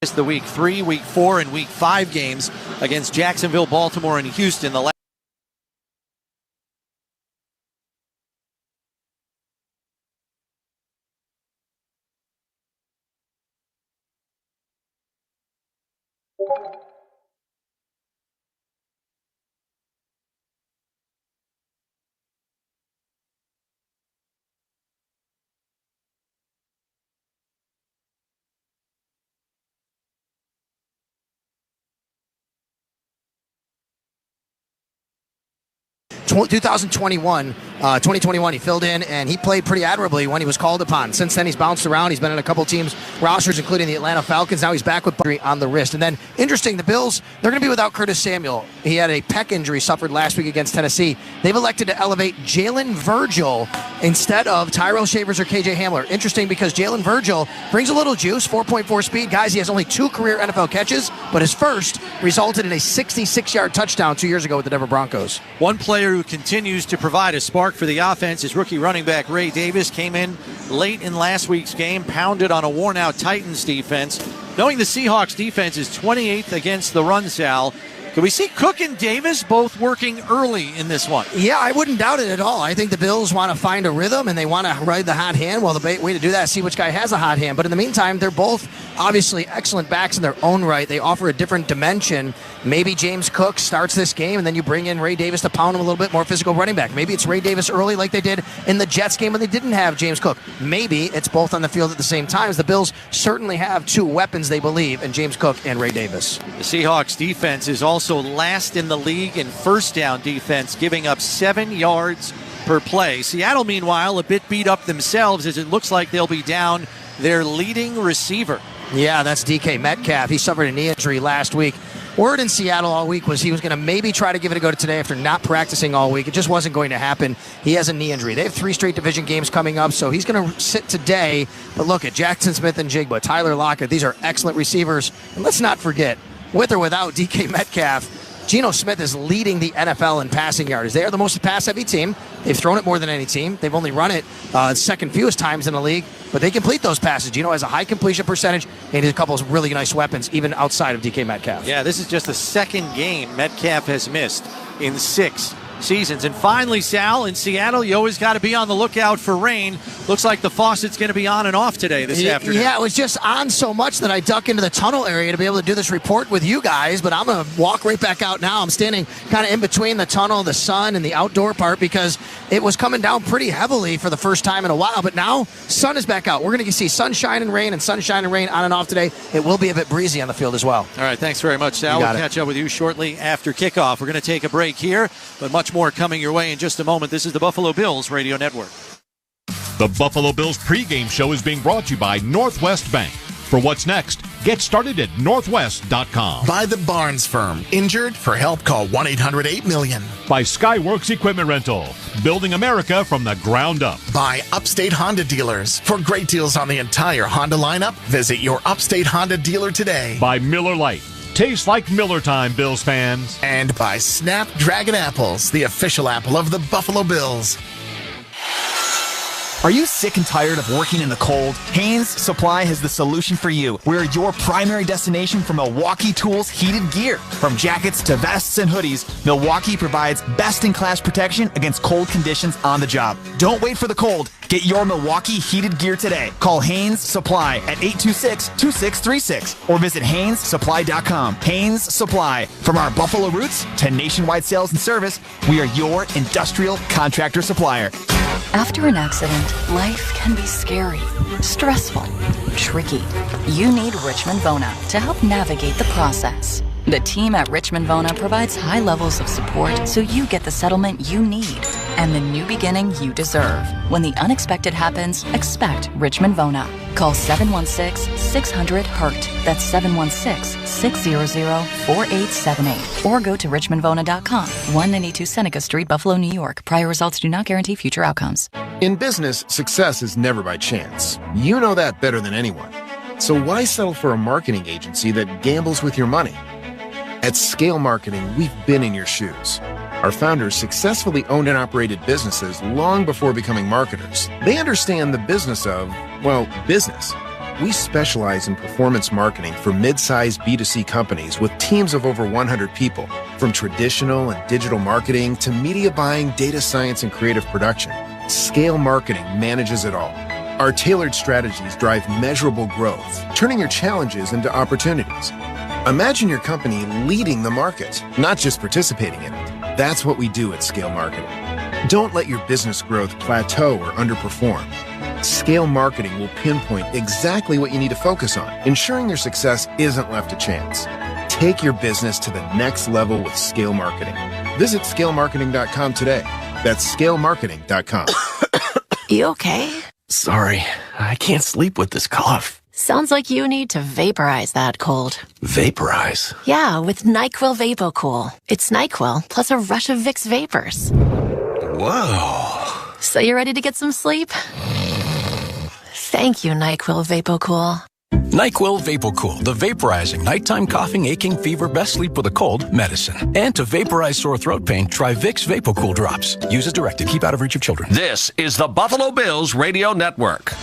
The week 3, week 4, and week 5 games against Jacksonville, Baltimore, and Houston. The In 2021, he filled in, and he played pretty admirably when he was called upon. Since then, he's bounced around. He's been in a couple teams' rosters, including the Atlanta Falcons. Now he's back with injury on the wrist. And then, interesting, the Bills, they're going to be without Curtis Samuel. He had a pec injury suffered last week against Tennessee. They've elected to elevate Jalen Virgil instead of Tyrell Shavers or KJ Hamler. Interesting, because Jalen Virgil brings a little juice, 4.4 speed. Guys, he has only 2 career NFL catches, but his first resulted in a 66-yard touchdown 2 years ago with the Denver Broncos. One player who continues to provide a spark for the offense is rookie running back Ray Davis. Came in late in last week's game, pounded on a worn-out Titans defense. Knowing the Seahawks defense is 28th against the run, Sal, could we see Cook and Davis both working early in this one? Yeah, I wouldn't doubt it at all. I think the Bills want to find a rhythm, and they want to ride the hot hand. Well, the way to do that is see which guy has a hot hand. But in the meantime, they're both obviously excellent backs in their own right. They offer a different dimension. Maybe James Cook starts this game, and then you bring in Ray Davis to pound him a little bit more physical running back. Maybe it's Ray Davis early like they did in the Jets game when they didn't have James Cook. Maybe it's both on the field at the same time. The Bills certainly have 2 weapons, they believe, in James Cook and Ray Davis. The Seahawks defense is also last in the league in first down defense, giving up 7 yards per play. Seattle, meanwhile, a bit beat up themselves as it looks like they'll be down their leading receiver. Yeah, that's DK Metcalf. He suffered a knee injury last week. Word in Seattle all week was he was going to maybe try to give it a go today after not practicing all week. It just wasn't going to happen. He has a knee injury. They have 3 straight division games coming up, so he's going to sit today. But look at Jackson Smith and Jigba, Tyler Lockett. These are excellent receivers. And let's not forget, with or without DK Metcalf, Geno Smith is leading the NFL in passing yards. They are the most pass-heavy team. They've thrown it more than any team. They've only run it second fewest times in the league, but they complete those passes. Geno has a high completion percentage, and he has a couple of really nice weapons, even outside of DK Metcalf. Yeah, this is just the second game Metcalf has missed in 6 seasons. And finally, Sal, in Seattle, you always got to be on the lookout for rain. Looks like the faucet's going to be on and off today this afternoon. Yeah, it was just on so much that I duck into the tunnel area to be able to do this report with you guys, but I'm going to walk right back out now. I'm standing kind of in between the tunnel, the sun, and the outdoor part because it was coming down pretty heavily for the first time in a while, but now sun is back out. We're going to see sunshine and rain on and off today. It will be a bit breezy on the field as well. All right, thanks very much, Sal. We'll catch up with you shortly after kickoff. We're going to take a break here, but much more coming your way in just a moment. This is the Buffalo Bills Radio Network. The Buffalo Bills pregame show is being brought to you by Northwest Bank. For what's next, get started at northwest.com. By the Barnes Firm. Injured? For help, call 1-800-8-million. By Skyworks Equipment Rental. Building America from the ground up. By Upstate Honda Dealers. For great deals on the entire Honda lineup, visit your Upstate Honda dealer today. By Miller Lite. Tastes like Miller time, Bills fans. And by Snapdragon Apples, the official apple of the Buffalo Bills. Are you sick and tired of working in the cold? Haynes Supply has the solution for you. We're your primary destination for Milwaukee Tools heated gear. From jackets to vests and hoodies, Milwaukee provides best-in-class protection against cold conditions on the job. Don't wait for the cold. Get your Milwaukee heated gear today. Call Haynes Supply at 826-2636 or visit HaynesSupply.com. Haynes Supply. From our Buffalo roots to nationwide sales and service, we are your industrial contractor supplier. After an accident, life can be scary, stressful, tricky. You need Richmond Vona to help navigate the process. The team at Richmond Vona provides high levels of support so you get the settlement you need and the new beginning you deserve. When the unexpected happens, expect Richmond Vona. Call 716-600-HURT. That's 716-600-4878. Or go to richmondvona.com. 192 Seneca Street, Buffalo, New York. Prior results do not guarantee future outcomes. In business, success is never by chance. You know that better than anyone. So why settle for a marketing agency that gambles with your money? At Scale Marketing, we've been in your shoes. Our founders successfully owned and operated businesses long before becoming marketers. They understand the business of, well, business. we specialize in performance marketing for mid-sized B2C companies with teams of over 100 people. From traditional and digital marketing to media buying, data science, and creative production, Scale Marketing manages it all. Our tailored strategies drive measurable growth, turning your challenges into opportunities. Imagine your company leading the market, not just participating in it. That's what we do at Scale Marketing. Don't let your business growth plateau or underperform. Scale Marketing will pinpoint exactly what you need to focus on, ensuring your success isn't left to chance. Take your business to the next level with Scale Marketing. Visit scalemarketing.com today. That's scalemarketing.com. You okay? Sorry, I can't sleep with this cough. Sounds like you need to vaporize that cold. Vaporize? Yeah, with NyQuil VapoCool. It's NyQuil plus a rush of Vicks vapors. Whoa. So you ready to get some sleep? Thank you, NyQuil VapoCool. NyQuil VapoCool, the vaporizing nighttime coughing, aching, fever, best sleep with a cold medicine. And to vaporize sore throat pain, try Vicks VapoCool drops. Use as directed. Keep out of reach of children. This is the Buffalo Bills Radio Network.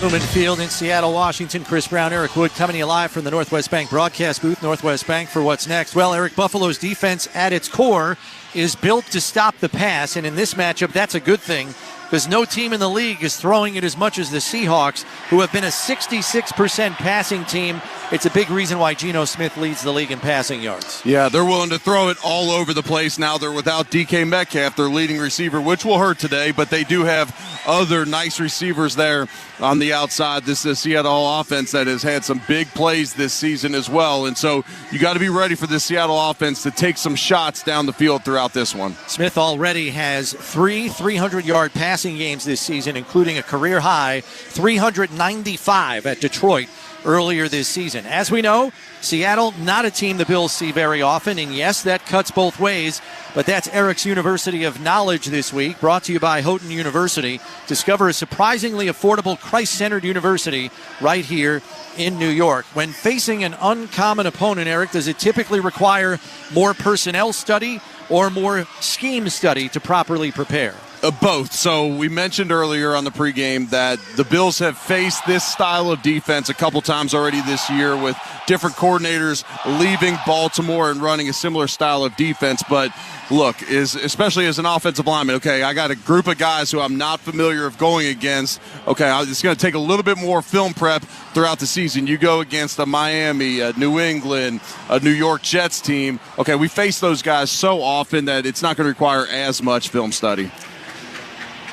Lumen Field in Seattle, Washington. Chris Brown, Eric Wood coming to you live from the Northwest Bank broadcast booth. Northwest Bank for what's next. Well, Eric, Buffalo's defense at its core is built to stop the pass, and in this matchup, that's a good thing because no team in the league is throwing it as much as the Seahawks, who have been a 66% passing team. It's a big reason why Geno Smith leads the league in passing yards. Yeah, they're willing to throw it all over the place now. They're without DK Metcalf, their leading receiver, which will hurt today, but they do have other nice receivers there on the outside. This is a Seattle offense that has had some big plays this season as well, and so you got to be ready for this Seattle offense to take some shots down the field throughout this one. Smith already has 3 300-yard passing games this season, including a career-high 395 at Detroit earlier this season. As we know, Seattle, not a team the Bills see very often, and yes, that cuts both ways, but that's Eric's University of Knowledge this week, brought to you by Houghton University. Discover a surprisingly affordable, Christ-centered university right here in New York. When facing an uncommon opponent, Eric, does it typically require more personnel study or more scheme study to properly prepare? Both. So we mentioned earlier on the pregame that the Bills have faced this style of defense a couple times already this year with different coordinators leaving Baltimore and running a similar style of defense. But look, especially as an offensive lineman, okay, I got a group of guys who I'm not familiar of going against. Okay, it's going to take a little bit more film prep throughout the season. You go against a Miami, a New England, a New York Jets team. Okay, we face those guys so often that it's not going to require as much film study.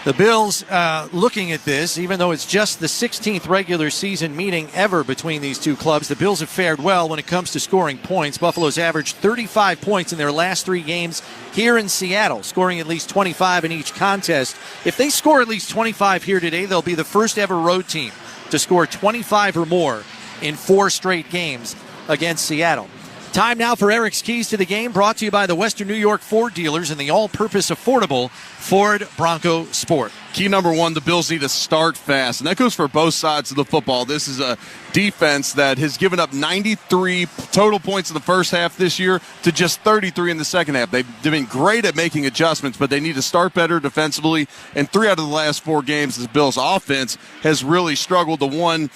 The Bills, looking at this, even though it's just the 16th regular season meeting ever between these two clubs, the Bills have fared well when it comes to scoring points. Buffalo's averaged 35 points in their last 3 games here in Seattle, scoring at least 25 in each contest. If they score at least 25 here today, they'll be the first ever road team to score 25 or more in 4 straight games against Seattle. Time now for Eric's Keys to the Game, brought to you by the Western New York Ford dealers and the all-purpose affordable Ford Bronco Sport. Key number 1, the Bills need to start fast, and that goes for both sides of the football. This is a defense that has given up 93 total points in the first half this year to just 33 in the second half. They've been great at making adjustments, but they need to start better defensively. And 3 out of the last 4 games, the Bills' offense has really struggled. The one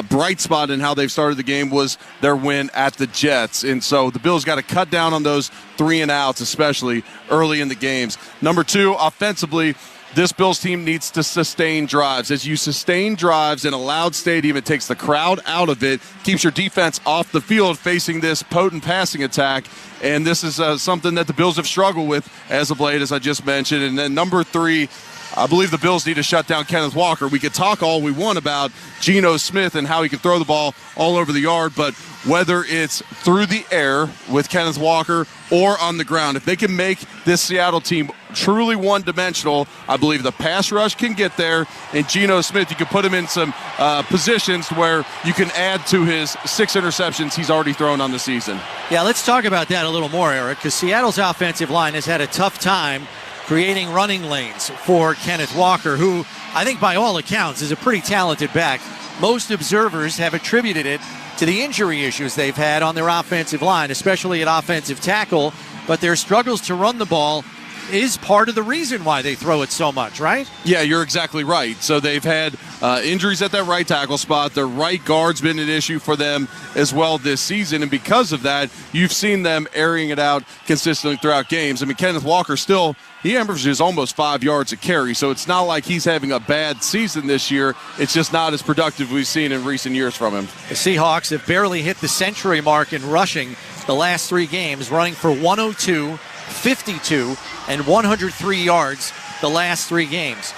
bright spot in how they've started the game was their win at the Jets. And so the Bills got to cut down on those 3-and-outs, especially early in the games. Number 2, offensively, this Bills team needs to sustain drives. As you sustain drives in a loud stadium, it takes the crowd out of it, keeps your defense off the field facing this potent passing attack. And this is something that the Bills have struggled with as of late, as I just mentioned. And then number 3, I believe the Bills need to shut down Kenneth Walker. We could talk all we want about Geno Smith and how he can throw the ball all over the yard, but whether it's through the air with Kenneth Walker or on the ground, if they can make this Seattle team truly one-dimensional, I believe the pass rush can get there, and Geno Smith, you can put him in some positions where you can add to his 6 interceptions he's already thrown on the season. Yeah, let's talk about that a little more, Eric, because Seattle's offensive line has had a tough time creating running lanes for Kenneth Walker, who I think by all accounts is a pretty talented back. Most observers have attributed it to the injury issues they've had on their offensive line, especially at offensive tackle, but their struggles to run the ball is part of the reason why they throw it so much, right? Yeah, you're exactly right. So they've had injuries at that right tackle spot. Their right guard's been an issue for them as well this season, and because of that, you've seen them airing it out consistently throughout games. I mean, Kenneth Walker still, he averages almost 5 yards a carry, so it's not like he's having a bad season this year. It's just not as productive we've seen in recent years from him. The Seahawks have barely hit the century mark in rushing the last 3 games, running for 102, 52, and 103 yards the last 3 games.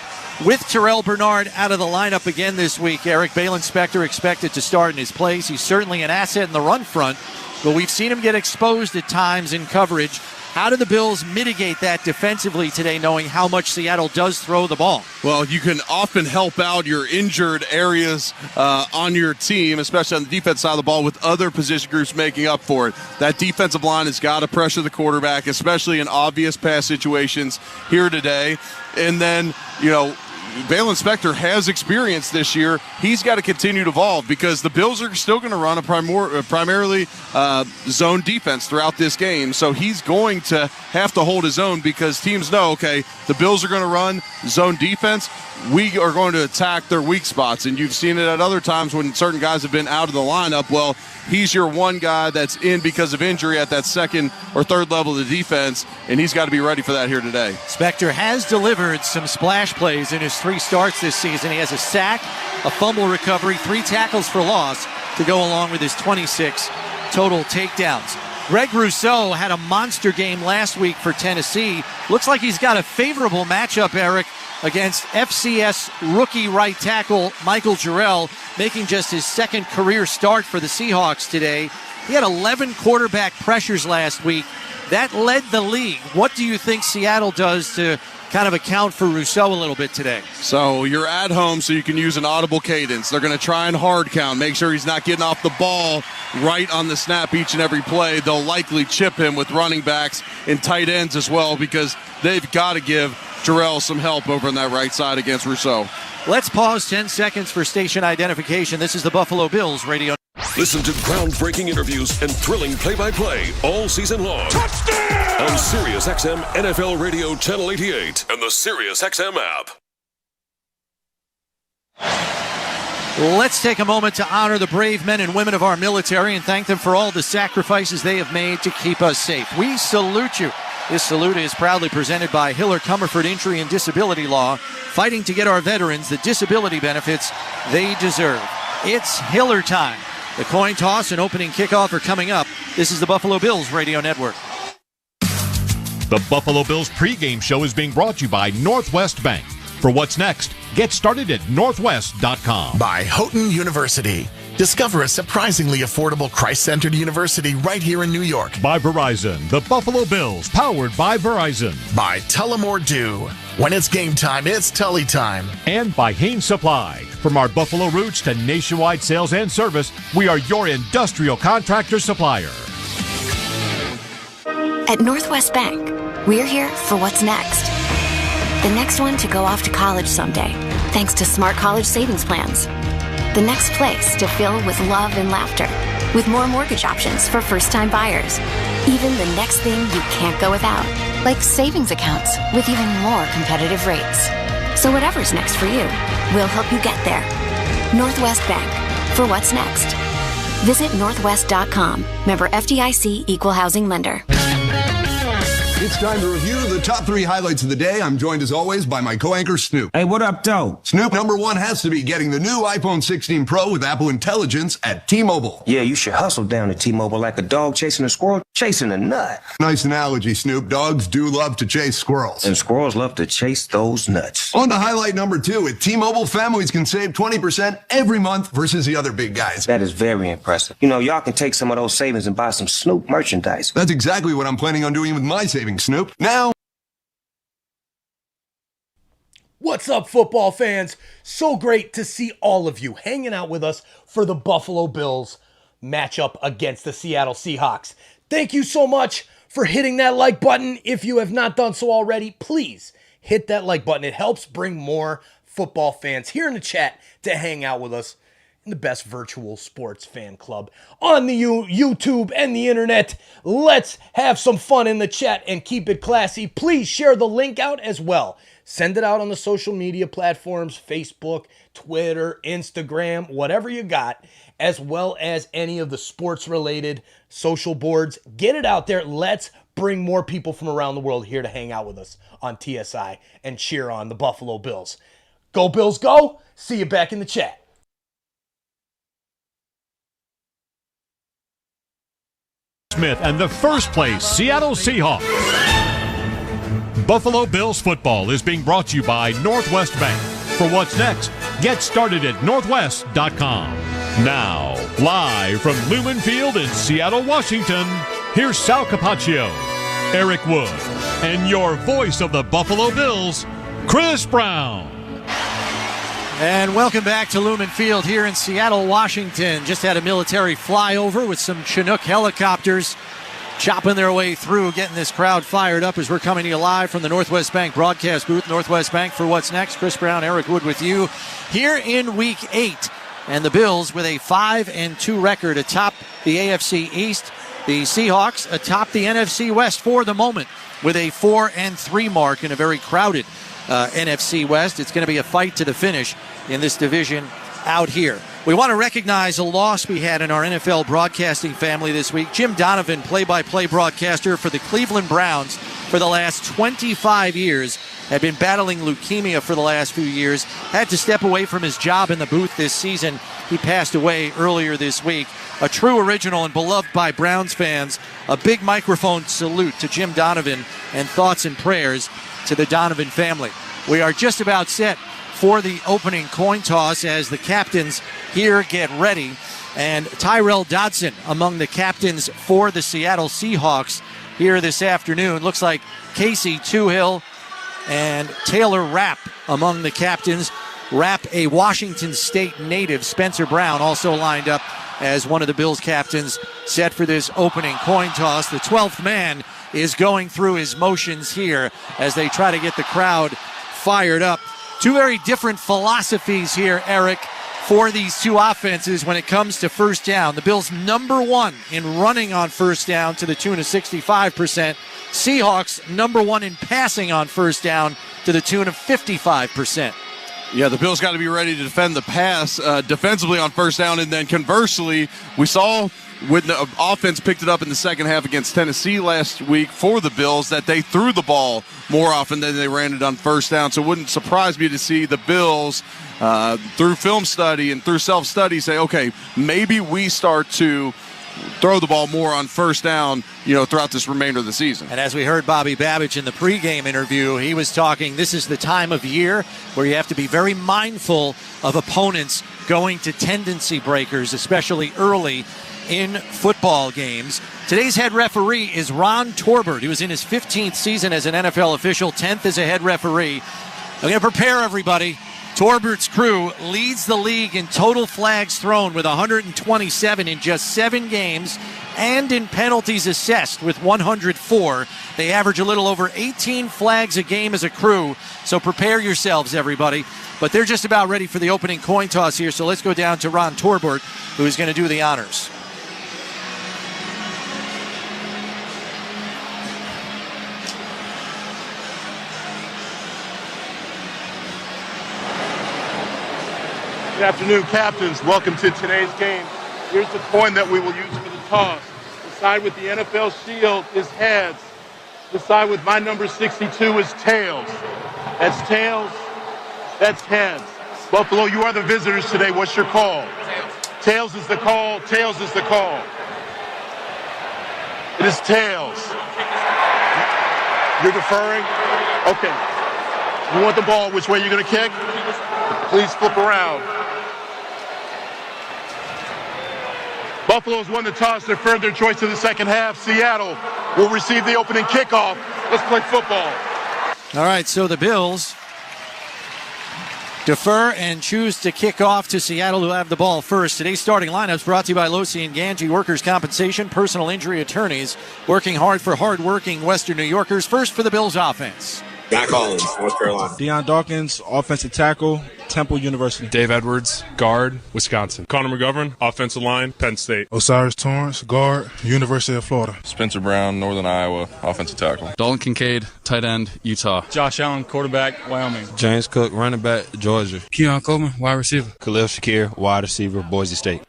With Terrell Bernard out of the lineup again this week, Eric, Balen Spector expected to start in his place. He's certainly an asset in the run front, but we've seen him get exposed at times in coverage. How do the Bills mitigate that defensively today, knowing how much Seattle does throw the ball? Well, you can often help out your injured areas on your team, especially on the defense side of the ball, with other position groups making up for it. That defensive line has got to pressure the quarterback, especially in obvious pass situations here today. And then, Balen Spector has experience this year. He's got to continue to evolve because the Bills are still going to run a primarily zone defense throughout this game. So he's going to have to hold his own because teams know, okay, the Bills are going to run zone defense. We are going to attack their weak spots. And you've seen it at other times when certain guys have been out of the lineup. Well, he's your one guy that's in because of injury at that second or third level of the defense, and he's got to be ready for that here today. Spector has delivered some splash plays in his 3 starts this season. He has a sack, a fumble recovery, 3 tackles for loss to go along with his 26 total takedowns. Greg Rousseau had a monster game last week for Tennessee. Looks like he's got a favorable matchup, Eric, against FCS rookie right tackle Michael Jarrell, making just his 2nd career start for the Seahawks today. He had 11 quarterback pressures last week. That led the league. What do you think Seattle does to kind of account for Rousseau a little bit today? So you're at home, so you can use an audible cadence. They're going to try and hard count, make sure he's not getting off the ball right on the snap each and every play. They'll likely chip him with running backs and tight ends as well because they've got to give Jarrell some help over on that right side against Rousseau. Let's pause 10 seconds for station identification. This is the Buffalo Bills radio. Listen to groundbreaking interviews and thrilling play-by-play all season long. Touchdown! On SiriusXM NFL Radio Channel 88 and the SiriusXM app. Let's take a moment to honor the brave men and women of our military and thank them for all the sacrifices they have made to keep us safe. We salute you. This salute is proudly presented by Hiller Comerford Injury and Disability Law, fighting to get our veterans the disability benefits they deserve. It's Hiller time. The coin toss and opening kickoff are coming up. This is the Buffalo Bills Radio Network. The Buffalo Bills pregame show is being brought to you by Northwest Bank. For what's next, get started at northwest.com. By Houghton University. Discover a surprisingly affordable Christ-centered university right here in New York. By Verizon, the Buffalo Bills, powered by Verizon. By Tullamore Dew. When it's game time, it's Tully time. And by Haynes Supply. From our Buffalo roots to nationwide sales and service, we are your industrial contractor supplier. At Northwest Bank, we're here for what's next. The next one to go off to college someday, thanks to smart college savings plans. The next place to fill with love and laughter, with more mortgage options for first-time buyers. Even the next thing you can't go without, like savings accounts with even more competitive rates. So whatever's next for you, we'll help you get there. Northwest Bank, for what's next. Visit northwest.com. Member FDIC, Equal Housing Lender. It's time to review the top 3 highlights of the day. I'm joined as always by my co-anchor Snoop. Hey, what up, though? Snoop, number 1 has to be getting the new iPhone 16 Pro with Apple Intelligence at T-Mobile. Yeah, you should hustle down to T-Mobile like a dog chasing a squirrel, chasing a nut. Nice analogy, Snoop. Dogs do love to chase squirrels. And squirrels love to chase those nuts. On to highlight number 2. At T-Mobile, families can save 20% every month versus the other big guys. That is very impressive. You know, y'all can take some of those savings and buy some Snoop merchandise. That's exactly what I'm planning on doing with my savings, Snoop. Now, what's up, football fans? So great to see all of you hanging out with us for the Buffalo Bills matchup against the Seattle Seahawks. Thank you so much for hitting that like button. If you have not done so already, please hit that like button. It helps bring more football fans here in the chat to hang out with us. and the best virtual sports fan club on the YouTube and the internet. Let's have some fun in the chat and keep it classy. Please share the link out as well. Send it out on the social media platforms, Facebook, Twitter, Instagram, whatever you got, as well as any of the sports-related social boards. Get it out there. Let's bring more people from around the world here to hang out with us on TSI and cheer on the Buffalo Bills. Go Bills, go! See you back in the chat. Smith and the first place Seattle Seahawks. Buffalo Bills football is being brought to you by Northwest Bank. For what's next, get started at northwest.com. Now, live from Lumen Field in Seattle, Washington, here's Sal Capaccio, Eric Wood, and your voice of the Buffalo Bills, Chris Brown. And welcome back to Lumen Field here in Seattle, Washington. Just had a military flyover with some Chinook helicopters chopping their way through, getting this crowd fired up as we're coming to you live from the Northwest Bank broadcast booth. Northwest Bank for what's next. Chris Brown, Eric Wood with you here in Week 8. And the Bills with a 5-2 record atop the AFC East. The Seahawks atop the NFC West for the moment with a 4-3 mark in a very crowded NFC West. It's going to be a fight to the finish in this division out here. We want to recognize a loss we had in our NFL broadcasting family this week. Jim Donovan, play-by-play broadcaster for the Cleveland Browns for the last 25 years, had been battling leukemia for the last few years, had to step away from his job in the booth this season. He passed away earlier this week. A true original and beloved by Browns fans. A big microphone salute to Jim Donovan and thoughts and prayers to the Donovan family. We are just about set for the opening coin toss as the captains here get ready. And Tyrell Dodson among the captains for the Seattle Seahawks here this afternoon. Looks like Casey Toohill and Taylor Rapp among the captains. Rapp, a Washington State native. Spencer Brown also lined up as one of the Bills captains set for this opening coin toss. The 12th man is going through his motions here as they try to get the crowd fired up. Two very different philosophies here, Eric, for these two offenses when it comes to first down. The Bills number one in running on first down to the tune of 65%. Seahawks number one in passing on first down to the tune of 55%. Yeah, the Bills got to be ready to defend the pass defensively on first down. And then conversely, we saw when the offense picked it up in the second half against Tennessee last week for the Bills that they threw the ball more often than they ran it on first down. So it wouldn't surprise me to see the Bills, through film study and through self-study, say, okay, maybe we start to throw the ball more on first down, throughout this remainder of the season. And as we heard Bobby Babbage in the pregame interview, he was talking, this is the time of year where you have to be very mindful of opponents going to tendency breakers, especially early in football games. Today's head referee is Ron Torbert. He was in his 15th season as an NFL official, 10th as a head referee. I'm going to prepare everybody. Torbert's crew leads the league in total flags thrown with 127 in just 7 games and in penalties assessed with 104. They average a little over 18 flags a game as a crew, so prepare yourselves, everybody. But they're just about ready for the opening coin toss here, so let's go down to Ron Torbert, who is going to do the honors. Good afternoon, captains. Welcome to today's game. Here's the coin that we will use for the toss. The side with the NFL shield is heads. The side with my number 62 is tails. That's tails. That's heads. Buffalo, you are the visitors today. What's your call? Tails is the call. Tails is the call. It is tails. You're deferring? Okay. You want the ball. Which way you're going to kick? Please flip around. Buffalo's won the toss. They're further choice of the second half. Seattle will receive the opening kickoff. Let's play football. All right, so the Bills defer and choose to kick off to Seattle, who have the ball first. Today's starting lineups brought to you by Losi and Ganji, workers' compensation, personal injury attorneys, working hard for hard-working Western New Yorkers. First for the Bills offense. Matt Collins, North Carolina. Deion Dawkins, offensive tackle, Temple University. Dave Edwards, guard, Wisconsin. Connor McGovern, offensive line, Penn State. Osiris Torrance, guard, University of Florida. Spencer Brown, Northern Iowa, offensive tackle. Dalton Kincaid, tight end, Utah. Josh Allen, quarterback, Wyoming. James Cook, running back, Georgia. Keon Coleman, wide receiver. Khalil Shakir, wide receiver, Boise State.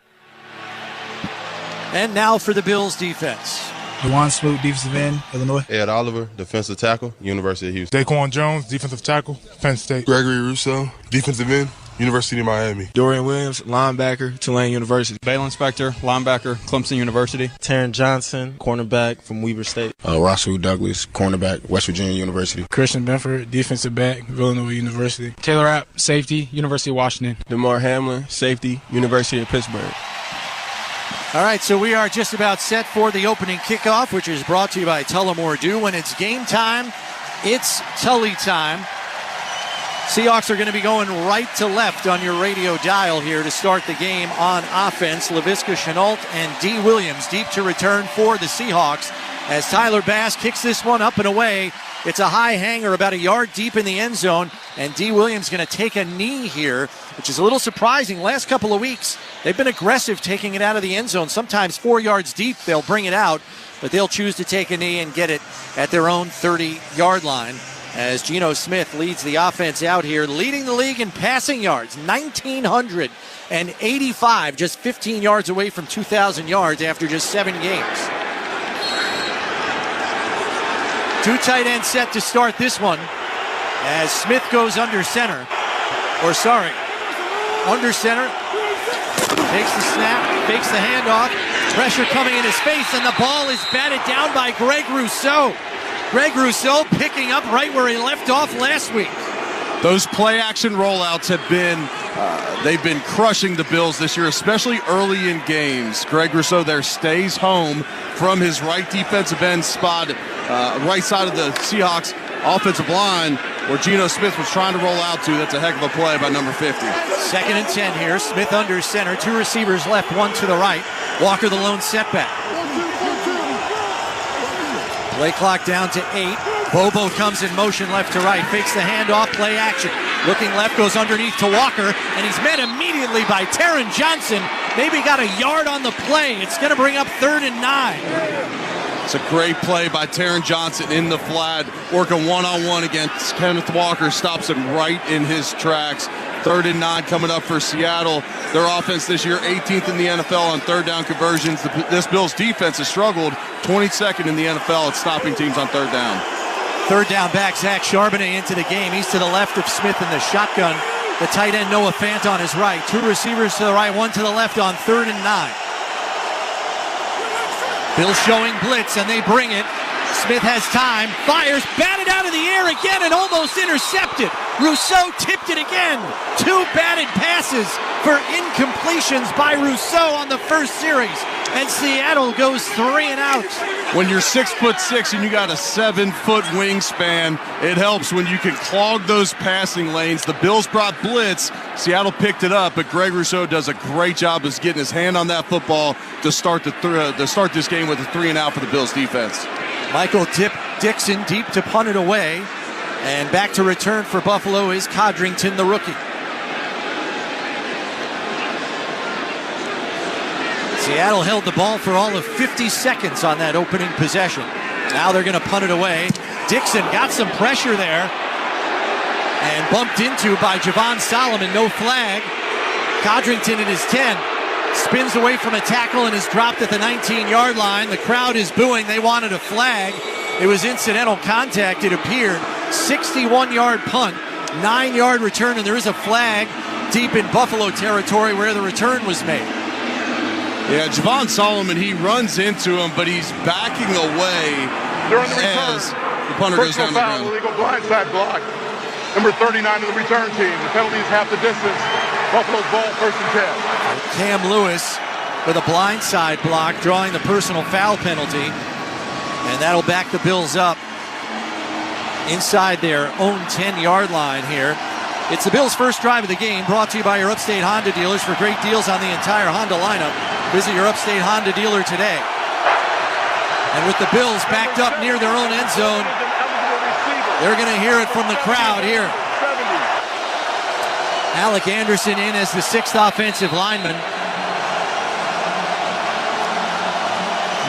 And now for the Bills defense. Juwan Smoot, defensive end, Illinois. Ed Oliver, defensive tackle, University of Houston. Daquan Jones, defensive tackle, Penn State. Gregory Rousseau, defensive end, University of Miami. Dorian Williams, linebacker, Tulane University. Balen Spector, linebacker, Clemson University. Taron Johnson, cornerback from Weber State. Russell Douglas, cornerback, West Virginia University. Christian Benford, defensive back, Villanova University. Taylor App, safety, University of Washington. DeMar Hamlin, safety, University of Pittsburgh. All right, so we are just about set for the opening kickoff, which is brought to you by Tullamore Dew. When it's game time, it's Tully time. Seahawks are going to be going right to left on your radio dial here to start the game on offense. Laviska Shenault and D. Williams deep to return for the Seahawks as Tyler Bass kicks this one up and away. It's a high hanger about a yard deep in the end zone, and D. Williams going to take a knee here, which is a little surprising. Last couple of weeks, they've been aggressive taking it out of the end zone. Sometimes 4 yards deep, they'll bring it out, but they'll choose to take a knee and get it at their own 30-yard line as Geno Smith leads the offense out here, leading the league in passing yards, 1,985, just 15 yards away from 2,000 yards after just 7 games. Two tight ends set to start this one as Smith goes under center. Under center. Takes the snap, fakes the handoff. Pressure coming in his face, and the ball is batted down by Greg Rousseau. Greg Rousseau picking up right where he left off last week. Those play-action rollouts have been, they've been crushing the Bills this year, especially early in games. Greg Rousseau there stays home from his right defensive end spot, right side of the Seahawks offensive line, where Geno Smith was trying to roll out to. That's a heck of a play by number 50. 2nd and 10 here. Smith under center. 2 receivers left, 1 to the right. Walker the lone setback. Play clock down to 8. Bobo comes in motion left to right. Fakes the handoff, play action. Looking left, goes underneath to Walker, and he's met immediately by Taron Johnson. Maybe got a yard on the play. It's going to bring up 3rd and 9. It's a great play by Taron Johnson in the flat, working one-on-one against Kenneth Walker, stops him right in his tracks. 3rd and 9 coming up for Seattle. Their offense this year, 18th in the NFL on 3rd down conversions. This Bills defense has struggled, 22nd in the NFL at stopping teams on 3rd down. 3rd down back, Zach Charbonnet into the game. He's to the left of Smith in the shotgun. The tight end, Noah Fant, on his right. 2 receivers to the right, 1 to the left on 3rd and 9. Bills showing blitz, and they bring it. Smith has time, fires, batted out of the air again and almost intercepted. Rousseau tipped it again. 2 batted passes for incompletions by Rousseau on the first series. And Seattle goes 3 and out. When you're 6'6" and you got a 7-foot wingspan, it helps when you can clog those passing lanes. The Bills brought blitz. Seattle picked it up, but Greg Rousseau does a great job of getting his hand on that football to start this game with a 3 and out for the Bills defense. Michael Dixon deep to punt it away. And back to return for Buffalo is Codrington, the rookie. Seattle held the ball for all of 50 seconds on that opening possession. Now they're going to punt it away. Dixon got some pressure there and bumped into by Javon Solomon. No flag. Codrington at his 10. Spins away from a tackle and is dropped at the 19-yard line. The crowd is booing. They wanted a flag. It was incidental contact, it appeared. 61-yard punt, 9-yard return, and there is a flag deep in Buffalo territory where the return was made. Yeah, Javon Solomon, he runs into him, but he's backing away during the return. The punter goes down the ground. Illegal blindside block. Number 39 of the return team. The penalty is half the distance. Buffalo's ball, 1st and 10. Cam Lewis with a blindside block, drawing the personal foul penalty. And that'll back the Bills up inside their own 10-yard line here. It's the Bills' first drive of the game, brought to you by your Upstate Honda dealers. For great deals on the entire Honda lineup, visit your Upstate Honda dealer today. And with the Bills backed up near their own end zone, they're going to hear it from the crowd here. Alec Anderson in as the 6th offensive lineman.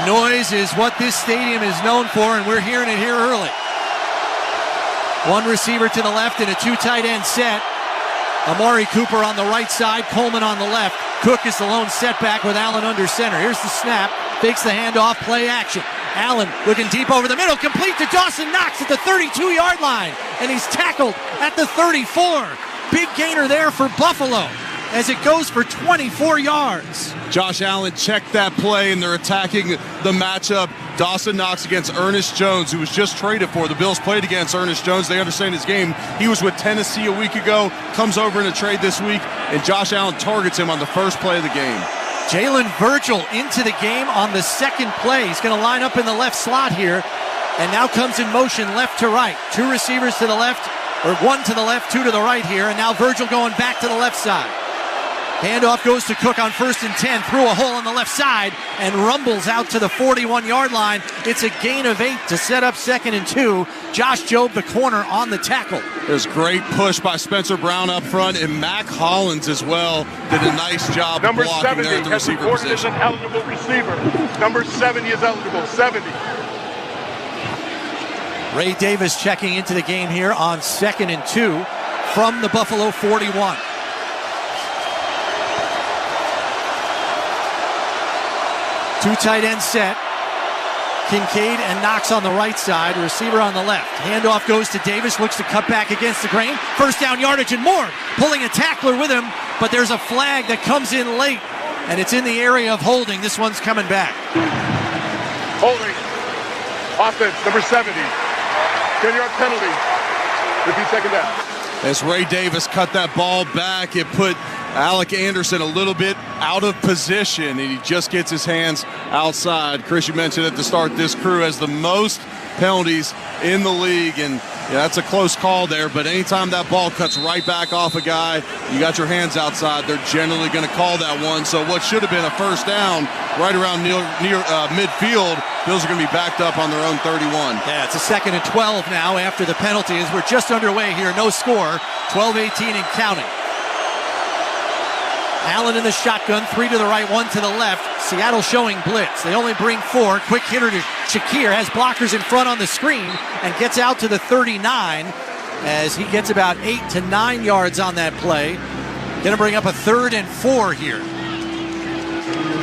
Noise is what this stadium is known for, and we're hearing it here early. One receiver to the left in a 2 tight end set. Amari Cooper on the right side, Coleman on the left. Cook is the lone setback with Allen under center. Here's the snap, fakes the handoff, play action. Allen looking deep over the middle, complete to Dawson Knox at the 32-yard line, and he's tackled at the 34. Big gainer there for Buffalo as it goes for 24 yards. Josh Allen checked that play, and they're attacking the matchup. Dawson Knox against Ernest Jones, who was just traded for. The Bills played against Ernest Jones. They understand his game. He was with Tennessee a week ago, comes over in a trade this week, and Josh Allen targets him on the first play of the game. Jalen Virgil into the game on the second play. He's going to line up in the left slot here, and now comes in motion left to right. 2 receivers to the left, or 1 to the left, 2 to the right here, and now Virgil going back to the left side. Handoff goes to Cook on 1st and 10, through a hole on the left side, and rumbles out to the 41-yard line. It's a gain of 8 to set up 2nd and 2. Josh Jobe, the corner, on the tackle. There's great push by Spencer Brown up front, and Mac Hollins as well did a nice job Number blocking 70 there at the has receiver reported as position. an eligible receiver. Number 70 is eligible. 70. Ray Davis checking into the game here on 2nd and 2 from the Buffalo 41. Two tight end set. Kincaid and Knox on the right side, receiver on the left. Handoff goes to Davis, looks to cut back against the grain. First down yardage and more, pulling a tackler with him, but there's a flag that comes in late, and it's in the area of holding. This one's coming back. Holding. Offense, number 70. 10-yard penalty. Repeat second down. As Ray Davis cut that ball back, it put Alec Anderson a little bit out of position, and he just gets his hands outside. Chris, you mentioned at the start, this crew has the most penalties in the league, and that's a close call there, but anytime that ball cuts right back off a guy, you got your hands outside, they're generally going to call that one. So what should have been a first down right around near midfield, Bills are going to be backed up on their own 31. Yeah, it's a 2nd and 12 now after the penalty as we're just underway here. No score, 12-18 and counting. Allen in the shotgun, 3 to the right, 1 to the left. Seattle showing blitz. They only bring 4. Quick hitter to Shakir, has blockers in front on the screen and gets out to the 39 as he gets about 8 to 9 yards on that play. Going to bring up a 3rd and 4 here.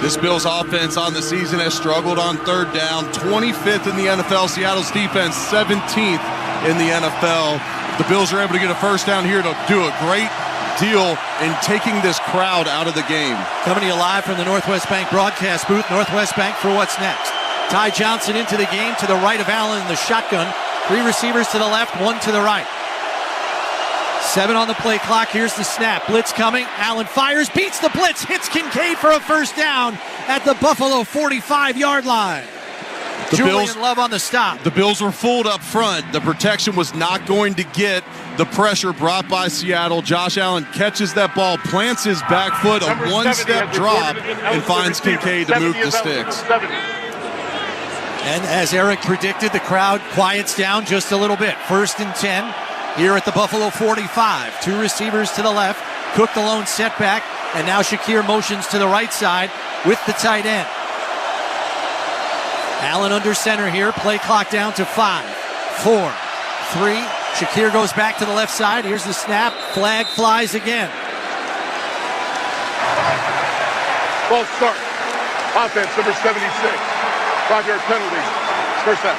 This Bills offense on the season has struggled on 3rd down. 25th in the NFL. Seattle's defense 17th in the NFL. The Bills are able to get a first down here to do a great deal in taking this crowd out of the game. Coming to you live from the Northwest Bank broadcast booth. Northwest Bank for what's next. Ty Johnson into the game to the right of Allen in the shotgun. 3 receivers to the left, 1 to the right. 7 on the play clock. Here's the snap. Blitz coming. Allen fires, beats the blitz, hits Kincaid for a first down at the Buffalo 45-yard line. Julian Love on the stop. The Bills were fooled up front. The protection was not going to get the pressure brought by Seattle. Josh Allen catches that ball, plants his back foot, a one-step drop, and finds Kincaid to move the sticks. And as Eric predicted, the crowd quiets down just a little bit. 1st and 10 here at the Buffalo 45. 2 receivers to the left. Cook the lone setback, and now Shakir motions to the right side with the tight end. Allen under center here. Play clock down to 5, 4, 3. Shakir goes back to the left side. Here's the snap. Flag flies again. False start. Offense, number 76. 5-yard penalty. First down.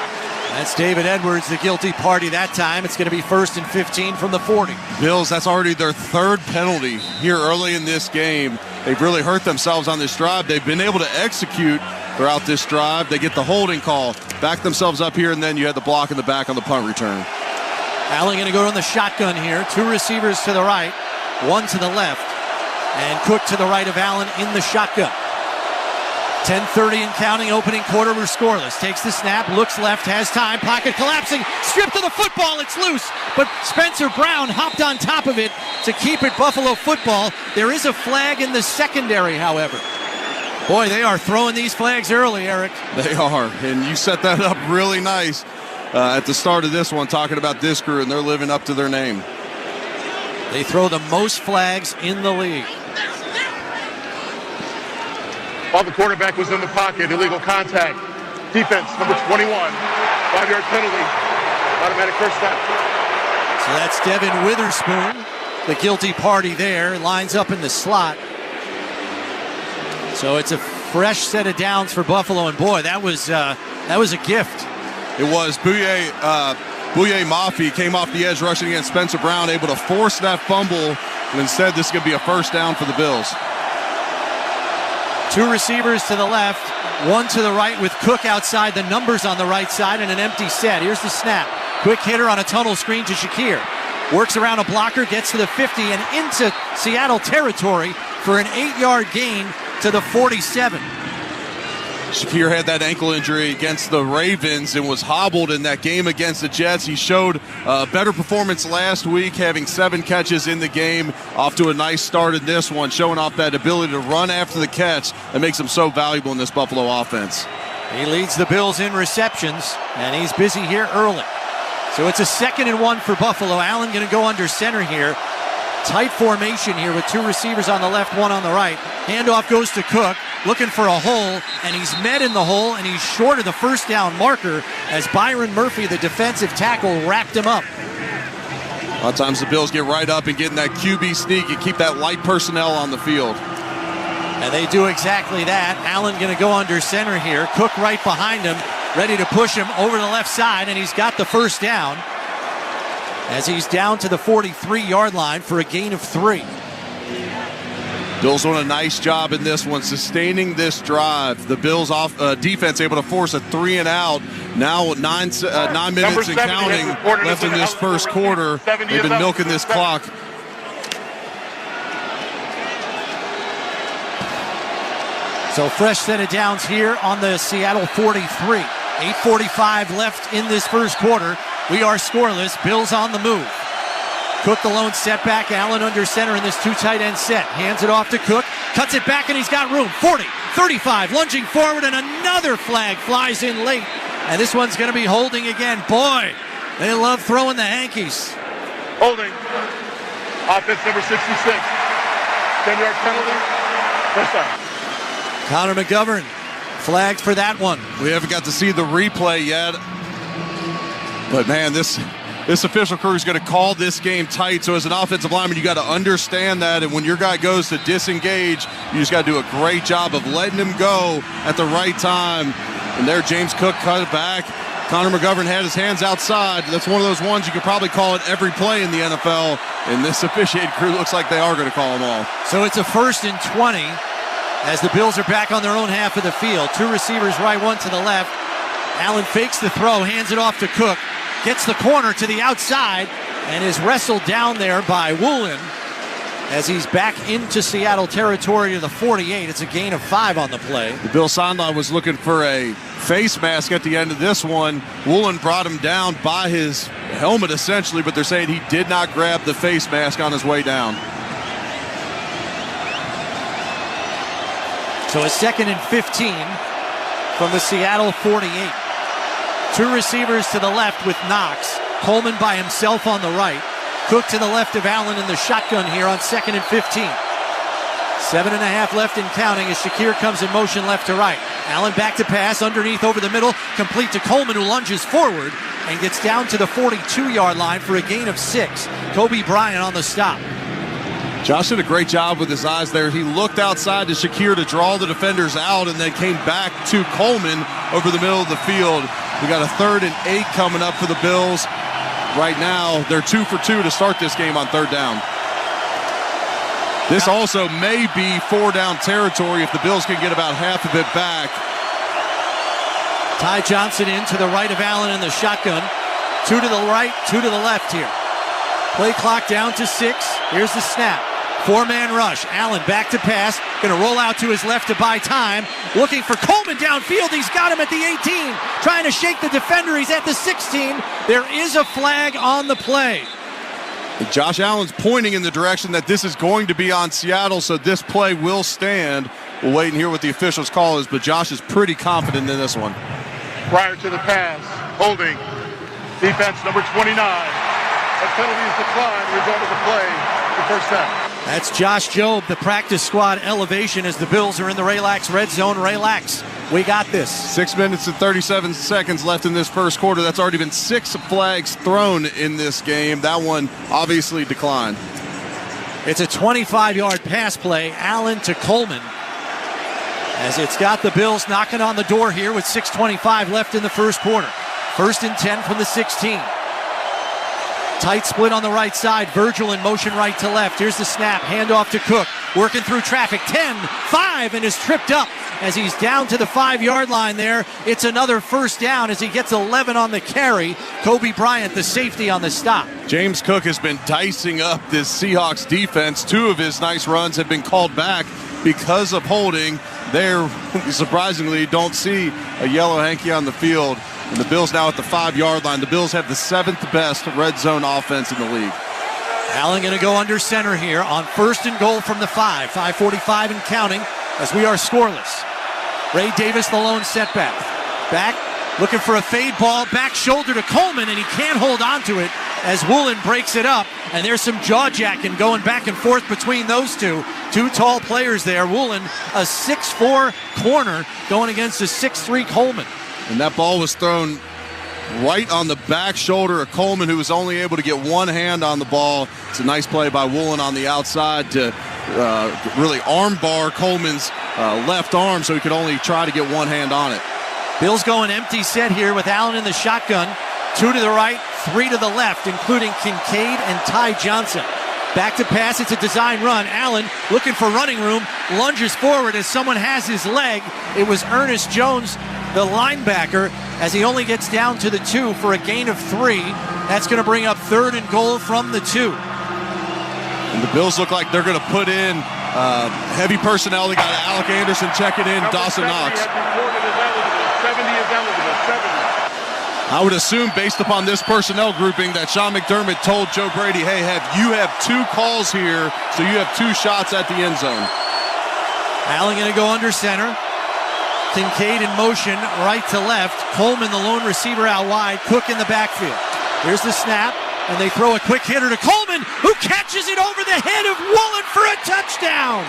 That's David Edwards, the guilty party that time. It's going to be 1st and 15 from the 40. Bills, that's already their 3rd penalty here early in this game. They've really hurt themselves on this drive. They've been able to execute throughout this drive. They get the holding call, back themselves up here, and then you had the block in the back on the punt return. Allen going to go on the shotgun here. 2 receivers to the right, 1 to the left, and Cook to the right of Allen in the shotgun. 10:30 and counting, opening quarter, we're scoreless. Takes the snap, looks left, has time, pocket collapsing, stripped of the football, it's loose. But Spencer Brown hopped on top of it to keep it Buffalo football. There is a flag in the secondary, however. Boy, they are throwing these flags early, Eric. They are, and you set that up really nice at the start of this one, talking about this crew, and they're living up to their name. They throw the most flags in the league. While the quarterback was in the pocket, illegal contact. Defense, number 21, 5-yard penalty, automatic first down. So that's Devin Witherspoon, the guilty party there, lines up in the slot. So it's a fresh set of downs for Buffalo, and boy, that was a gift. It was. Bouye Mafi came off the edge rushing against Spencer Brown, able to force that fumble, and instead this is going to be a first down for the Bills. 2 receivers to the left, 1 to the right with Cook outside, the numbers on the right side, and an empty set. Here's the snap. Quick hitter on a tunnel screen to Shakir. Works around a blocker, gets to the 50 and into Seattle territory for an 8-yard gain to the 47. Shakir had that ankle injury against the Ravens and was hobbled in that game against the Jets. He showed a better performance last week, having 7 catches in the game. Off to a nice start in this one, showing off that ability to run after the catch that makes him so valuable in this Buffalo offense. He leads the Bills in receptions, and he's busy here early. So it's a 2nd and 1 for Buffalo. Allen going to go under center here. Tight formation here with 2 receivers on the left, 1 on the right. Handoff goes to Cook, looking for a hole, and he's met in the hole, and he's short of the first down marker as Byron Murphy, the defensive tackle, wrapped him up. A lot of times the Bills get right up and get in that QB sneak and keep that light personnel on the field. And they do exactly that. Allen going to go under center here. Cook right behind him, ready to push him over the left side, and he's got the first down as he's down to the 43-yard line for a gain of 3. Bills doing a nice job in this one, sustaining this drive. The Bills defense able to force a 3-and-out. Now 9 minutes and counting left in this first quarter. They've been milking this clock. So fresh set of downs here on the Seattle 43. 8:45 left in this first quarter. We are scoreless. Bills on the move. Cook the lone setback. Allen under center in this 2 tight end set. Hands it off to Cook. Cuts it back and he's got room. 40, 35, lunging forward, and another flag flies in late. And this one's going to be holding again. Boy, they love throwing the hankies. Holding. Offense number 66. 10-yard penalty. First down. Connor McGovern flagged for that one. We haven't got to see the replay yet. But, man, this official crew is going to call this game tight. So as an offensive lineman, you got to understand that. And when your guy goes to disengage, you just got to do a great job of letting him go at the right time. And there, James Cook cut it back. Connor McGovern had his hands outside. That's one of those ones you could probably call it every play in the NFL. And this officiating crew looks like they are going to call them all. So it's a 1st and 20 as the Bills are back on their own half of the field. 2 receivers right, 1 to the left. Allen fakes the throw, hands it off to Cook. Gets the corner to the outside and is wrestled down there by Woolen as he's back into Seattle territory to the 48. It's a gain of 5 on the play. The Bill sideline was looking for a face mask at the end of this one. Woolen brought him down by his helmet essentially, but they're saying he did not grab the face mask on his way down. So a 2nd and 15 from the Seattle 48. 2 receivers to the left with Knox. Coleman by himself on the right. Cook to the left of Allen in the shotgun here on 2nd and 15. 7.5 left in counting as Shakir comes in motion left to right. Allen back to pass, underneath over the middle, complete to Coleman who lunges forward and gets down to the 42-yard line for a gain of 6. Kobe Bryant on the stop. Josh did a great job with his eyes there. He looked outside to Shakir to draw the defenders out and then came back to Coleman over the middle of the field. We got a 3rd and 8 coming up for the Bills. Right now, they're 2 for 2 to start this game on 3rd down. This also may be 4-down territory if the Bills can get about half of it back. Ty Johnson in to the right of Allen in the shotgun. 2 to the right, 2 to the left here. Play clock down to 6. Here's the snap. 4-man rush. Allen back to pass. Going to roll out to his left to buy time. Looking for Coleman downfield. He's got him at the 18. Trying to shake the defender. He's at the 16. There is a flag on the play. Josh Allen's pointing in the direction that this is going to be on Seattle, so this play will stand. We'll wait and hear what the officials' call is, but Josh is pretty confident in this one. Prior to the pass, holding. Defense number 29. That penalty is declined. Result of the play. the first down. That's Josh Jobe, the practice squad elevation as the Bills are in the Relax red zone. Relax. We got this. 6 minutes and 37 seconds left in this first quarter. That's already been 6 flags thrown in this game. That one obviously declined. It's a 25-yard pass play. Allen to Coleman. As it's got the Bills knocking on the door here with 6:25 left in the first quarter. 1st and 10 from the 16. Tight split on the right side. Virgil in motion right to left. Here's the snap. Handoff to Cook. Working through traffic. 10-5 and is tripped up as he's down to the 5-yard line there. It's another first down as he gets 11 on the carry. Kobe Bryant, the safety on the stop. James Cook has been dicing up this Seahawks defense. 2 of his nice runs have been called back because of holding. There, surprisingly, don't see a yellow hanky on the field. And the Bills now at the 5-yard line. The Bills have the 7th best red zone offense in the league. Allen going to go under center here on 1st and goal from the 5. 5:45 and counting as we are scoreless. Ray Davis, the lone setback. Back, looking for a fade ball. Back shoulder to Coleman, and he can't hold on to it as Woolen breaks it up. And there's some jaw-jacking going back and forth between those two. 2 tall players there. Woolen, a 6'4 corner going against a 6'3 Coleman. And that ball was thrown right on the back shoulder of Coleman, who was only able to get one hand on the ball. It's a nice play by Woolen on the outside to really armbar Coleman's left arm so he could only try to get one hand on it. Bills going empty set here with Allen in the shotgun. 2 to the right, 3 to the left, including Kincaid and Ty Johnson. Back to pass, it's a design run. Allen looking for running room, lunges forward as someone has his leg. It was Ernest Jones, the linebacker, as he only gets down to the 2 for a gain of 3. That's going to bring up 3rd and goal from the 2. And the Bills look like they're going to put in heavy personnel. They got Alec Anderson checking in, Dawson Knox. 70 is eligible, 70. I would assume, based upon this personnel grouping, that Sean McDermott told Joe Brady, hey, you have 2 calls here, so you have 2 shots at the end zone. Allen going to go under center. Kincaid in motion, right to left. Coleman, the lone receiver, out wide. Cook in the backfield. Here's the snap, and they throw a quick hitter to Coleman, who catches it over the head of Woolen for a touchdown.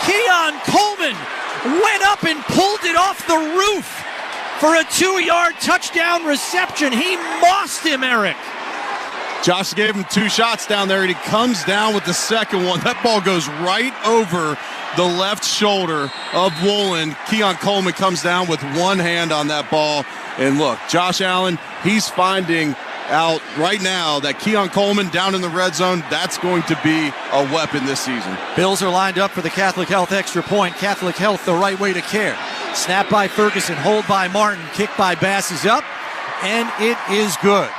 Keon Coleman went up and pulled it off the roof for a 2-yard touchdown reception. He mossed him, Eric. Josh gave him 2 shots down there, and he comes down with the second one. That ball goes right over the left shoulder of Woolen. Keon Coleman comes down with one hand on that ball. And look, Josh Allen, he's finding out right now that Keon Coleman down in the red zone, that's going to be a weapon this season. Bills are lined up for the Catholic Health extra point. Catholic Health, the right way to care. Snap by Ferguson, hold by Martin, kick by Bass is up, and it is good.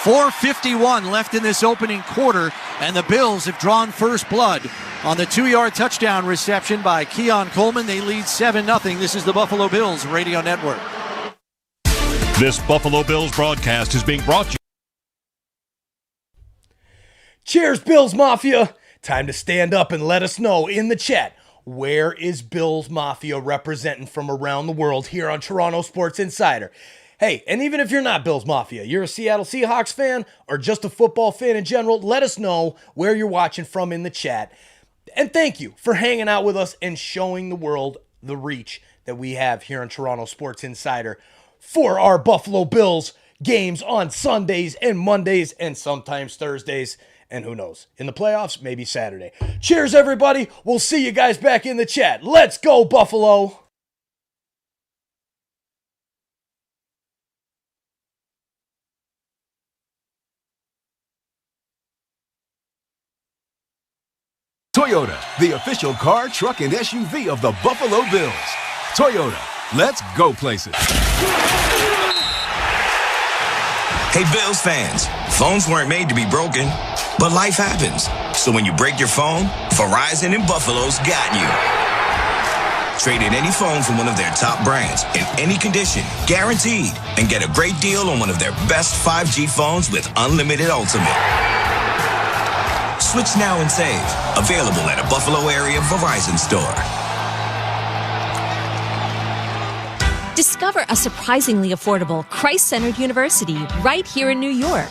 4:51 left in this opening quarter, and the Bills have drawn first blood on the 2-yard touchdown reception by Keon Coleman. They lead 7-0. This is the Buffalo Bills Radio Network. This Buffalo Bills broadcast is being brought to you. Cheers, Bills Mafia! Time to stand up and let us know in the chat, where is Bills Mafia representing from around the world here on Toronto Sports Insider? Hey, and even if you're not Bills Mafia, you're a Seattle Seahawks fan or just a football fan in general, let us know where you're watching from in the chat. And thank you for hanging out with us and showing the world the reach that we have here on Toronto Sports Insider for our Buffalo Bills games on Sundays and Mondays and sometimes Thursdays. And who knows, in the playoffs, maybe Saturday. Cheers, everybody. We'll see you guys back in the chat. Let's go, Buffalo. Toyota, the official car, truck, and SUV of the Buffalo Bills. Toyota, let's go places. Hey, Bills fans, phones weren't made to be broken, but life happens. So when you break your phone, Verizon in Buffalo's got you. Trade in any phone from one of their top brands in any condition, guaranteed, and get a great deal on one of their best 5G phones with unlimited ultimate. Switch now and save. Available at a Buffalo area Verizon store. Discover a surprisingly affordable, Christ-centered university right here in New York.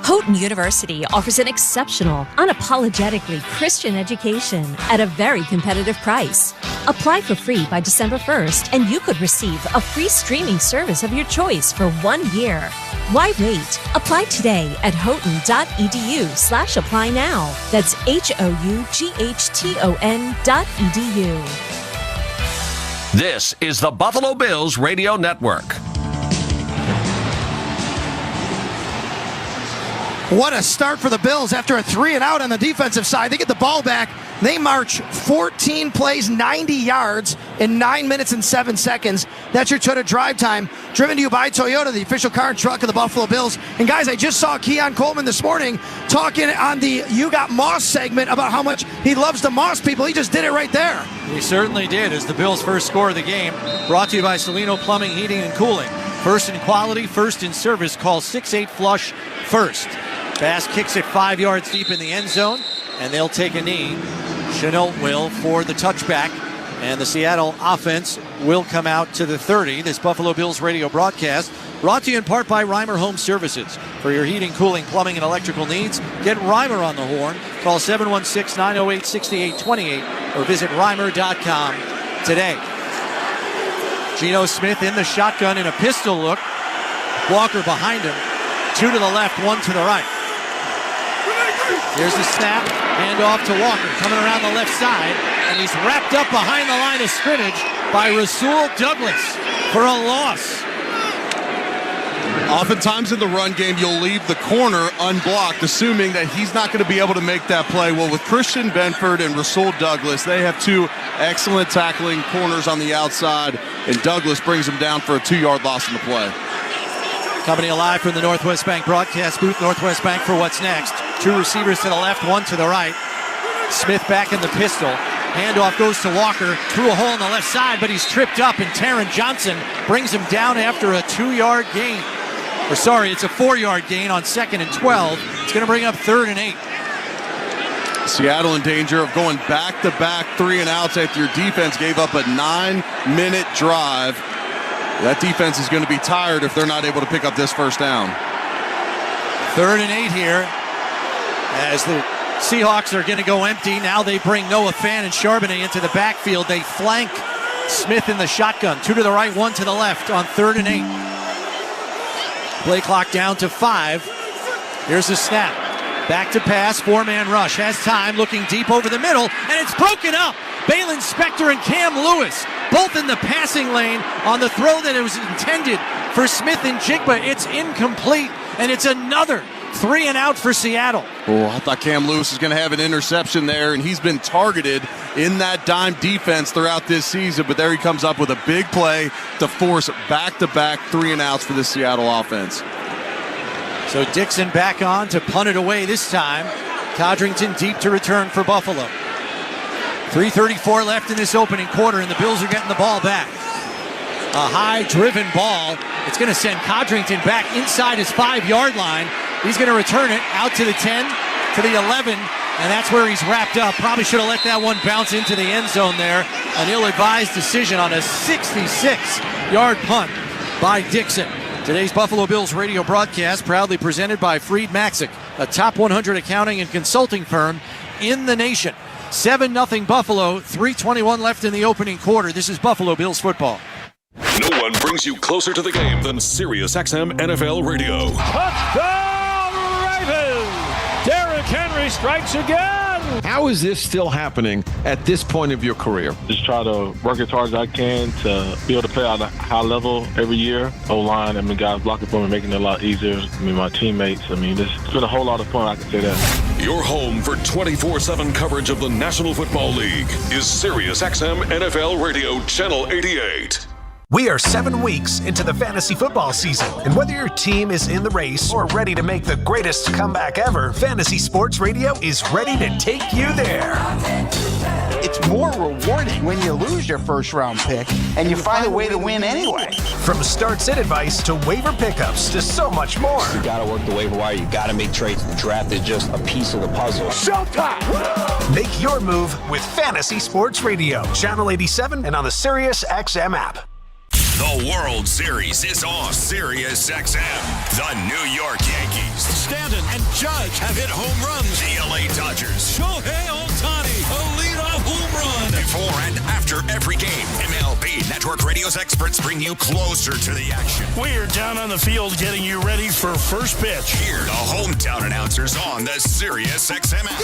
Houghton University offers an exceptional, unapologetically Christian education at a very competitive price. Apply for free by December 1st, and you could receive a free streaming service of your choice for 1 year. Why wait? Apply today at houghton.edu/apply now. That's HOUGHTON.edu. This is the Buffalo Bills Radio Network. What a start for the Bills after a 3-and-out on the defensive side. They get the ball back. They march 14 plays, 90 yards in 9 minutes and 7 seconds. That's your Toyota drive time. Driven to you by Toyota, the official car and truck of the Buffalo Bills. And guys, I just saw Keon Coleman this morning talking on the You Got Moss segment about how much he loves the Moss people. He just did it right there. He certainly did, as the Bills' first score of the game. Brought to you by Salino Plumbing, Heating, and Cooling. First in quality, first in service. Call 6-8-FLUSH first. Bass kicks it 5 yards deep in the end zone, and they'll take a knee. Chenault will for the touchback, and the Seattle offense will come out to the 30. This Buffalo Bills radio broadcast brought to you in part by Reimer Home Services. For your heating, cooling, plumbing, and electrical needs, get Reimer on the horn. Call 716-908-6828 or visit Reimer.com today. Geno Smith in the shotgun in a pistol look. Walker behind him. 2 to the left, 1 to the right. Here's the snap, hand off to Walker, coming around the left side, and he's wrapped up behind the line of scrimmage by Rasul Douglas for a loss. Oftentimes in the run game, you'll leave the corner unblocked, assuming that he's not going to be able to make that play. Well, with Christian Benford and Rasul Douglas, they have two excellent tackling corners on the outside, and Douglas brings him down for a 2-yard loss in the play. Coming alive from the Northwest Bank broadcast booth. Northwest Bank for what's next. 2 receivers to the left, 1 to the right. Smith back in the pistol. Handoff goes to Walker through a hole on the left side, but he's tripped up, and Taron Johnson brings him down after a 2-yard gain. It's a 4-yard gain on 2nd and 12. It's going to bring up 3rd and 8. Seattle in danger of going back-to-back 3-and-outs after your defense gave up a 9-minute drive. That defense is going to be tired if they're not able to pick up this first down. 3rd and 8 here as the Seahawks are going to go empty. Now they bring Noah Fant and Charbonnet into the backfield. They flank Smith in the shotgun. 2 to the right, 1 to the left on 3rd and 8. Play clock down to 5. Here's the snap. Back to pass, 4-man rush. Has time, looking deep over the middle, and it's broken up. Balin Spector and Cam Lewis, both in the passing lane on the throw that it was intended for Smith and Jigba. It's incomplete, and it's another 3-and-out for Seattle. Oh, I thought Cam Lewis was going to have an interception there, and he's been targeted in that dime defense throughout this season, but there he comes up with a big play to force back-to-back 3-and-outs for the Seattle offense. So Dixon back on to punt it away this time. Codrington deep to return for Buffalo. 3:34 left in this opening quarter, and the Bills are getting the ball back. A high-driven ball. It's going to send Codrington back inside his 5-yard line. He's going to return it out to the 10, to the 11, and that's where he's wrapped up. Probably should have let that one bounce into the end zone there. An ill-advised decision on a 66-yard punt by Dixon. Today's Buffalo Bills radio broadcast proudly presented by Freed Maxick, a top 100 accounting and consulting firm in the nation. 7-0 Buffalo, 3:21 left in the opening quarter. This is Buffalo Bills football. No one brings you closer to the game than SiriusXM NFL Radio. Touchdown Ravens! Derrick Henry strikes again! How is this still happening at this point of your career? Just try to work as hard as I can to be able to play at a high level every year. O-line, guys blocking for me, making it a lot easier. My teammates, it's been a whole lot of fun, I can say that. Your home for 24/7 coverage of the National Football League is SiriusXM NFL Radio Channel 88. We are 7 weeks into the fantasy football season, and whether your team is in the race or ready to make the greatest comeback ever, Fantasy Sports Radio is ready to take you there. It's more rewarding when you lose your first-round pick and you find a way to win anyway. From start-sit advice to waiver pickups to so much more. You got to work the waiver wire. You got to make trades. The draft is just a piece of the puzzle. Showtime! Make your move with Fantasy Sports Radio, Channel 87, and on the SiriusXM app. The World Series is on Sirius XM. The New York Yankees, Stanton and Judge have hit home runs. The LA Dodgers, Shohei Ohtani, a leadoff home run. Before and after every game, MLB Network Radio's experts bring you closer to the action. We're down on the field getting you ready for first pitch. Hear the hometown announcers on the Sirius XM app.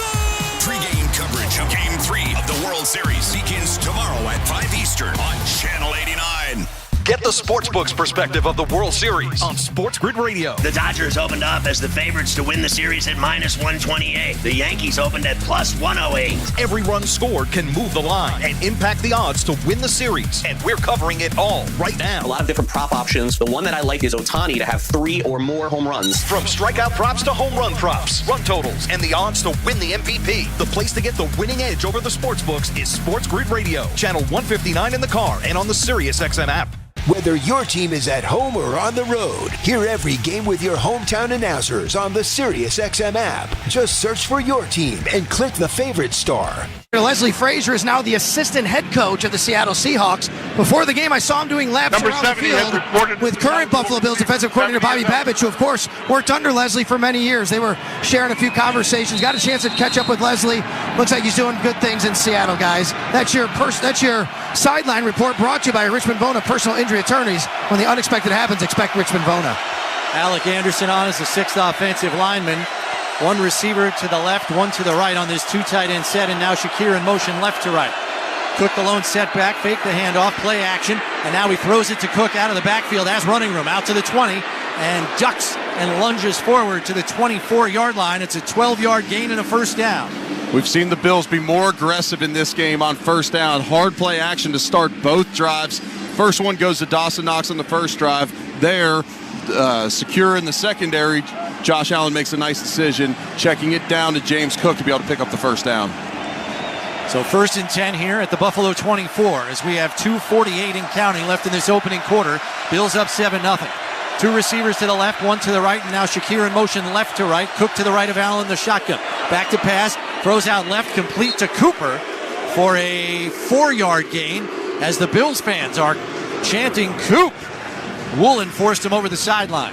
Pregame coverage of Game 3 of the World Series begins tomorrow at 5 Eastern on Channel 89. Get the sportsbook's perspective of the World Series on Sports Grid Radio. The Dodgers opened up as the favorites to win the series at -128. The Yankees opened at +108. Every run scored can move the line and impact the odds to win the series. And we're covering it all right now. A lot of different prop options. The one that I like is Ohtani to have 3 or more home runs. From strikeout props to home run props, run totals, and the odds to win the MVP. The place to get the winning edge over the sportsbooks is Sports Grid Radio. Channel 159 in the car and on the Sirius XM app. Whether your team is at home or on the road, hear every game with your hometown announcers on the Sirius XM app. Just search for your team and click the favorite star. Leslie Frazier is now the assistant head coach of the Seattle Seahawks. Before the game, I saw him doing laps around the field with current Buffalo Bills defensive coordinator Bobby Babich, who, of course, worked under Leslie for many years. They were sharing a few conversations. Got a chance to catch up with Leslie. Looks like he's doing good things in Seattle, guys. That's your sideline report brought to you by Richmond Bona Personal Injury Attorneys. When the unexpected happens, expect Richmond Bona. Alec Anderson on as the 6th offensive lineman. One receiver to the left, one to the right on this 2 tight end set, and now Shakir in motion left to right. Cook the lone setback, fake the handoff, play action, and now he throws it to Cook out of the backfield, has running room, out to the 20, and ducks and lunges forward to the 24-yard line. It's a 12-yard gain and a first down. We've seen the Bills be more aggressive in this game on first down. Hard play action to start both drives. First one goes to Dawson Knox on the first drive. There, secure in the secondary. Josh Allen makes a nice decision, checking it down to James Cook to be able to pick up the first down. So 1st and 10 here at the Buffalo 24 as we have 2:48 and counting left in this opening quarter. Bills up 7-0. 2 receivers to the left, 1 to the right, and now Shakir in motion left to right. Cook to the right of Allen, the shotgun. Back to pass, throws out left, complete to Cooper for a 4-yard gain as the Bills fans are chanting Coop. Woolen forced him over the sideline.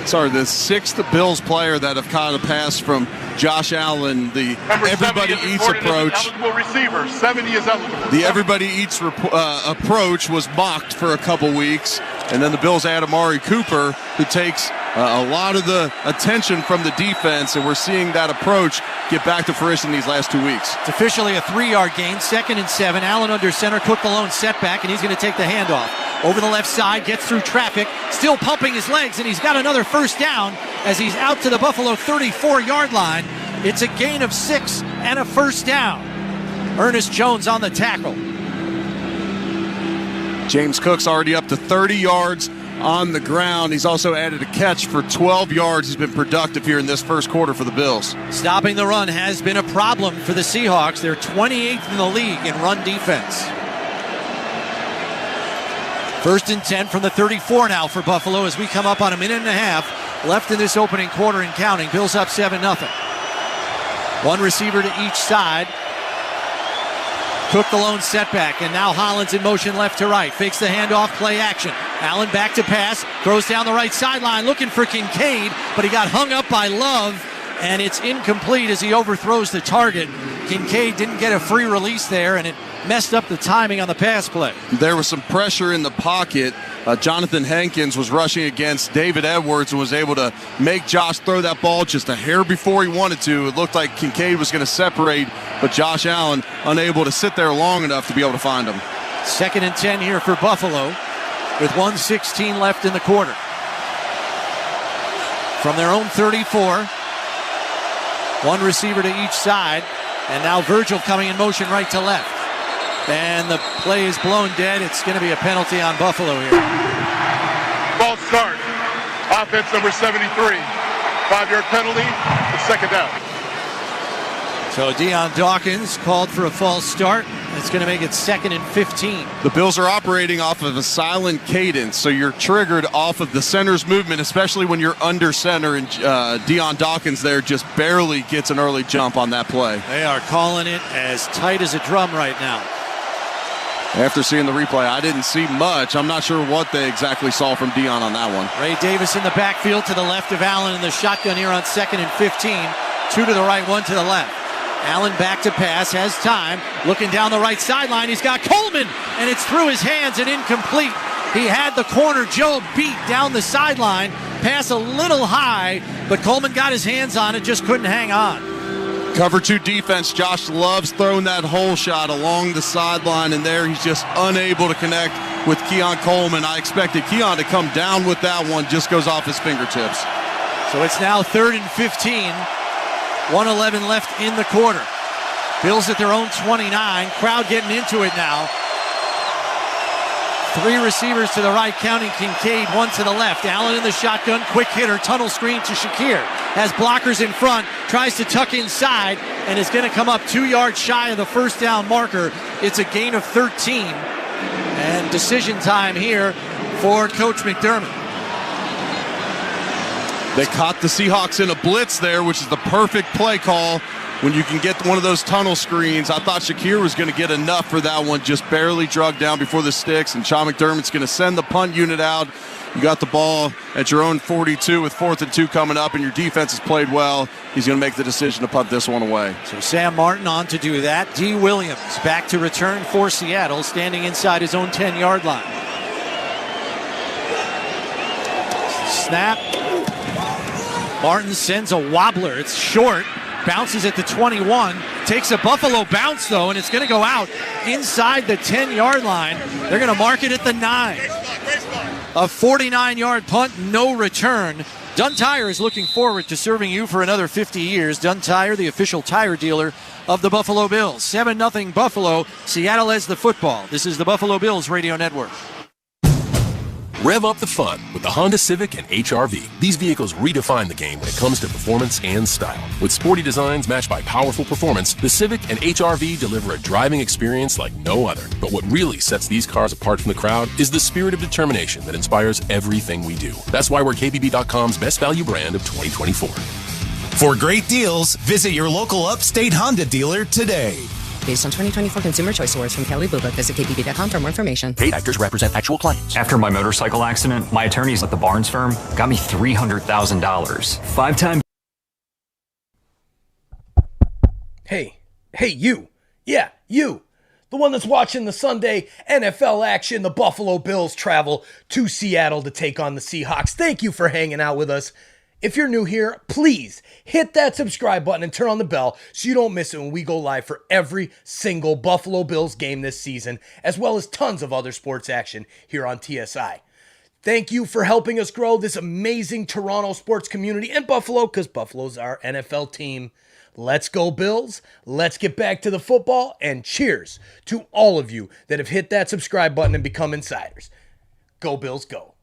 Sorry, the 6th Bills player that have caught a pass from Josh Allen, the everybody eats approach. Eligible receiver, 70 is eligible. The everybody eats approach was mocked for a couple weeks, and then the Bills add Amari Cooper, who takes a lot of the attention from the defense, and we're seeing that approach get back to fruition these last 2 weeks. It's officially a 3-yard gain, 2nd and 7. Allen under center, Cook the lone setback, and he's going to take the handoff. Over the left side, gets through traffic, still pumping his legs, and he's got another first down as he's out to the Buffalo 34-yard line. It's a gain of 6 and a first down. Ernest Jones on the tackle. James Cook's already up to 30 yards on the ground. He's also added a catch for 12 yards. He's been productive here in this first quarter for the Bills. Stopping the run has been a problem for the Seahawks. They're 28th in the league in run defense. 1st and 10 from the 34 now for Buffalo as we come up on a minute and a half left in this opening quarter and counting. Bills up 7-0. 1 receiver to each side. Cook the lone setback, and now Hollins in motion left to right. Fakes the handoff, play action. Allen back to pass, throws down the right sideline, looking for Kincaid, but he got hung up by Love, and it's incomplete as he overthrows the target. Kincaid didn't get a free release there, and it messed up the timing on the pass play. There was some pressure in the pocket. Jonathan Hankins was rushing against David Edwards and was able to make Josh throw that ball just a hair before he wanted to. It looked like Kincaid was going to separate, but Josh Allen unable to sit there long enough to be able to find him. 2nd and 10 here for Buffalo with 1:16 left in the quarter. From their own 34, 1 receiver to each side, and now Virgil coming in motion right to left. And the play is blown dead. It's going to be a penalty on Buffalo here. False start. Offense number 73. 5-yard penalty. It's 2nd down. So Deion Dawkins called for a false start. It's going to make it 2nd and 15. The Bills are operating off of a silent cadence, so you're triggered off of the center's movement, especially when you're under center, and Deion Dawkins there just barely gets an early jump on that play. They are calling it as tight as a drum right now. After seeing the replay, I didn't see much. I'm not sure what they exactly saw from Dion on that one. Ray Davis in the backfield to the left of Allen in the shotgun here on 2nd and 15. 2 to the right, 1 to the left. Allen back to pass, has time. Looking down the right sideline, he's got Coleman, and it's through his hands and incomplete. He had the corner Joe beat down the sideline. Pass a little high, but Coleman got his hands on it, just couldn't hang on. Cover 2 defense. Josh loves throwing that hole shot along the sideline, and there he's just unable to connect with Keon Coleman. I expected Keon to come down with that one, just goes off his fingertips. So it's now 3rd and 15. 1:11 left in the quarter. Bills at their own 29. Crowd getting into it now. 3 receivers to the right, counting Kincaid, 1 to the left. Allen in the shotgun, quick hitter, tunnel screen to Shakir. Has blockers in front, tries to tuck inside, and is going to come up 2 yards shy of the first down marker. It's a gain of 13. And decision time here for Coach McDermott. They caught the Seahawks in a blitz there, which is the perfect play call when you can get one of those tunnel screens. I thought Shakir was going to get enough for that one, just barely drugged down before the sticks, and Sean McDermott's going to send the punt unit out. You got the ball at your own 42 with 4th and 2 coming up, and your defense has played well. He's going to make the decision to punt this one away. So Sam Martin on to do that. D. Williams back to return for Seattle, standing inside his own 10-yard line. Snap. Martin sends a wobbler. It's short. Bounces at the 21. Takes a Buffalo bounce, though, and it's going to go out inside the 10-yard line. They're going to mark it at the 9. A 49-yard punt, no return. Dunn Tire is looking forward to serving you for another 50 years. Dunn Tire, the official tire dealer of the Buffalo Bills. 7-0 Buffalo. Seattle has the football. This is the Buffalo Bills Radio Network. Rev up the fun with the Honda Civic and HR-V. These vehicles redefine the game when it comes to performance and style. With sporty designs matched by powerful performance, the Civic and HR-V deliver a driving experience like no other. But what really sets these cars apart from the crowd is the spirit of determination that inspires everything we do. That's why we're KBB.com's best value brand of 2024. For great deals, visit your local Upstate Honda dealer today. Based on 2024 Consumer Choice Awards from Kelly Blue Book. Visit KBB.com for more information. Paid actors represent actual clients. After my motorcycle accident, my attorneys at the Barnes firm got me $300,000. 5-time. Hey, you. Yeah, you. The one that's watching the Sunday NFL action. The Buffalo Bills travel to Seattle to take on the Seahawks. Thank you for hanging out with us. If you're new here, please hit that subscribe button and turn on the bell so you don't miss it when we go live for every single Buffalo Bills game this season, as well as tons of other sports action here on TSI. Thank you for helping us grow this amazing Toronto sports community and Buffalo, because Buffalo's our NFL team. Let's go Bills. Let's get back to the football, and cheers to all of you that have hit that subscribe button and become insiders. Go Bills, go.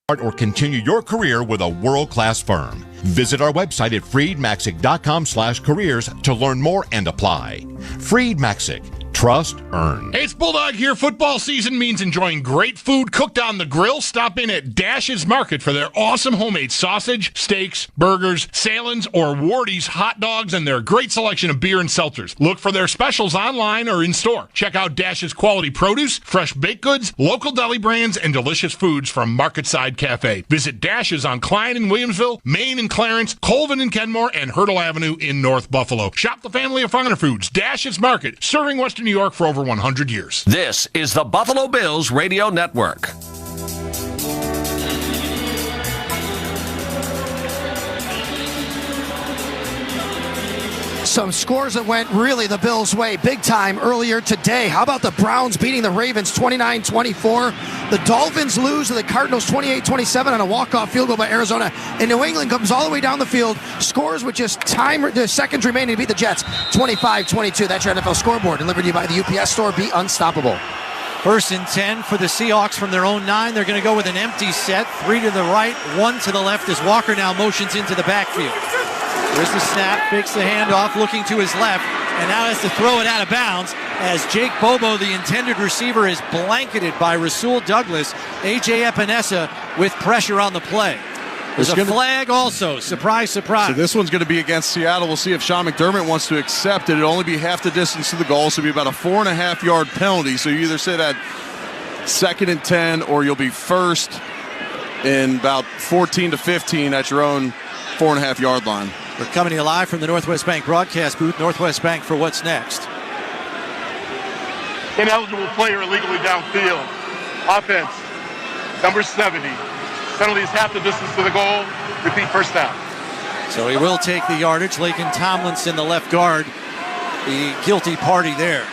Or continue your career with a world-class firm. Visit our website at freedmaxic.com/careers to learn more and apply. Freed Maxic. Trust earned. Hey, it's Bulldog here. Football season means enjoying great food cooked on the grill. Stop in at Dash's Market for their awesome homemade sausage, steaks, burgers, Salins, or Wardy's hot dogs, and their great selection of beer and seltzers. Look for their specials online or in store. Check out Dash's quality produce, fresh baked goods, local deli brands, and delicious foods from Marketside Cafe. Visit Dash's on Klein in Williamsville, Maine in Clarence, Colvin in Kenmore, and Hurdle Avenue in North Buffalo. Shop the family of Farmer Foods. Dash's Market, serving Western New York for over 100 years. This is the Buffalo Bills Radio Network. Some scores that went really the Bills' way big time earlier today. How about the Browns beating the Ravens 29-24? The Dolphins lose to the Cardinals 28-27 on a walk-off field goal by Arizona. And New England comes all the way down the field, scores with just seconds remaining to beat the Jets 25-22. That's your NFL scoreboard, delivered to you by the UPS Store. Be unstoppable. 1st and 10 for the Seahawks from their own 9. They're going to go with an empty set. 3 to the right, 1 to the left as Walker now motions into the backfield. There's the snap, fakes the handoff, looking to his left, and now has to throw it out of bounds as Jake Bobo, the intended receiver, is blanketed by Rasul Douglas. A.J. Epinesa with pressure on the play. There's a flag also. Surprise, surprise. So this one's going to be against Seattle. We'll see if Sean McDermott wants to accept it. It'll only be half the distance to the goal, so it'll be about a 4.5-yard penalty. So you either sit at 2nd and 10, or you'll be first in about 14 to 15 at your own 4.5-yard line. We're coming to you live from the Northwest Bank broadcast booth. Northwest Bank for what's next. Ineligible player illegally downfield. Offense, number 70. Penalty is half the distance to the goal. Repeat, first down. So he will take the yardage. Lakin Tomlinson, the left guard, the guilty party there.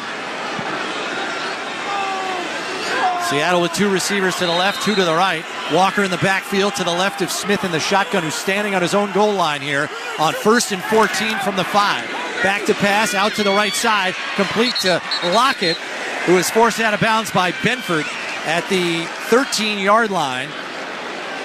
Seattle with 2 receivers to the left, 2 to the right. Walker in the backfield to the left of Smith in the shotgun, who's standing on his own goal line here on 1st and 14 from the 5. Back to pass, out to the right side, complete to Lockett, who is forced out of bounds by Benford at the 13-yard line.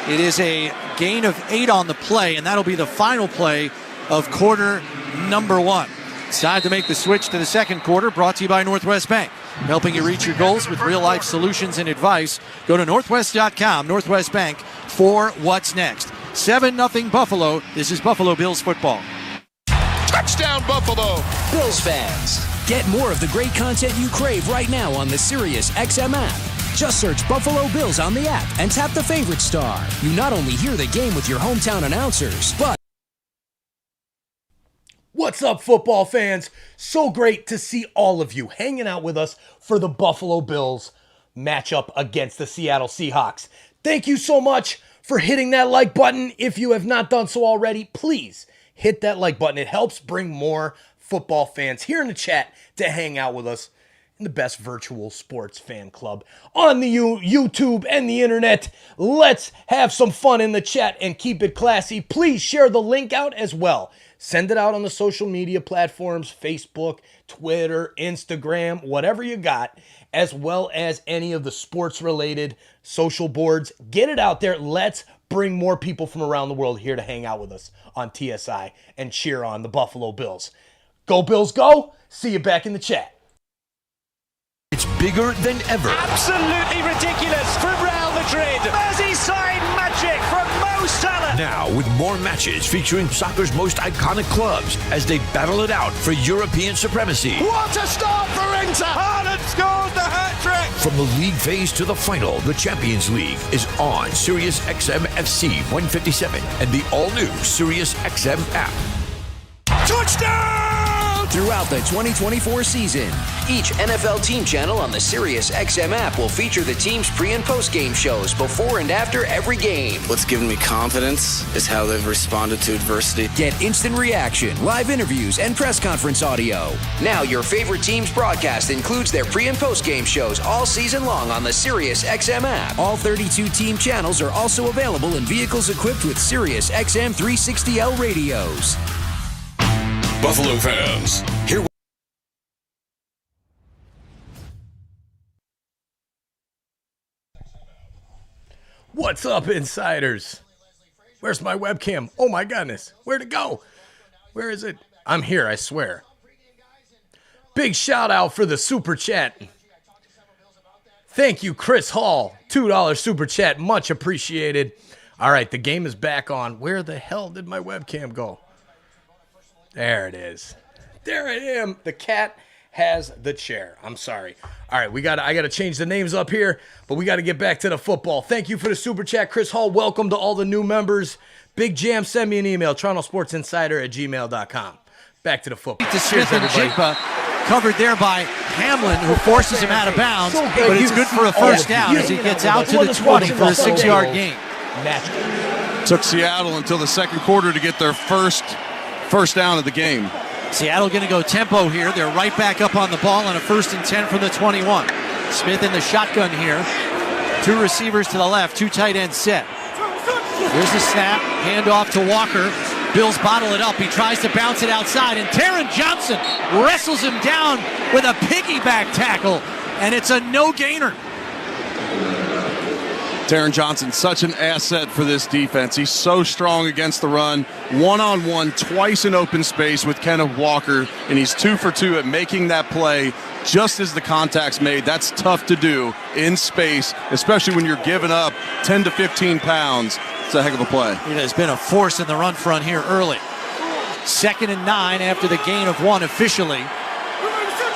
It is a gain of 8 on the play, and that'll be the final play of quarter number 1. It's time to make the switch to the second quarter, brought to you by Northwest Bank. Helping you reach your goals with real-life solutions and advice. Go to northwest.com, Northwest Bank, for what's next. 7-0 Buffalo. This is Buffalo Bills football. Touchdown, Buffalo! Bills fans, get more of the great content you crave right now on the Sirius XM app. Just search Buffalo Bills on the app and tap the favorite star. You not only hear the game with your hometown announcers, but... What's up, football fans? So great to see all of you hanging out with us for the Buffalo Bills matchup against the Seattle Seahawks. Thank you so much for hitting that like button. If you have not done so already, please hit that like button. It helps bring more football fans here in the chat to hang out with us in the best virtual sports fan club on the YouTube and the internet. Let's have some fun in the chat and keep it classy. Please share the link out as well. Send it out on the social media platforms, Facebook, Twitter, Instagram, whatever you got, as well as any of the sports-related social boards. Get it out there. Let's bring more people from around the world here to hang out with us on TSI and cheer on the Buffalo Bills. Go Bills, go! See you back in the chat. It's bigger than ever. Absolutely ridiculous from Real Madrid. Merseyside magic from Mo Salah. Now with more matches featuring soccer's most iconic clubs as they battle it out for European supremacy. What a start for Inter. Haaland scores the hat-trick. From the league phase to the final, the Champions League is on Sirius XM FC 157 and the all-new Sirius XM app. Touchdown! Throughout the 2024 season, each NFL team channel on the Sirius XM app will feature the team's pre- and post-game shows before and after every game. What's given me confidence is how they've responded to adversity. Get instant reaction, live interviews, and press conference audio. Now your favorite team's broadcast includes their pre- and post-game shows all season long on the Sirius XM app. All 32 team channels are also available in vehicles equipped with Sirius XM 360L radios. Buffalo fans, here. What's up, insiders? Where's my webcam? Oh my goodness, where'd it go? Where is it? I'm here, I swear. Big shout out for the super chat. Thank you, Chris Hall. $2 super chat, much appreciated. All right, the game is back on. Where the hell did my webcam go? There it is. There I am. The cat has the chair. I'm sorry. All right, I got to change the names up here, but we got to get back to the football. Thank you for the super chat, Chris Hall. Welcome to all the new members. Big Jam, send me an email, TorontoSportsInsider@gmail.com. Back to the football. To Smith and Jigba, covered there by Hamlin, who forces him out of bounds, but it's good for a first down as he gets out to the 20 for a 6-yard gain. Took Seattle until the second quarter to get their first down of the game. Seattle going to go tempo here. They're right back up on the ball on a 1st and 10 from the 21. Smith in the shotgun here. 2 receivers to the left, 2 tight ends set. Here's the snap, handoff to Walker. Bills bottle it up. He tries to bounce it outside, and Taron Johnson wrestles him down with a piggyback tackle, and it's a no-gainer. Taron Johnson, such an asset for this defense. He's so strong against the run, one-on-one, twice in open space with Kenneth Walker, and he's 2 for 2 at making that play just as the contact's made. That's tough to do in space, especially when you're giving up 10 to 15 pounds It's a heck of a play. It has been a force in the run front here early. 2nd and 9 after the gain of 1 officially.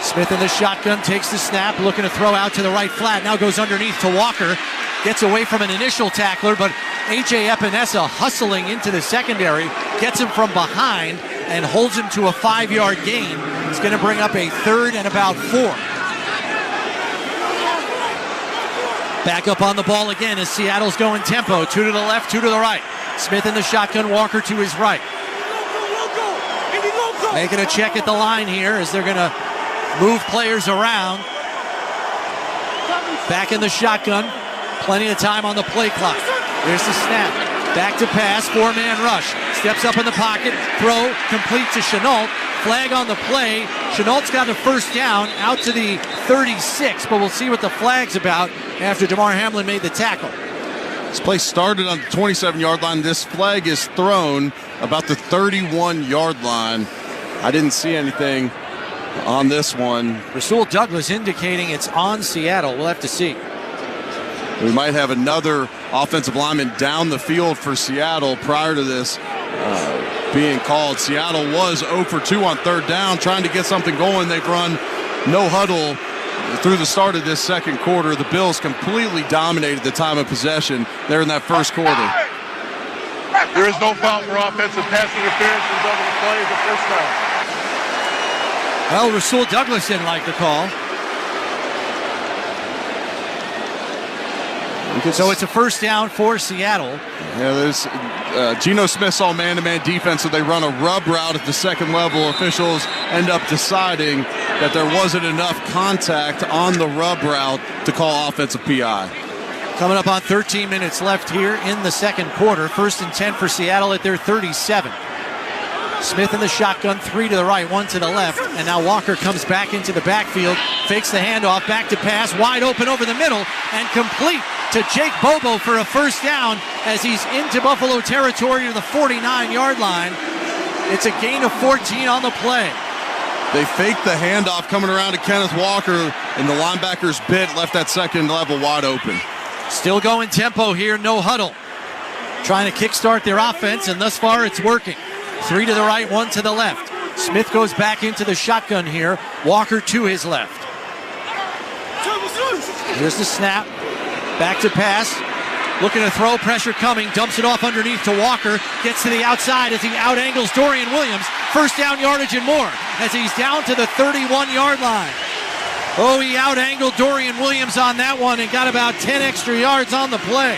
Smith in the shotgun, takes the snap, looking to throw out to the right flat. Now goes underneath to Walker. Gets away from an initial tackler, but A.J. Epinesa hustling into the secondary, gets him from behind and holds him to a 5-yard gain. It's going to bring up a 3rd and about 4. Back up on the ball again as Seattle's going tempo. 2 to the left, 2 to the right. Smith in the shotgun, Walker to his right. Making a check at the line here as they're going to move players around. Back in the shotgun. Plenty of time on the play clock. Here's the snap. Back to pass. 4-man rush. Steps up in the pocket. Throw complete to Chenault. Flag on the play. Chenault's got a first down out to the 36, but we'll see what the flag's about after DeMar Hamlin made the tackle. This play started on the 27-yard line. This flag is thrown about the 31-yard line. I didn't see anything on this one. Rasul Douglas indicating it's on Seattle. We'll have to see. We might have another offensive lineman down the field for Seattle prior to this being called. Seattle was 0 for 2 on 3rd down, trying to get something going. They've run no huddle through the start of this second quarter. The Bills completely dominated the time of possession there in that first quarter. There is no foul for offensive pass interference. Result of the play is a first down. Well, Rasul Douglas didn't like the call. So it's a first down for Seattle. Yeah, there's Geno Smith saw man-to-man defense, so they run a rub route at the second level. Officials end up deciding that there wasn't enough contact on the rub route to call offensive PI. Coming up on 13 minutes left here in the second quarter. 1st and 10 for Seattle at their 37. Smith in the shotgun, 3 to the right, 1 to the left, and now Walker comes back into the backfield, fakes the handoff, back to pass, wide open over the middle, and complete to Jake Bobo for a first down as he's into Buffalo territory to the 49-yard line. It's a gain of 14 on the play. They faked the handoff coming around to Kenneth Walker, and the linebackers bit, left that second level wide open. Still going tempo here, no huddle. Trying to kickstart their offense, and thus far it's working. 3 to the right, 1 to the left. Smith goes back into the shotgun here. Walker to his left. Here's the snap. Back to pass. Looking to throw, pressure coming. Dumps it off underneath to Walker. Gets to the outside as he out-angles Dorian Williams. First down yardage and more as he's down to the 31-yard line. Oh, he out-angled Dorian Williams on that one and got about 10 extra yards on the play.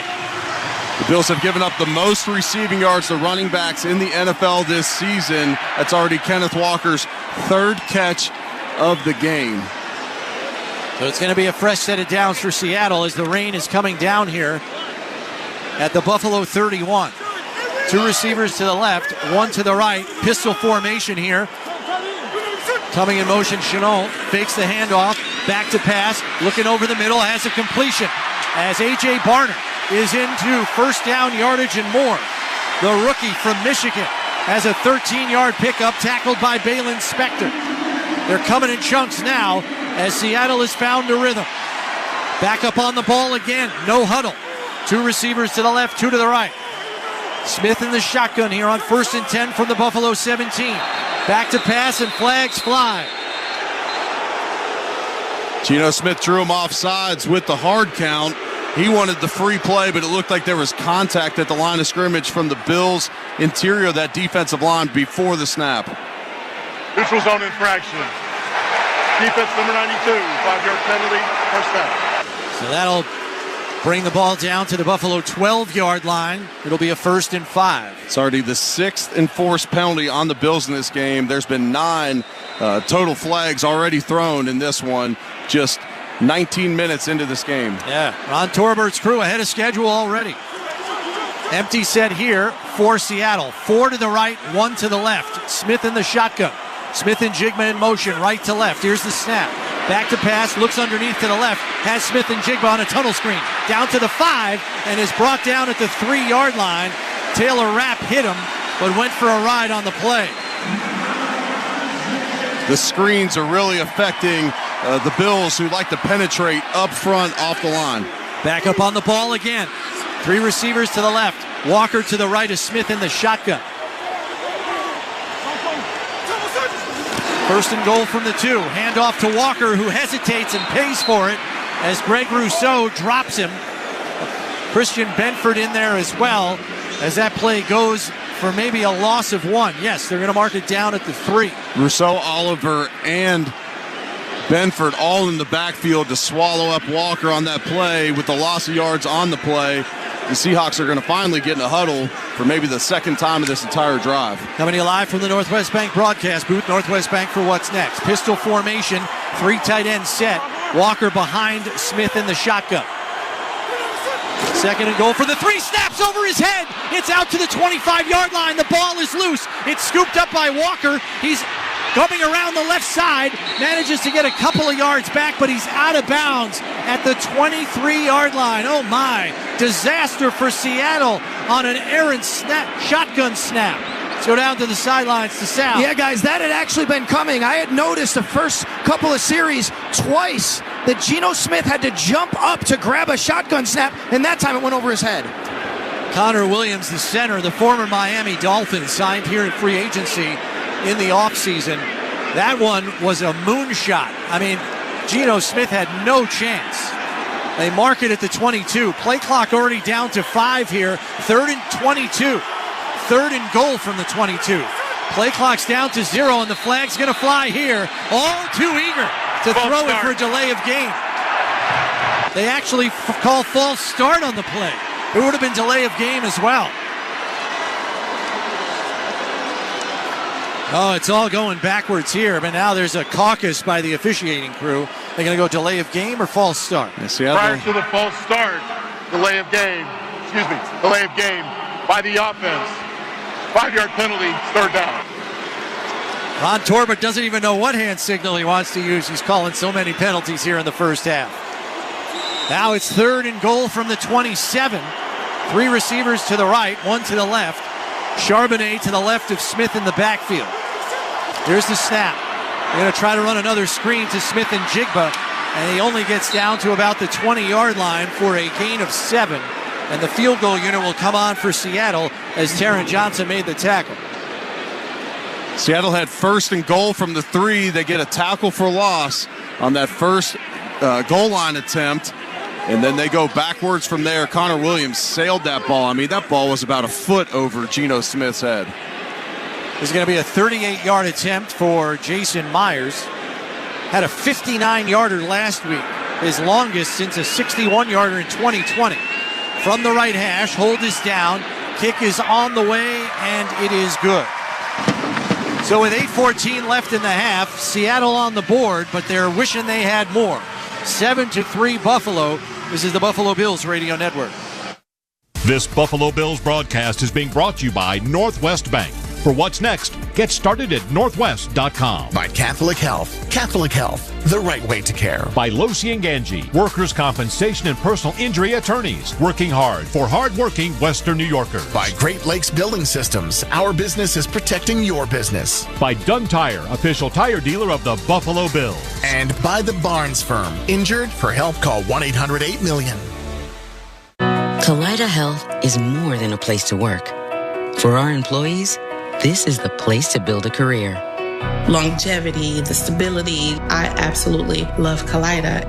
The Bills have given up the most receiving yards to running backs in the NFL this season. That's already Kenneth Walker's 3rd catch of the game. So it's going to be a fresh set of downs for Seattle as the rain is coming down here at the Buffalo 31. 2 receivers to the left, 1 to the right. Pistol formation here. Coming in motion, Chenault fakes the handoff. Back to pass, looking over the middle, has a completion as A.J. Barner is into first down yardage and more. The rookie from Michigan has a 13-yard pickup tackled by Balin Spector. They're coming in chunks now as Seattle has found a rhythm. Back up on the ball again, no huddle. 2 receivers to the left, 2 to the right. Smith in the shotgun here on 1st and 10 from the Buffalo 17. Back to pass and flags fly. Geno Smith drew him off sides with the hard count. He wanted the free play, but it looked like there was contact at the line of scrimmage from the Bills' interior of that defensive line before the snap. Neutral zone infraction. Defense number 92, 5-yard penalty, first down. So that'll bring the ball down to the Buffalo 12-yard line. It'll be a 1st and 5. It's already the 6th enforced penalty on the Bills in this game. There's been 9 total flags already thrown in this one, just 19 minutes into this game. Yeah, Ron Torbert's crew ahead of schedule already. Empty set here for Seattle. 4 to the right, 1 to the left. Smith in the shotgun. Smith and Jigma in motion, right to left. Here's the snap. Back to pass, looks underneath to the left. Has Smith and Jigma on a tunnel screen. Down to the 5 and is brought down at the 3-yard line. Taylor Rapp hit him, but went for a ride on the play. The screens are really affecting the Bills, who like to penetrate up front off the line. Back up on the ball again. 3 receivers to the left. Walker to the right of Smith in the shotgun. First and goal from the 2. Handoff to Walker, who hesitates and pays for it as Greg Rousseau drops him. Christian Benford in there as well as that play goes for maybe a loss of 1. Yes, they're going to mark it down at the 3. Rousseau, Oliver, and Benford all in the backfield to swallow up Walker on that play with the loss of yards on the play. The Seahawks are going to finally get in a huddle for maybe the second time of this entire drive. Coming to you live from the Northwest Bank broadcast booth. Northwest Bank for what's next. Pistol formation, 3 tight ends set. Walker behind Smith in the shotgun. Second and goal for the 3. Snaps over his head. It's out to the 25-yard line. The ball is loose. It's scooped up by Walker. He's coming around the left side. Manages to get a couple of yards back, but he's out of bounds at the 23-yard line. Oh, my. Disaster for Seattle on an errant shotgun snap. Let's go down to the sidelines to Sal. Yeah, guys, that had actually been coming. I had noticed the first couple of series twice that Geno Smith had to jump up to grab a shotgun snap, and that time it went over his head. Connor Williams, the center, the former Miami Dolphins, signed here in free agency in the offseason. That one was a moonshot. I mean, Geno Smith had no chance. They mark it at the 22. Play clock already down to 5 here. 3rd and 22. 3rd and goal from the 22. Play clock's down to 0, and the flag's going to fly here. All too eager to throw it for a delay of game. They actually call false start on the play. It would have been delay of game as well. Oh, it's all going backwards here, but now there's a caucus by the officiating crew. They're going to go delay of game or false start? Prior to the false start, delay of game by the offense. 5-yard penalty, 3rd down. Ron Torbert doesn't even know what hand signal he wants to use. He's calling so many penalties here in the first half. Now it's 3rd and goal from the 27. 3 receivers to the right, 1 to the left. Charbonnet to the left of Smith in the backfield. Here's the snap. They're going to try to run another screen to Smith and Jigba, and he only gets down to about the 20-yard line for a gain of 7. And the field goal unit will come on for Seattle as Taron Johnson made the tackle. Seattle had 1st and goal from the 3. They get a tackle for loss on that first goal line attempt. And then they go backwards from there. Connor Williams sailed that ball. I mean, that ball was about a foot over Geno Smith's head. There's going to be a 38-yard attempt for Jason Myers. Had a 59-yarder last week. His longest since a 61-yarder in 2020. From the right hash, hold is down. Kick is on the way, and it is good. So with 8:14 left in the half, Seattle on the board, but they're wishing they had more. 7-3 Buffalo. This is the Buffalo Bills Radio Network. This Buffalo Bills broadcast is being brought to you by Northwest Bank. For what's next, get started at northwest.com. By Catholic Health. Catholic Health, the right way to care. By Losi and Ganji, workers' compensation and personal injury attorneys, working hard for hard-working Western New Yorkers. By Great Lakes Building Systems, our business is protecting your business. By Dunn Tire, official tire dealer of the Buffalo Bills. And by the Barnes Firm. Injured? For help, call 1-800-8-MILLION. Kaleida Health is more than a place to work. For our employees, this is the place to build a career. Longevity, the stability, I absolutely love Kaleida.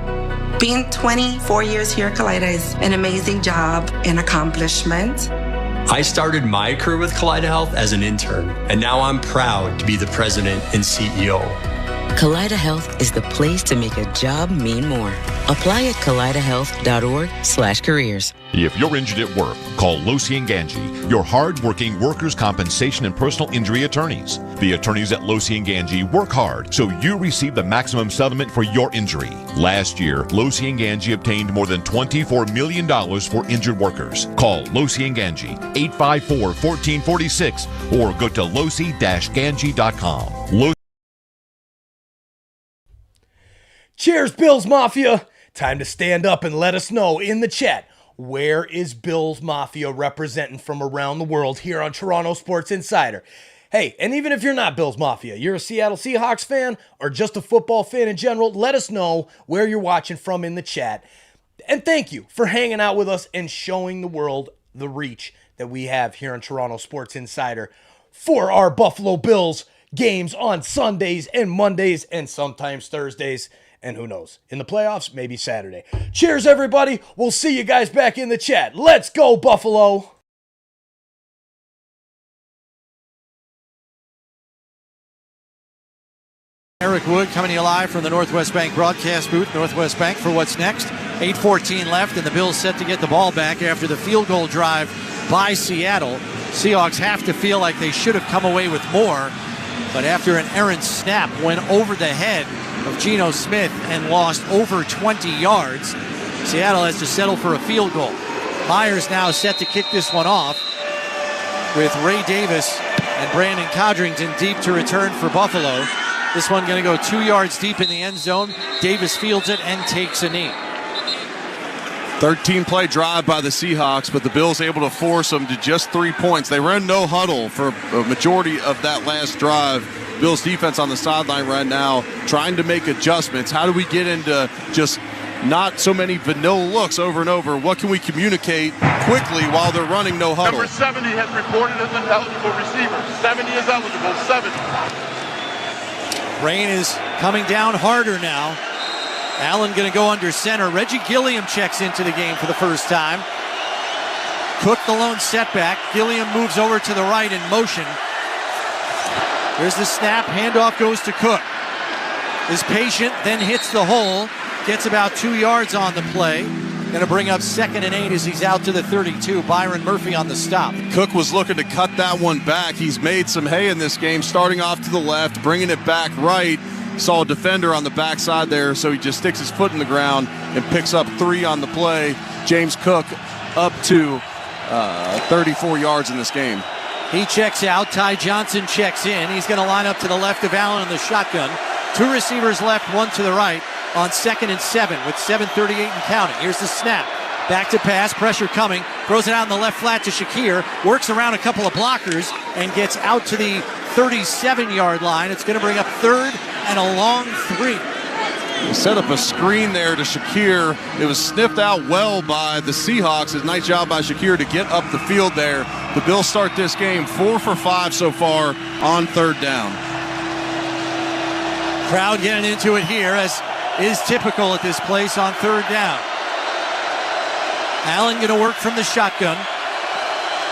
Being 24 years here at Kaleida is an amazing job and accomplishment. I started my career with Kaleida Health as an intern, and now I'm proud to be the president and CEO. Kaleida Health is the place to make a job mean more. Apply at KaleidaHealth.org/careers. If you're injured at work, call Losi and Ganji, your hard-working workers' compensation and personal injury attorneys. The attorneys at Losi and Ganji work hard so you receive the maximum settlement for your injury. Last year, Losi and Ganji obtained more than $24 million for injured workers. Call Losi and Ganji, 854-1446, or go to losi-ganji.com. Cheers, Bills Mafia! Time to stand up and let us know in the chat, where is Bills Mafia representing from around the world here on Toronto Sports Insider? Hey, and even if you're not Bills Mafia, you're a Seattle Seahawks fan or just a football fan in general, let us know where you're watching from in the chat. And thank you for hanging out with us and showing the world the reach that we have here on Toronto Sports Insider for our Buffalo Bills games on Sundays and Mondays and sometimes Thursdays. And who knows, in the playoffs, maybe Saturday. Cheers, everybody. We'll see you guys back in the chat. Let's go, Buffalo. Eric Wood coming to you live from the Northwest Bank broadcast booth. Northwest Bank for what's next. 8:14 left, and the Bills set to get the ball back after the field goal drive by Seattle. Seahawks have to feel like they should have come away with more, but after an errant snap went over the head of Geno Smith and lost over 20 yards, Seattle has to settle for a field goal. Myers now set to kick this one off with Ray Davis and Brandon Codrington deep to return for Buffalo. This one going to go 2 yards deep in the end zone. Davis fields it and takes a knee. 13-play drive by the Seahawks, but the Bills able to force them to just 3 points. They ran no huddle for a majority of that last drive. Bills defense on the sideline right now trying to make adjustments. How do we get into just not so many vanilla looks over and over? What can we communicate quickly while they're running no huddle? Number 70 has reported as an eligible receiver. 70 is eligible. 70. Rain is coming down harder now. Allen going to go under center. Reggie Gilliam checks into the game for the first time. Cook the lone setback. Gilliam moves over to the right in motion. Here's the snap. Handoff goes to Cook. Is patient, then hits the hole. Gets about 2 yards on the play. Going to bring up 2nd and 8 as he's out to the 32. Byron Murphy on the stop. Cook was looking to cut that one back. He's made some hay in this game, starting off to the left, bringing it back right. Saw a defender on the backside there, so he just sticks his foot in the ground and picks up 3 on the play. James Cook up to 34 yards in this game. He checks out. Ty Johnson checks in. He's going to line up to the left of Allen in the shotgun. 2 receivers left, 1 to the right on 2nd and 7 with 7:38 and counting. Here's the snap. Back to pass. Pressure coming. Throws it out in the left flat to Shakir. Works around a couple of blockers and gets out to the 37-yard line. It's going to bring up 3rd and a long 3. He set up a screen there to Shakir. It was sniffed out well by the Seahawks. It's a nice job by Shakir to get up the field there. The Bills start this game 4 for 5 so far on 3rd down. Crowd getting into it here, as is typical at this place on 3rd down. Allen going to work from the shotgun.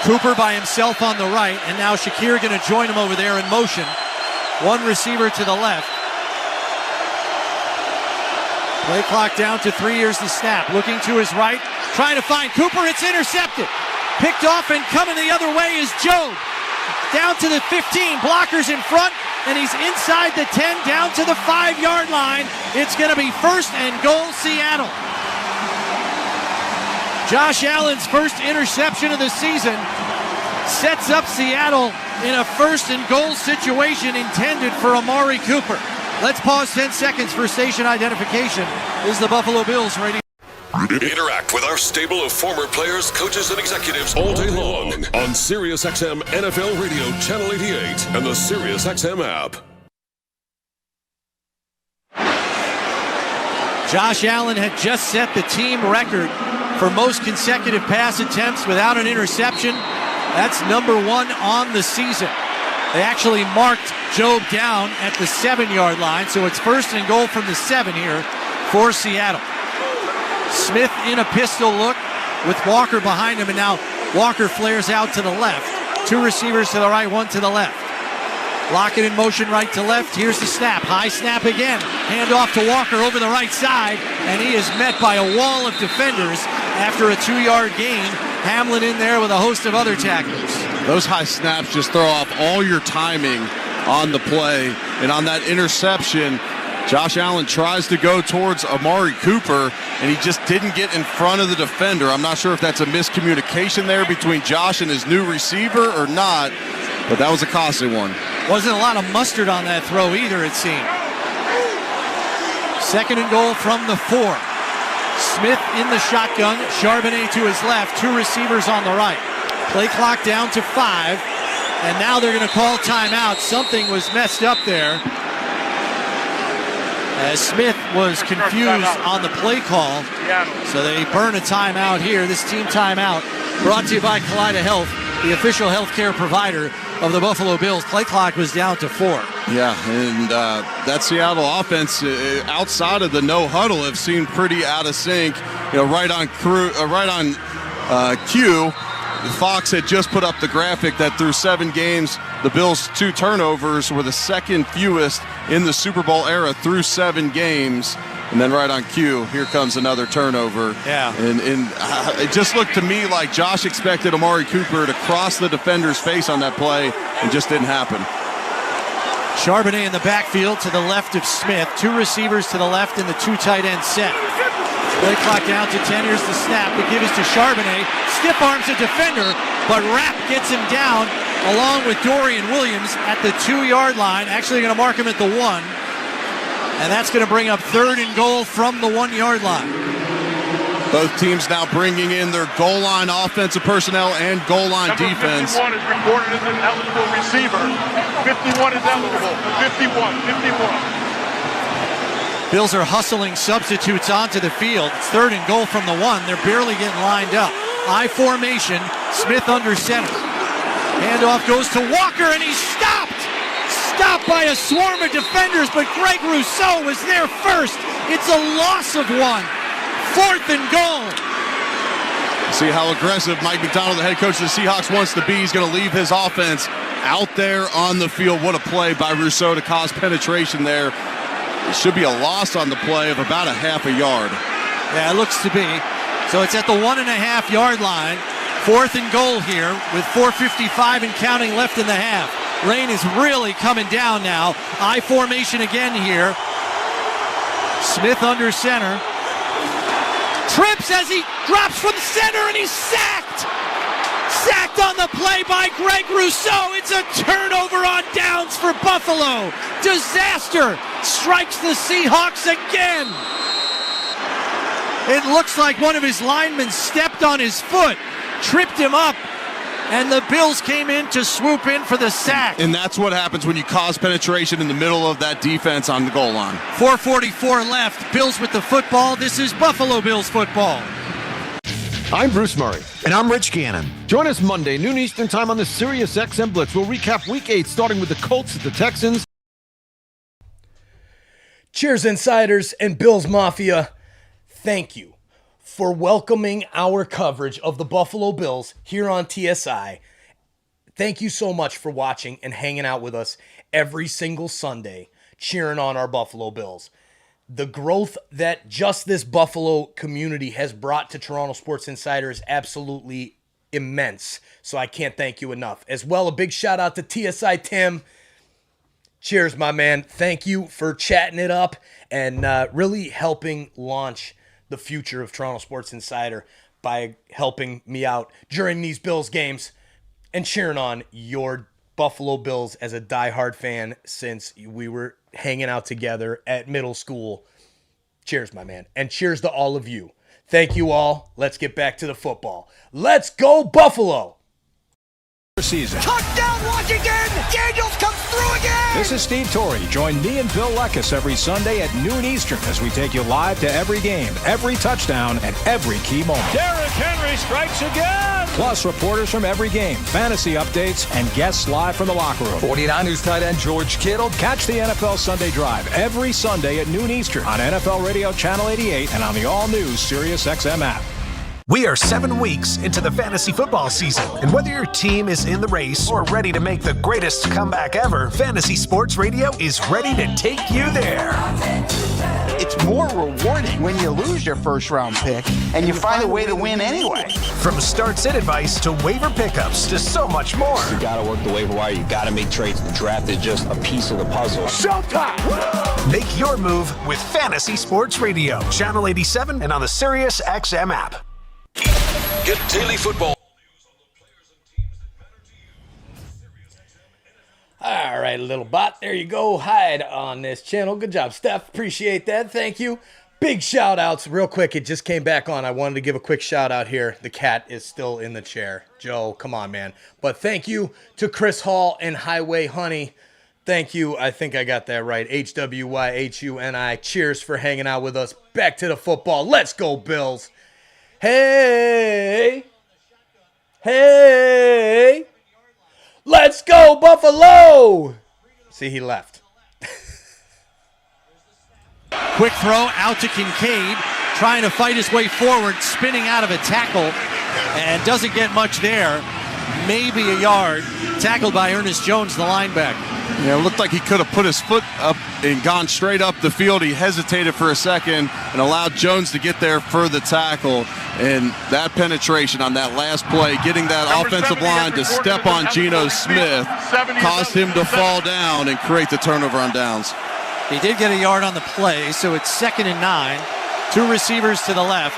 Cooper by himself on the right, and now Shakir going to join him over there in motion. 1 receiver to the left. Play clock down to 3. Here's the snap. Looking to his right, trying to find Cooper. It's intercepted. Picked off and coming the other way is Jobe. Down to the 15. Blockers in front, and he's inside the 10, down to the 5-yard line. It's going to be 1st and goal, Seattle. Josh Allen's first interception of the season sets up Seattle in a 1st and goal situation intended for Amari Cooper. Let's pause 10 seconds for station identification. This is the Buffalo Bills radio. Interact with our stable of former players, coaches, and executives all day long on SiriusXM NFL Radio Channel 88 and the SiriusXM app. Josh Allen had just set the team record for most consecutive pass attempts without an interception. That's number 1 on the season. They actually marked Jobe down at the 7-yard line, so it's 1st and goal from the 7 here for Seattle. Smith in a pistol look with Walker behind him, and now Walker flares out to the left. 2 receivers to the right, 1 to the left. Lockett in motion right to left. Here's the snap. High snap again. Hand off to Walker over the right side, and he is met by a wall of defenders after a 2-yard gain. Hamlin in there with a host of other tacklers. Those high snaps just throw off all your timing on the play. And on that interception, Josh Allen tries to go towards Amari Cooper, and he just didn't get in front of the defender. I'm not sure if that's a miscommunication there between Josh and his new receiver or not, but that was a costly one. Wasn't a lot of mustard on that throw either, it seemed. 2nd and goal from the 4. Smith in the shotgun, Charbonnet to his left, 2 receivers on the right. Play clock down to 5, and now they're going to call timeout. Something was messed up there. as Smith was confused on the play call. So they burn a timeout here. This team timeout brought to you by Kaleida Health, the official healthcare provider of the Buffalo Bills. Play clock was down to 4. Yeah, and that Seattle offense, outside of the no huddle, have seemed pretty out of sync. Right on cue. Fox had just put up the graphic that through 7 games, the Bills' 2 turnovers were the second fewest in the Super Bowl era through 7 games. And then right on cue, here comes another turnover. Yeah. And it just looked to me like Josh expected Amari Cooper to cross the defender's face on that play. It just didn't happen. Charbonnet in the backfield to the left of Smith. 2 receivers to the left in the 2 tight end set. Play clock down to 10. Here's the snap. The give is to Charbonnet. Stiff arms a defender, but Rapp gets him down along with Dorian Williams at the 2-yard line. Actually going to mark him at the 1. And that's going to bring up 3rd and goal from the 1-yard line. Both teams now bringing in their goal line offensive personnel and goal line defense. 51 is recorded as an eligible receiver. 51 is eligible. 51. Bills are hustling substitutes onto the field. It's 3rd and goal from the 1. They're barely getting lined up. I formation, Smith under center. Handoff goes to Walker, and he's stopped! Stopped by a swarm of defenders, but Greg Rousseau was there first. It's a loss of 1. 4th and goal. See how aggressive Mike McDonald, the head coach of the Seahawks, wants to be. He's going to leave his offense out there on the field. What a play by Rousseau to cause penetration there. It should be a loss on the play of about a half a yard. Yeah, it looks to be. So it's at the 1.5-yard line. 4th and goal here with 4:55 and counting left in the half. Rain is really coming down now. I formation again here. Smith under center. Trips as he drops from center, and he's sacked. Sacked on the play by Greg Rousseau. It's a turnover on downs for Buffalo. Disaster strikes the Seahawks again. It looks like one of his linemen stepped on his foot, tripped him up, and the Bills came in to swoop in for the sack. And that's what happens when you cause penetration in the middle of that defense on the goal line. 4:44 left. Bills with the football. This is Buffalo Bills football. I'm Bruce Murray. And I'm Rich Gannon. Join us Monday, noon Eastern time on the Sirius XM Blitz. We'll recap Week 8, starting with the Colts at the Texans. Cheers, Insiders and Bills Mafia. Thank you for welcoming our coverage of the Buffalo Bills here on TSI. Thank you so much for watching and hanging out with us every single Sunday, cheering on our Buffalo Bills. The growth that just this Buffalo community has brought to Toronto Sports Insider is absolutely immense. So I can't thank you enough. As well, a big shout out to TSI Tim. Cheers, my man. Thank you for chatting it up and really helping launch the future of Toronto Sports Insider by helping me out during these Bills games and cheering on your Buffalo Bills as a diehard fan since we were hanging out together at middle school. Cheers, my man. And cheers to all of you. Thank you all. Let's get back to the football. Let's go, Buffalo! Season. Touchdown, Washington! Daniels comes through again! This is Steve Torrey. Join me and Bill Leckus every Sunday at noon Eastern as we take you live to every game, every touchdown, and every key moment. Derrick Henry strikes again! Plus reporters from every game, fantasy updates, and guests live from the locker room. 49ers tight end George Kittle. Catch the NFL Sunday Drive every Sunday at noon Eastern on NFL Radio Channel 88 and on the all-new Sirius XM app. We are 7 weeks into the fantasy football season, and whether your team is in the race or ready to make the greatest comeback ever, Fantasy Sports Radio is ready to take you there. It's more rewarding when you lose your first-round pick and you find a way to win anyway. From start-sit advice to waiver pickups to so much more. You got to work the waiver wire. You got to make trades. The draft is just a piece of the puzzle. Showtime! Make your move with Fantasy Sports Radio, Channel 87, and on the Sirius XM app. Get daily football. All right, little bot. There you go. Hide on this channel. Good job, Steph. Appreciate that. Thank you. Big shout outs. Real quick, it just came back on. I wanted to give a quick shout out here. The cat is still in the chair. Joe, come on, man. But thank you to Chris Hall and Highway Honey. Thank you. I think I got that right. HWYHUNI. Cheers for hanging out with us. Back to the football. Let's go, Bills. Hey. Hey. Let's go, Buffalo. See, he left. Quick throw out to Kincaid, trying to fight his way forward, spinning out of a tackle, and doesn't get much there. Maybe a yard. Tackled by Ernest Jones, the linebacker. Yeah, it looked like he could have put his foot up and gone straight up the field. He hesitated for a second and allowed Jones to get there for the tackle. And that penetration on that last play, getting that offensive line to step on Geno Smith, caused him to fall down and create the turnover on downs. He did get a yard on the play, so it's 2nd and 9. 2 receivers to the left.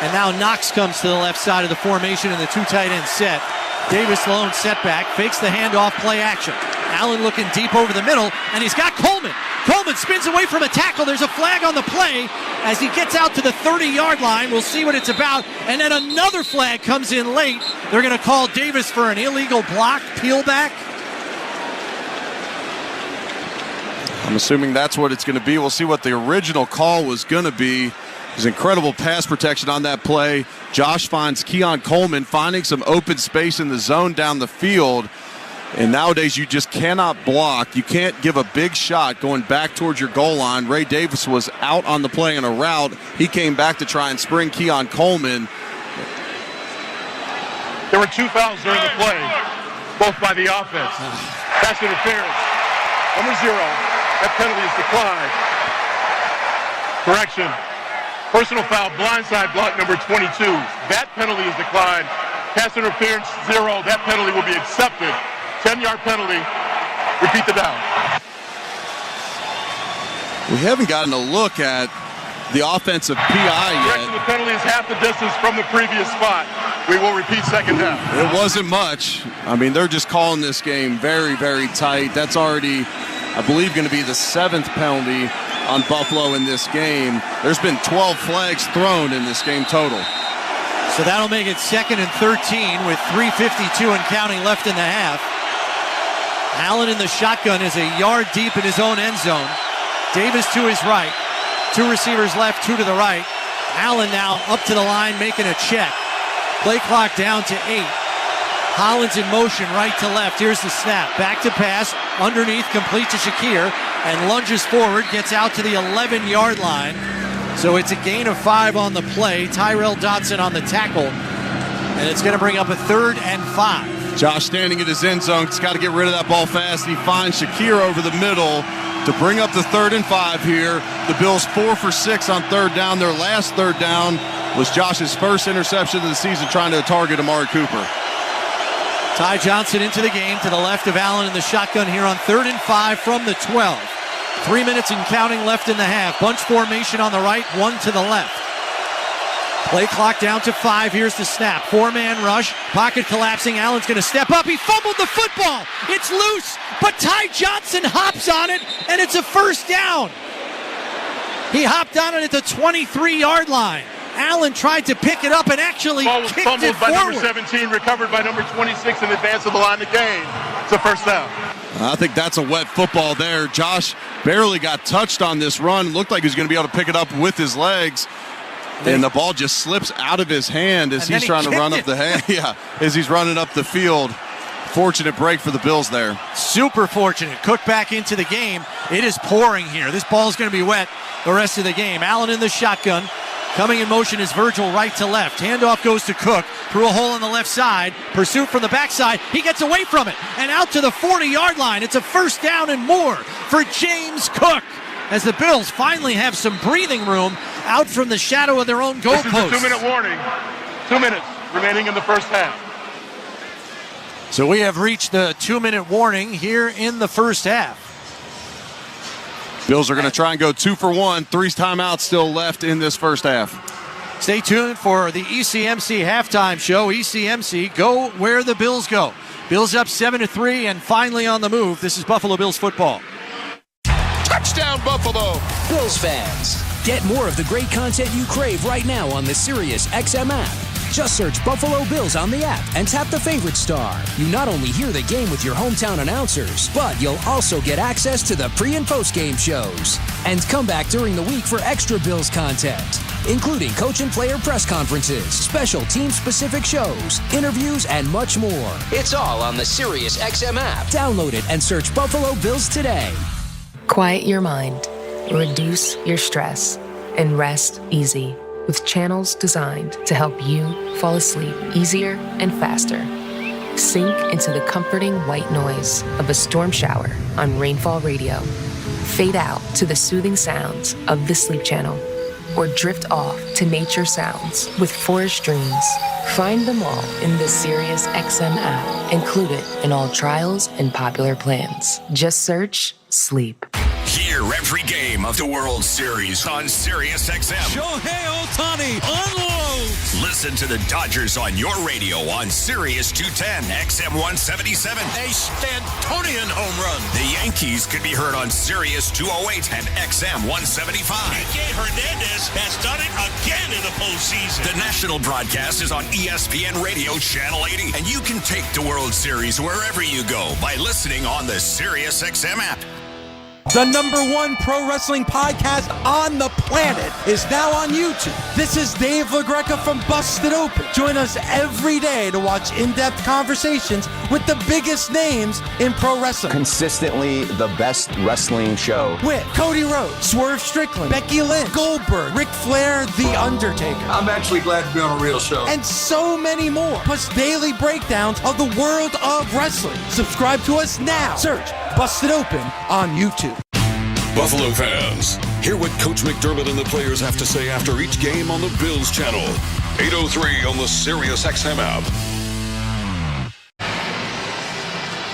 And now Knox comes to the left side of the formation in the 2 tight end set. Davis lone setback, fakes the handoff, play action. Allen looking deep over the middle, and he's got Coleman. Coleman spins away from a tackle. There's a flag on the play as he gets out to the 30-yard line. We'll see what it's about. And then another flag comes in late. They're going to call Davis for an illegal block, peel back. I'm assuming that's what it's going to be. We'll see what the original call was going to be. There's incredible pass protection on that play. Josh finds Keon Coleman finding some open space in the zone down the field. And nowadays you just cannot block. You can't give a big shot going back towards your goal line. Ray Davis was out on the play on a route. He came back to try and spring Keon Coleman. There were 2 fouls during the play, both by the offense. Pass interference. Number 0. That penalty is declined. Correction. Personal foul, blindside block number 22. That penalty is declined. Pass interference 0. That penalty will be accepted. 10-yard penalty. Repeat the down. We haven't gotten a look at the offensive PI yet. Correction, the penalty is half the distance from the previous spot. We will repeat 2nd down. It wasn't much. I mean, they're just calling this game very, very tight. That's already, I believe, going to be the 7th penalty on Buffalo in this game. There's been 12 flags thrown in this game total. So that'll make it 2nd and 13 with 3:52 and counting left in the half. Allen in the shotgun is a yard deep in his own end zone. Davis to his right. 2 receivers left, 2 to the right. Allen now up to the line making a check. Play clock down to 8. Hollins in motion right to left. Here's the snap. Back to pass. Underneath, complete to Shakir. And lunges forward, gets out to the 11-yard line. So it's a gain of 5 on the play. Tyrell Dodson on the tackle. And it's going to bring up a 3rd and 5. Josh standing in his end zone. He's got to get rid of that ball fast. He finds Shakir over the middle to bring up the 3rd and 5 here. The Bills 4 for 6 on 3rd down. Their last 3rd down was Josh's first interception of the season, trying to target Amari Cooper. Ty Johnson into the game to the left of Allen in the shotgun here on 3rd and 5 from the 12. 3 minutes and counting left in the half. Bunch formation on the right, 1 to the left. Play clock down to 5. Here's the snap. 4-man rush. Pocket collapsing. Allen's going to step up. He fumbled the football. It's loose, but Ty Johnson hops on it, and it's a 1st down. He hopped on it at the 23-yard line. Allen tried to pick it up and actually kicked it forward. Fumbled by number 17, recovered by number 26 in advance of the line of gain. It's a 1st down. I think that's a wet football there. Josh barely got touched on this run. Looked like he was going to be able to pick it up with his legs. And the ball just slips out of his hand as he's trying to run up the hand. Yeah, as he's running up the field. Fortunate break for the Bills there. Super fortunate. Cook back into the game. It is pouring here. This ball's going to be wet the rest of the game. Allen in the shotgun. Coming in motion is Virgil right to left. Handoff goes to Cook through a hole on the left side. Pursuit from the backside. He gets away from it and out to the 40-yard line. It's a 1st down and more for James Cook as the Bills finally have some breathing room out from the shadow of their own goalpost. This is a 2-minute warning. 2 minutes remaining in the 1st half. So we have reached the 2-minute warning here in the 1st half. Bills are going to try and go 2 for 1. 3 timeouts still left in this 1st half. Stay tuned for the ECMC halftime show. ECMC, go where the Bills go. Bills up 7-3 and finally on the move. This is Buffalo Bills football. Touchdown, Buffalo! Bills fans, get more of the great content you crave right now on the Sirius XM app. Just search Buffalo Bills on the app and tap the favorite star. You not only hear the game with your hometown announcers, but you'll also get access to the pre- and post-game shows. And come back during the week for extra Bills content, including coach and player press conferences, special team-specific shows, interviews, and much more. It's all on the SiriusXM app. Download it and search Buffalo Bills today. Quiet your mind, reduce your stress, and rest easy with channels designed to help you fall asleep easier and faster. Sink into the comforting white noise of a storm shower on Rainfall Radio. Fade out to the soothing sounds of the Sleep Channel, or drift off to nature sounds with Forest Dreams. Find them all in the SiriusXM app, included in all trials and popular plans. Just search Sleep. Hear every game of the World Series on SiriusXM. Shohei Ohtani unloads. Listen to the Dodgers on your radio on Sirius 210, XM 177. A Stantonian home run. The Yankees could be heard on Sirius 208 and XM 175. Miguel Hernandez has done it again in the postseason. The national broadcast is on ESPN Radio Channel 80, and you can take the World Series wherever you go by listening on the SiriusXM app. The #1 pro wrestling podcast on the planet is now on YouTube. This is Dave LaGreca from Busted Open. Join us every day to watch in-depth conversations with the biggest names in pro wrestling. Consistently the best wrestling show. With Cody Rhodes, Swerve Strickland, Becky Lynch, Goldberg, Ric Flair, The Undertaker. I'm actually glad to be on a real show. And so many more. Plus daily breakdowns of the world of wrestling. Subscribe to us now. Search Busted Open on YouTube. Buffalo fans, hear what Coach McDermott and the players have to say after each game on the Bills channel. 8:03 on the SiriusXM app.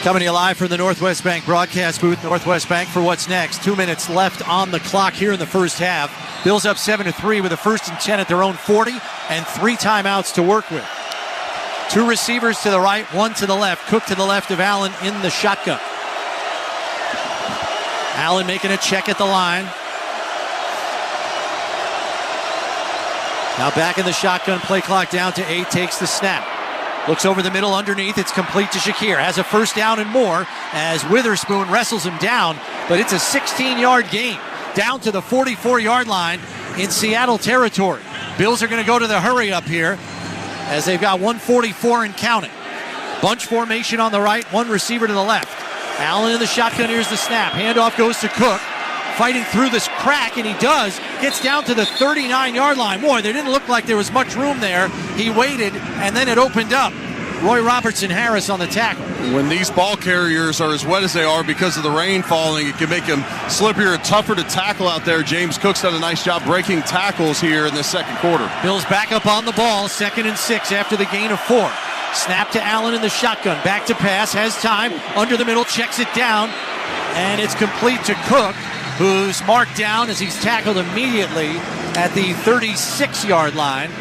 Coming to you live from the Northwest Bank broadcast booth. Northwest Bank for what's next. 2 minutes left on the clock here in the first half. Bills up 7-3 with a 1st and 10 at their own 40 and 3 timeouts to work with. 2 receivers to the right, 1 to the left. Cook to the left of Allen in the shotgun. Allen making a check at the line. Now back in the shotgun, play clock down to 8, takes the snap. Looks over the middle underneath, it's complete to Shakir. Has a first down and more as Witherspoon wrestles him down, but it's a 16-yard gain down to the 44-yard line in Seattle territory. Bills are going to go to the hurry up here as they've got 1:44 and counting. Bunch formation on the right, 1 receiver to the left. Allen in the shotgun, here's the snap. Handoff goes to Cook, fighting through this crack, and he does. Gets down to the 39-yard line. Boy, there didn't look like there was much room there. He waited, and then it opened up. Roy Robertson Harris on the tackle. When these ball carriers are as wet as they are because of the rain falling, it can make them slippier and tougher to tackle out there. James Cook's done a nice job breaking tackles here in the second quarter. Bills back up on the ball, 2nd and 6 after the gain of 4. Snap to Allen in the shotgun. Back to pass. Has time. Under the middle. Checks it down. And it's complete to Cook, who's marked down as he's tackled immediately at the 36-yard line.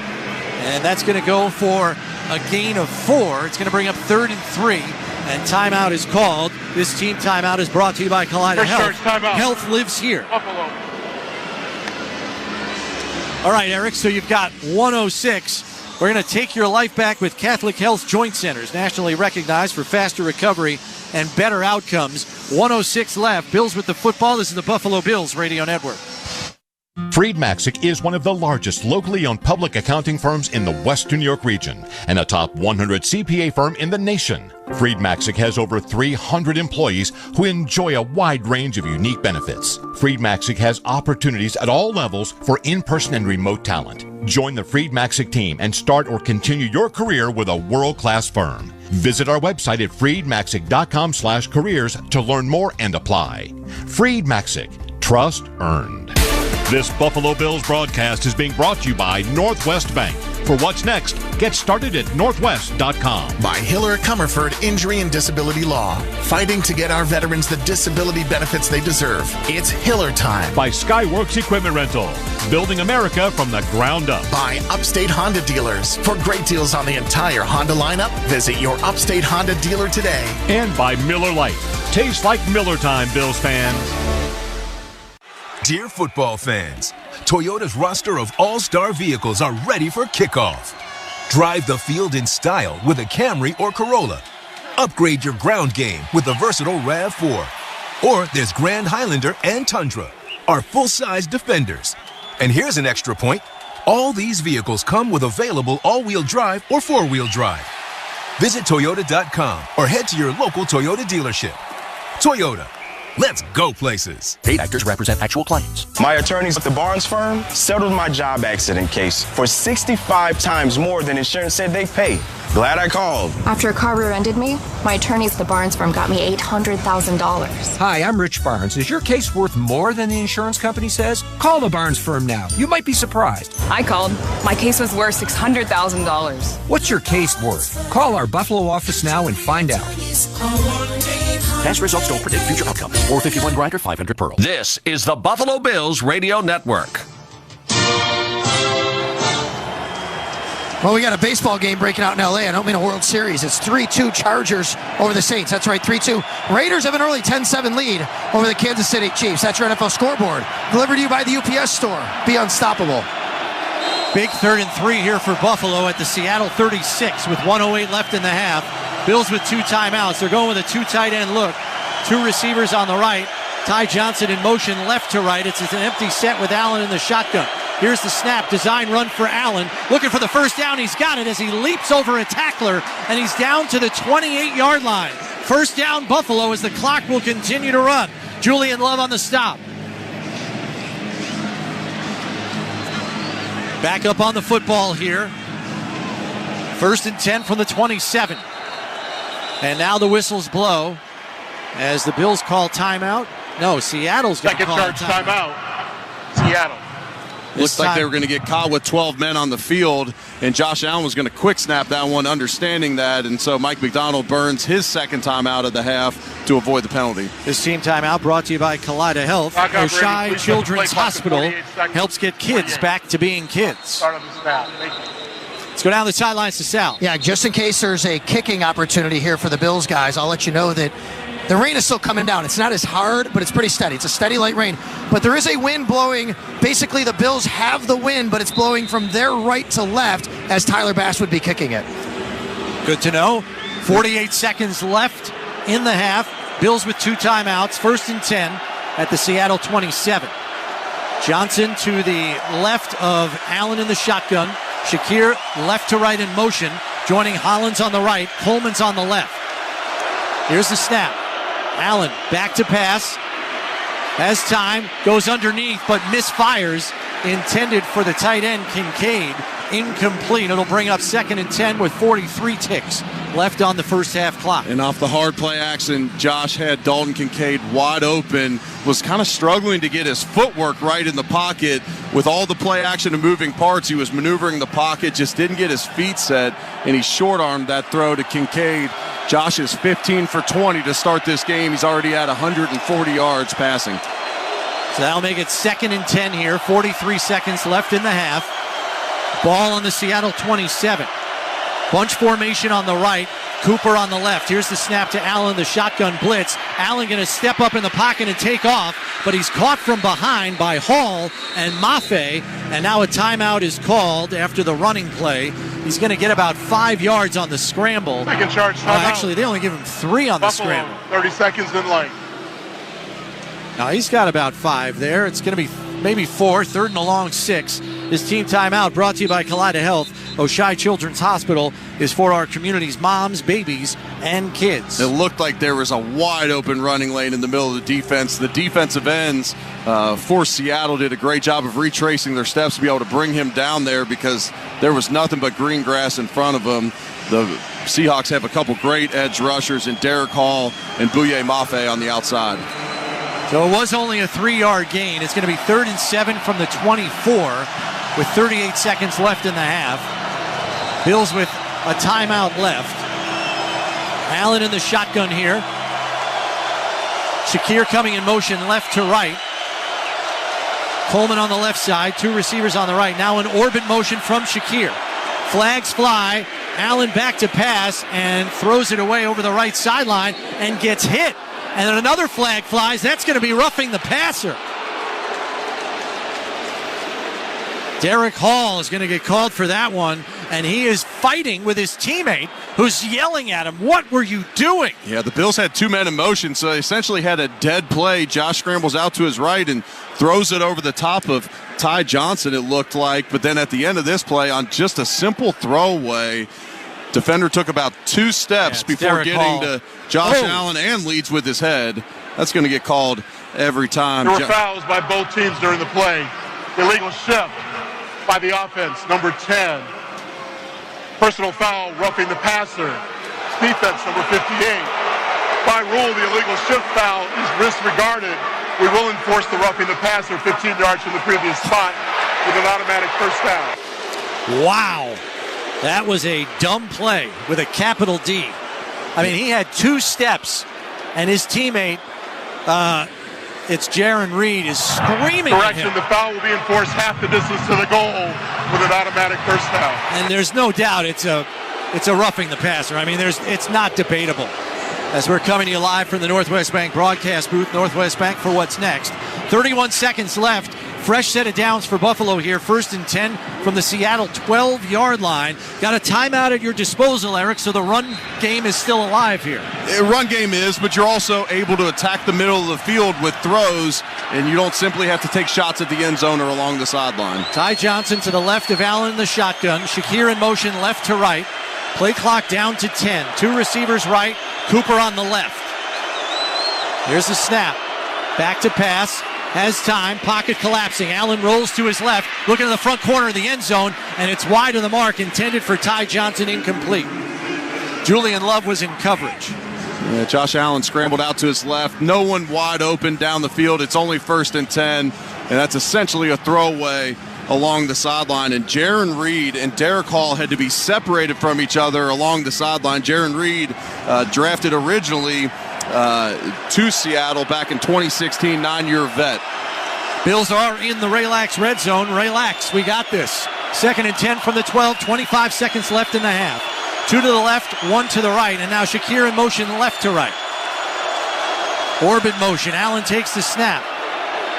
And that's going to go for a gain of 4. It's going to bring up 3rd and 3. And timeout is called. This team timeout is brought to you by Kaleida Health. Health lives here. Buffalo. All right, Eric, so you've got 106. We're going to take your life back with Catholic Health Joint Centers, nationally recognized for faster recovery and better outcomes. 106 left. Bills with the football. This is the Buffalo Bills Radio Network. Freed Maxick is one of the largest locally owned public accounting firms in the Western New York region and a top 100 CPA firm in the nation. Freed Maxick has over 300 employees who enjoy a wide range of unique benefits. Freed Maxick has opportunities at all levels for in-person and remote talent. Join the Freed Maxick team and start or continue your career with a world-class firm. Visit our website at freedmaxick.com/careers to learn more and apply. Freed Maxick. Trust earned. This Buffalo Bills broadcast is being brought to you by Northwest Bank. For what's next, get started at northwest.com. By Hiller Comerford Injury and Disability Law. Fighting to get our veterans the disability benefits they deserve. It's Hiller time. By Skyworks Equipment Rental. Building America from the ground up. By Upstate Honda Dealers. For great deals on the entire Honda lineup, visit your Upstate Honda dealer today. And by Miller Lite. Tastes like Miller time, Bills fans. Dear football fans, Toyota's roster of all-star vehicles are ready for kickoff. Drive the field in style with a Camry or Corolla. Upgrade your ground game with the versatile RAV4. Or there's Grand Highlander and Tundra, our full-size Defenders. And here's an extra point. All these vehicles come with available all-wheel drive or four-wheel drive. Visit Toyota.com or head to your local Toyota dealership. Toyota, let's go places. State actors represent actual clients. My attorneys at the Barnes firm settled my job accident case for 65 times more than insurance said they'd pay. Glad I called. After a car rear-ended me, my attorneys at the Barnes firm got me $800,000. Hi, I'm Rich Barnes. Is your case worth more than the insurance company says? Call the Barnes firm now. You might be surprised. I called. My case was worth $600,000. What's your case worth? Call our Buffalo office now and find out. Past results don't predict future outcomes. 451 Grinder, 500 Pearl. This is the Buffalo Bills Radio Network. Well, we got a baseball game breaking out in L.A. I don't mean a World Series. It's 3-2 Chargers over the Saints. That's right, 3-2. Raiders have an early 10-7 lead over the Kansas City Chiefs. That's your NFL scoreboard. Delivered to you by the UPS store. Be unstoppable. Big 3rd and 3 here for Buffalo at the Seattle 36 with 1:08 left in the half. Bills with 2 timeouts. They're going with a 2 tight end look. 2 receivers on the right. Ty Johnson in motion left to right. It's an empty set with Allen in the shotgun. Here's the snap, design run for Allen. Looking for the first down, he's got it as he leaps over a tackler, and he's down to the 28-yard line. First down, Buffalo, as the clock will continue to run. Julian Love on the stop. Back up on the football here. 1st and 10 from the 27. And now the whistles blow as the Bills call timeout. No, Seattle's going to call timeout. Seattle. Looks like they were going to get caught with 12 men on the field, and Josh Allen was going to quick snap that one, understanding that, and so Mike McDonald burns his second time out of the half to avoid the penalty. This team timeout brought to you by Kaleida Health. Oshai Children's Hospital helps get kids back to being kids. Let's go down the sidelines to Sal. Yeah, just in case there's a kicking opportunity here for the Bills guys, I'll let you know that the rain is still coming down. It's not as hard, but it's pretty steady. It's a steady light rain. But there is a wind blowing. Basically, the Bills have the wind, but it's blowing from their right to left as Tyler Bass would be kicking it. Good to know. 48 seconds left in the half. Bills with 2 timeouts. 1st and 10 at the Seattle 27. Johnson to the left of Allen in the shotgun. Shakir left to right in motion, joining Hollins on the right. Coleman's on the left. Here's the snap. Allen back to pass. Has time, goes underneath, but misfires. Intended for the tight end, Kincaid. Incomplete. It'll bring up 2nd and 10 with 43 ticks left on the first half clock. And off the hard play action, Josh had Dalton Kincaid wide open, was kind of struggling to get his footwork right in the pocket. With all the play action and moving parts, he was maneuvering the pocket, just didn't get his feet set, and he short-armed that throw to Kincaid. Josh is 15 for 20 to start this game. He's already at 140 yards passing. So that'll make it 2nd and 10 here. 43 seconds left in the half. Ball on the Seattle 27. Bunch formation on the right. Cooper on the left. Here's the snap to Allen, the shotgun blitz. Allen going to step up in the pocket and take off, but he's caught from behind by Hall and Maffei, and now a timeout is called after the running play. He's going to get about 5 yards on the scramble. Second charge timeout. Actually, they only give him 3 on Buffalo, the scramble. 30 seconds in length. Now he's got about 5 there. It's going to be maybe 4, 3rd and a long 6. This team timeout brought to you by Kaleida Health. Oshai Children's Hospital is for our community's moms, babies, and kids. It looked like there was a wide open running lane in the middle of the defense. The defensive ends for Seattle did a great job of retracing their steps to be able to bring him down there because there was nothing but green grass in front of him. The Seahawks have a couple great edge rushers in Derek Hall and Bouye Maffei on the outside. So it was only a 3-yard gain. It's going to be 3rd and 7 from the 24 with 38 seconds left in the half. Bills with a timeout left. Allen in the shotgun here. Shakir coming in motion left to right. Coleman on the left side, 2 receivers on the right. Now in orbit motion from Shakir. Flags fly. Allen back to pass and throws it away over the right sideline and gets hit. And then another flag flies. That's going to be roughing the passer. Derek Hall is going to get called for that one. and he is fighting with his teammate who's yelling at him, "What were you doing?" Yeah, the Bills had two men in motion, so they essentially had a dead play. Josh scrambles out to his right and throws it over the top of Ty Johnson, it looked like. But then at the end of this play, on just a simple throwaway, defender took about 2 steps before getting to Josh Allen and leads with his head. That's going to get called every time. There were fouls by both teams during the play. Illegal shift by the offense, number 10. Personal foul, roughing the passer. Defense, number 58. By rule, the illegal shift foul is disregarded. We will enforce the roughing the passer 15 yards from the previous spot with an automatic first down. Wow. That was a dumb play with a capital D. I mean, he had 2 steps, and his teammate, it's Jaron Reed, is screaming Correction, at him. the foul will be enforced half the distance to the goal with an automatic first down. And there's no doubt it's a roughing the passer. I mean, it's not debatable. As we're coming to you live from the Northwest Bank broadcast booth, Northwest Bank for what's next. 31 seconds left. Fresh set of downs for Buffalo here. 1st and 10 from the Seattle 12-yard line. Got a timeout at your disposal, Eric, so the run game is still alive here. Run game is, but you're also able to attack the middle of the field with throws, and you don't simply have to take shots at the end zone or along the sideline. Ty Johnson to the left of Allen in the shotgun. Shakir in motion left to right. Play clock down to 10. 2 receivers right, Cooper on the left. Here's the snap. Back to pass. Has time. Pocket collapsing. Allen rolls to his left. Looking at the front corner of the end zone, and it's wide of the mark. Intended for Ty Johnson. Incomplete. Julian Love was in coverage. Yeah, Josh Allen scrambled out to his left. No one wide open down the field. It's only 1st and 10, and that's essentially a throwaway along the sideline. And Jaron Reed and Derek Hall had to be separated from each other along the sideline. Jaron Reed, drafted originally to Seattle back in 2016, 9-year vet. Bills are in the Relax red zone. Relax, we got this. 2nd and 10 from the 12, 25 seconds left in the half. 2 to the left, 1 to the right, and now Shakir in motion left to right. Orbit motion, Allen takes the snap.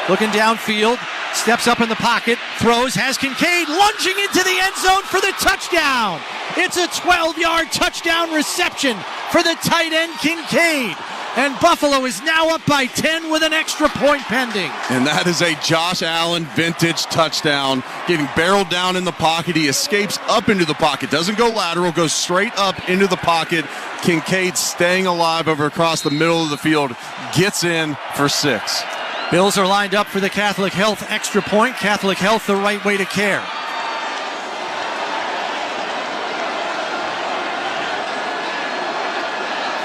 Looking downfield, steps up in the pocket, throws, has Kincaid lunging into the end zone for the touchdown. It's a 12-yard touchdown reception for the tight end Kincaid. And Buffalo is now up by 10 with an extra point pending. And that is a Josh Allen vintage touchdown. Getting barreled down in the pocket. He escapes up into the pocket. Doesn't go lateral, goes straight up into the pocket. Kincaid staying alive over across the middle of the field. Gets in for 6. Bills are lined up for the Catholic Health extra point. Catholic Health, the right way to care.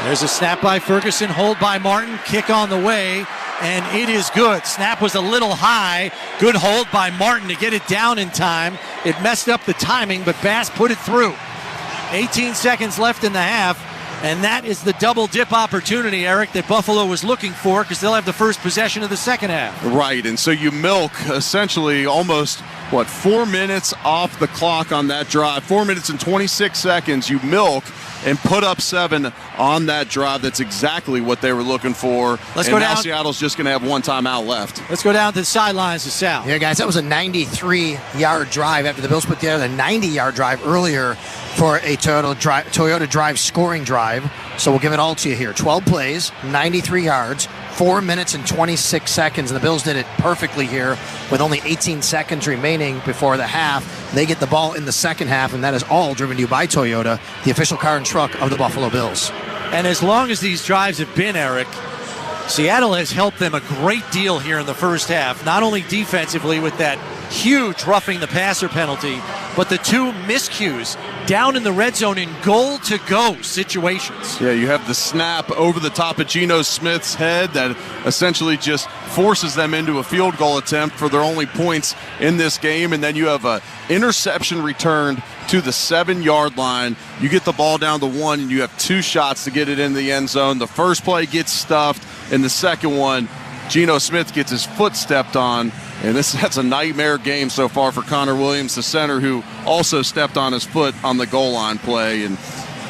There's a snap by Ferguson, hold by Martin, kick on the way, and it is good. Snap was a little high. Good hold by Martin to get it down in time. It messed up the timing, but Bass put it through. 18 seconds left in the half, and that is the double dip opportunity, Eric, that Buffalo was looking for because they'll have the first possession of the second half. Right, and so you milk essentially almost, 4 minutes off the clock on that drive. 4 minutes and 26 seconds you milk and put up 7 on that drive. That's exactly what they were looking for. Let's go down. Now Seattle's just going to have 1 timeout left. Let's go down to the sidelines to Sal. Yeah, guys, that was a 93-yard drive after the Bills put together the 90-yard drive earlier for a Toyota Drive scoring drive. So we'll give it all to you here. 12 plays, 93 yards, 4 minutes and 26 seconds. And the Bills did it perfectly here with only 18 seconds remaining before the half. They get the ball in the second half, and that is all driven to you by Toyota, the official car and truck of the Buffalo Bills. And as long as these drives have been, Eric, Seattle has helped them a great deal here in the first half, not only defensively with that huge roughing the passer penalty, but the 2 miscues down in the red zone in goal-to-go situations. Yeah, you have the snap over the top of Geno Smith's head that essentially just forces them into a field goal attempt for their only points in this game, and then you have an interception returned to the 7-yard line. You get the ball down to 1, and you have 2 shots to get it in the end zone. The first play gets stuffed, and the second one, Geno Smith gets his foot stepped on. And that's a nightmare game so far for Connor Williams, the center, who also stepped on his foot on the goal line play. And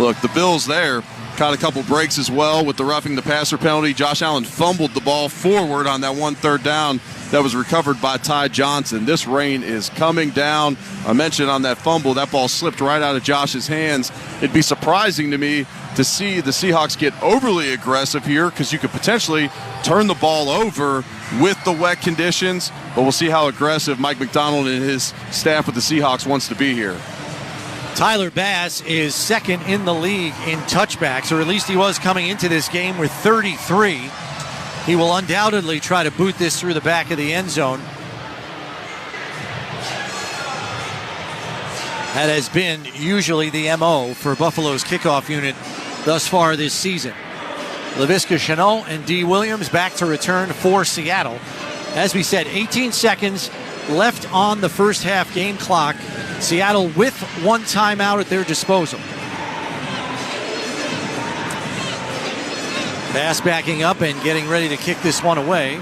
look, the Bills there kind Caught a couple breaks as well with the roughing the passer penalty. Josh Allen fumbled the ball forward on that 1 3rd down that was recovered by Ty Johnson. This rain is coming down. I mentioned on that fumble, that ball slipped right out of Josh's hands. It'd be surprising to me to see the Seahawks get overly aggressive here because you could potentially turn the ball over with the wet conditions, but we'll see how aggressive Mike McDonald and his staff with the Seahawks wants to be here. Tyler Bass is second in the league in touchbacks, or at least he was coming into this game with 33. He will undoubtedly try to boot this through the back of the end zone. That has been usually the MO for Buffalo's kickoff unit thus far this season. Laviska Shenault and D. Williams back to return for Seattle. As we said, 18 seconds left on the first half game clock. Seattle with one timeout at their disposal. Bass backing up and getting ready to kick this one away.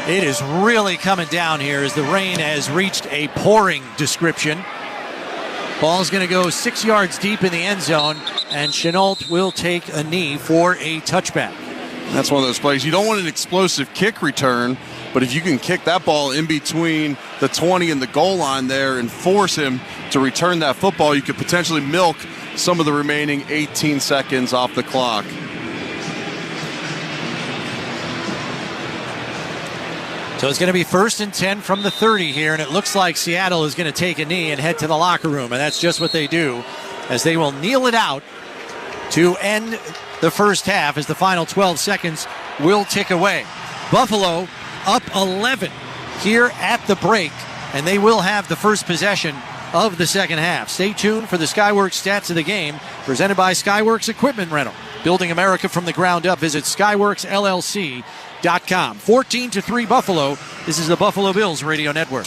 It is really coming down here as the rain has reached a pouring description. Ball's going to go 6 yards deep in the end zone, and Shenault will take a knee for a touchback. That's one of those plays. You don't want an explosive kick return, but if you can kick that ball in between the 20 and the goal line there and force him to return that football, you could potentially milk some of the remaining 18 seconds off the clock. So it's going to be 1st and 10 from the 30 here, and it looks like Seattle is going to take a knee and head to the locker room, and that's just what they do, as they will kneel it out to end the first half as the final 12 seconds will tick away. Buffalo up 11 here at the break, and they will have the first possession of the second half. Stay tuned for the Skyworks stats of the game, presented by Skyworks Equipment Rental. Building America from the ground up. Visit SkyworksLLC.com. 14-3 Buffalo. This is the Buffalo Bills Radio Network.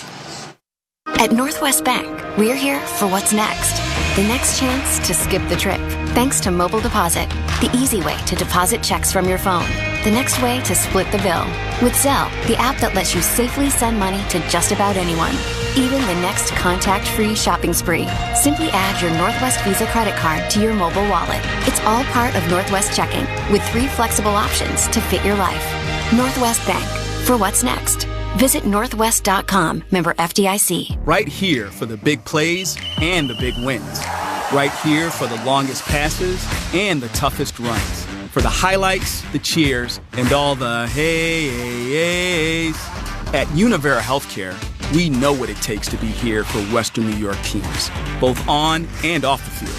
At Northwest Bank, we're here for what's next. The next chance to skip the trip. Thanks to Mobile Deposit, the easy way to deposit checks from your phone. The next way to split the bill. With Zelle, the app that lets you safely send money to just about anyone. Even the next contact-free shopping spree. Simply add your Northwest Visa credit card to your mobile wallet. It's all part of Northwest Checking, with 3 flexible options to fit your life. Northwest Bank, for what's next. Visit northwest.com, member FDIC. Right here for the big plays and the big wins. Right here for the longest passes and the toughest runs. For the highlights, the cheers, and all the hey-hey-hey. At Univera Healthcare, we know what it takes to be here for Western New York teams, both on and off the field.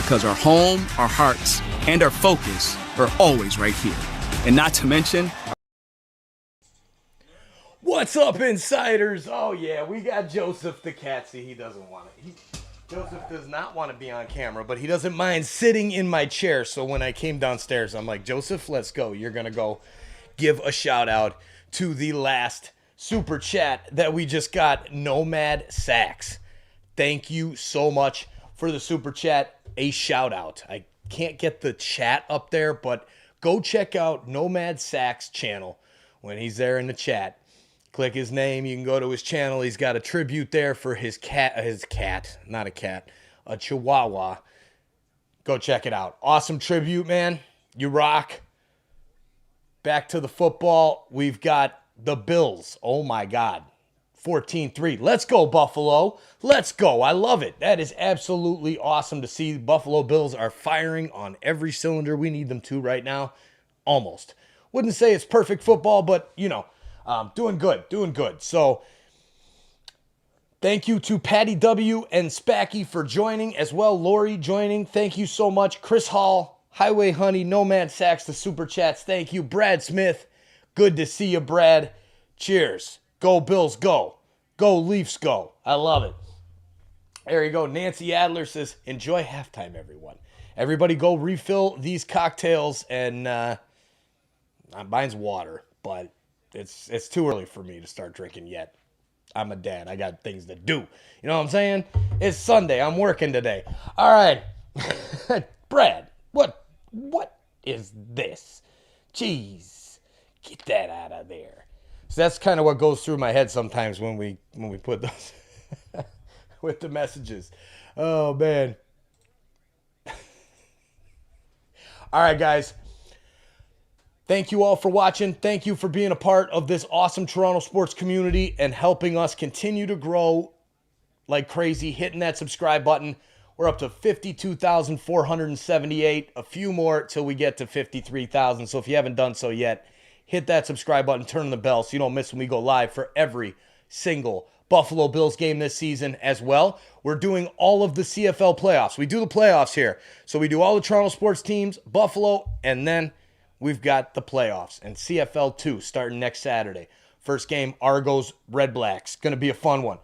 Because our home, our hearts, and our focus are always right here. And not to mention... What's up, insiders? Oh, yeah, we got Joseph the Catsy. He doesn't want it. Joseph does not want to be on camera, but he doesn't mind sitting in my chair. So when I came downstairs, I'm like, Joseph, let's go. You're going to go give a shout out to the last super chat that we just got, Nomad Sacks. Thank you so much for the super chat. A shout out. I can't get the chat up there, but go check out Nomad Sacks' channel when he's there in the chat. Click his name. You can go to his channel. He's got a tribute there for his cat, not a cat, a Chihuahua. Go check it out. Awesome tribute, man. You rock. Back to the football. We've got the Bills. Oh, my God. 14-3. Let's go, Buffalo. Let's go. I love it. That is absolutely awesome to see. Buffalo Bills are firing on every cylinder we need them to right now. Almost. Wouldn't say it's perfect football, but, you know, doing good. So, thank you to Patty W. and Spacky for joining, as well Lori joining. Thank you so much. Chris Hall, Highway Honey, Nomad Sacks, the super chats. Thank you. Brad Smith, good to see you, Brad. Cheers. Go Bills, go. Go Leafs, go. I love it. There you go. Nancy Adler says, enjoy halftime, everyone. Everybody go refill these cocktails, and mine's water, but it's too early for me to start drinking yet. I'm a dad. I got things to do. You know what I'm saying? It's Sunday. I'm working today. All right. Brad, what is this? Jeez. Get that out of there. So that's kind of what goes through my head sometimes when we put those with the messages. Oh, man. All right, guys. Thank you all for watching. Thank you for being a part of this awesome Toronto sports community and helping us continue to grow like crazy, hitting that subscribe button. We're up to 52,478. A few more till we get to 53,000. So if you haven't done so yet, hit that subscribe button, turn on the bell so you don't miss when we go live for every single Buffalo Bills game this season as well. We're doing all of the CFL playoffs. We do the playoffs here. So we do all the Toronto sports teams, Buffalo, and then we've got the playoffs and CFL 2 starting next Saturday. First game, Argos, Red Blacks. Going to be a fun one.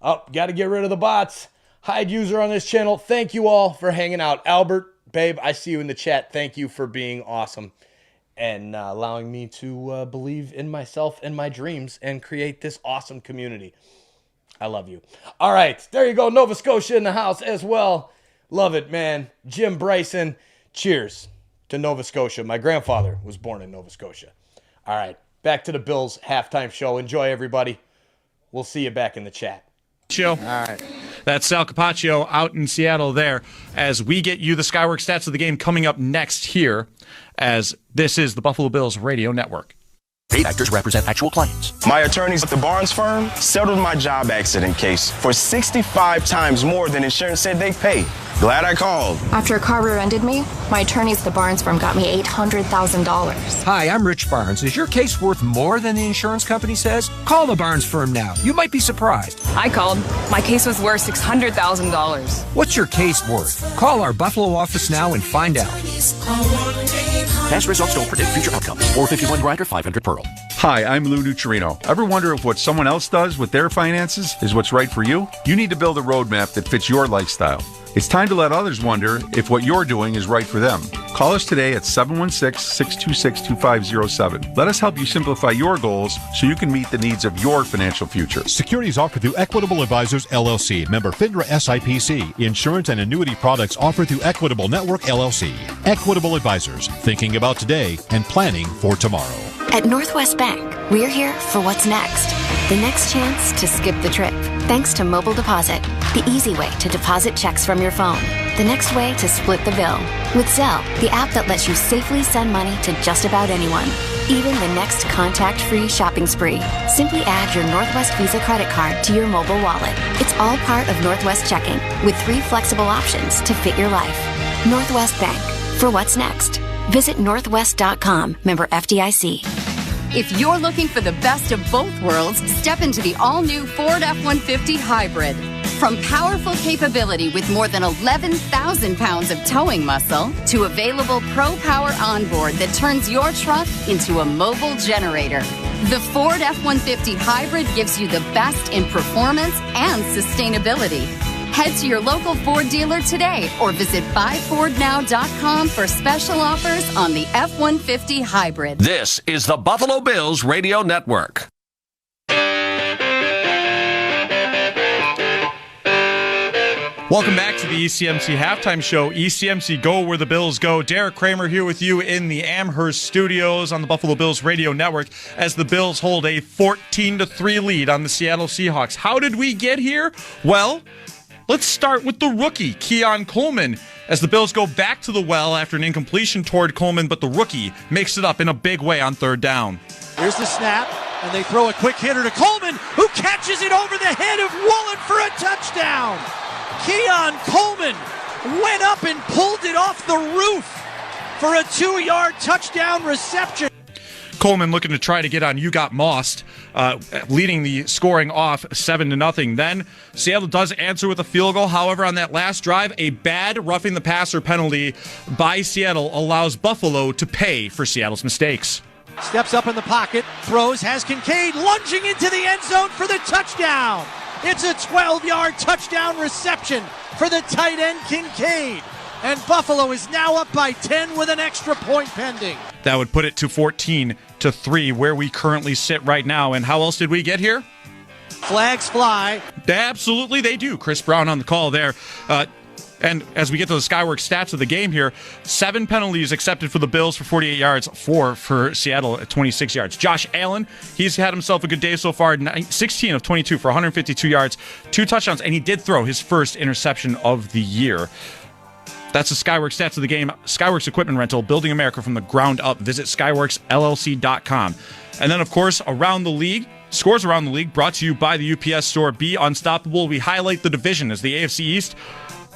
Oh, got to get rid of the bots. Hide user on this channel. Thank you all for hanging out. Albert, babe, I see you in the chat. Thank you for being awesome and allowing me to believe in myself and my dreams and create this awesome community. I love you. All right, there you go. Nova Scotia in the house as well. Love it, man. Jim Bryson, cheers to Nova Scotia. My grandfather was born in Nova Scotia. All right, back to the Bills halftime show. Enjoy, everybody. We'll see you back in the chat. All right. That's Sal Capaccio out in Seattle there as we get you the Skyworks stats of the game coming up next here as this is the Buffalo Bills Radio Network. Paid actors represent actual clients. My attorneys at the Barnes firm settled my job accident case for 65 times more than insurance said they'd pay. Glad I called. After a car rear-ended me, my attorneys at the Barnes firm got me $800,000. Hi, I'm Rich Barnes. Is your case worth more than the insurance company says? Call the Barnes firm now. You might be surprised. I called. My case was worth $600,000. What's your case worth? Call our Buffalo office now and find out. Past results don't predict future outcomes. 451 grinder, 500 Pearl. Hi, I'm Lou Nutrino. Ever wonder if what someone else does with their finances is what's right for you? You need to build a roadmap that fits your lifestyle. It's time to let others wonder if what you're doing is right for them. Call us today at 716-626-2507. Let us help you simplify your goals so you can meet the needs of your financial future. Securities offered through Equitable Advisors, LLC. Member FINRA SIPC. Insurance and annuity products offered through Equitable Network, LLC. Equitable Advisors. Thinking about today and planning for tomorrow. At Northwest Bank, we're here for what's next. The next chance to skip the trip. Thanks to Mobile Deposit, the easy way to deposit checks from your phone. The next way to split the bill. With Zelle, the app that lets you safely send money to just about anyone. Even the next contact-free shopping spree. Simply add your Northwest Visa credit card to your mobile wallet. It's all part of Northwest Checking, with 3 flexible options to fit your life. Northwest Bank, for what's next. Visit northwest.com, member FDIC. If you're looking for the best of both worlds, step into the all-new Ford F-150 Hybrid. From powerful capability with more than 11,000 pounds of towing muscle to available Pro Power onboard that turns your truck into a mobile generator. The Ford F-150 Hybrid gives you the best in performance and sustainability. Head to your local Ford dealer today or visit buyfordnow.com for special offers on the F-150 Hybrid. This is the Buffalo Bills Radio Network. Welcome back to the ECMC Halftime Show. ECMC Go Where the Bills Go. Derek Kramer here with you in the Amherst Studios on the Buffalo Bills Radio Network as the Bills hold a 14-3 lead on the Seattle Seahawks. How did we get here? Well, let's start with the rookie, Keon Coleman, as the Bills go back to the well after an incompletion toward Coleman, but the rookie makes it up in a big way on third down. Here's the snap, and they throw a quick hitter to Coleman, who catches it over the head of Woolen for a touchdown. Keon Coleman went up and pulled it off the roof for a 2-yard touchdown reception. Coleman looking to try to get on You Got Mossed, leading the scoring off 7-0. Then Seattle does answer with a field goal. However, on that last drive, a bad roughing the passer penalty by Seattle allows Buffalo to pay for Seattle's mistakes. Steps up in the pocket, throws, has Kincaid lunging into the end zone for the touchdown. It's a 12-yard touchdown reception for the tight end Kincaid. And Buffalo is now up by 10 with an extra point pending. That would put it to 14-3, where we currently sit right now. And how else did we get here? Flags fly. Absolutely, they do. Chris Brown on the call there. And as we get to the Skyworks stats of the game here, 7 penalties accepted for the Bills for 48 yards, 4 for Seattle at 26 yards. Josh Allen, he's had himself a good day so far, 16 of 22 for 152 yards, 2 touchdowns, and he did throw his first interception of the year. That's the Skyworks stats of the game. Skyworks Equipment Rental, building America from the ground up. Visit skyworksllc.com. And then, of course, around the league, scores around the league, brought to you by the UPS Store. Be unstoppable. We highlight the division as the AFC East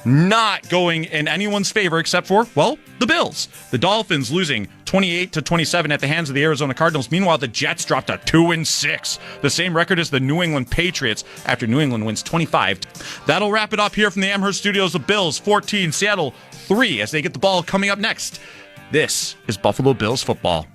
not going in anyone's favor except for, well, the Bills. The Dolphins losing 28-27 at the hands of the Arizona Cardinals. Meanwhile, the Jets dropped a 2-6. The same record as the New England Patriots after New England wins 25. That'll wrap it up here from the Amherst Studios. The Bills 14, Seattle 3 as they get the ball coming up next. This is Buffalo Bills football.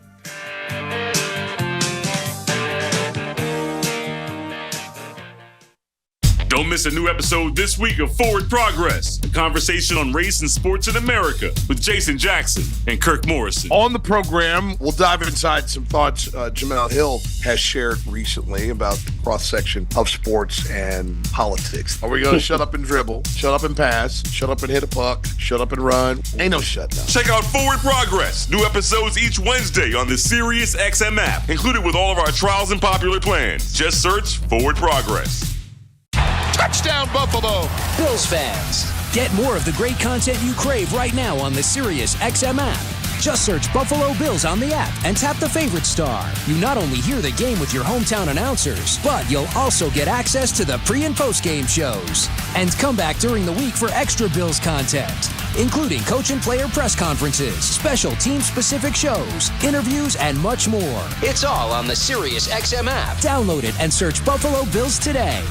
Don't miss a new episode this week of Forward Progress, a conversation on race and sports in America with Jason Jackson and Kirk Morrison. On the program, we'll dive inside some thoughts Jamel Hill has shared recently about the cross-section of sports and politics. Are we going to shut up and dribble, shut up and pass, shut up and hit a puck, shut up and run? Ain't no shutdown. Check out Forward Progress. New episodes each Wednesday on the Sirius XM app, included with all of our trials and popular plans. Just search Forward Progress. Touchdown, Buffalo! Bills fans, get more of the great content you crave right now on the Sirius XM app. Just search Buffalo Bills on the app and tap the favorite star. You not only hear the game with your hometown announcers, but you'll also get access to the pre- and post-game shows. And come back during the week for extra Bills content, including coach and player press conferences, special team-specific shows, interviews, and much more. It's all on the Sirius XM app. Download it and search Buffalo Bills today.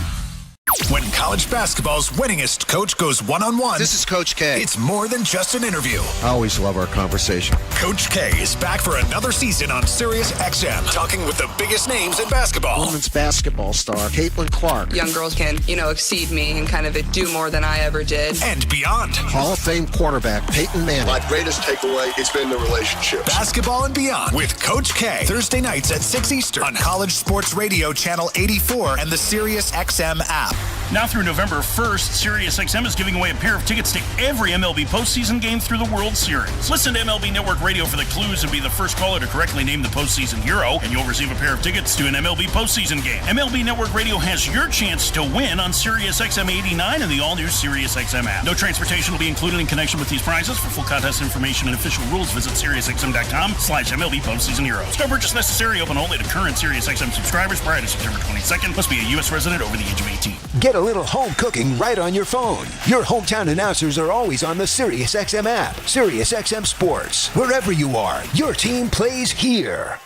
When college basketball's winningest coach goes one-on-one. This is Coach K. It's more than just an interview. I always love our conversation. Coach K is back for another season on Sirius XM, talking with the biggest names in basketball. Women's basketball star Caitlin Clark. Young girls can, exceed me and kind of do more than I ever did. And beyond. Hall of Fame quarterback Peyton Manning. My greatest takeaway, it's been the relationships. Basketball and beyond with Coach K. Thursday nights at 6 Eastern on College Sports Radio Channel 84 and the Sirius XM app. Now through November 1st, SiriusXM is giving away a pair of tickets to every MLB postseason game through the World Series. Listen to MLB Network Radio for the clues and be the first caller to correctly name the postseason hero, and you'll receive a pair of tickets to an MLB postseason game. MLB Network Radio has your chance to win on SiriusXM 89 and the all-new SiriusXM app. No transportation will be included in connection with these prizes. For full contest information and official rules, visit SiriusXM.com/MLB postseason heroes. No purchase necessary. Open only to current SiriusXM subscribers prior to September 22nd. Must be a U.S. resident over the age of 18. Get a little home cooking right on your phone. Your hometown announcers are always on the SiriusXM app. SiriusXM Sports. Wherever you are, your team plays here.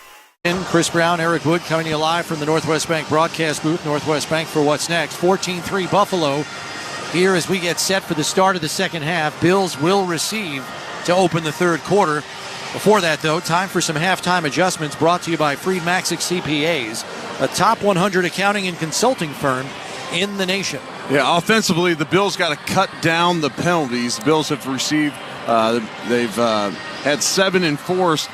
Chris Brown, Eric Wood coming to you live from the Northwest Bank broadcast booth. Northwest Bank for what's next. 14-3 Buffalo here as we get set for the start of the second half. Bills will receive to open the third quarter. Before that, though, time for some halftime adjustments brought to you by Freed Maxick CPAs, a top 100 accounting and consulting firm in the nation. Yeah, offensively, the Bills got to cut down the penalties. The Bills have received, they've had 7 enforced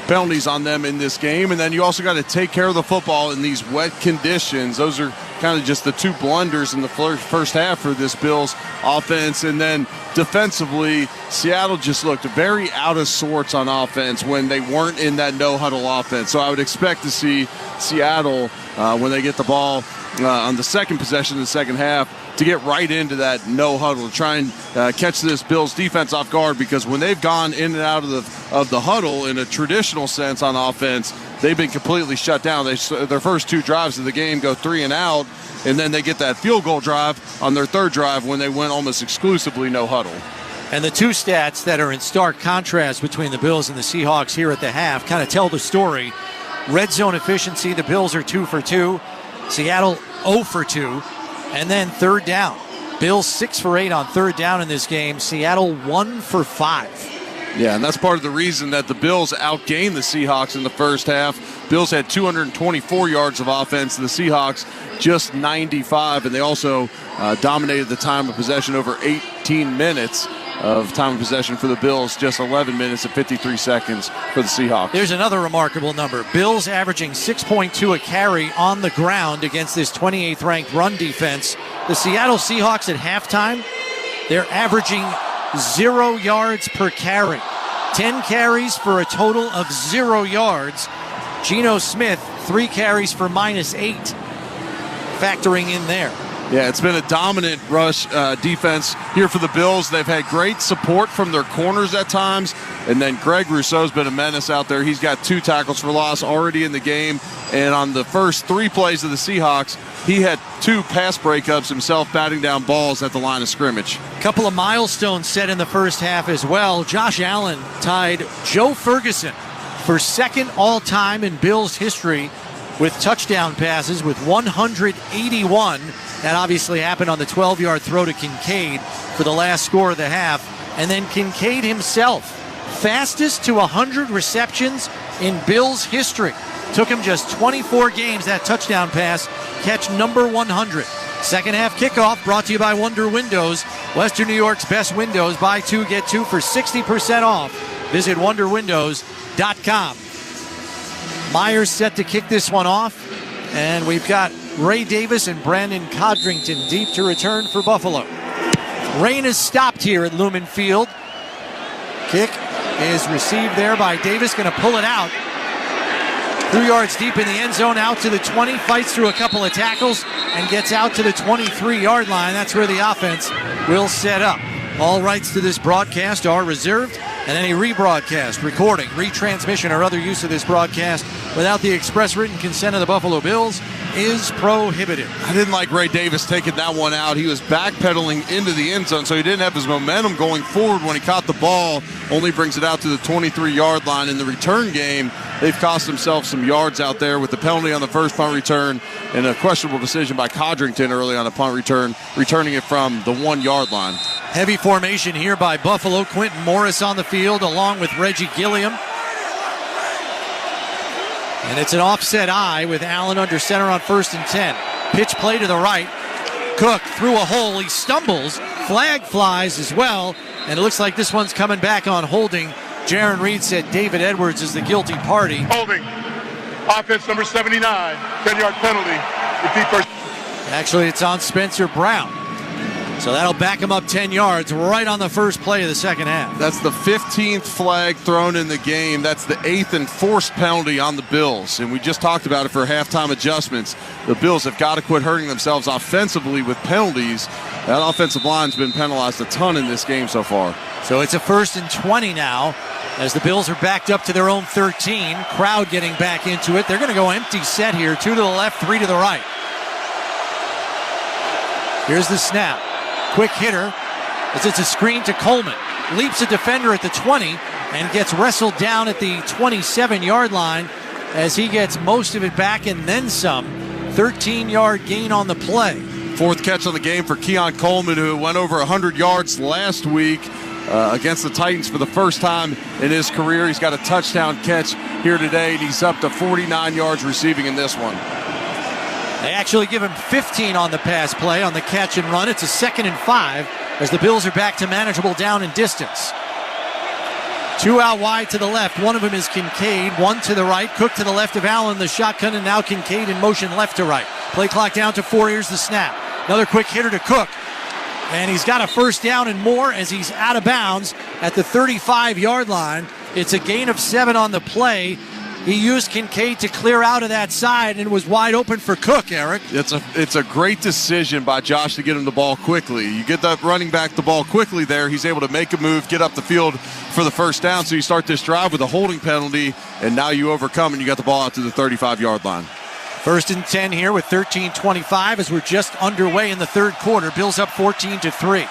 penalties on them in this game. And then you also got to take care of the football in these wet conditions. Those are kind of just the 2 blunders in the first half for this Bills offense. And then defensively, Seattle just looked very out of sorts on offense when they weren't in that no-huddle offense. So I would expect to see Seattle, when they get the ball on the second possession in the second half, to get right into that no-huddle, to try and catch this Bills defense off guard, because when they've gone in and out of the huddle in a traditional sense on offense, they've been completely shut down. Their first 2 drives of the game go 3 and out, and then they get that field goal drive on their third drive when they went almost exclusively no-huddle. And the 2 stats that are in stark contrast between the Bills and the Seahawks here at the half kind of tell the story. Red zone efficiency, the Bills are 2 for 2. Seattle 0 for 2. And then third down. Bills 6 for 8 on third down in this game. Seattle 1 for 5. Yeah, and that's part of the reason that the Bills outgained the Seahawks in the first half. Bills had 224 yards of offense, and the Seahawks just 95. And they also dominated the time of possession, over 18 minutes of time of possession for the Bills, just 11 minutes and 53 seconds for the Seahawks. There's another remarkable number. Bills averaging 6.2 a carry on the ground against this 28th ranked run defense. The Seattle Seahawks at halftime, they're averaging 0 yards per carry. 10 carries for a total of 0 yards. Geno Smith, 3 carries for -8, factoring in there. Yeah, it's been a dominant rush defense here for the Bills. They've had great support from their corners at times. And then Greg Rousseau's been a menace out there. He's got 2 tackles for loss already in the game. And on the first 3 plays of the Seahawks, he had 2 pass breakups himself, batting down balls at the line of scrimmage. A couple of milestones set in the first half as well. Josh Allen tied Joe Ferguson for second all-time in Bills history with touchdown passes with 181. That obviously happened on the 12-yard throw to Kincaid for the last score of the half. And then Kincaid himself, fastest to 100 receptions in Bills history. Took him just 24 games, that touchdown pass, catch number 100. Second half kickoff brought to you by Wonder Windows. Western New York's best windows. Buy 2, get 2 for 60% off. Visit wonderwindows.com. Myers set to kick this one off. And we've got Ray Davis and Brandon Codrington deep to return for Buffalo. Rain is stopped here at Lumen Field. Kick is received there by Davis, going to pull it out. 2 yards deep in the end zone, out to the 20, fights through a couple of tackles, and gets out to the 23-yard line. That's where the offense will set up. All rights to this broadcast are reserved, and any rebroadcast, recording, retransmission, or other use of this broadcast without the express written consent of the Buffalo Bills is prohibited. I didn't like Ray Davis taking that one out. He was backpedaling into the end zone, so he didn't have his momentum going forward when he caught the ball. Only brings it out to the 23-yard line. In the return game, they've cost themselves some yards out there with the penalty on the first punt return and a questionable decision by Codrington early on the punt return, returning it from the 1-yard line. Heavy formation here by Buffalo. Quentin Morris on the field along with Reggie Gilliam. And it's an offset eye with Allen under center on 1st and 10. Pitch play to the right. Cook through a hole. He stumbles. Flag flies as well. And it looks like this one's coming back on holding. Jaron Reed said David Edwards is the guilty party. Holding. Offense number 79. 10-yard penalty. Repeat first. Actually, it's on Spencer Brown. So that'll back him up 10 yards right on the first play of the second half. That's the 15th flag thrown in the game. That's the 8th enforced penalty on the Bills. And we just talked about it for halftime adjustments. The Bills have got to quit hurting themselves offensively with penalties. That offensive line's been penalized a ton in this game so far. So it's a 1st and 20 now as the Bills are backed up to their own 13. Crowd getting back into it. They're going to go empty set here. 2 to the left, 3 to the right. Here's the snap. Quick hitter as it's a screen to Coleman. Leaps a defender at the 20 and gets wrestled down at the 27-yard line as he gets most of it back and then some. 13-yard gain on the play. 4th catch on the game for Keon Coleman, who went over 100 yards last week against the Titans for the first time in his career. He's got a touchdown catch here today, and he's up to 49 yards receiving in this one. They actually give him 15 on the pass play on the catch and run. It's a 2nd and 5 as the Bills are back to manageable down and distance. 2 out wide to the left. One of them is Kincaid. 1 to the right. Cook to the left of Allen. The shotgun, and now Kincaid in motion left to right. Play clock down to 4. Here's the snap. Another quick hitter to Cook. And he's got a first down and more as he's out of bounds at the 35-yard line. It's a gain of 7 on the play. He used Kincaid to clear out of that side and was wide open for Cook, Eric. It's a great decision by Josh to get him the ball quickly. You get that running back the ball quickly there, he's able to make a move, get up the field for the first down. So you start this drive with a holding penalty, and now you overcome and you got the ball out to the 35-yard line. 1st and 10 here with 13:25 as we're just underway in the third quarter. Bills up 14-3.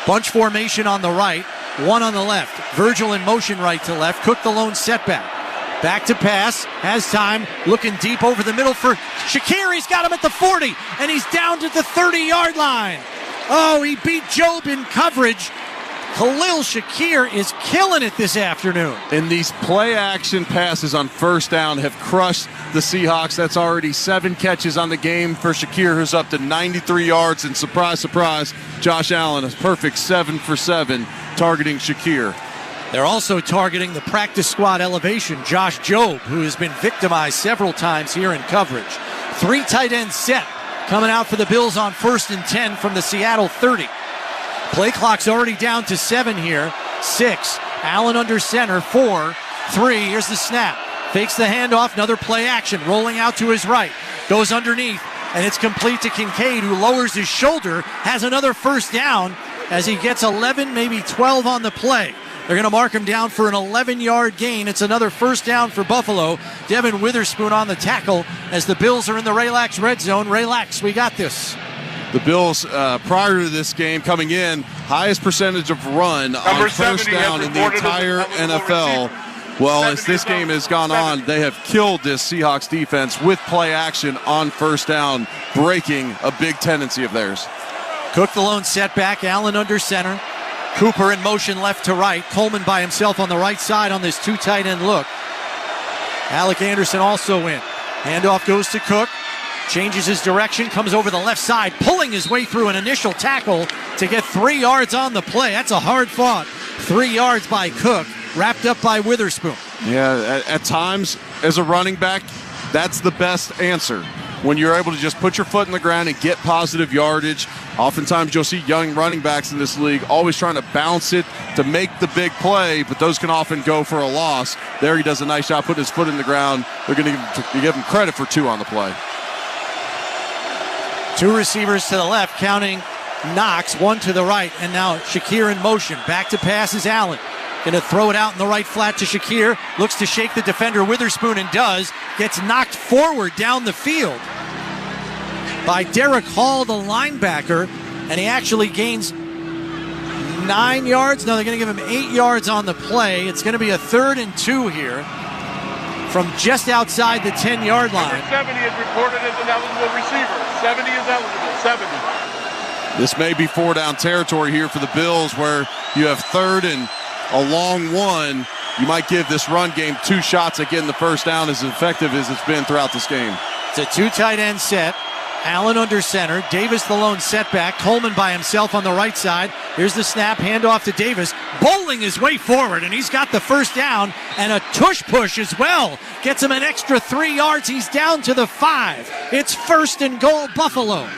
Bunch formation on the right, 1 on the left. Virgil in motion right to left. Cook the lone setback. Back to pass, has time, looking deep over the middle for Shakir. He's got him at the 40, and he's down to the 30-yard line. Oh, he beat Job in coverage. Khalil Shakir is killing it this afternoon. And these play-action passes on first down have crushed the Seahawks. That's already 7 catches on the game for Shakir, who's up to 93 yards. And surprise, surprise, Josh Allen, a perfect 7 for 7, targeting Shakir. They're also targeting the practice squad elevation, Josh Jobe, who has been victimized several times here in coverage. 3 tight ends set, coming out for the Bills on 1st and 10 from the Seattle 30. Play clock's already down to 7 here. 6. Allen under center. 4, 3. Here's the snap. Fakes the handoff. Another play action. Rolling out to his right. Goes underneath. And it's complete to Kincaid, who lowers his shoulder. Has another first down as he gets 11, maybe 12 on the play. They're going to mark him down for an 11-yard gain. It's another first down for Buffalo. Devin Witherspoon on the tackle as the Bills are in the Relax red zone. Relax, we got this. The Bills, prior to this game coming in, highest percentage of run on first down in the entire NFL. Well, as this game has gone on, they have killed this Seahawks defense with play action on first down, breaking a big tendency of theirs. Cook the lone setback, Allen under center. Cooper in motion left to right. Coleman by himself on the right side on this 2 tight end look. Alec Anderson also in. Handoff goes to Cook. Changes his direction, comes over the left side, pulling his way through an initial tackle to get 3 yards on the play. That's a hard fought. 3 yards by Cook, wrapped up by Witherspoon. Yeah, at times, as a running back, that's the best answer. When you're able to just put your foot in the ground and get positive yardage. Oftentimes you'll see young running backs in this league always trying to bounce it to make the big play, but those can often go for a loss. There he does a nice job putting his foot in the ground. They're going to give him credit for 2 on the play. 2 receivers to the left, counting Knox, 1 to the right, and now Shakir in motion. Back to pass is Allen. Going to throw it out in the right flat to Shakir. Looks to shake the defender, Witherspoon, and does. Gets knocked forward down the field by Derek Hall, the linebacker, and he actually gains 9 yards. No, they're going to give him 8 yards on the play. It's going to be a 3rd and 2 here from just outside the 10-yard line. Number 70 is reported as an eligible receiver. 70 is eligible. 70. This may be 4-down territory here for the Bills, where you have 3rd and a long 1. You might give this run game 2 shots at getting the first down, as effective as it's been throughout this game. It's a 2 tight end set. Allen under center. Davis the lone setback. Coleman by himself on the right side. Here's the snap. Handoff to Davis. Bowling his way forward, and he's got the first down and a tush push as well. Gets him an extra 3 yards. He's down to the 5. It's 1st and goal, Buffalo.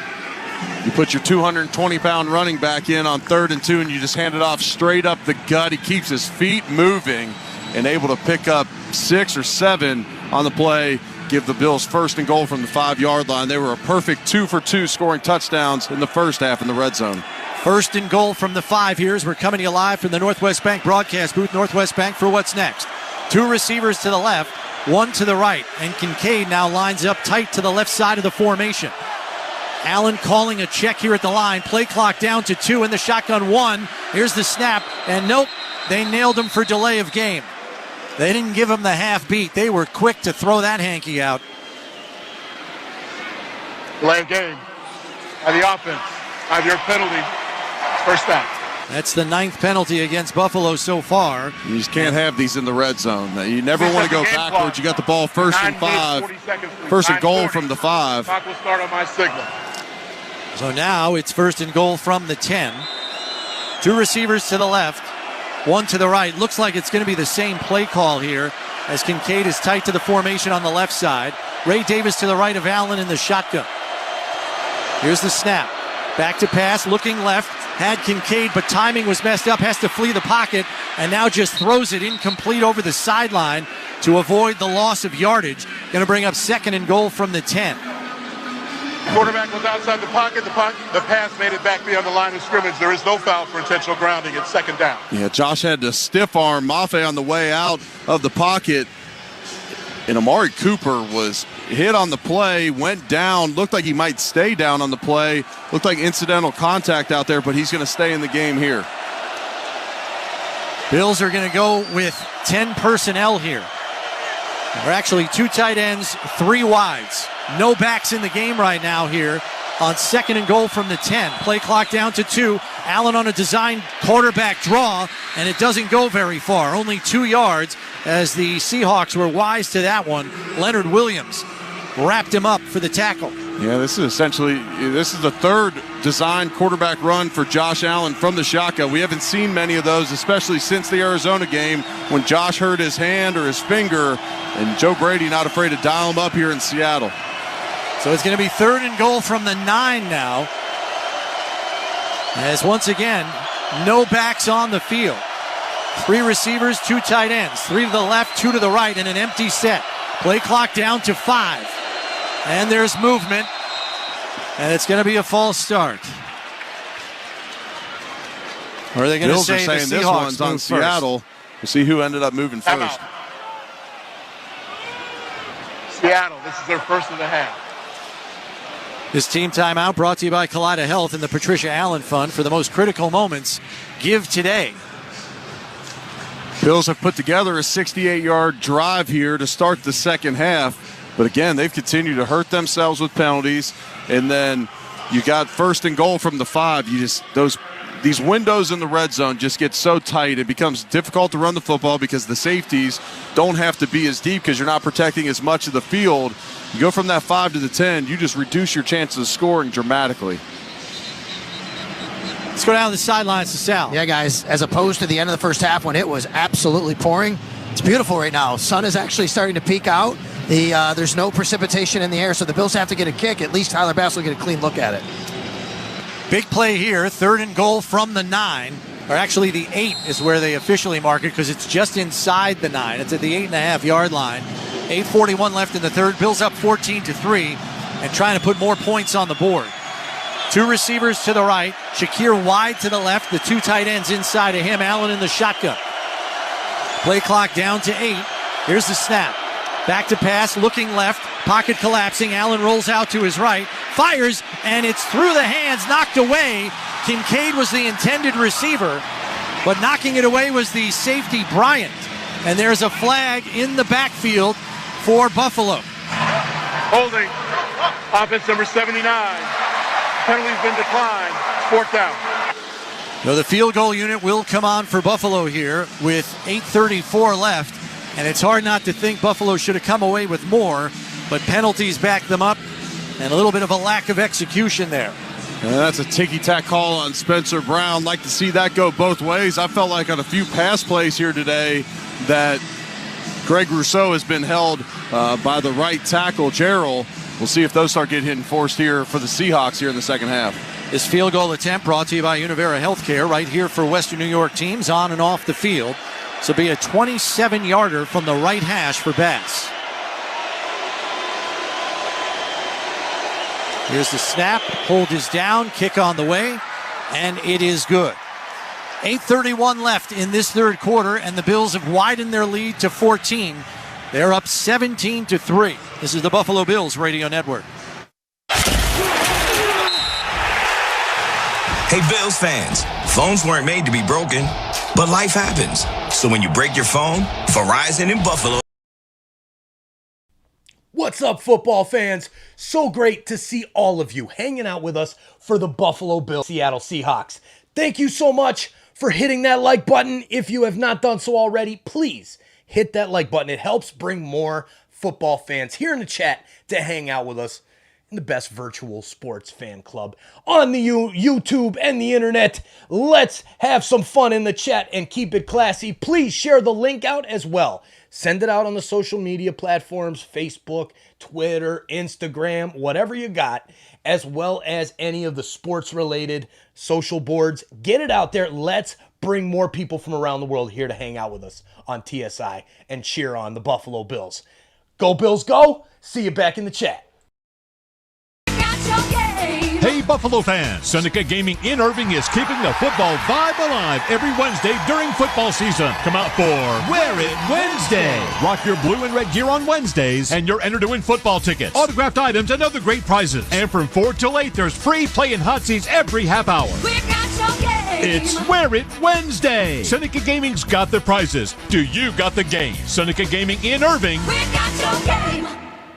You put your 220-pound running back in on 3rd and 2, and you just hand it off straight up the gut. He keeps his feet moving and able to pick up 6 or 7 on the play. Give the Bills 1st and goal from the 5-yard line. They were a perfect 2 for 2 scoring touchdowns in the first half in the red zone. 1st and goal from the 5 here as we're coming to you live from the Northwest Bank broadcast booth. Northwest Bank for what's next. 2 receivers to the left, 1 to the right, and Kincaid now lines up tight to the left side of the formation. Allen calling a check here at the line. Play clock down to 2 in the shotgun 1. Here's the snap, and nope, they nailed him for delay of game. They didn't give him the half beat. They were quick to throw that hanky out. Delay of game. By the offense. 5-yard penalty. First down. That's the 9th penalty against Buffalo so far. You just can't have these in the red zone. You never want to go backwards. You got the ball 1st and 5. 1st and goal from the 5. Clock will start on my signal. So now it's 1st and goal from the 10. 2 receivers to the left, 1 to the right. Looks like it's going to be the same play call here as Kincaid is tight to the formation on the left side. Ray Davis to the right of Allen in the shotgun. Here's the snap. Back to pass, looking left. Had Kincaid, but timing was messed up. Has to flee the pocket, and now just throws it incomplete over the sideline to avoid the loss of yardage. Going to bring up 2nd and goal from the 10. Quarterback was outside the pocket. The pass made it back beyond the line of scrimmage. There is no foul for intentional grounding. It's 2nd down. Yeah, Josh had to stiff arm Mafe on the way out of the pocket. And Amari Cooper was hit on the play, went down, looked like he might stay down on the play. Looked like incidental contact out there, but he's going to stay in the game here. Bills are going to go with 10 personnel here. We're actually 2 tight ends, 3 wides. No backs in the game right now here on 2nd and goal from the 10. Play clock down to 2. Allen on a designed quarterback draw, and it doesn't go very far. Only 2 yards as the Seahawks were wise to that one. Leonard Williams wrapped him up for the tackle. Yeah, this is the 3rd designed quarterback run for Josh Allen from the shotgun. We haven't seen many of those, especially since the Arizona game when Josh hurt his hand or his finger, and Joe Brady not afraid to dial him up here in Seattle. So it's going to be 3rd and goal from the 9 now. As once again, no backs on the field. 3 receivers, 2 tight ends, 3 to the left, 2 to the right, and an empty set. Play clock down to 5. And there's movement. And it's going to be a false start. Or are they going to say the Seahawks this one's on first? Seattle? We'll see who ended up moving first. Seattle, this is their first of the half. This team timeout brought to you by Kaleida Health and the Patricia Allen Fund. For the most critical moments, give today. Bills have put together a 68-yard drive here to start the second half. But again, they've continued to hurt themselves with penalties. And then you got 1st and goal from the 5. These windows in the red zone just get so tight, it becomes difficult to run the football because the safeties don't have to be as deep because you're not protecting as much of the field. You go from that 5 to the 10, you just reduce your chances of scoring dramatically. Let's go down the sidelines to Sal. Yeah, guys, as opposed to the end of the first half when it was absolutely pouring, it's beautiful right now. Sun is actually starting to peek out. There's no precipitation in the air, so the Bills have to get a kick. At least Tyler Bass will get a clean look at it. Big play here, 3rd and goal from the 9, or actually the 8 is where they officially mark it because it's just inside the 9. It's at the 8.5-yard line. 8:41 left in the third. Bills up 14-3 and trying to put more points on the board. 2 receivers to the right, Shakir wide to the left, the 2 tight ends inside of him, Allen in the shotgun. Play clock down to 8. Here's the snap. Back to pass, looking left, pocket collapsing. Allen rolls out to his right, fires, and it's through the hands, knocked away. Kincaid was the intended receiver, but knocking it away was the safety, Bryant. And there's a flag in the backfield for Buffalo. Holding. Offense number 79. Penalty's been declined. 4th down. So the field goal unit will come on for Buffalo here with 8:34 left. And it's hard not to think Buffalo should have come away with more, but penalties back them up, and a little bit of a lack of execution there. And that's a ticky-tack call on Spencer Brown. Like to see that go both ways. I felt like on a few pass plays here today that Greg Rousseau has been held by the right tackle, Gerald. We'll see if those start getting enforced here for the Seahawks here in the second half. This field goal attempt brought to you by Univera Healthcare right here for Western New York teams on and off the field. This will be a 27-yarder from the right hash for Bass. Here's the snap. Hold is down. Kick on the way. And it is good. 8:31 left in this third quarter, and the Bills have widened their lead to 14. They're up 17-3. This is the Buffalo Bills Radio Network. Hey, Bills fans, phones weren't made to be broken, but life happens. So when you break your phone, Verizon in Buffalo. What's up, football fans? So great to see all of you hanging out with us for the Buffalo Bills Seattle Seahawks. Thank you so much for hitting that like button. If you have not done so already, please hit that like button. It helps bring more football fans here in the chat to hang out with us in the best virtual sports fan club on the YouTube and the internet. Let's have some fun in the chat and keep it classy. Please share the link out as well. Send it out on the social media platforms, Facebook, Twitter, Instagram, whatever you got, as well as any of the sports-related social boards. Get it out there. Let's bring more people from around the world here to hang out with us on TSI and cheer on the Buffalo Bills. Go Bills, go! See you back in the chat. Hey, Buffalo fans, Seneca Gaming in Irving is keeping the football vibe alive every Wednesday during football season. Come out for Wear It Wednesday. Rock your blue and red gear on Wednesdays, and you're entered to win football tickets, autographed items, and other great prizes. And from 4 till 8, there's free play and hot seats every half hour. We've got your game. It's Wear It Wednesday. Seneca Gaming's got the prizes. Do you got the game? Seneca Gaming in Irving. We've got your game.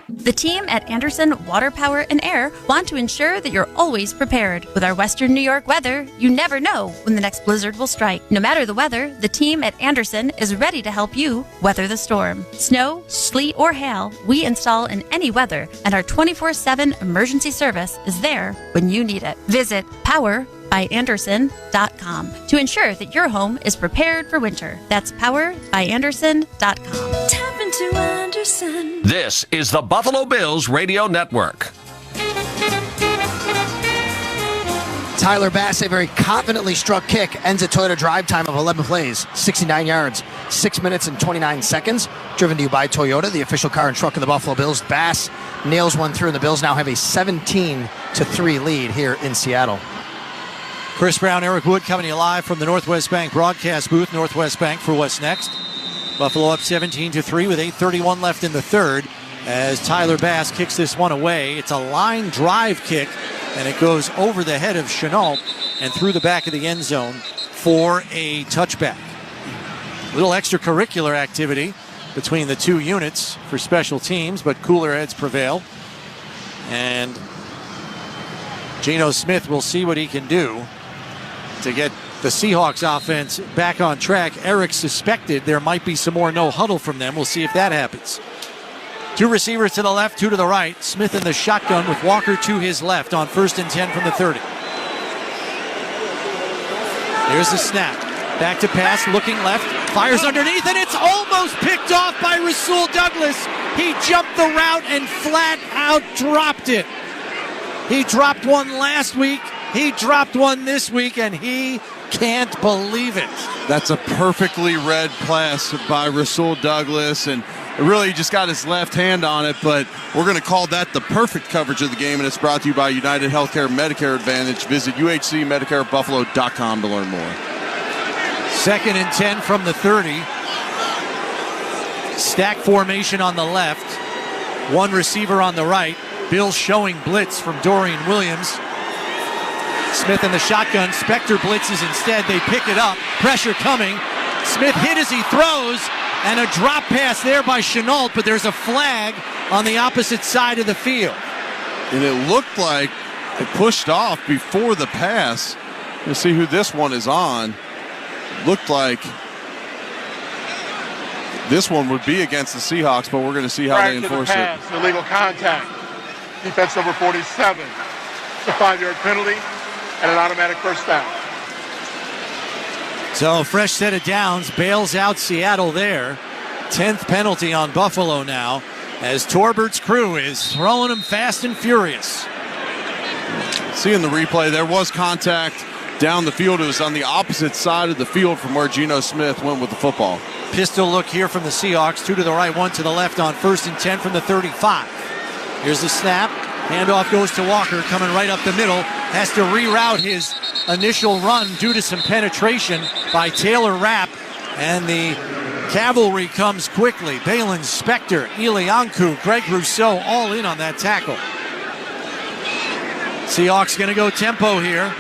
The team at Anderson Water, Power, and Air want to ensure that you're always prepared. With our Western New York weather, you never know when the next blizzard will strike. No matter the weather, the team at Anderson is ready to help you weather the storm. Snow, sleet, or hail, we install in any weather, and our 24/7 emergency service is there when you need it. Visit powerbyAnderson.com to ensure that your home is prepared for winter. That's powerbyAnderson.com. Tap into Anderson. This is the Buffalo Bills Radio Network. Tyler Bass, a very confidently struck kick, ends a Toyota drive time of 11 plays, 69 yards, 6 minutes and 29 seconds. Driven to you by Toyota, the official car and truck of the Buffalo Bills. Bass nails one through, and the Bills now have a 17-3 lead here in Seattle. Chris Brown, Eric Wood coming to you live from the Northwest Bank broadcast booth. Northwest Bank for what's next. Buffalo up 17-3 with 8:31 left in the third as Tyler Bass kicks this one away. It's a line drive kick, and it goes over the head of Chenault and through the back of the end zone for a touchback. Little extracurricular activity between the two units for special teams, but cooler heads prevail. And Geno Smith will see what he can do to get the Seahawks offense back on track. Eric suspected there might be some more no huddle from them. We'll see if that happens. Two receivers to the left, two to the right. Smith in the shotgun with Walker to his left on 1st and 10 from the 30. Here's the snap. Back to pass, looking left, fires underneath, and it's almost picked off by Rasul Douglas. He jumped the route and flat out dropped it. He dropped one last week, he dropped one this week, and he can't believe it. That's a perfectly read pass by Rasul Douglas, and really just got his left hand on it, but we're going to call that the perfect coverage of the game, and it's brought to you by United Healthcare Medicare Advantage. Visit uhcmedicarebuffalo.com to learn more. 2nd and 10 from the 30. Stack formation on the left. One receiver on the right. Bills showing blitz from Dorian Williams. Smith in the shotgun. Spector blitzes instead. They pick it up. Pressure coming. Smith hit as he throws. And a drop pass there by Chenault, but there's a flag on the opposite side of the field. And it looked like it pushed off before the pass. We'll see who this one is on. Looked like this one would be against the Seahawks, but we're going to see how they enforce it. Illegal contact. Defense number 47. It's a 5-yard penalty and an automatic first down. So fresh set of downs, bails out Seattle there. 10th penalty on Buffalo now as Torbert's crew is throwing them fast and furious. Seeing the replay, there was contact down the field. It was on the opposite side of the field from where Geno Smith went with the football. Pistol look here from the Seahawks. 2 to the right, 1 to the left on 1st and 10 from the 35. Here's the snap. Handoff goes to Walker, coming right up the middle. Has to reroute his initial run due to some penetration by Taylor Rapp. And the cavalry comes quickly. Balin Spector, Ilianku, Greg Rousseau all in on that tackle. Seahawks going to go tempo here.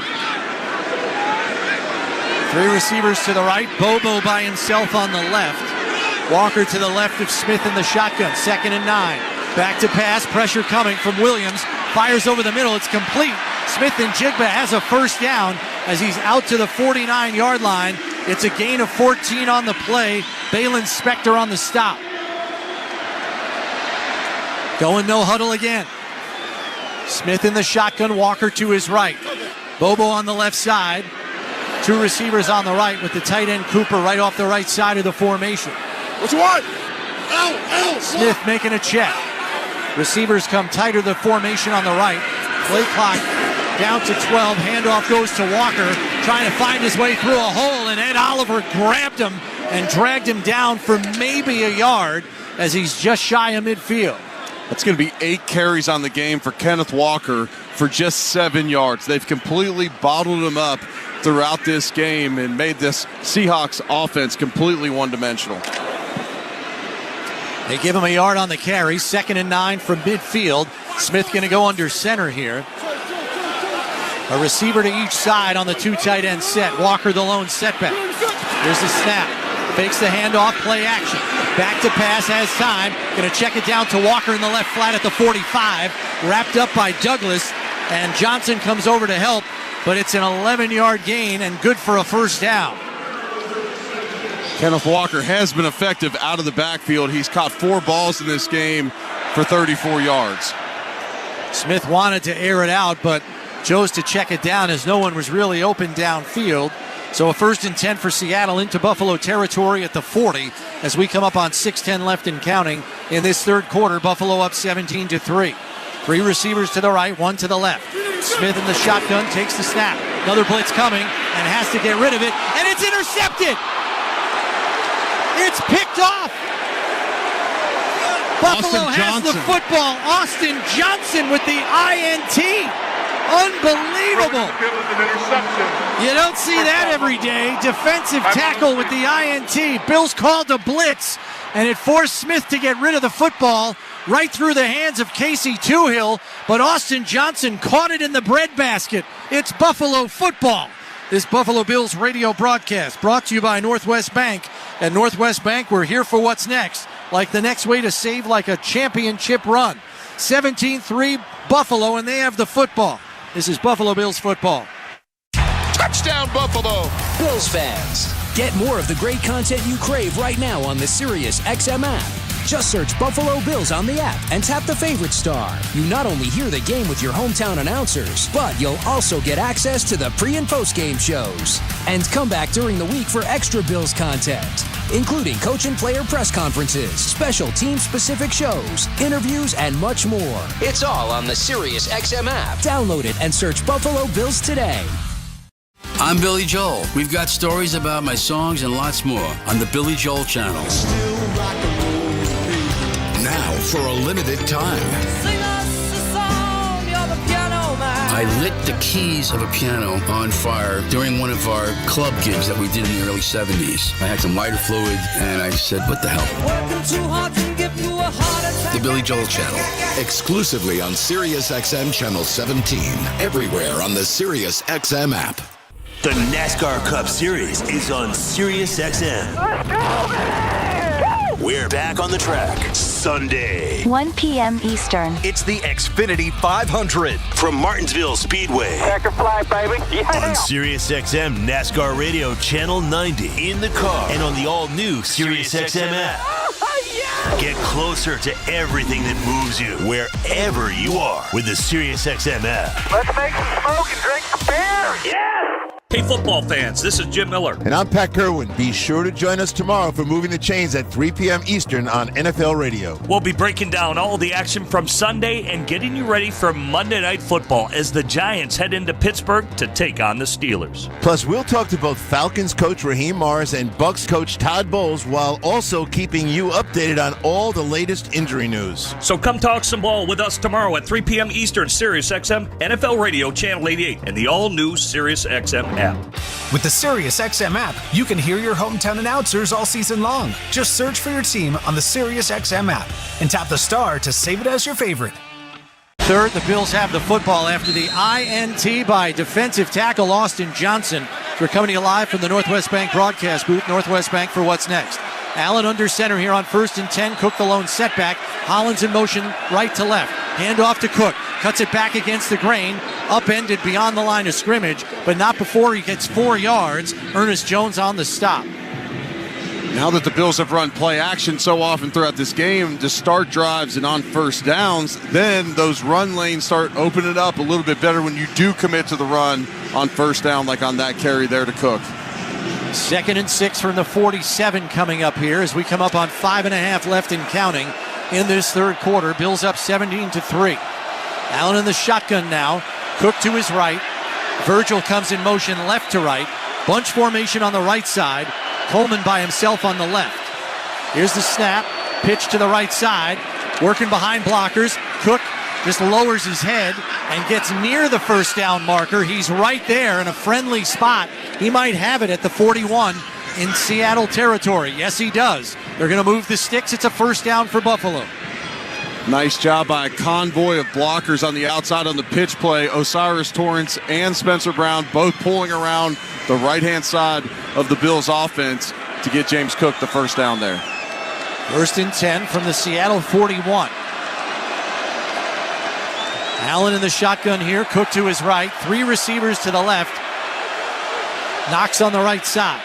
3 receivers to the right. Bobo by himself on the left. Walker to the left of Smith in the shotgun. 2nd and 9. Back to pass. Pressure coming from Williams. Fires over the middle. It's complete. Smith and Jigba has a first down as he's out to the 49-yard line. It's a gain of 14 on the play. Balin Spector on the stop. Going no huddle again. Smith in the shotgun. Walker to his right. Bobo on the left side. 2 receivers on the right with the tight end Cooper right off the right side of the formation. What you want? Smith making a check. Receivers come tighter the formation on the right. Play clock down to 12. Handoff goes to Walker, trying to find his way through a hole, and Ed Oliver grabbed him and dragged him down for maybe a yard as he's just shy of midfield. That's going to be 8 carries on the game for Kenneth Walker for just 7 yards. They've completely bottled him up throughout this game and made this Seahawks offense completely one-dimensional. They give him a yard on the carry. 2nd and 9 from midfield. Smith going to go under center here. A receiver to each side on the 2 tight end set. Walker the lone setback. Here's the snap. Fakes the handoff, play action. Back to pass, has time. Going to check it down to Walker in the left flat at the 45. Wrapped up by Douglas. And Johnson comes over to help. But it's an 11-yard gain and good for a first down. Kenneth Walker has been effective out of the backfield. He's caught 4 balls in this game for 34 yards. Smith wanted to air it out, but chose to check it down as no one was really open downfield. So a 1st and 10 for Seattle into Buffalo territory at the 40 as we come up on 6:10 left and counting in this third quarter. Buffalo up 17-3. 3 receivers to the right, 1 to the left. Smith in the shotgun takes the snap. Another blitz coming and has to get rid of it, and it's intercepted. It's picked off. Buffalo has the football. Austin Johnson with the INT. Unbelievable. You don't see that every day. Defensive tackle with the INT. Bills called a blitz, and it forced Smith to get rid of the football right through the hands of Casey Toohill, but Austin Johnson caught it in the breadbasket. It's Buffalo football. This Buffalo Bills radio broadcast brought to you by Northwest Bank. At Northwest Bank, we're here for what's next, like the next way to save like a championship run. 17-3 Buffalo, and they have the football. This is Buffalo Bills football. Touchdown, Buffalo! Bills fans, Get more of the great content you crave right now on the Sirius XM app. Just search Buffalo Bills on the app and tap the favorite star. You not only hear the game with your hometown announcers, but you'll also get access to the pre- and post-game shows. And come back during the week for extra Bills content, including coach and player press conferences, special team-specific shows, interviews, and much more. It's all on the Sirius XM app. Download it and search Buffalo Bills today. I'm Billy Joel. We've got stories about my songs and lots more on the Billy Joel channel. Now, for a limited time, Sing us a song, you're the piano man. I lit the keys of a piano on fire during one of our club gigs that we did in the early 70s. I had some lighter fluid, and I said, what the hell? Working too hard to give you a heart attack. the Billy Joel channel, exclusively on Sirius XM Channel 17, everywhere on the Sirius XM app. The NASCAR Cup Series is on Sirius XM. Let's go! We're back on the track Sunday. 1 p.m. Eastern. It's the Xfinity 500 from Martinsville Speedway. Checker flag, baby. Yeah. On Sirius XM NASCAR Radio Channel 90. In the car and on the all-new Sirius XM app. Oh, yeah. Get closer to everything that moves you wherever you are with the Sirius XM app. Let's make some smoke and drink some beer. Yeah. Hey, football fans, this is Jim Miller. And I'm Pat Kerwin. Be sure to join us tomorrow for Moving the Chains at 3 p.m. Eastern on NFL Radio. We'll be breaking down all the action from Sunday and getting you ready for Monday Night Football as the Giants head into Pittsburgh to take on the Steelers. Plus, we'll talk to both Falcons coach Raheem Morris and Bucks coach Todd Bowles while also keeping you updated on all the latest injury news. So come talk some ball with us tomorrow at 3 p.m. Eastern, Sirius XM, NFL Radio, Channel 88, and the all-new Sirius XM app. With the Sirius XM app, you can hear your hometown announcers all season long. Just search for your team on the Sirius XM app and tap the star to save it as your favorite. Third, the Bills have the football after the INT by defensive tackle Austin Johnson. We're coming to you live from the Northwest Bank broadcast booth. Northwest Bank for what's next. Allen under center here on 1st and 10. Cook the lone setback. Hollins in motion right to left. Hand off to Cook. Cuts it back against the grain. Upended beyond the line of scrimmage, but not before he gets 4 yards. Ernest Jones on the stop. Now that the Bills have run play action so often throughout this game to start drives and on first downs, then those run lanes start opening up a little bit better when you do commit to the run on first down, like on that carry there to Cook. 2nd and 6 from the 47 coming up here as we come up on 5.5 left and counting in this third quarter. Bills up 17-3. Allen in the shotgun now. Cook to his right. Virgil comes in motion left to right. Bunch formation on the right side. Coleman by himself on the left. Here's the snap. Pitch to the right side. Working behind blockers. Cook just lowers his head and gets near the first down marker. He's right there in a friendly spot. He might have it at the 41 in Seattle territory. Yes, he does. They're going to move the sticks. It's a first down for Buffalo. Nice job by a convoy of blockers on the outside on the pitch play. Osiris Torrance and Spencer Brown both pulling around the right-hand side of the Bills offense to get James Cook the first down there. 1st and 10 from the Seattle 41. Allen in the shotgun here. Cook to his right. 3 receivers to the left. Knox on the right side.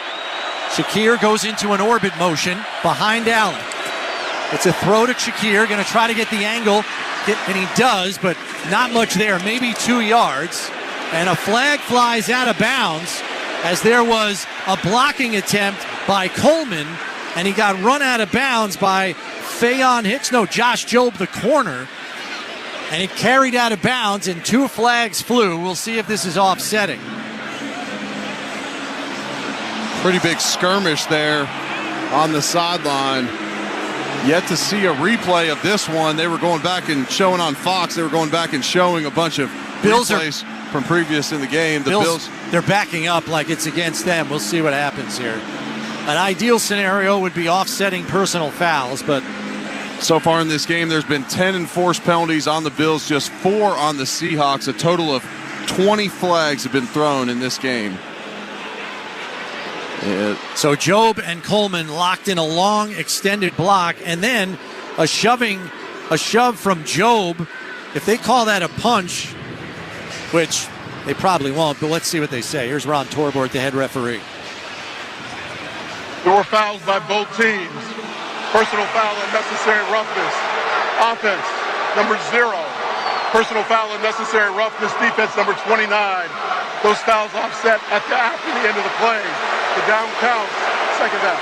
Shakir goes into an orbit motion behind Allen. It's a throw to Shakir, going to try to get the angle, and he does, but not much there, maybe 2 yards. And a flag flies out of bounds as there was a blocking attempt by Coleman, and he got run out of bounds by Josh Jobe, the corner, and it carried out of bounds, and 2 flags flew. We'll see if this is offsetting. Pretty big skirmish there on the sideline. Yet to see a replay of this one. They were going back and showing on Fox. They were going back and showing a bunch of replays from previous in the game. The Bills, they're backing up like it's against them. We'll see what happens here. An ideal scenario would be offsetting personal fouls, but so far in this game, there's been 10 enforced penalties on the Bills, just 4 on the Seahawks. A total of 20 flags have been thrown in this game. So Job and Coleman locked in a long, extended block, and then a shove from Job. If they call that a punch, which they probably won't, but let's see what they say. Here's Ron Torbort, the head referee. There were fouls by both teams. Personal foul, unnecessary roughness. Offense, number 0. Personal foul, unnecessary roughness. Defense, number 29. Those fouls offset after the end of the play. The down counts, second down.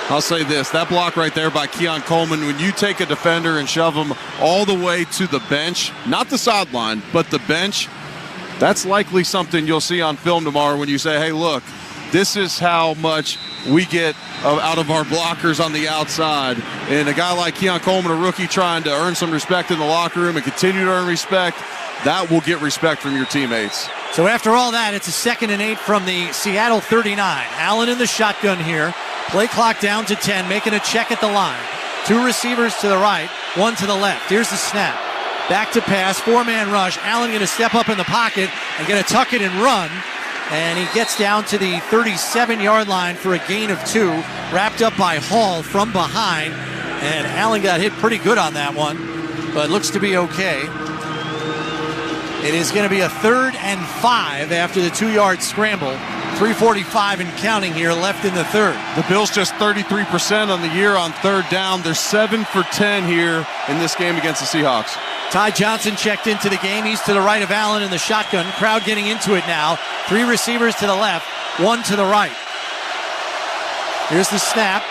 I'll say this, that block right there by Keon Coleman, when you take a defender and shove him all the way to the bench, not the sideline, but the bench, that's likely something you'll see on film tomorrow when you say, hey, look, this is how much we get out of our blockers on the outside. And a guy like Keon Coleman, a rookie trying to earn some respect in the locker room and continue to earn respect, that will get respect from your teammates. So after all that, it's a 2nd and 8 from the Seattle 39. Allen in the shotgun here. Play clock down to 10, making a check at the line. 2 receivers to the right, 1 to the left. Here's the snap. Back to pass, 4-man rush. Allen going to step up in the pocket and going to tuck it and run. And he gets down to the 37-yard line for a gain of 2, wrapped up by Hall from behind. And Allen got hit pretty good on that one, but looks to be okay. It is going to be a 3rd and 5 after the 2-yard scramble. 3:45 and counting here left in the third. The Bills just 33% on the year on 3rd down. They're 7 for 10 here in this game against the Seahawks. Ty Johnson checked into the game. He's to the right of Allen in the shotgun. Crowd getting into it now. 3 receivers to the left, 1 to the right. Here's the snap.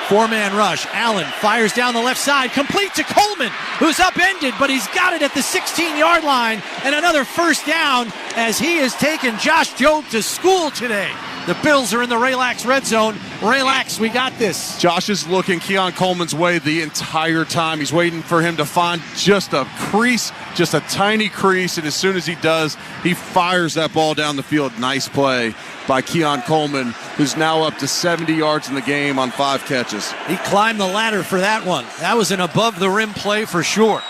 4-man rush. Allen fires down the left side, complete to Coleman, who's upended, but he's got it at the 16-yard line, and another first down as he has taken Josh Jobe to school today. The Bills are in the Relax red zone. Relax, we got this. Josh is looking Keon Coleman's way the entire time. He's waiting for him to find just a crease, just a tiny crease, and as soon as he does, he fires that ball down the field. Nice play by Keon Coleman, who's now up to 70 yards in the game on 5 catches. He climbed the ladder for that one. That was an above-the-rim play for sure.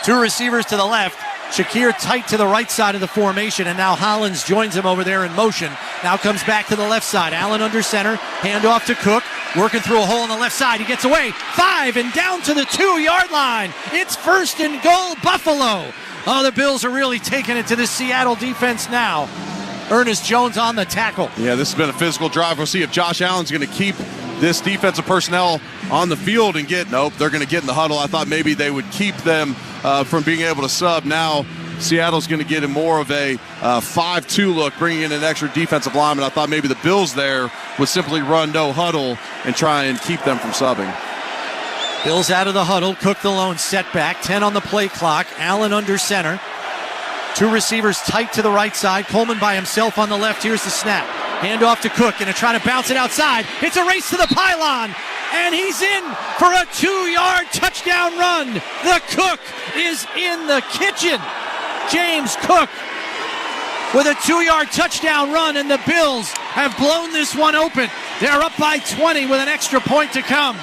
2 receivers to the left. Shakir tight to the right side of the formation, and now Hollins joins him over there in motion. Now comes back to the left side. Allen under center. Handoff to Cook. Working through a hole on the left side. He gets away. 5 and down to the 2-yard line. It's 1st and goal, Buffalo. Oh, the Bills are really taking it to the Seattle defense now. Ernest Jones on the tackle. Yeah, this has been a physical drive. We'll see if Josh Allen's going to keep this defensive personnel on the field and nope, they're going to get in the huddle. I thought maybe they would keep them from being able to sub. Now Seattle's going to get in more of a 5-2 look, bringing in an extra defensive lineman. I thought maybe the Bills there would simply run no huddle and try and keep them from subbing. Bills out of the huddle. Cook the lone setback. 10 on the play clock. Allen under center. 2 receivers tight to the right side. Coleman by himself on the left. Here's the snap. Handoff to Cook, and try to bounce it outside. It's a race to the pylon, and he's in for a 2-yard touchdown run. The Cook is in the kitchen. James Cook with a 2-yard touchdown run, and the Bills have blown this one open. They're up by 20 with an extra point to come.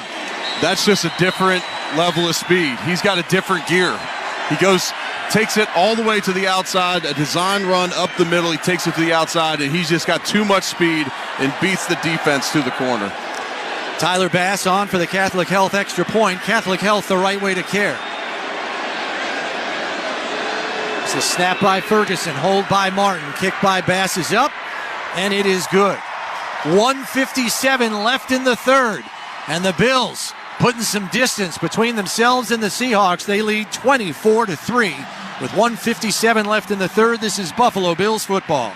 That's just a different level of speed. He's got a different gear. He takes it all the way to the outside, a design run up the middle. He takes it to the outside, and he's just got too much speed and beats the defense to the corner. Tyler Bass on for the Catholic Health extra point. Catholic Health, the right way to care. It's a snap by Ferguson, hold by Martin, kick by Bass is up, and it is good. 1:57 left in the third, and the Bills putting some distance between themselves and the Seahawks. They lead 24-3 with 1:57 left in the third. This is Buffalo Bills football.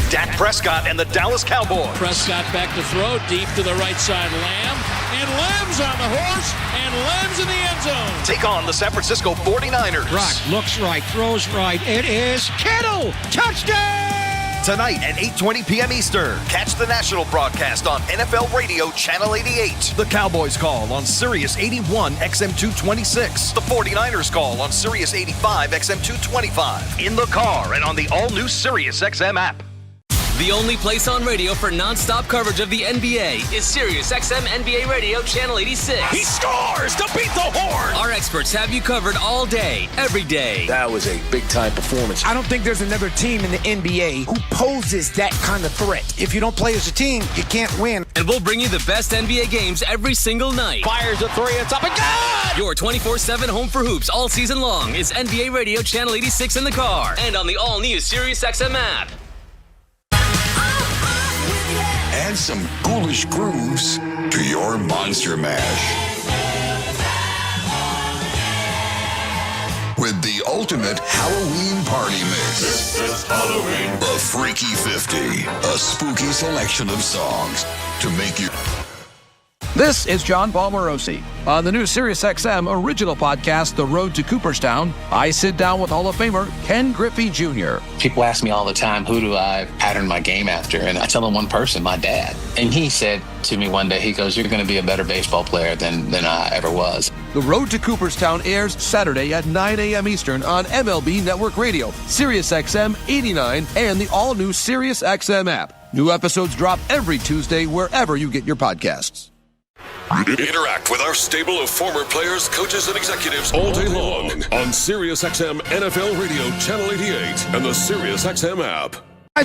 Dak Prescott and the Dallas Cowboys. Prescott back to throw, deep to the right side. Lamb, and Lamb's on the horse, and Lamb's in the end zone. Take on the San Francisco 49ers. Brock looks right, throws right. It is Kittle. Touchdown! tonight at 8:20 p.m. Eastern. Catch the national broadcast on NFL Radio Channel 88. The Cowboys call on Sirius 81 XM 226. The 49ers call on Sirius 85 XM 225. In the car and on the all-new Sirius XM app. The only place on radio for non-stop coverage of the NBA is Sirius XM NBA Radio Channel 86. He scores to beat the Horn. Our experts have you covered all day, every day. That was a big-time performance. I don't think there's another team in the NBA who poses that kind of threat. If you don't play as a team, you can't win. And we'll bring you the best NBA games every single night. Fires a three, it's up and good! Your 24/7 home for hoops all season long is NBA Radio Channel 86 in the car and on the all-new Sirius XM app. Add some ghoulish grooves to your Monster Mash. With the ultimate Halloween party mix. This is Halloween. A Freaky 50. A spooky selection of songs to make you... This is John Palmarosi. On the new SiriusXM original podcast, The Road to Cooperstown, I sit down with Hall of Famer Ken Griffey Jr. People ask me all the time, who do I pattern my game after? And I tell them one person, my dad. And he said to me one day, he goes, you're going to be a better baseball player than I ever was. The Road to Cooperstown airs Saturday at 9 a.m. Eastern on MLB Network Radio, SiriusXM 89, and the all-new SiriusXM app. New episodes drop every Tuesday wherever you get your podcasts. Interact with our stable of former players, coaches, and executives all day long on SiriusXM NFL Radio Channel 88 and the SiriusXM app.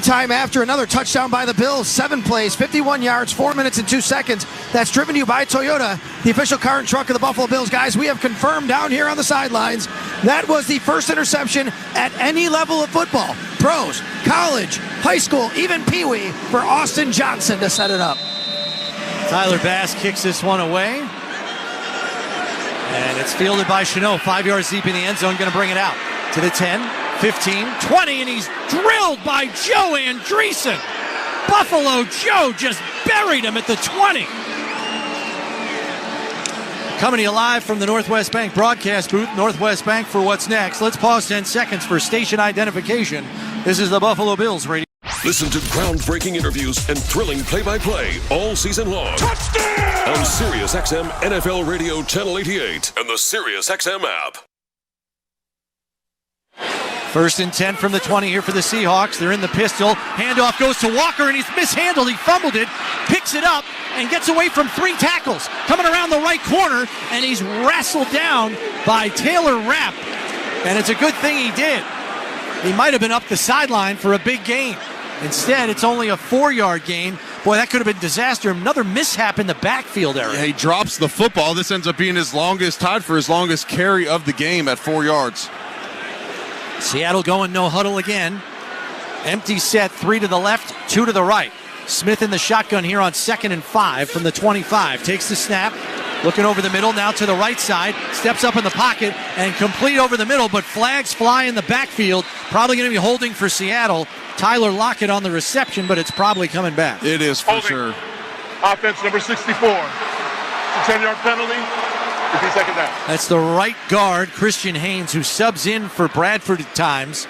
Time after another touchdown by the Bills. 7 plays, 51 yards, 4 minutes and 2 seconds. That's driven to you by Toyota, the official car and truck of the Buffalo Bills. Guys, we have confirmed down here on the sidelines that was the first interception at any level of football. Pros, college, high school, even Pee-wee, for Austin Johnson to set it up. Tyler Bass kicks this one away. And it's fielded by Chanot. 5 yards deep in the end zone. Going to bring it out to the 10, 15, 20. And he's drilled by Joe Andreessen. Buffalo Joe just buried him at the 20. Coming to you live from the Northwest Bank broadcast booth. Northwest Bank for what's next. Let's pause 10 seconds for station identification. This is the Buffalo Bills radio. Listen to groundbreaking interviews and thrilling play-by-play all season long. Touchdown! On SiriusXM NFL Radio Channel 88 and the SiriusXM app. 1st and 10 from the 20 here for the Seahawks. They're in the pistol. Handoff goes to Walker, and he's mishandled. He fumbled it, picks it up, and gets away from 3 tackles. Coming around the right corner, and he's wrestled down by Taylor Rapp. And it's a good thing he did. He might have been up the sideline for a big gain. Instead, it's only a 4-yard gain. Boy, that could have been disaster. Another mishap in the backfield area. Yeah, he drops the football. This ends up being tied for his longest carry of the game at 4 yards. Seattle going no huddle again. Empty set, 3 to the left, 2 to the right. Smith in the shotgun here on 2nd and 5 from the 25. Takes the snap, looking over the middle, now to the right side. Steps up in the pocket and complete over the middle, but flags fly in the backfield. Probably going to be holding for Seattle. Tyler Lockett on the reception, but it's probably coming back. It is for sure. Offense number 64. It's a 10-yard penalty. 50-second down. That's the right guard, Christian Haynes, who subs in for Bradford at times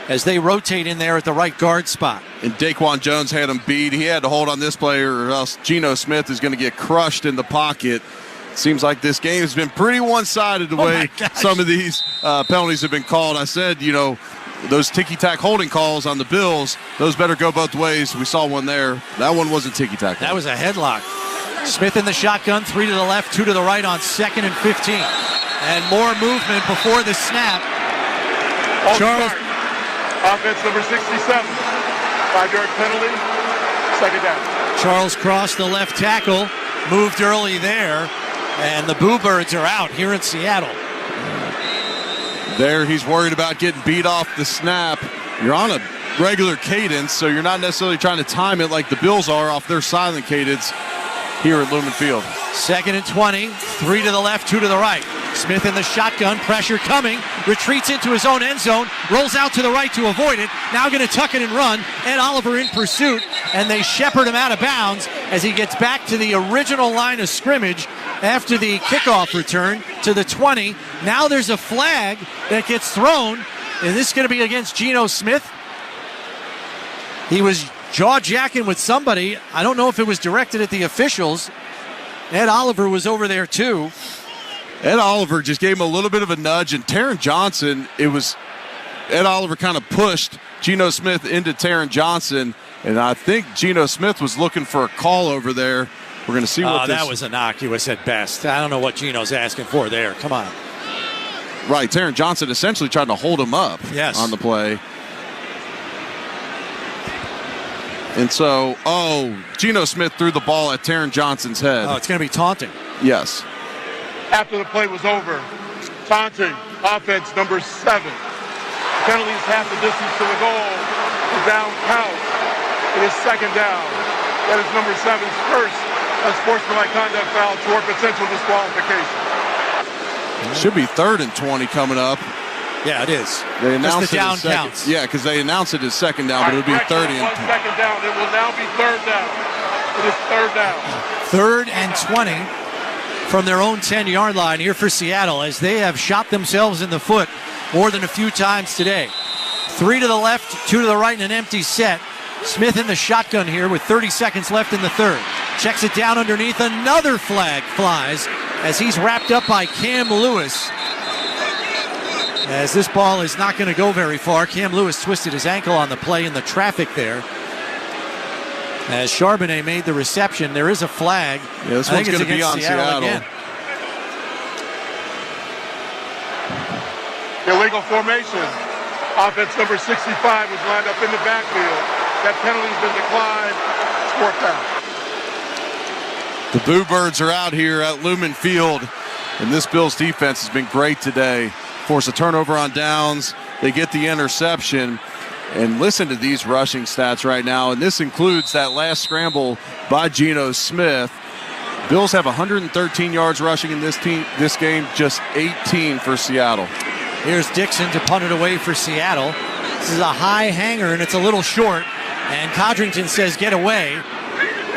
as they rotate in there at the right guard spot. And Daquan Jones had him beat. He had to hold on this player or else Geno Smith is going to get crushed in the pocket. Seems like this game has been pretty one-sided the way some of these penalties have been called. I said, those ticky-tack holding calls on the Bills, those better go both ways. We saw one there. That one wasn't ticky-tack. That was a headlock. Smith in the shotgun, 3 to the left, 2 to the right on 2nd and 15. And more movement before the snap. Charles. Offense number 67. 5-yard penalty. 2nd down. Charles Cross, the left tackle, moved early there. And the Boo Birds are out here in Seattle. There, he's worried about getting beat off the snap. You're on a regular cadence, so you're not necessarily trying to time it like the Bills are off their silent cadence here at Lumen Field. 2nd and 20, 3 to the left, 2 to the right. Smith in the shotgun, pressure coming, retreats into his own end zone, rolls out to the right to avoid it, now going to tuck it and run. Ed Oliver in pursuit, and they shepherd him out of bounds as he gets back to the original line of scrimmage after the kickoff return to the 20. Now there's a flag that gets thrown, and this is going to be against Geno Smith. He was jaw-jacking with somebody. I don't know if it was directed at the officials. Ed Oliver was over there too. Ed Oliver just gave him a little bit of a nudge, and Taron Johnson, Ed Oliver kind of pushed Geno Smith into Taron Johnson, and I think Geno Smith was looking for a call over there. We're going to see what that was innocuous at best. I don't know what Geno's asking for there. Come on. Right, Taron Johnson essentially trying to hold him up on the play. And so, Geno Smith threw the ball at Taron Johnson's head. Oh, it's going to be taunting. Yes. After the play was over, taunting, offense number 7. Penalties half the distance to the goal. The down count. It is second down. That is number 7's first unsportsmanlike conduct foul toward potential disqualification. Should be 3rd and 20 coming up. Yeah, it is. They announced the down it as counts. Yeah, because they announced it as second down, but it would be 30 and 20. Second down. It will now be 3rd down. It is 3rd down. 3rd and 20 from their own 10-yard line here for Seattle, as they have shot themselves in the foot more than a few times today. 3 to the left, 2 to the right in an empty set. Smith in the shotgun here with 30 seconds left in the third. Checks it down underneath. Another flag flies as he's wrapped up by Cam Lewis. As this ball is not going to go very far. Cam Lewis twisted his ankle on the play in the traffic there. As Charbonnet made the reception, there is a flag. Yeah, this one's going to be on Seattle. Again. Illegal formation. Offense number 65 was lined up in the backfield. That penalty's been declined. 4th down. The Boo Birds are out here at Lumen Field, and this Bills defense has been great today. Force a turnover on downs. They get the interception. And listen to these rushing stats right now, and this includes that last scramble by Geno Smith. Bills have 113 yards rushing in this game, just 18 for Seattle. Here's Dixon to punt it away for Seattle. This is a high hanger, and it's a little short, and Codrington says get away.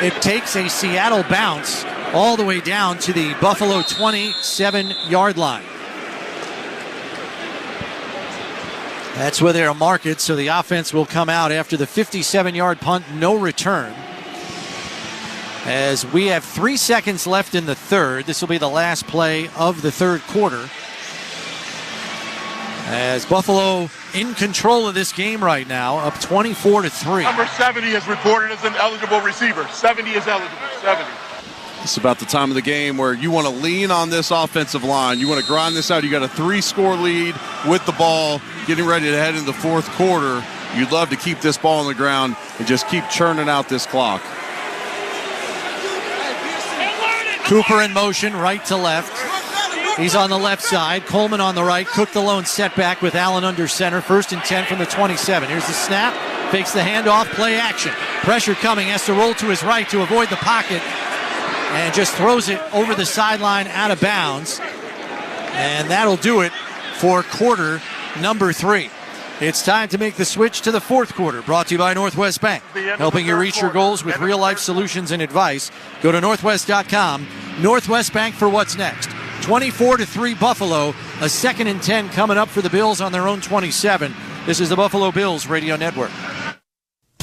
It takes a Seattle bounce all the way down to the Buffalo 27-yard line. That's where they'll mark it, so the offense will come out after the 57-yard punt, no return. As we have 3 seconds left in the third, this will be the last play of the third quarter. As Buffalo in control of this game right now, up 24-3. Number 70 is reported as an eligible receiver. 70 is eligible. 70. It's about the time of the game where you want to lean on this offensive line. You want to grind this out. You got a 3-score lead with the ball, getting ready to head into the fourth quarter. You'd love to keep this ball on the ground and just keep churning out this clock. Cooper in motion, right to left. He's on the left side. Coleman on the right. Cook the lone setback with Allen under center. 1st and 10 from the 27. Here's the snap. Fakes the handoff. Play action. Pressure coming. Has to roll to his right to avoid the pocket. And just throws it over the sideline out of bounds. And that'll do it for quarter number 3. It's time to make the switch to the fourth quarter. Brought to you by Northwest Bank. Helping you reach your goals with real-life solutions and advice. Go to northwest.com. Northwest Bank for what's next. 24-3 Buffalo. A 2nd and 10 coming up for the Bills on their own 27. This is the Buffalo Bills Radio Network.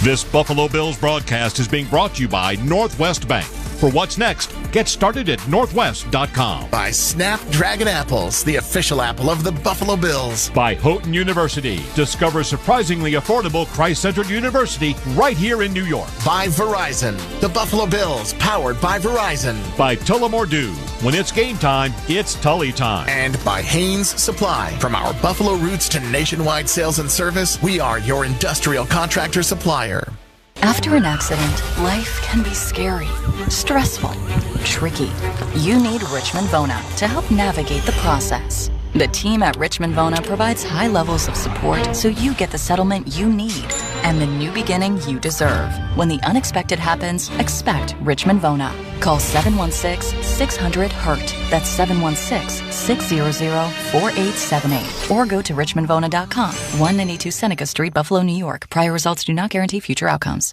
This Buffalo Bills broadcast is being brought to you by Northwest Bank. For what's next, get started at northwest.com. By Snapdragon Apples, the official apple of the Buffalo Bills. By Houghton University. Discover surprisingly affordable Christ-centered university right here in New York. By Verizon, the Buffalo Bills, powered by Verizon. By Tullamore Dew. When it's game time, it's Tully time. And by Haynes Supply. From our Buffalo roots to nationwide sales and service, we are your industrial contractor supplier. After an accident, life can be scary, stressful, tricky. You need Richmond Bona to help navigate the process. The team at Richmond Bona provides high levels of support so you get the settlement you need and the new beginning you deserve. When the unexpected happens, expect Richmond Bona. Call 716-600-HURT. That's 716-600-4878. Or go to richmondvona.com. 192 Seneca Street, Buffalo, New York. Prior results do not guarantee future outcomes.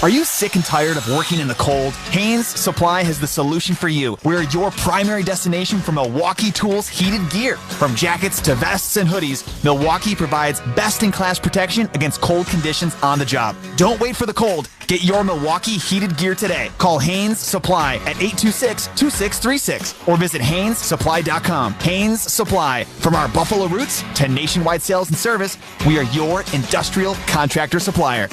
Are you sick and tired of working in the cold? Haynes Supply has the solution for you. We're your primary destination for Milwaukee Tools heated gear. From jackets to vests and hoodies, Milwaukee provides best-in-class protection against cold conditions on the job. Don't wait for the cold. Get your Milwaukee heated gear today. Call Haynes Supply at 826-2636 or visit HaynesSupply.com. Haynes Supply. From our Buffalo roots to nationwide sales and service, we are your industrial contractor supplier.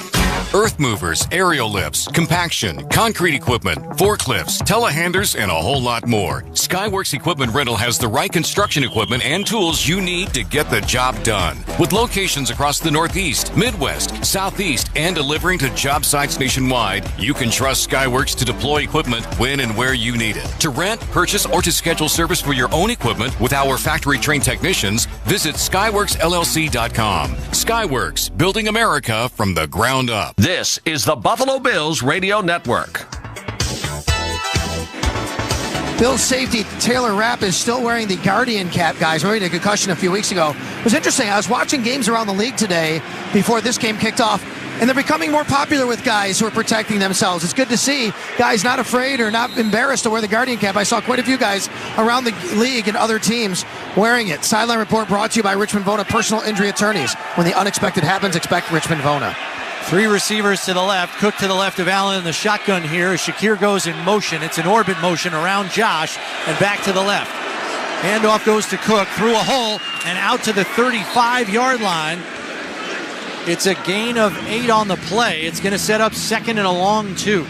Earth movers, aerial lifts, compaction, concrete equipment, forklifts, telehandlers, and a whole lot more. Skyworks Equipment Rental has the right construction equipment and tools you need to get the job done. With locations across the Northeast, Midwest, Southeast, and delivering to job sites nationwide, you can trust Skyworks to deploy equipment when and where you need it. To rent, purchase, or to schedule service for your own equipment with our factory-trained technicians, visit SkyworksLLC.com. Skyworks, building America from the ground up. This is the Buffalo Bills Radio Network. Bills safety Taylor Rapp is still wearing the Guardian cap, guys. Remember a concussion a few weeks ago. It was interesting. I was watching games around the league today before this game kicked off, and they're becoming more popular with guys who are protecting themselves. It's good to see guys not afraid or not embarrassed to wear the Guardian cap. I saw quite a few guys around the league and other teams wearing it. Sideline Report brought to you by Richmond Vona Personal Injury Attorneys. When the unexpected happens, expect Richmond Vona. Three receivers to the left. Cook to the left of Allen in the shotgun here. As Shakir goes in motion. It's an orbit motion around Josh and back to the left. Handoff goes to Cook through a hole and out to the 35-yard line. It's a gain of 8 on the play. It's going to set up second and a long 2.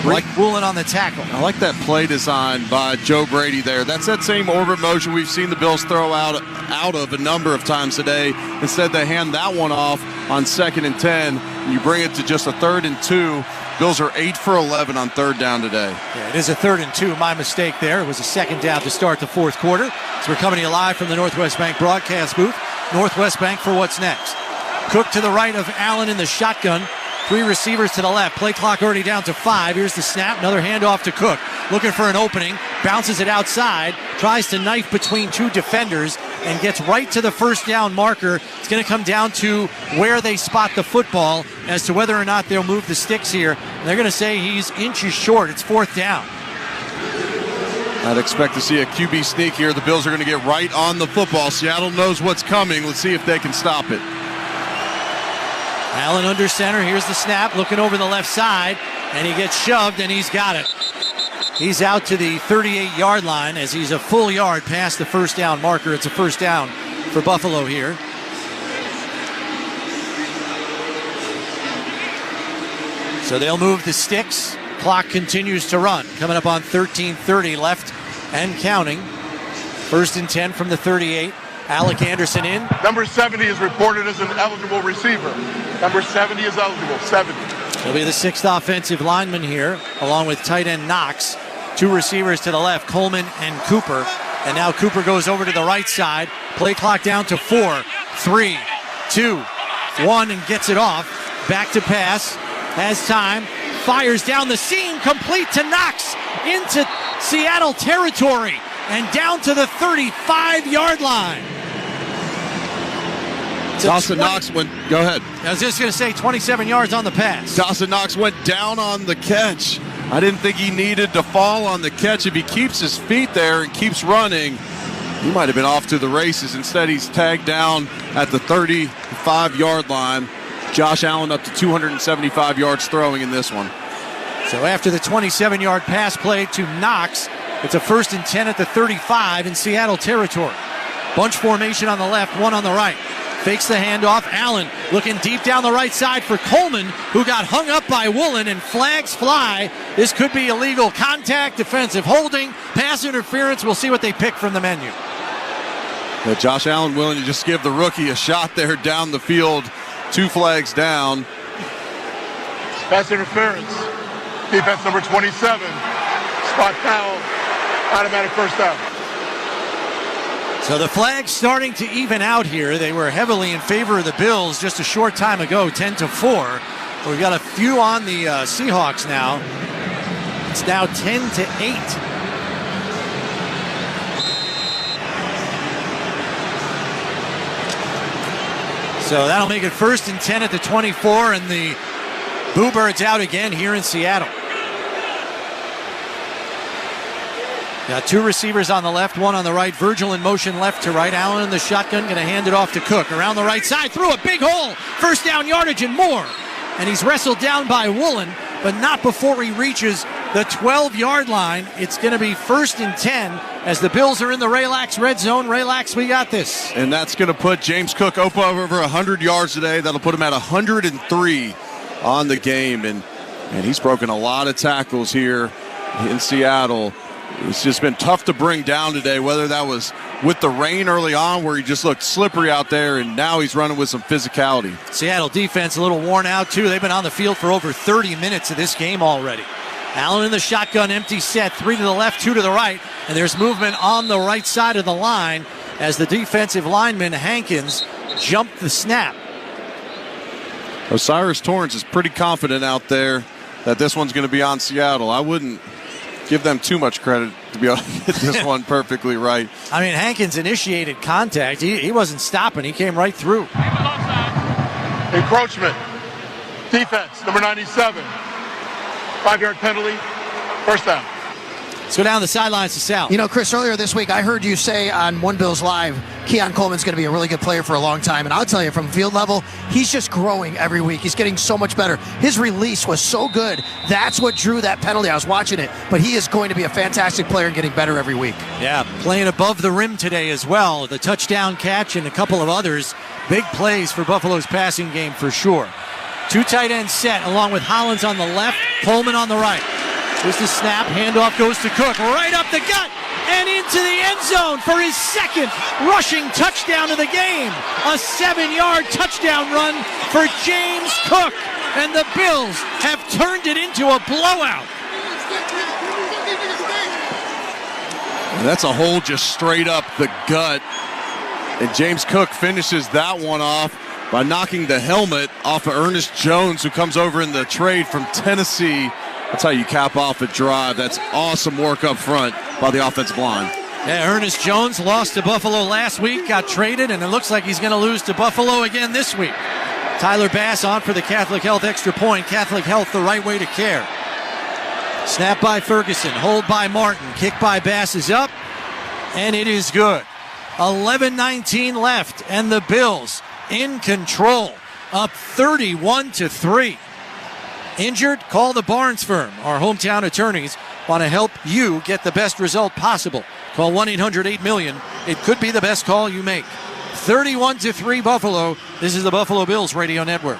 Rick Woolen on the tackle. I like that play design by Joe Brady there. That's that same orbit motion we've seen the Bills throw out of a number of times today. Instead, they hand that one off on 2nd and 10. And you bring it to just a 3rd and 2. Bills are 8 for 11 on 3rd down today. Yeah, it is a 3rd and 2. My mistake there. It was a 2nd down to start the 4th quarter. So we're coming to you live from the Northwest Bank broadcast booth. Northwest Bank for what's next. Cook to the right of Allen in the shotgun. 3 receivers to the left. Play clock already down to 5. Here's the snap. Another handoff to Cook. Looking for an opening. Bounces it outside. Tries to knife between 2 defenders and gets right to the first down marker. It's going to come down to where they spot the football as to whether or not they'll move the sticks here. And they're going to say he's inches short. It's 4th down. I'd expect to see a QB sneak here. The Bills are going to get right on the football. Seattle knows what's coming. Let's see if they can stop it. Allen under center. Here's the snap. Looking over the left side. And he gets shoved, and he's got it. He's out to the 38-yard line as he's a full yard past the first down marker. It's a first down for Buffalo here. So they'll move the sticks. Clock continues to run. Coming up on 13:30 left and counting. 1st and 10 from the 38. Alec Anderson in. Number 70 is reported as an eligible receiver. Number 70 is eligible. 70. He'll be the 6th offensive lineman here, along with tight end Knox. 2 receivers to the left, Coleman and Cooper. And now Cooper goes over to the right side. Play clock down to 4, 3, 2, 1, and gets it off. Back to pass. Has time. Fires down the seam, complete to Knox into Seattle territory and down to the 35-yard line. Dawson Knox went, go ahead. I was just going to say 27 yards on the pass. Dawson Knox went down on the catch. I didn't think he needed to fall on the catch. If he keeps his feet there and keeps running, he might have been off to the races. Instead, he's tagged down at the 35-yard line. Josh Allen up to 275 yards throwing in this one. So after the 27-yard pass play to Knox, it's a 1st and 10 at the 35 in Seattle territory. Bunch formation on the left, 1 on the right. Fakes the handoff. Allen looking deep down the right side for Coleman, who got hung up by Woolen, and flags fly. This could be illegal contact, defensive holding, pass interference. We'll see what they pick from the menu. But Josh Allen willing to just give the rookie a shot there down the field. 2 flags down. Pass interference. Defense number 27. Spot foul. Automatic first down. So the flags starting to even out here. They were heavily in favor of the Bills just a short time ago, 10-4. We've got a few on the Seahawks now. It's now 10-8. So that'll make it 1st and 10 at the 24, and the Boo Bird's out again here in Seattle. Got two receivers on the left, one on the right. Virgil in motion left to right. Allen in the shotgun, going to hand it off to Cook. Around the right side, through a big hole. First down yardage and more. And he's wrestled down by Woolen, but not before he reaches the 12-yard line. It's going to be 1st and 10 as the Bills are in the Relax red zone. Relax, we got this. And that's going to put James Cook over 100 yards today. That'll put him at 103 on the game. And he's broken a lot of tackles here in Seattle. It's just been tough to bring down today, whether that was with the rain early on where he just looked slippery out there, and now he's running with some physicality. Seattle defense a little worn out, too. They've been on the field for over 30 minutes of this game already. Allen in the shotgun, empty set, 3 to the left, 2 to the right, and there's movement on the right side of the line as the defensive lineman, Hankins, jumped the snap. Osiris Torrance is pretty confident out there that this one's going to be on Seattle. I wouldn't give them too much credit to be able to get this one perfectly right. I mean, Hankins initiated contact. He wasn't stopping. He came right through. Encroachment. Defense, number 97. 5-yard penalty. First down. Let's go down the sidelines to Sal. You know, Chris, earlier this week, I heard you say on One Bills Live, Keon Coleman's going to be a really good player for a long time. And I'll tell you, from field level, he's just growing every week. He's getting so much better. His release was so good. That's what drew that penalty. I was watching it. But he is going to be a fantastic player and getting better every week. Yeah, playing above the rim today as well. The touchdown catch and a couple of others. Big plays for Buffalo's passing game for sure. 2 tight ends set, along with Hollins on the left, Coleman on the right. Here's the snap, handoff goes to Cook, right up the gut, and into the end zone for his second rushing touchdown of the game. A 7-yard touchdown run for James Cook, and the Bills have turned it into a blowout. And that's a hole just straight up the gut, and James Cook finishes that one off by knocking the helmet off of Ernest Jones, who comes over in the trade from Tennessee. That's how you cap off a drive. That's awesome work up front by the offensive line. Yeah, Ernest Jones lost to Buffalo last week, got traded, and it looks like he's going to lose to Buffalo again this week. Tyler Bass on for the Catholic Health extra point. Catholic Health, the right way to care. Snap by Ferguson, hold by Martin, kick by Bass is up, and it is good. 11:19 left, and the Bills in control, up 31-3. Injured? Call the Barnes firm. Our hometown attorneys want to help you get the best result possible. Call 1-800-8-MILLION. It could be the best call you make. 31-3 Buffalo. This is the Buffalo Bills Radio Network.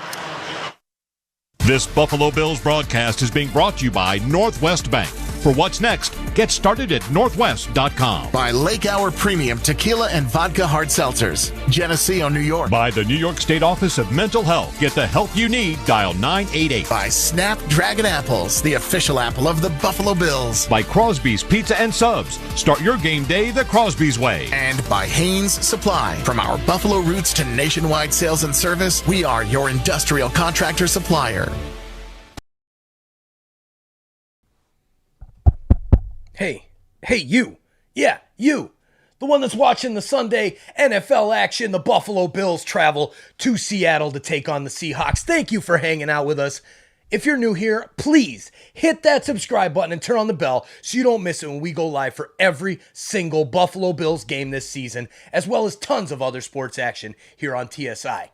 This Buffalo Bills broadcast is being brought to you by Northwest Bank. For what's next, get started at northwest.com. By Lake Hour Premium Tequila and Vodka Hard Seltzers, Geneseo, New York. By the New York State Office of Mental Health. Get the help you need. Dial 988. By Snapdragon Apples, the official apple of the Buffalo Bills. By Crosby's Pizza and Subs. Start your game day the Crosby's way. And by Haynes Supply. From our Buffalo roots to nationwide sales and service, we are your industrial contractor supplier. Hey, you. Yeah, you. The one that's watching the Sunday NFL action. The Buffalo Bills travel to Seattle to take on the Seahawks. Thank you for hanging out with us. If you're new here, please hit that subscribe button and turn on the bell so you don't miss it when we go live for every single Buffalo Bills game this season, as well as tons of other sports action here on TSI.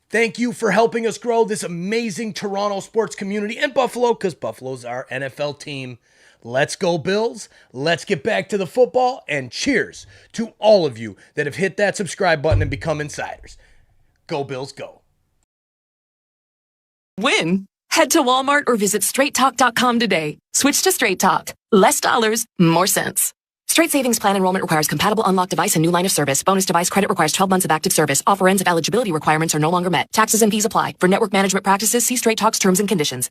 Thank you for helping us grow this amazing Toronto sports community and Buffalo, because Buffalo's our NFL team. Let's go Bills, let's get back to the football, and cheers to all of you that have hit that subscribe button and become insiders. Go Bills, go. Win. Head to Walmart or visit straighttalk.com today. Switch to Straight Talk. Less dollars, more sense. Straight Savings Plan enrollment requires compatible unlocked device and new line of service. Bonus device credit requires 12 months of active service. Offer ends if eligibility requirements are no longer met. Taxes and fees apply. For network management practices, see Straight Talk's terms and conditions.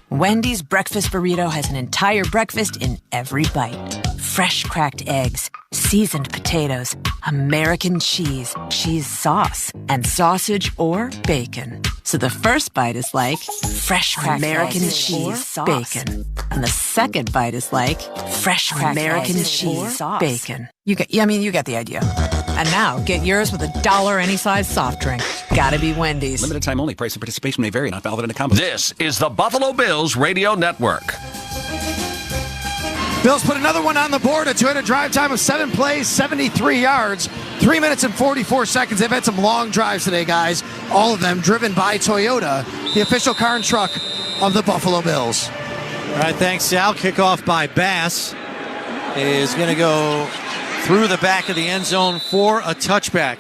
Wendy's breakfast burrito has an entire breakfast in every bite. Fresh cracked eggs, seasoned potatoes, American cheese, cheese sauce, and sausage or bacon. So the first bite is like fresh cracked American cheese, bacon. And the second bite is like fresh cracked American cheese, bacon. You get the idea. And now get yours with $1 any size soft drink. Gotta be Wendy's. Limited time only. Price and participation may vary. Not valid in a combo. This is the Buffalo Bills Radio Network. Bills put another one on the board. A 2-minute drive time of 7 plays, 73 yards, 3 minutes and 44 seconds. They've had some long drives today, guys. All of them driven by Toyota, the official car and truck of the Buffalo Bills. All right, thanks, Sal. Kickoff by Bass is going to go through the back of the end zone for a touchback.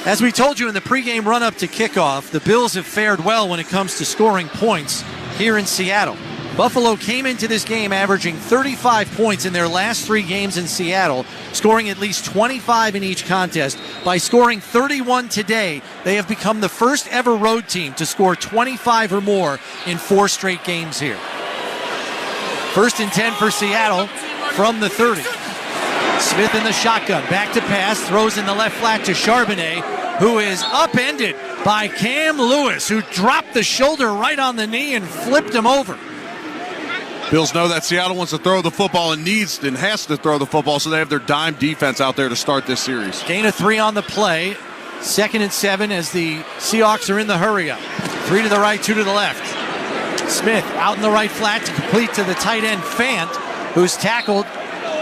As we told you in the pregame run-up to kickoff, the Bills have fared well when it comes to scoring points here in Seattle. Buffalo came into this game averaging 35 points in their last 3 games in Seattle, scoring at least 25 in each contest. By scoring 31 today, they have become the first ever road team to score 25 or more in 4 straight games here. 1st and 10 for Seattle from the 30. Smith in the shotgun, back to pass, throws in the left flat to Charbonnet, who is upended by Cam Lewis, who dropped the shoulder right on the knee and flipped him over. Bills know that Seattle wants to throw the football and needs and has to throw the football, so they have their dime defense out there to start this series. Gain of 3 on the play. 2nd and 7 as the Seahawks are in the hurry-up. 3 to the right, 2 to the left. Smith out in the right flat to complete to the tight end Fant, who's tackled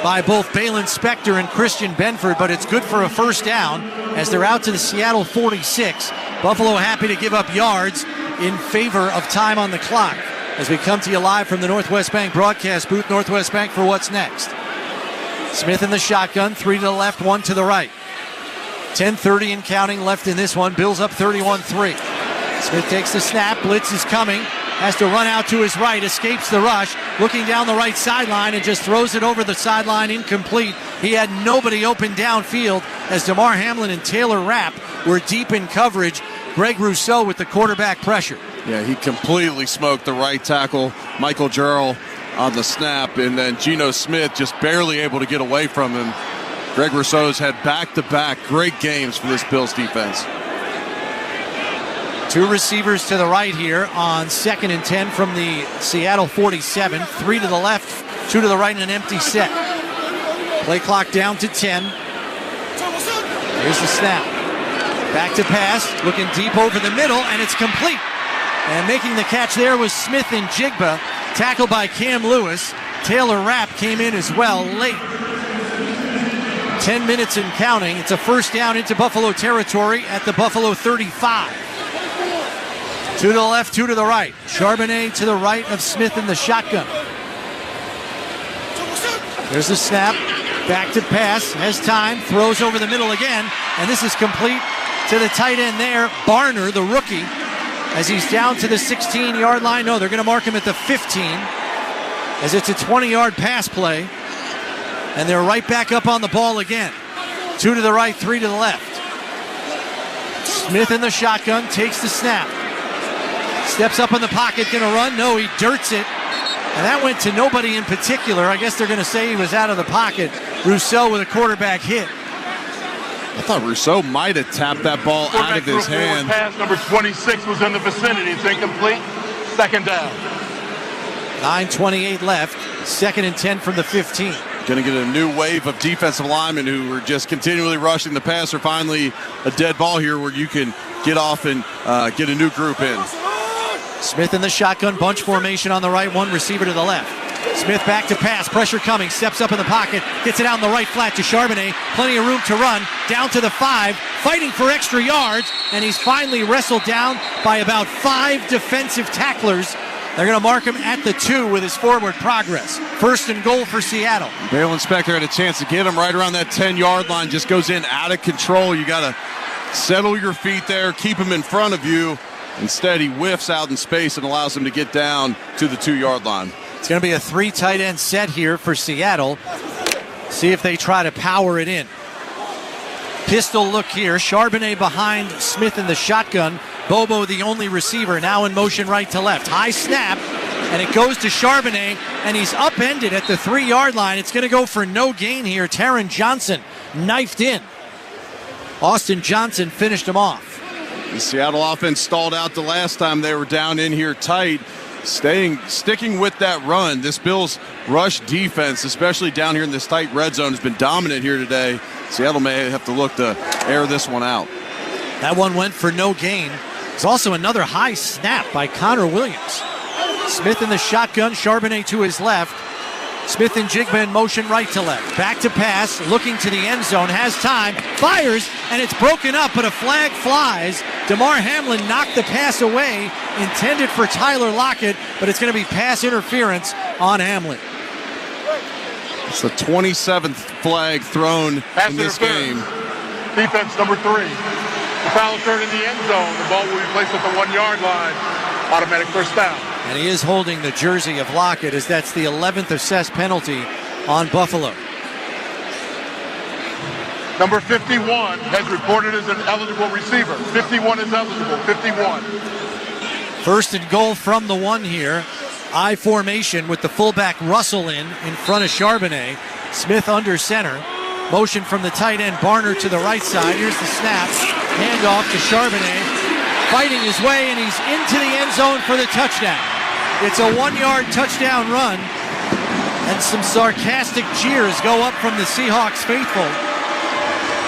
by both Balin Spector and Christian Benford, but it's good for a first down as they're out to the Seattle 46. Buffalo happy to give up yards in favor of time on the clock. As we come to you live from the Northwest Bank broadcast booth, Northwest Bank for what's next. Smith in the shotgun, 3 to the left, 1 to the right. 10:30 and counting left in this one. Bills up 31-3. Smith takes the snap, blitz is coming, has to run out to his right, escapes the rush, looking down the right sideline and just throws it over the sideline, incomplete. He had nobody open downfield as DeMar Hamlin and Taylor Rapp were deep in coverage. Greg Rousseau with the quarterback pressure. Yeah, he completely smoked the right tackle, Michael Jarrell, on the snap, and then Geno Smith just barely able to get away from him. Greg Rousseau's had back-to-back great games for this Bills defense. 2 receivers to the right here on 2nd and 10 from the Seattle 47. 3 to the left, 2 to the right in an empty set. Play clock down to 10. Here's the snap. Back to pass, looking deep over the middle, and it's complete. And making the catch there was Smith and Jigba, tackled by Cam Lewis. Taylor Rapp came in as well late. 10 minutes and counting. It's a first down into Buffalo territory at the Buffalo 35. 2 to the left, 2 to the right. Charbonnet to the right of Smith in the shotgun. There's the snap. Back to pass. Has time. Throws over the middle again. And this is complete to the tight end there. Barner, the rookie, as he's down to the 16-yard line. No, they're going to mark him at the 15 as it's a 20-yard pass play. And they're right back up on the ball again. 2 to the right, 3 to the left. Smith in the shotgun, takes the snap. Steps up in the pocket, going to run. No, he dirts it. And that went to nobody in particular. I guess they're going to say he was out of the pocket. Rousseau with a quarterback hit. I thought Rousseau might have tapped that ball out of his hand. Pass number 26 was in the vicinity. It's incomplete. 2nd down. 9:28 left. 2nd and 10 from the 15. Going to get a new wave of defensive linemen who are just continually rushing the passer. Finally, a dead ball here where you can get off and get a new group in. Smith in the shotgun, bunch formation on the right, 1 receiver to the left. Smith back to pass, pressure coming, steps up in the pocket, gets it out in the right flat to Charbonnet. Plenty of room to run, down to the 5, fighting for extra yards, and he's finally wrestled down by about 5 defensive tacklers. They're going to mark him at the 2 with his forward progress. 1st and goal for Seattle. Balin Spector had a chance to get him right around that 10-yard line, just goes in out of control. You got to settle your feet there, keep him in front of you. Instead, he whiffs out in space and allows him to get down to the 2-yard line. It's going to be a 3 tight end set here for Seattle. See if they try to power it in. Pistol look here. Charbonnet behind Smith in the shotgun. Bobo the only receiver, now in motion right to left. High snap, and it goes to Charbonnet, and he's upended at the 3-yard line. It's going to go for no gain here. Taron Johnson knifed in. Austin Johnson finished him off. The Seattle offense stalled out the last time they were down in here tight. Sticking with that run. This Bills rush defense, especially down here in this tight red zone, has been dominant here today. Seattle may have to look to air this one out. That one went for no gain. There's also another high snap by Connor Williams. Smith in the shotgun, Charbonnet to his left. Smith and Jigba in motion right to left. Back to pass, looking to the end zone, has time, fires, and it's broken up, but a flag flies. DeMar Hamlin knocked the pass away, intended for Tyler Lockett, but it's going to be pass interference on Hamlin. It's the 27th flag thrown in this game. Defense number 3. The foul occurred in the end zone. The ball will be placed at the 1-yard line. Automatic first down. And he is holding the jersey of Lockett, as that's the 11th assessed penalty on Buffalo. Number 51 has reported as an eligible receiver. 51 is eligible. 51. First and goal from the 1 here. I formation with the fullback Russell in front of Charbonnet. Smith under center. Motion from the tight end Barner to the right side. Here's the snap. Handoff to Charbonnet. Fighting his way, and he's into the end zone for the touchdown. It's a 1-yard touchdown run, and some sarcastic cheers go up from the Seahawks faithful,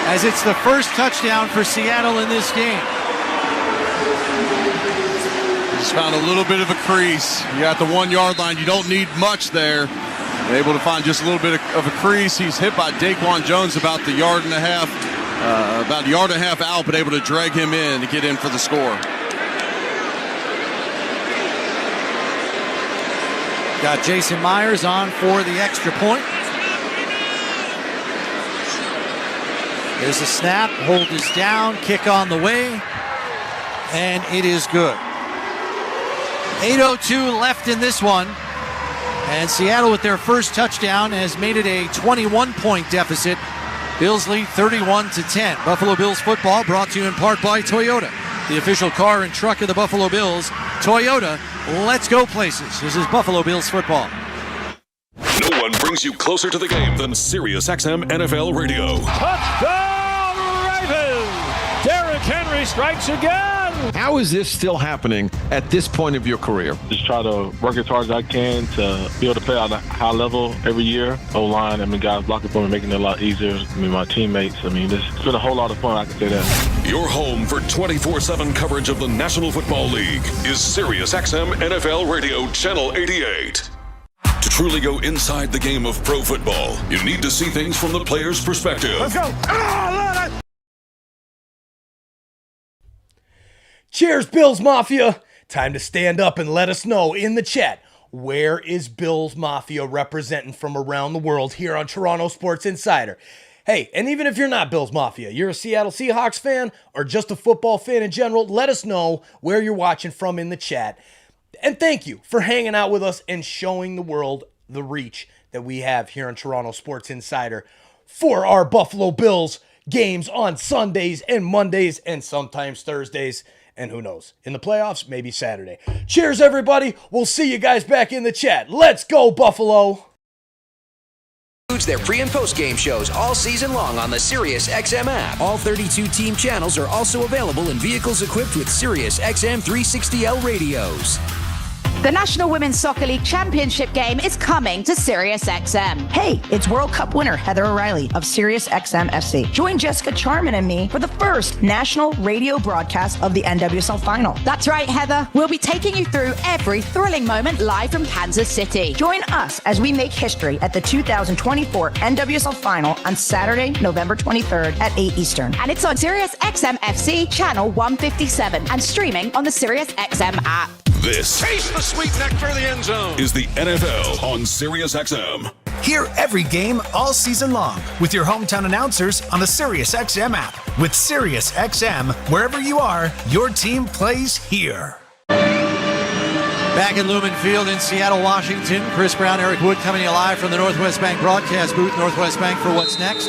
as it's the first touchdown for Seattle in this game. Just found a little bit of a crease. You got the 1-yard line. You don't need much there. Able to find just a little bit of a crease. He's hit by Daquan Jones about the yard and a half out, but able to drag him in to get in for the score. Got Jason Myers on for the extra point. There's a snap, hold is down, kick on the way, and it is good. 8:02 left in this one, and Seattle with their first touchdown has made it a 21-point deficit. Bills lead 31-10. Buffalo Bills football brought to you in part by Toyota, the official car and truck of the Buffalo Bills. Toyota, let's go places. This is Buffalo Bills football. No one brings you closer to the game than SiriusXM NFL Radio. Touchdown Ravens! Derrick Henry strikes again! How is this still happening at this point of your career? Just try to work as hard as I can to be able to play at a high level every year. O-line, guys blocking for me, making it a lot easier. my teammates, it's been a whole lot of fun, I can say that. Your home for 24/7 coverage of the National Football League is SiriusXM NFL Radio Channel 88. To truly go inside the game of pro football, you need to see things from the player's perspective. Let's go! Cheers, Bills Mafia! Time to stand up and let us know in the chat, where is Bills Mafia representing from around the world here on Toronto Sports Insider? Hey, and even if you're not Bills Mafia, you're a Seattle Seahawks fan or just a football fan in general, let us know where you're watching from in the chat. And thank you for hanging out with us and showing the world the reach that we have here on Toronto Sports Insider for our Buffalo Bills games on Sundays and Mondays and sometimes Thursdays. And who knows, in the playoffs, maybe Saturday. Cheers, everybody. We'll see you guys back in the chat. Let's go, Buffalo. Their pre- and post-game shows all season long on the SiriusXM app. All 32 team channels are also available in vehicles equipped with SiriusXM 360L radios. The National Women's Soccer League Championship game is coming to SiriusXM. Hey, it's World Cup winner Heather O'Reilly of SiriusXM FC. Join Jessica Charman and me for the first national radio broadcast of the NWSL final. That's right, Heather. We'll be taking you through every thrilling moment live from Kansas City. Join us as we make history at the 2024 NWSL final on Saturday, November 23rd at 8 Eastern. And it's on SiriusXM FC channel 157 and streaming on the SiriusXM app. This Taste the sweet nectar of the end zone is the NFL on SiriusXM. Hear every game all season long with your hometown announcers on the SiriusXM app. With SiriusXM, wherever you are, your team plays here. Back at Lumen Field in Seattle, Washington, Chris Brown, Eric Wood coming to you live from the Northwest Bank broadcast booth. Northwest Bank for what's next.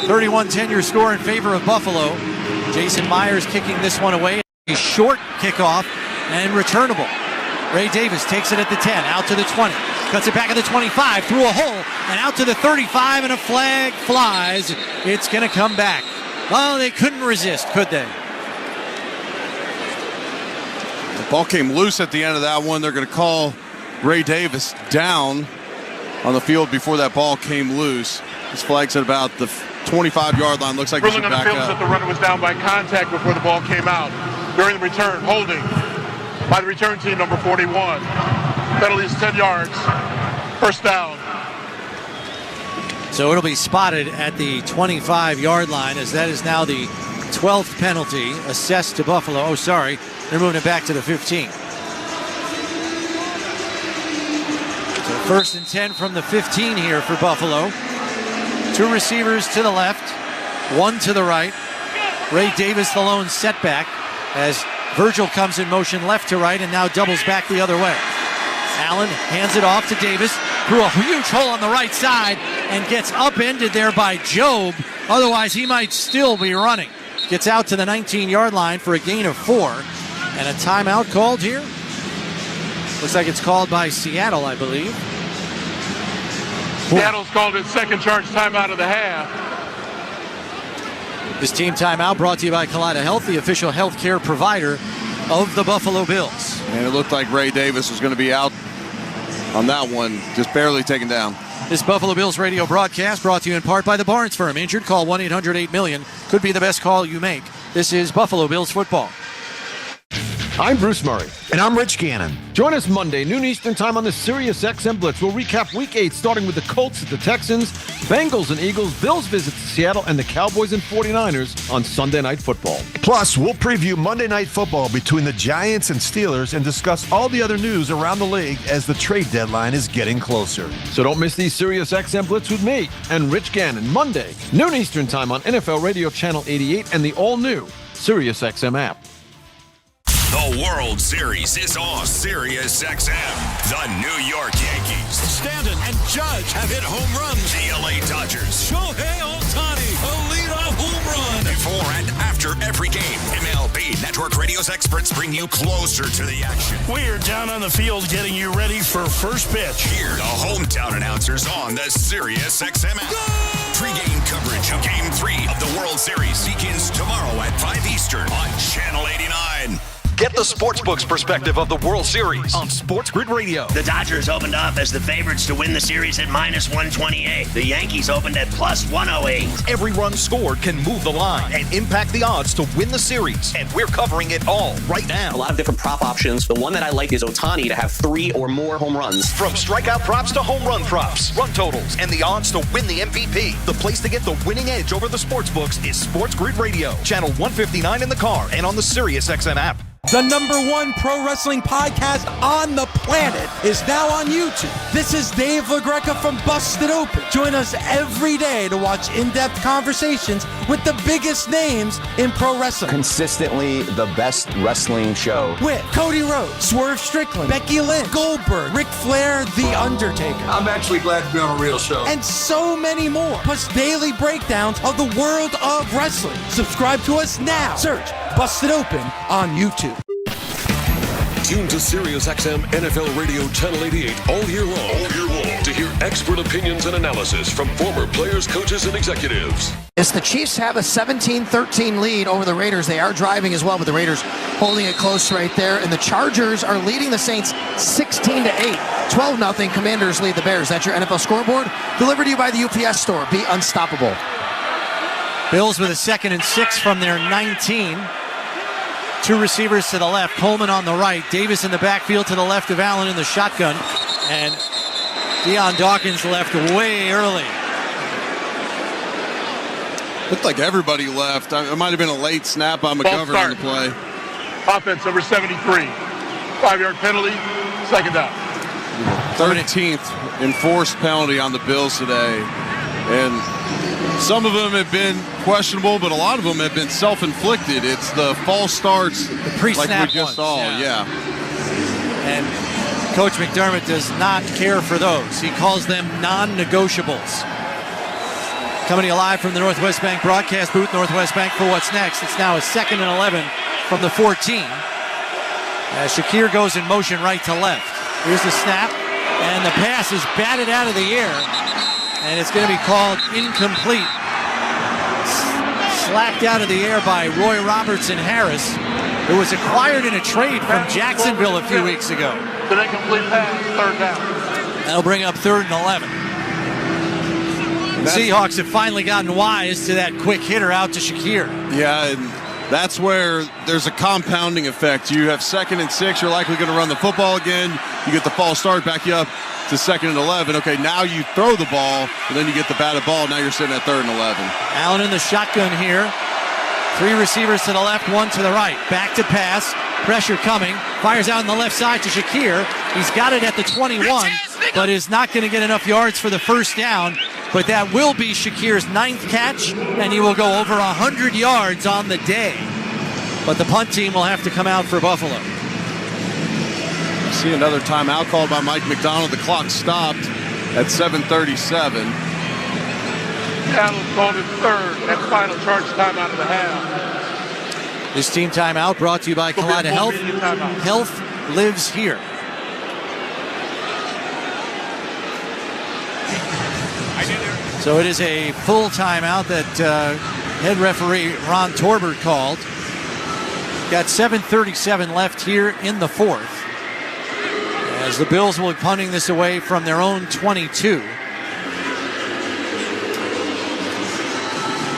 31-10 your score in favor of Buffalo. Jason Myers kicking this one away. A short kickoff and returnable. Ray Davis takes it at the 10, out to the 20, cuts it back at the 25, through a hole, and out to the 35, and a flag flies. It's going to come back. Well, they couldn't resist, could they? The ball came loose at the end of that one. They're going to call Ray Davis down on the field before that ball came loose. This flag's at about the 25-yard line. Looks like Ruling he should on the back field is that up. the runner was down by contact before the ball came out. During the return, holding by the return team, number 41. Penalty is 10 yards. First down. So it'll be spotted at the 25-yard line, as that is now the 12th penalty assessed to Buffalo. Oh, sorry. They're moving it back to the 15. So first and 10 from the 15 here for Buffalo. Two receivers to the left, one to the right. Ray Davis, the lone setback, as Virgil comes in motion left to right and now doubles back the other way. Allen hands it off to Davis through a huge hole on the right side and gets upended there by Job. Otherwise, he might still be running. Gets out to the 19-yard line for a gain of 4. And a timeout called here. Looks like it's called by Seattle, I believe. Seattle's called its second charge timeout of the half. This team timeout brought to you by Kaleida Health, the official healthcare provider of the Buffalo Bills. And it looked like Ray Davis was going to be out on that one, just barely taken down. This Buffalo Bills radio broadcast brought to you in part by the Barnes Firm. Injured? Call 1-800-8-million. Could be the best call you make. This is Buffalo Bills football. I'm Bruce Murray. And I'm Rich Gannon. Join us Monday, noon Eastern time on the Sirius XM Blitz. We'll recap Week 8, starting with the Colts at the Texans, Bengals and Eagles, Bills visit Seattle, and the Cowboys and 49ers on Sunday Night Football. Plus, we'll preview Monday Night Football between the Giants and Steelers and discuss all the other news around the league as the trade deadline is getting closer. So don't miss the Sirius XM Blitz with me and Rich Gannon, Monday, noon Eastern time on NFL Radio Channel 88 and the all-new Sirius XM app. The World Series is on Sirius XM. The New York Yankees, Stanton and Judge have hit home runs. The LA Dodgers, Shohei Ohtani, a leadoff home run. Before and after every game, MLB Network Radio's experts bring you closer to the action. We're down on the field getting you ready for first pitch. Hear the hometown announcers on the Sirius XM app. Pregame coverage of Game 3 of the World Series begins tomorrow at 5 Eastern on Channel 89. Get the Sportsbook's perspective of the World Series on Sports Grid Radio. The Dodgers opened up as the favorites to win the series at -128. The Yankees opened at +108. Every run scored can move the line and impact the odds to win the series. And we're covering it all right now. A lot of different prop options. The one that I like is Ohtani to have 3 or more home runs. From strikeout props to home run props, run totals, and the odds to win the MVP. The place to get the winning edge over the Sportsbooks is Sports Grid Radio. Channel 159 in the car and on the Sirius XM app. The #1 pro wrestling podcast on the planet is now on YouTube. This is Dave LaGreca from Busted Open. Join us every day to watch in-depth conversations with the biggest names in pro wrestling. Consistently the best wrestling show. With Cody Rhodes, Swerve Strickland, Becky Lynch, Goldberg, Ric Flair, The Undertaker. I'm actually glad to be on a real show. And so many more. Plus daily breakdowns of the world of wrestling. Subscribe to us now. Search Busted Open on YouTube. Tune to Sirius XM NFL Radio Channel 88 all year long to hear expert opinions and analysis from former players, coaches, and executives. As the Chiefs have a 17-13 lead over the Raiders. They are driving as well, but the Raiders holding it close right there. And the Chargers are leading the Saints 16-8. 12-0. Commanders lead the Bears. That's your NFL scoreboard. Delivered to you by the UPS store. Be unstoppable. Bills with a 2nd and 6 from their 19. Two receivers to the left, Coleman on the right, Davis in the backfield to the left of Allen in the shotgun, and Deion Dawkins left way early. Looked like everybody left. It might have been a late snap on McGovern on the play. Offense number 73. 5-yard penalty, second down. 13th enforced penalty on the Bills today. And some of them have been questionable, but a lot of them have been self-inflicted. It's the false starts, the pre-snap like we just ones, saw. Yeah. And Coach McDermott does not care for those. He calls them non-negotiables. Coming to you live from the Northwest Bank broadcast booth, Northwest Bank for what's next. It's now a 2nd and 11 from the 14. As Shakir goes in motion right to left. Here's the snap, and the pass is batted out of the air. And it's going to be called incomplete. Slacked out of the air by Roy Robertson Harris, who was acquired in a trade from Jacksonville a few weeks ago. It's an incomplete pass, third down. That'll bring up 3rd and 11. Seahawks have finally gotten wise to that quick hitter out to Shakir. Yeah, and that's where there's a compounding effect. You have 2nd and 6, you're likely going to run the football again. You get the false start, back you up to 2nd and 11. Okay, now you throw the ball, and then you get the batted ball. Now you're sitting at 3rd and 11. Allen in the shotgun here. 3 receivers to the left, 1 to the right. Back to pass. Pressure coming. Fires out on the left side to Shakir. He's got it at the 21, but is not going to get enough yards for the first down. But that will be Shakir's 9th catch, and he will go over 100 yards on the day. But the punt team will have to come out for Buffalo. See another timeout called by Mike McDonald. The clock stopped at 7:37. Seattle called it 3rd and final charge timeout of the half. This team timeout brought to you by Kaleida Health. Health lives here. So it is a full timeout that head referee Ron Torbert called. Got 7:37 left here in the 4th. As the Bills will be punting this away from their own 22.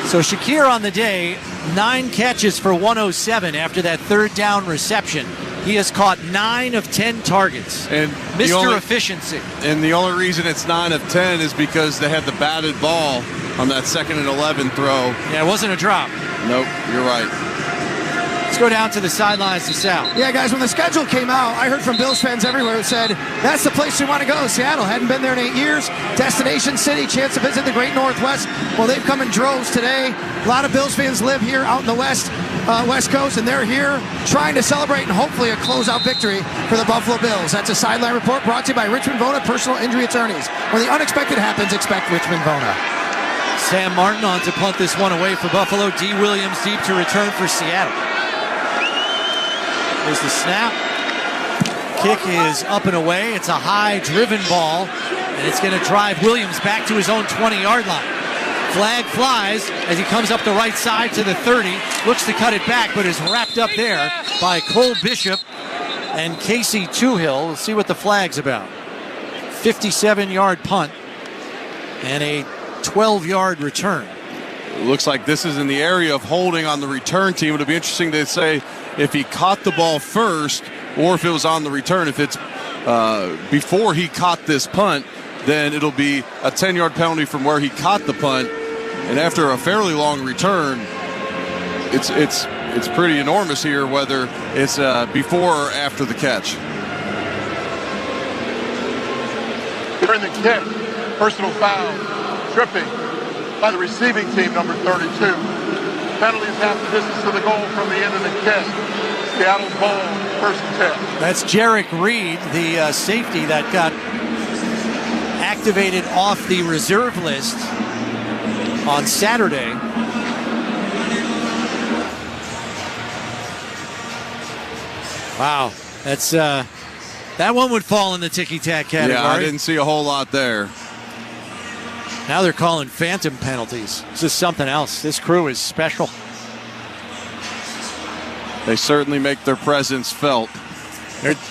So Shakir on the day, 9 catches for 107 after that 3rd down reception. He has caught 9 of 10 targets. And Mr. Efficiency. And the only reason it's 9 of 10 is because they had the batted ball on that 2nd and 11 throw. Yeah, it wasn't a drop. Nope, you're right. Let's go down to the sidelines to Sal. Yeah, guys, when the schedule came out, I heard from Bills fans everywhere who said, that's the place we want to go. Seattle hadn't been there in 8 years. Destination city, chance to visit the great Northwest. Well, they've come in droves today. A lot of Bills fans live here out in the West Coast, and they're here trying to celebrate and hopefully a closeout victory for the Buffalo Bills. That's a sideline report brought to you by Richmond Vona Personal Injury Attorneys. When the unexpected happens, expect Richmond Vona. Sam Martin on to punt this one away for Buffalo. D. Williams deep to return for Seattle. There's the snap. Kick is up and away. It's a high driven ball, and it's going to drive Williams back to his own 20-yard line. Flag flies as he comes up the right side to the 30. Looks to cut it back, but is wrapped up there by Cole Bishop and Casey Toohill. We'll see what the flag's about. 57-yard punt and a 12-yard return. It looks like this is in the area of holding on the return team. It'll be interesting to say if he caught the ball first or if it was on the return. If it's before he caught this punt, then it'll be a 10-yard penalty from where he caught the punt. And after a fairly long return, it's pretty enormous here, whether it's before or after the catch. During the kick, personal foul, tripping by the receiving team, number 32. Penalties half the distance to the goal from the end of the kick. Seattle ball, 1st and 10. That's Jarek Reed, the safety that got activated off the reserve list on Saturday. Wow, that's that one would fall in the ticky-tack category. Yeah, I didn't see a whole lot there. Now they're calling phantom penalties. This is something else. This crew is special. They certainly make their presence felt.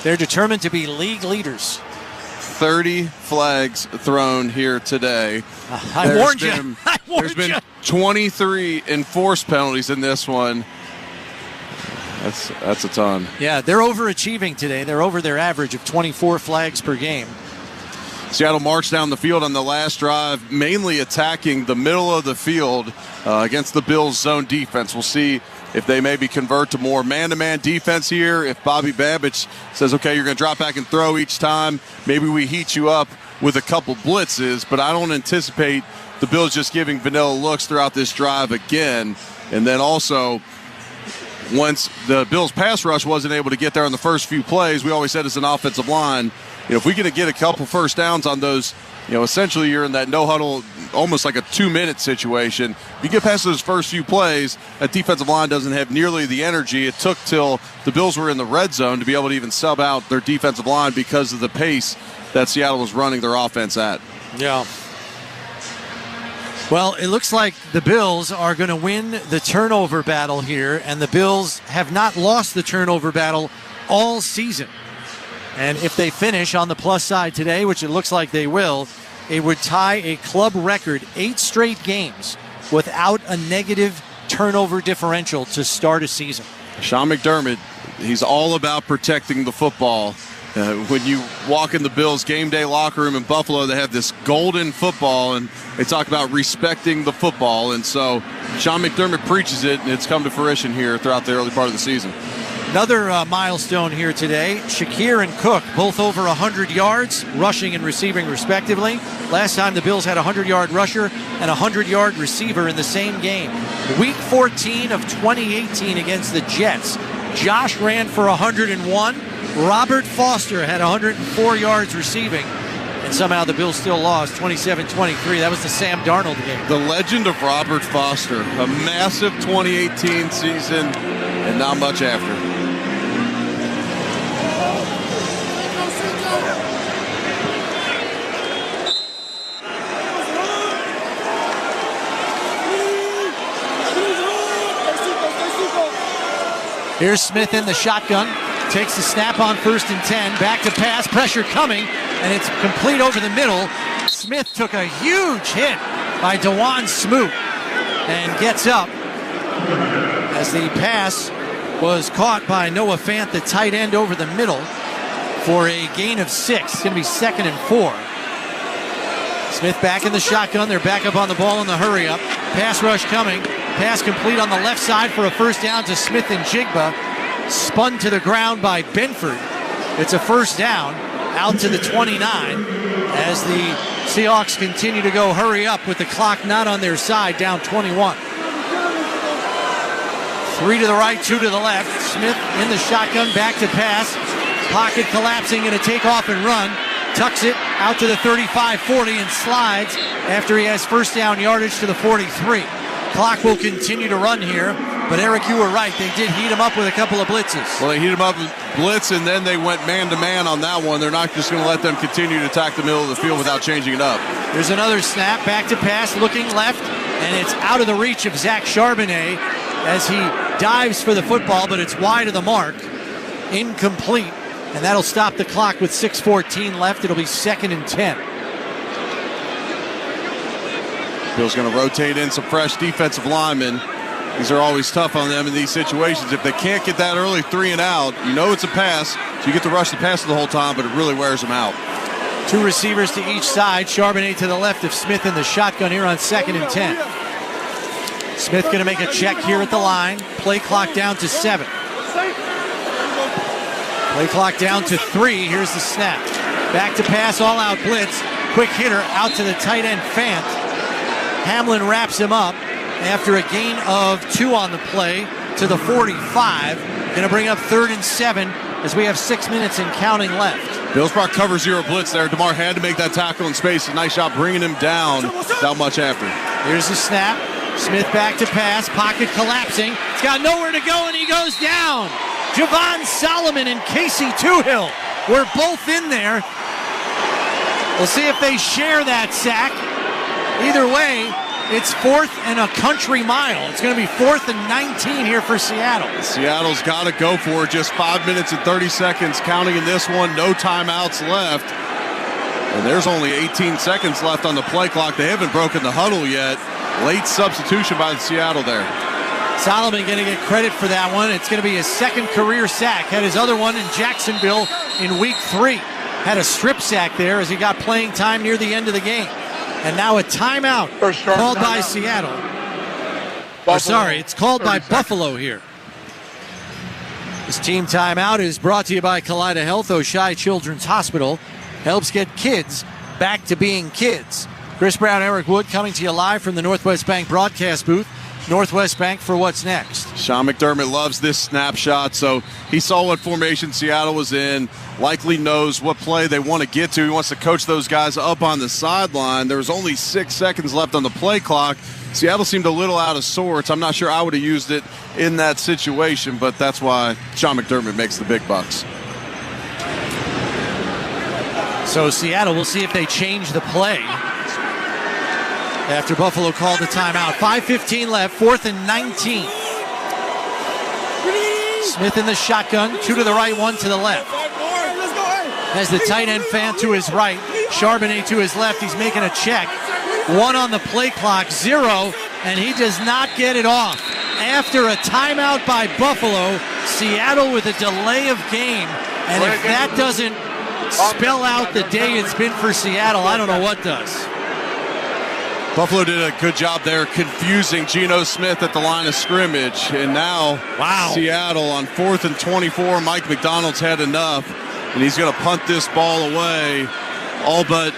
They're determined to be league leaders. 30 flags thrown here today. I warned you. There's been 23 enforced penalties in this one. That's a ton. Yeah, they're overachieving today. They're over their average of 24 flags per game. Seattle marched down the field on the last drive, mainly attacking the middle of the field against the Bills' zone defense. We'll see if they maybe convert to more man-to-man defense here. If Bobby Babich says, okay, you're going to drop back and throw each time, maybe we heat you up with a couple blitzes. But I don't anticipate the Bills just giving vanilla looks throughout this drive again. And then also, once the Bills' pass rush wasn't able to get there on the first few plays, we always said as an offensive line, if we're going to get a couple first downs on those, essentially you're in that no huddle, almost like a 2-minute situation. If you get past those first few plays, that defensive line doesn't have nearly the energy it took till the Bills were in the red zone to be able to even sub out their defensive line because of the pace that Seattle was running their offense at. Yeah. Well, it looks like the Bills are going to win the turnover battle here, and the Bills have not lost the turnover battle all season. And if they finish on the plus side today, which it looks like they will, it would tie a club record 8 straight games without a negative turnover differential to start a season. Sean McDermott, he's all about protecting the football. When you walk in the Bills game day locker room in Buffalo, they have this golden football, and they talk about respecting the football. And so Sean McDermott preaches it, and it's come to fruition here throughout the early part of the season. Another milestone here today. Shakir and Cook, both over 100 yards, rushing and receiving respectively. Last time the Bills had a 100-yard rusher and a 100-yard receiver in the same game. Week 14 of 2018 against the Jets. Josh ran for 101. Robert Foster had 104 yards receiving. And somehow the Bills still lost 27-23. That was the Sam Darnold game. The legend of Robert Foster. A massive 2018 season and not much after. Here's Smith in the shotgun. Takes the snap on 1st and 10. Back to pass. Pressure coming. And it's complete over the middle. Smith took a huge hit by DeJuan Smoot and gets up as the pass was caught by Noah Fant, the tight end, over the middle for a gain of 6. It's going to be 2nd and 4. Smith back in the shotgun. They're back up on the ball in the hurry up. Pass rush coming. Pass complete on the left side for a first down to Smith and Jigba. Spun to the ground by Benford. It's a first down out to the 29 as the Seahawks continue to go hurry up with the clock not on their side, down 21. 3 to the right, 2 to the left. Smith in the shotgun, back to pass. Pocket collapsing, going to take off and run. Tucks it out to the 35-40 and slides after he has first down yardage to the 43. Clock will continue to run here, but Eric, you were right. They did heat him up with a couple of blitzes. Well, they heat him up with blitz, and then they went man-to-man on that one. They're not just going to let them continue to attack the middle of the field without changing it up. There's another snap, back to pass, looking left, and it's out of the reach of Zach Charbonnet as he dives for the football, but it's wide of the mark. Incomplete, and that'll stop the clock with 6:14 left. It'll be 2nd and 10. Bill's going to rotate in some fresh defensive linemen. These are always tough on them in these situations. If they can't get that early 3 and out, you know it's a pass, so you get to rush the passer the whole time, but it really wears them out. 2 receivers to each side. Charbonnet to the left of Smith in the shotgun here on 2nd and 10. Smith going to make a check here at the line. Play clock down to 7. Play clock down to 3. Here's the snap. Back to pass, all-out blitz. Quick hitter out to the tight end, Fant. Hamlin wraps him up after a gain of 2 on the play to the 45. Going to bring up 3rd and 7 as we have 6 minutes and counting left. Bills brought cover 0 blitz there. DeMar had to make that tackle in space. A nice job bringing him down without much after. Here's the snap. Smith back to pass. Pocket collapsing. He's got nowhere to go, and he goes down. Javon Solomon and Casey Toohill were both in there. We'll see if they share that sack. Either way, it's 4th and a country mile. It's going to be 4th and 19 here for Seattle. Seattle's got to go for it. Just 5 minutes and 30 seconds counting in this one. No timeouts left. And there's only 18 seconds left on the play clock. They haven't broken the huddle yet. Late substitution by Seattle there. Solomon going to get credit for that one. It's going to be his 2nd career sack. Had his other one in Jacksonville in week 3. Had a strip sack there as he got playing time near the end of the game. And now a timeout called by Seattle. It's called by Buffalo here. This team timeout is brought to you by Kaleida Health. Oshai Children's Hospital helps get kids back to being kids. Chris Brown, Eric Wood coming to you live from the Northwest Bank broadcast booth. Northwest Bank for what's next. Sean McDermott loves this snapshot, so he saw what formation Seattle was in, likely knows what play they want to get to. He wants to coach those guys up on the sideline. There was only 6 seconds left on the play clock. Seattle seemed a little out of sorts. I'm not sure I would have used it in that situation, but that's why Sean McDermott makes the big bucks. So Seattle, we'll see if they change the play after Buffalo called the timeout. 5:15 left, 4th and 19. Smith in the shotgun, 2 to the right, 1 to the left. As the tight end Fant to his right, Charbonnet to his left. He's making a check. 1 on the play clock, 0, and he does not get it off. After a timeout by Buffalo, Seattle with a delay of game. And if that doesn't spell out the day it's been for Seattle, I don't know what does. Buffalo did a good job there confusing Geno Smith at the line of scrimmage. And now Seattle on 4th and 24. Mike McDonald's had enough, and he's going to punt this ball away, all but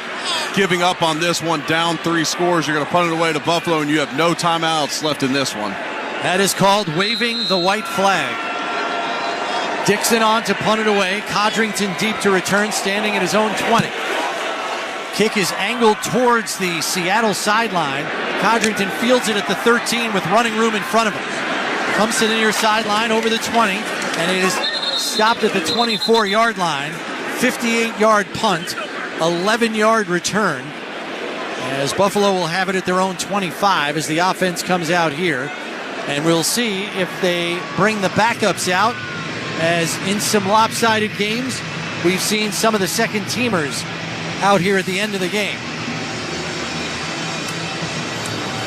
giving up on this one, down 3 scores. You're going to punt it away to Buffalo, and you have no timeouts left in this one. That is called waving the white flag. Dixon on to punt it away. Codrington deep to return, standing at his own 20. Kick is angled towards the Seattle sideline. Codrington fields it at the 13 with running room in front of him. Comes to the near sideline over the 20, and it is stopped at the 24-yard line. 58-yard punt, 11-yard return, as Buffalo will have it at their own 25 as the offense comes out here. And we'll see if they bring the backups out, as in some lopsided games, we've seen some of the second-teamers out here at the end of the game.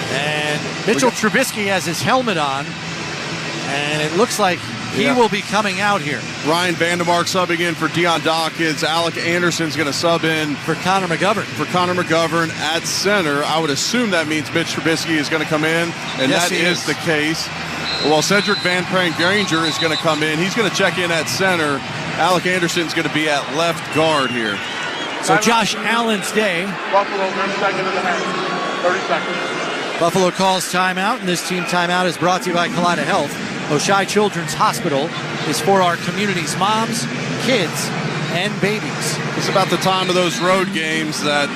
And Mitchell Trubisky has his helmet on, and it looks like he will be coming out here. Ryan Vandermark subbing in for Deion Dawkins. Alec Anderson's going to sub in for Connor McGovern. At center. I would assume that means Mitch Trubisky is going to come in, and yes, that is the case. Well, Cedric Van Granger is going to come in. He's going to check in at center. Alec Anderson's going to be at left guard here. So Josh Allen's day. Buffalo, 30 seconds in the half. 30 seconds. Buffalo calls timeout, and this team timeout is brought to you by Kaleida Health. Oshai Children's Hospital is for our community's moms, kids, and babies. It's about the time of those road games that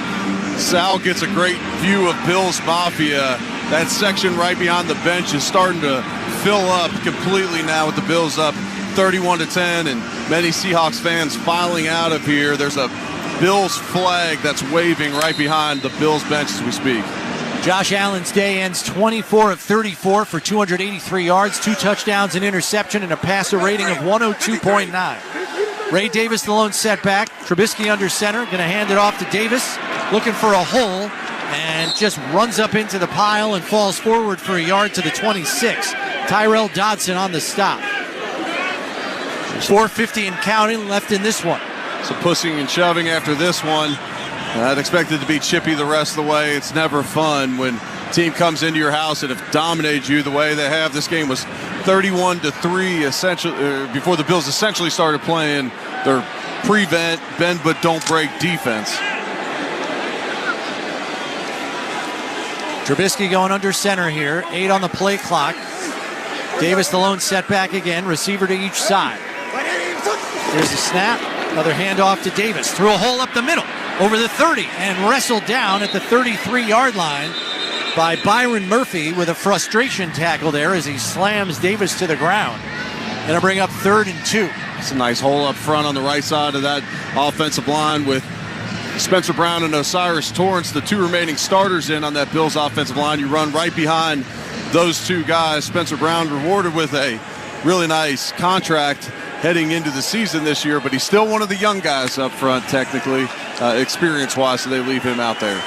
Sal gets a great view of Bills Mafia. That section right behind the bench is starting to fill up completely now with the Bills up 31-10, and many Seahawks fans filing out of here. There's a Bills flag that's waving right behind the Bills bench as we speak. Josh Allen's day ends 24 of 34 for 283 yards, 2 touchdowns, an interception, and a passer rating of 102.9. Ray Davis, the lone setback. Trubisky under center, going to hand it off to Davis, looking for a hole, and just runs up into the pile and falls forward for a yard to the 26. Tyrell Dodson on the stop. 4:50 and counting left in this one. So pushing and shoving after this one. I'd expect it to be chippy the rest of the way. It's never fun when a team comes into your house and have dominated you the way they have. This game was 31-3 essentially before the Bills essentially started playing their prevent, bend but don't break defense. Trubisky going under center here. 8 on the play clock. Davis the lone setback again. Receiver to each side. There's a snap. Another handoff to Davis. Through a hole up the middle. Over the 30 and wrestled down at the 33-yard line by Byron Murphy with a frustration tackle there as he slams Davis to the ground. Going to bring up 3rd and 2. It's a nice hole up front on the right side of that offensive line with Spencer Brown and Osiris Torrance, the 2 remaining starters in on that Bills offensive line. You run right behind those 2 guys. Spencer Brown rewarded with a really nice contract heading into the season this year, but he's still one of the young guys up front technically, experience-wise, so they leave him out there.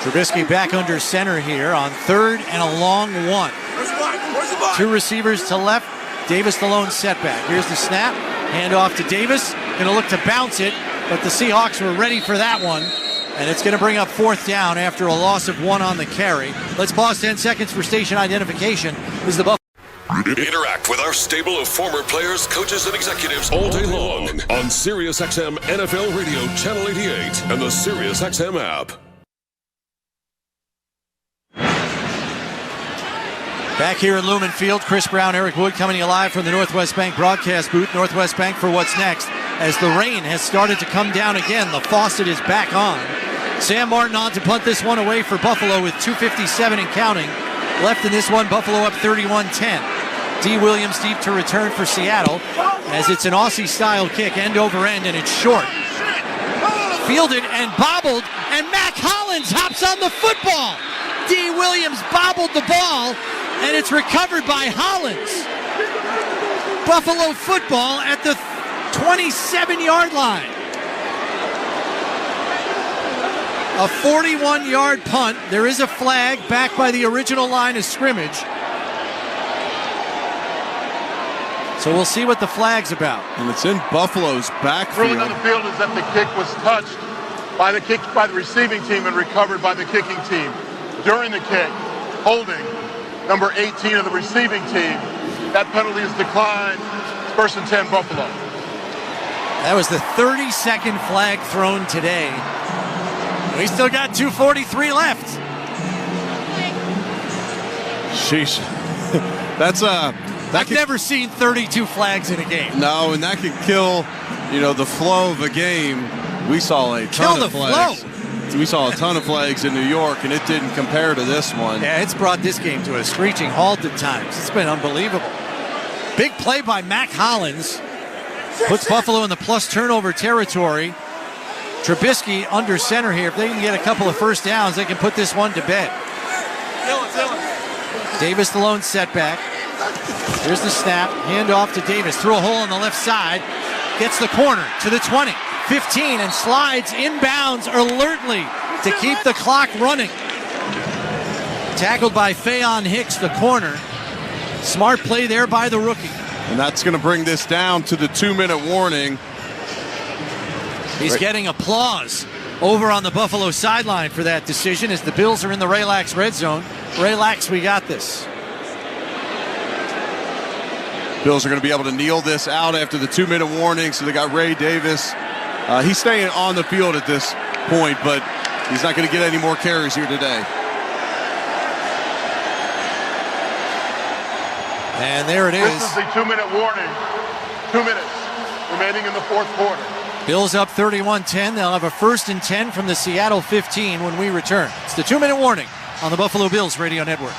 Trubisky back under center here on 3rd and a long 1. 2 receivers to left. Davis the lone setback. Here's the snap. Hand off to Davis. Going to look to bounce it, but the Seahawks were ready for that one. And it's going to bring up 4th down after a loss of 1 on the carry. Let's pause 10 seconds for station identification. This is the Buffalo. Interact with our stable of former players, coaches, and executives all day long on SiriusXM NFL Radio Channel 88 and the SiriusXM app. Back here in Lumen Field, Chris Brown, Eric Wood coming to you live from the Northwest Bank broadcast booth. Northwest Bank for what's next. As the rain has started to come down again, the faucet is back on. Sam Martin on to punt this one away for Buffalo with 2:57 and counting left in this one. Buffalo up 31-10. D. Williams deep to return for Seattle as it's an Aussie-style kick, end over end, and it's short. Fielded and bobbled, and Mac Hollins hops on the football. D. Williams bobbled the ball, and it's recovered by Hollins. Buffalo football at the 27-yard line. A 41-yard punt. There is a flag back by the original line of scrimmage. So we'll see what the flag's about. And it's in Buffalo's backfield. Ruling on the field is that the kick was touched by the receiving team and recovered by the kicking team. During the kick, holding number 18 of the receiving team. That penalty is declined. It's 1st and 10 Buffalo. That was the 32nd flag thrown today. We still got 2:43 left. Sheesh. I've never seen 32 flags in a game. No, and that could kill, the flow of a game. We saw a ton of flags. We saw a ton of flags in New York, and it didn't compare to this one. Yeah, it's brought this game to a screeching halt at times. It's been unbelievable. Big play by Mac Hollins. Puts Buffalo in the plus turnover territory. Trubisky under center here. If they can get a couple of first downs, they can put this one to bed. Davis the lone setback. Here's the snap. Hand off to Davis. Through a hole on the left side. Gets the corner to the 20. 15 and slides inbounds alertly to keep the clock running. Tackled by Faion Hicks, the corner. Smart play there by the rookie. And that's going to bring this down to the 2-minute warning. He's getting applause over on the Buffalo sideline for that decision as the Bills are in the Relax red zone. Relax, we got this. Bills are going to be able to kneel this out after the 2-minute warning. So they got Ray Davis. He's staying on the field at this point, but he's not going to get any more carries here today. And there it is. This is the 2-minute warning. 2 minutes remaining in the fourth quarter. Bills up 31-10. They'll have a 1st and 10 from the Seattle 15 when we return. It's the 2-minute warning on the Buffalo Bills Radio Network.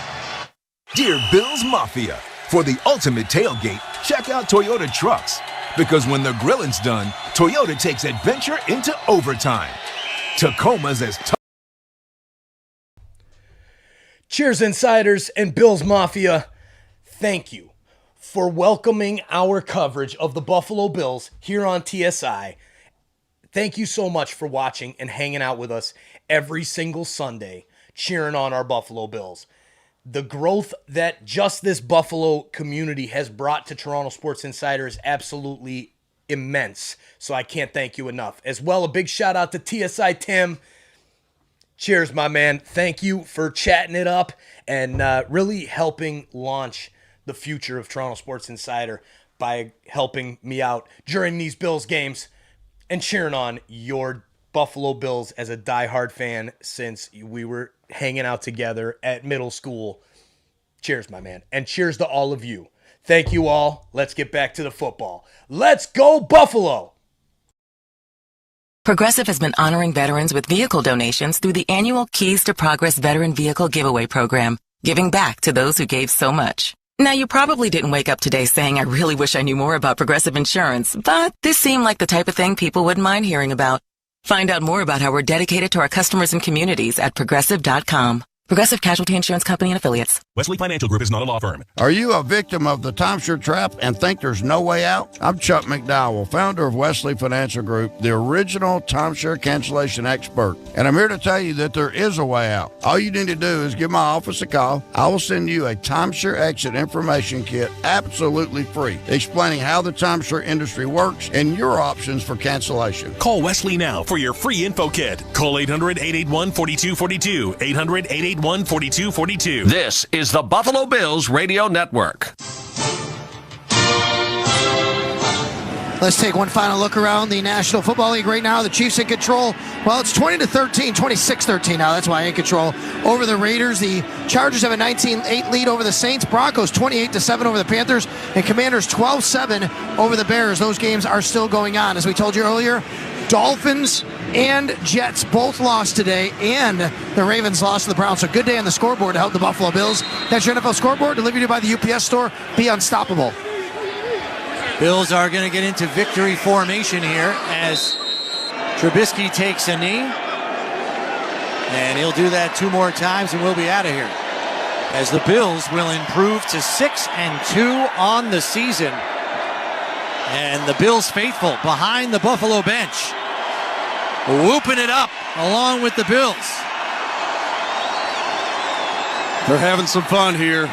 Dear Bills Mafia, for the ultimate tailgate, check out Toyota Trucks. Because when the grilling's done, Toyota takes adventure into overtime. Tacoma's as tough. Cheers, insiders and Bills Mafia. Thank you for welcoming our coverage of the Buffalo Bills here on TSI. Thank you so much for watching and hanging out with us every single Sunday, cheering on our Buffalo Bills. The growth that just this Buffalo community has brought to Toronto Sports Insider is absolutely immense. So I can't thank you enough. As well, a big shout out to TSI Tim. Cheers, my man. Thank you for chatting it up and really helping launch the future of Toronto Sports Insider by helping me out during these Bills games and cheering on your Buffalo Bills as a diehard fan since we were hanging out together at middle school. Cheers, my man. And cheers to all of you. Thank you all. Let's get back to the football. Let's go, Buffalo! Progressive has been honoring veterans with vehicle donations through the annual Keys to Progress Veteran Vehicle Giveaway Program, giving back to those who gave so much. Now, you probably didn't wake up today saying, I really wish I knew more about Progressive Insurance, but this seemed like the type of thing people wouldn't mind hearing about. Find out more about how we're dedicated to our customers and communities at Progressive.com. Progressive Casualty Insurance Company and Affiliates. Wesley Financial Group is not a law firm. Are you a victim of the timeshare trap and think there's no way out? I'm Chuck McDowell, founder of Wesley Financial Group, the original timeshare cancellation expert. And I'm here to tell you that there is a way out. All you need to do is give my office a call. I will send you a timeshare exit information kit absolutely free, explaining how the timeshare industry works and your options for cancellation. Call Wesley now for your free info kit. Call 800-881-4242. 800-881-4242. This is the Buffalo Bills Radio Network. Let's take one final look around the National Football League right now. The Chiefs in control. Well, it's 20-13, 26-13 now. That's why in control over the Raiders. The Chargers have a 19-8 lead over the Saints. Broncos 28-7 over the Panthers. And Commanders 12-7 over the Bears. Those games are still going on. As we told you earlier, Dolphins and Jets both lost today, and the Ravens lost to the Browns. So good day on the scoreboard to help the Buffalo Bills. That's your NFL scoreboard, delivered to you by the UPS store. Be unstoppable. Bills are going to get into victory formation here as Trubisky takes a knee. And he'll do that 2 more times and we'll be out of here. As the Bills will improve to 6-2 on the season. And the Bills faithful behind the Buffalo bench, whooping it up along with the Bills. They're having some fun here.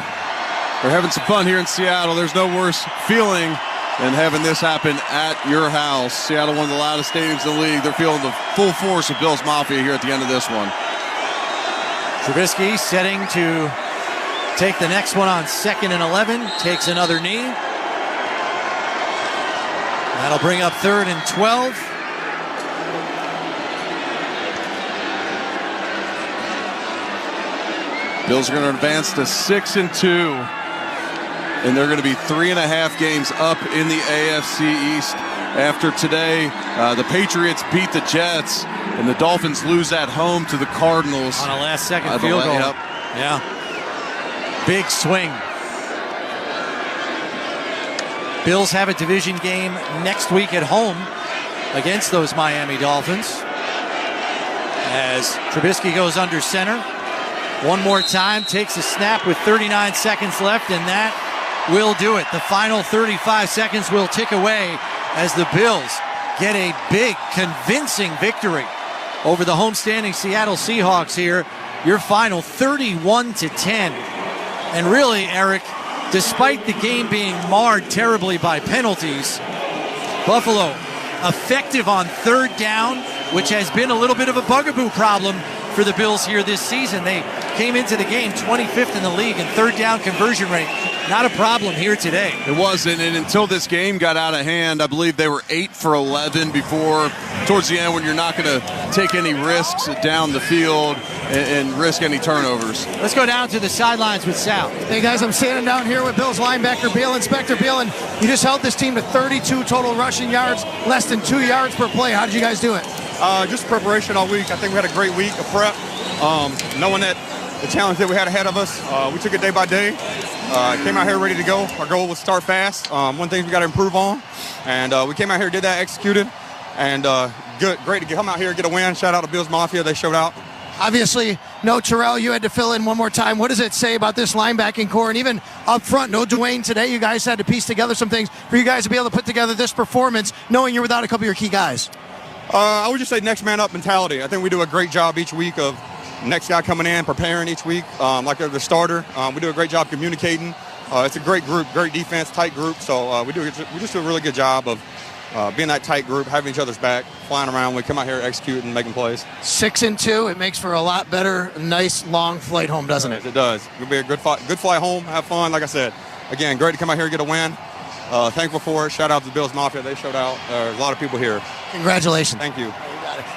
They're having some fun here in Seattle. There's no worse feeling than having this happen at your house. Seattle, one of the loudest stadiums in the league. They're feeling the full force of Bills Mafia here at the end of this one. Trubisky setting to take the next one on 2nd and 11. Takes another knee. That'll bring up 3rd and 12. Bills are going to advance to 6-2, and they're going to be 3.5 games up in the AFC East after today. The Patriots beat the Jets, and the Dolphins lose at home to the Cardinals on a last-second field goal. Yep. Yeah, big swing. Bills have a division game next week at home against those Miami Dolphins. As Trubisky goes under center. One more time, takes a snap with 39 seconds left, and that will do it. The final 35 seconds will tick away as the Bills get a big, convincing victory over the homestanding Seattle Seahawks here. Your final 31-10. And really, Eric, despite the game being marred terribly by penalties, Buffalo effective on 3rd down, which has been a little bit of a bugaboo problem for the Bills here this season. They came into the game 25th in the league in 3rd down conversion rate. Not a problem here today. It wasn't, and until this game got out of hand, I believe they were 8 for 11 before, towards the end, when you're not going to take any risks down the field and risk any turnovers. Let's go down to the sidelines with Sal. Hey guys, I'm standing down here with Bills linebacker Beal. Inspector Beal, you just held this team to 32 total rushing yards, less than 2 yards per play. How did you guys do it? Just preparation all week. I think we had a great week of prep. Knowing that the challenge that we had ahead of us, we took it day by day. Came out here ready to go. Our goal was start fast. One thing we got to improve on, and we came out here, did that, executed, and great to come out here, get a win. Shout out to Bills Mafia, they showed out. Obviously, no Terrell. You had to fill in one more time. What does it say about this linebacking core? And even up front, no Dwayne today. You guys had to piece together some things for you guys to be able to put together this performance, knowing you're without a couple of your key guys. I would just say next man up mentality. I think we do a great job each week of next guy coming in, preparing each week, like the starter. We do a great job communicating. It's a great group, great defense, tight group. So we just do a really good job of being that tight group, having each other's back, flying around. We come out here executing, making plays. 6-2. It makes for a lot better, nice long flight home, doesn't it? It does. It'll be a good flight home. Have fun. Like I said, again, great to come out here and get a win. Thankful for it. Shout out to the Bills Mafia. They showed out. A lot of people here. Congratulations. Thank you.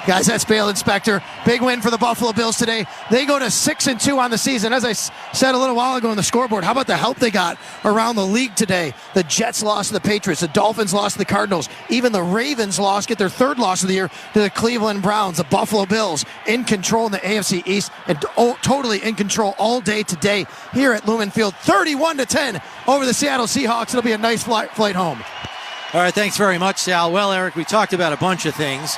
Guys, that's Bail Inspector. Big win for the Buffalo Bills today. They go to 6-2 on the season. As I said a little while ago on the scoreboard, how about the help they got around the league today? The Jets lost to the Patriots. The Dolphins lost to the Cardinals. Even the Ravens get their 3rd loss of the year to the Cleveland Browns. The Buffalo Bills in control in the AFC East and totally in control all day today here at Lumen Field. 31-10 over the Seattle Seahawks. It'll be a nice flight home. All right, thanks very much, Sal. Well, Eric, we talked about a bunch of things.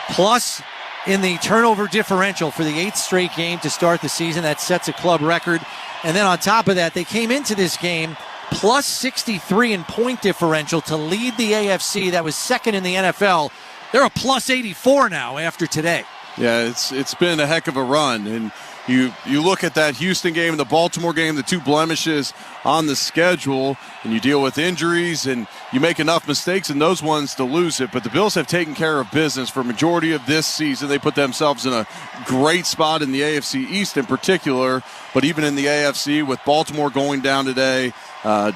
Plus, in the turnover differential for the 8th straight game to start the season, that sets a club record. And then on top of that, they came into this game plus 63 in point differential to lead the AFC. That was 2nd in the NFL. They're a plus 84 now after today. Yeah, it's been a heck of a run. And you look at that Houston game and the Baltimore game, the 2 blemishes on the schedule, and you deal with injuries, and you make enough mistakes in those ones to lose it. But the Bills have taken care of business for a majority of this season. They put themselves in a great spot in the AFC East in particular, but even in the AFC with Baltimore going down today,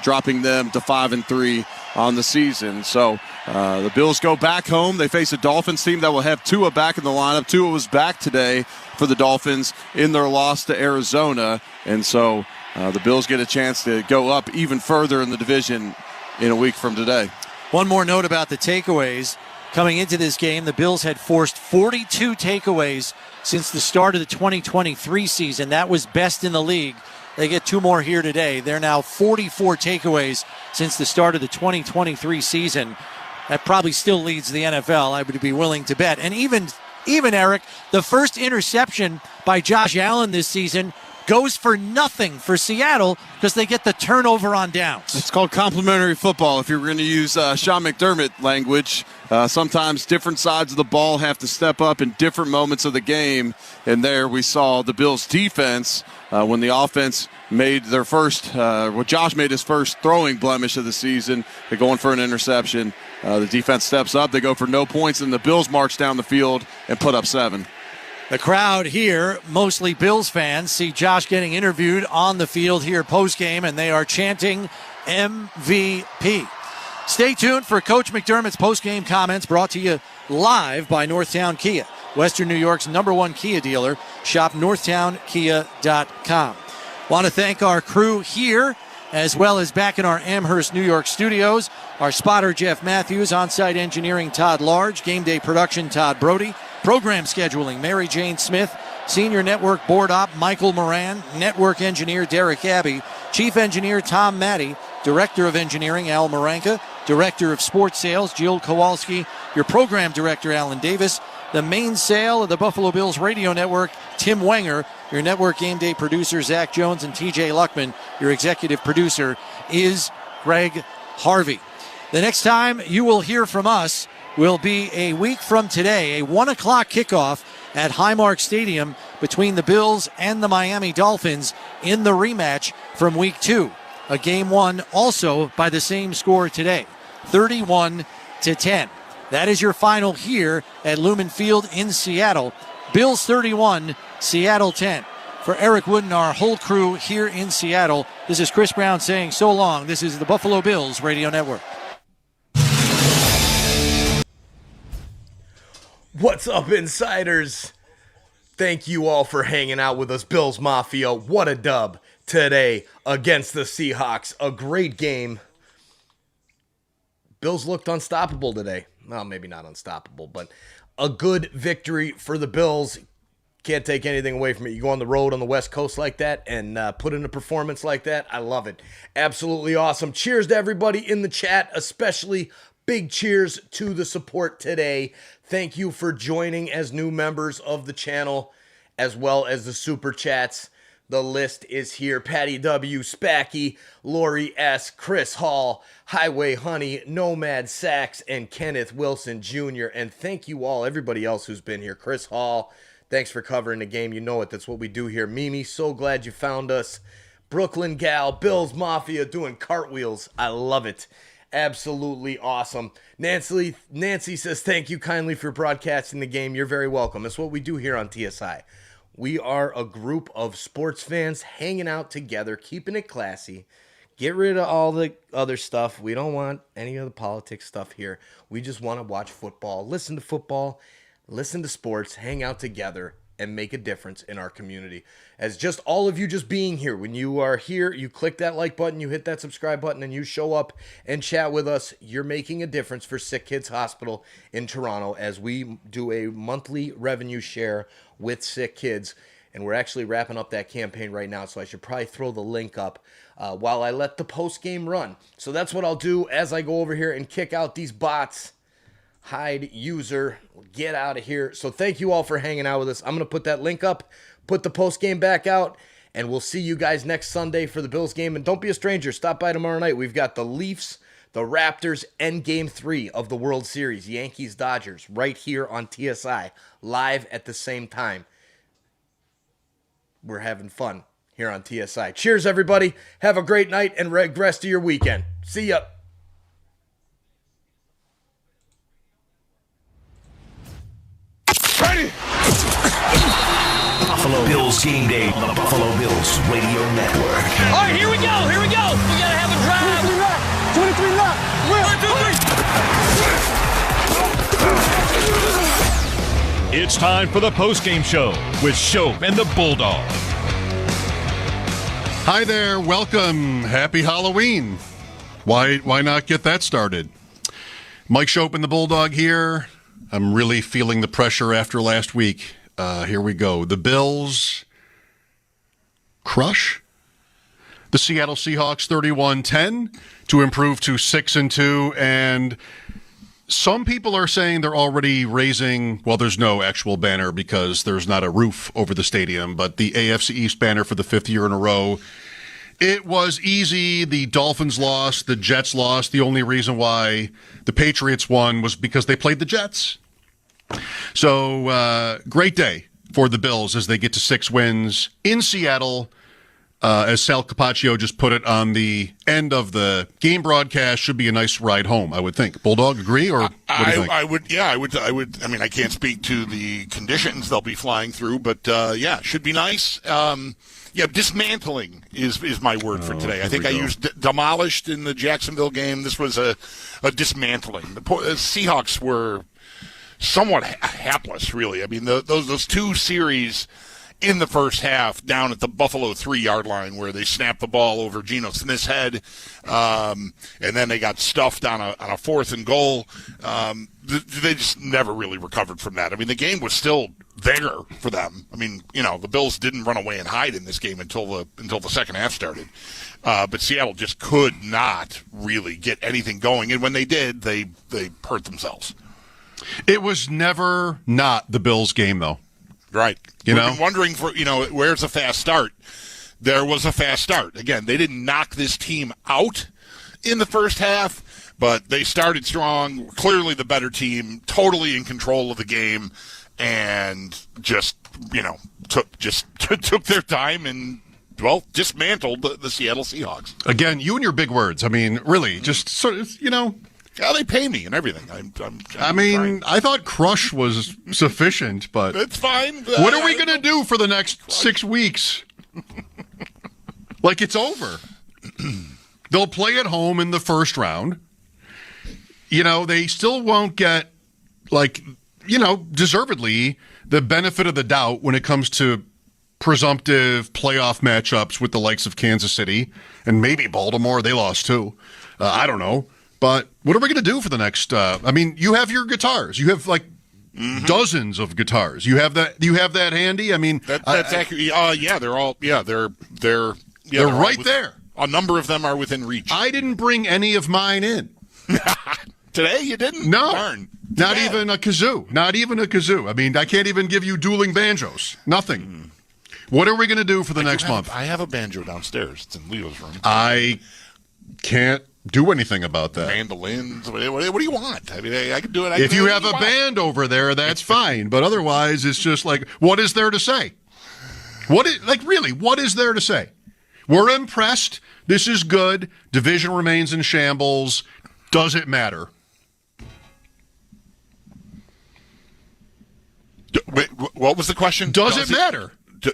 dropping them to 5-3 on the season. So the Bills go back home. They face a Dolphins team that will have Tua back in the lineup. Tua was back today for the Dolphins in their loss to Arizona. And so the Bills get a chance to go up even further in the division in a week from today. One more note about the takeaways. Coming into this game, the Bills had forced 42 takeaways since the start of the 2023 season. That was best in the league. They get 2 more here today. They're now 44 takeaways since the start of the 2023 season. That probably still leads the NFL, I would be willing to bet. And even Eric, the first interception by Josh Allen this season goes for nothing for Seattle because they get the turnover on downs. It's called complementary football. If you're going to use Sean McDermott language, sometimes different sides of the ball have to step up in different moments of the game. And there we saw the Bills' defense when the offense made their first, Josh made his first throwing blemish of the season. They're going for an interception. The defense steps up. They go for no points, and the Bills march down the field and put up 7. The crowd here, mostly Bills fans, see Josh getting interviewed on the field here postgame, and they are chanting MVP. Stay tuned for Coach McDermott's postgame comments brought to you live by Northtown Kia, Western New York's #1 Kia dealer. Shop northtownkia.com. Want to thank our crew here, as well as back in our Amherst, New York studios. Our spotter, Jeff Matthews, on-site engineering, Todd Large, game day production, Todd Brody, program scheduling, Mary Jane Smith, senior network board op, Michael Moran, network engineer, Derek Abbey, chief engineer, Tom Matty, director of engineering, Al Maranka, director of sports sales, Jill Kowalski, your program director, Alan Davis, the mainsail of the Buffalo Bills radio network, Tim Wenger, your network game day producer, Zach Jones, and TJ Luckman. Your executive producer is Greg Harvey. The next time you will hear from us will be a week from today, a 1 o'clock kickoff at Highmark Stadium between the Bills and the Miami Dolphins in the rematch from Week 2. A game won also by the same score today, 31-10. That is your final here at Lumen Field in Seattle. Bills 31, Seattle 10. For Eric Wooden, our whole crew here in Seattle, this is Chris Brown saying so long. This is the Buffalo Bills Radio Network. What's up, insiders? Thank you all for hanging out with us, Bills Mafia. What a dub today against the Seahawks. A great game. Bills looked unstoppable today. Well, maybe not unstoppable, but a good victory for the Bills. Can't take anything away from it. You go on the road on the West Coast like that and put in a performance like that. I love it. Absolutely awesome. Cheers to everybody in the chat, especially big cheers to the support today. Thank you for joining as new members of the channel, as well as the super chats. The list is here. Patty W, Spacky, Lori S, Chris Hall, Highway Honey, Nomad Sachs, and Kenneth Wilson Jr. And thank you all, everybody else who's been here. Chris Hall, thanks for covering the game. You know it. That's what we do here. Mimi, so glad you found us. Brooklyn Gal, Bills Mafia doing cartwheels. I love it. Absolutely awesome. Nancy says, thank you kindly for broadcasting the game. You're very welcome. That's what we do here on TSI. We are a group of sports fans hanging out together, keeping it classy. Get rid of all the other stuff. We don't want any of the politics stuff here. We just want to watch football, listen to sports, hang out together, and make a difference in our community. As just all of you just being here, when you are here, you click that like button, you hit that subscribe button, and you show up and chat with us, you're making a difference for Sick Kids Hospital in Toronto as we do a monthly revenue share with Sick Kids. And we're actually wrapping up that campaign right now, so I should probably throw the link up while I let the post-game run. So that's what I'll do as I go over here and kick out these bots. Hide user, get out of here. So thank you all for hanging out with us. I'm going to put that link up, put the post game back out, and we'll see you guys next Sunday for the Bills game. And don't be a stranger. Stop by tomorrow night. We've got the Leafs, the Raptors, and Game 3 of the World Series, Yankees-Dodgers, right here on TSI, live at the same time. We're having fun here on TSI. Cheers, everybody. Have a great night and rest of your weekend. See ya. Ready! Buffalo Bills game day on the Buffalo Bills Radio Network. All right, here we go. We gotta have a drive. 23 left. 1, 2, 3. It's time for the postgame show with Shope and the Bulldog. Hi there, welcome. Happy Halloween. Why not get that started? Mike Shope and the Bulldog here. I'm really feeling the pressure after last week. Here we go. The Bills crush the Seattle Seahawks 31-10 to improve to 6-2, and Some people are saying they're already raising, well, there's no actual banner because there's not a roof over the stadium, but the AFC East banner for the 5th year in a row. It was easy. The Dolphins lost. The Jets lost. The only reason why the Patriots won was because they played the Jets. So, great day for the Bills as they get to 6 wins in Seattle. As Sal Capaccio just put it on the end of the game broadcast, should be a nice ride home, I would think. Bulldog, agree, or what do you think? I would. I mean, I can't speak to the conditions they'll be flying through, but should be nice. Dismantling is my word for today. I think I used demolished in the Jacksonville game. This was a dismantling. The Seahawks were somewhat hapless, really. I mean, those 2 series in the first half down at the Buffalo 3-yard line where they snapped the ball over Geno Smith's head, and then they got stuffed on a 4th and goal. They just never really recovered from that. I mean, the game was still there for them. I mean, the Bills didn't run away and hide in this game until the second half started. But Seattle just could not really get anything going, and when they did, they hurt themselves. It was never not the Bills game, though. Right. We've been wondering for, where's a fast start? There was a fast start. Again, they didn't knock this team out in the first half, but they started strong, clearly the better team, totally in control of the game, and just, took their time and, dismantled the Seattle Seahawks. Again, you and your big words. I mean, really, just sort of, Yeah, they pay me and everything. I thought crush was sufficient, but it's fine. What are we going to do for the next 6 weeks? Like, it's over. They'll play at home in the first round. They still won't get, deservedly the benefit of the doubt when it comes to presumptive playoff matchups with the likes of Kansas City and maybe Baltimore. They lost too. I don't know. But what are we going to do for the next? You have your guitars. You have dozens of guitars. You have that. You have that handy. I mean, that's accurate. They're all. They're right there. A number of them are within reach. I didn't bring any of mine in today. You didn't? No, Darn. Not even a kazoo. Not even a kazoo. I mean, I can't even give you dueling banjos. Nothing. What are we going to do for the next month? I have a banjo downstairs. It's in Leo's room. I can't do anything about that. Mandolins. What do you want? I mean, I can do it. If you have a band over there, that's fine. But otherwise, it's just like, what is there to say? What is there to say? We're impressed. This is good. Division remains in shambles. Does it matter? Wait, what was the question? Does it matter?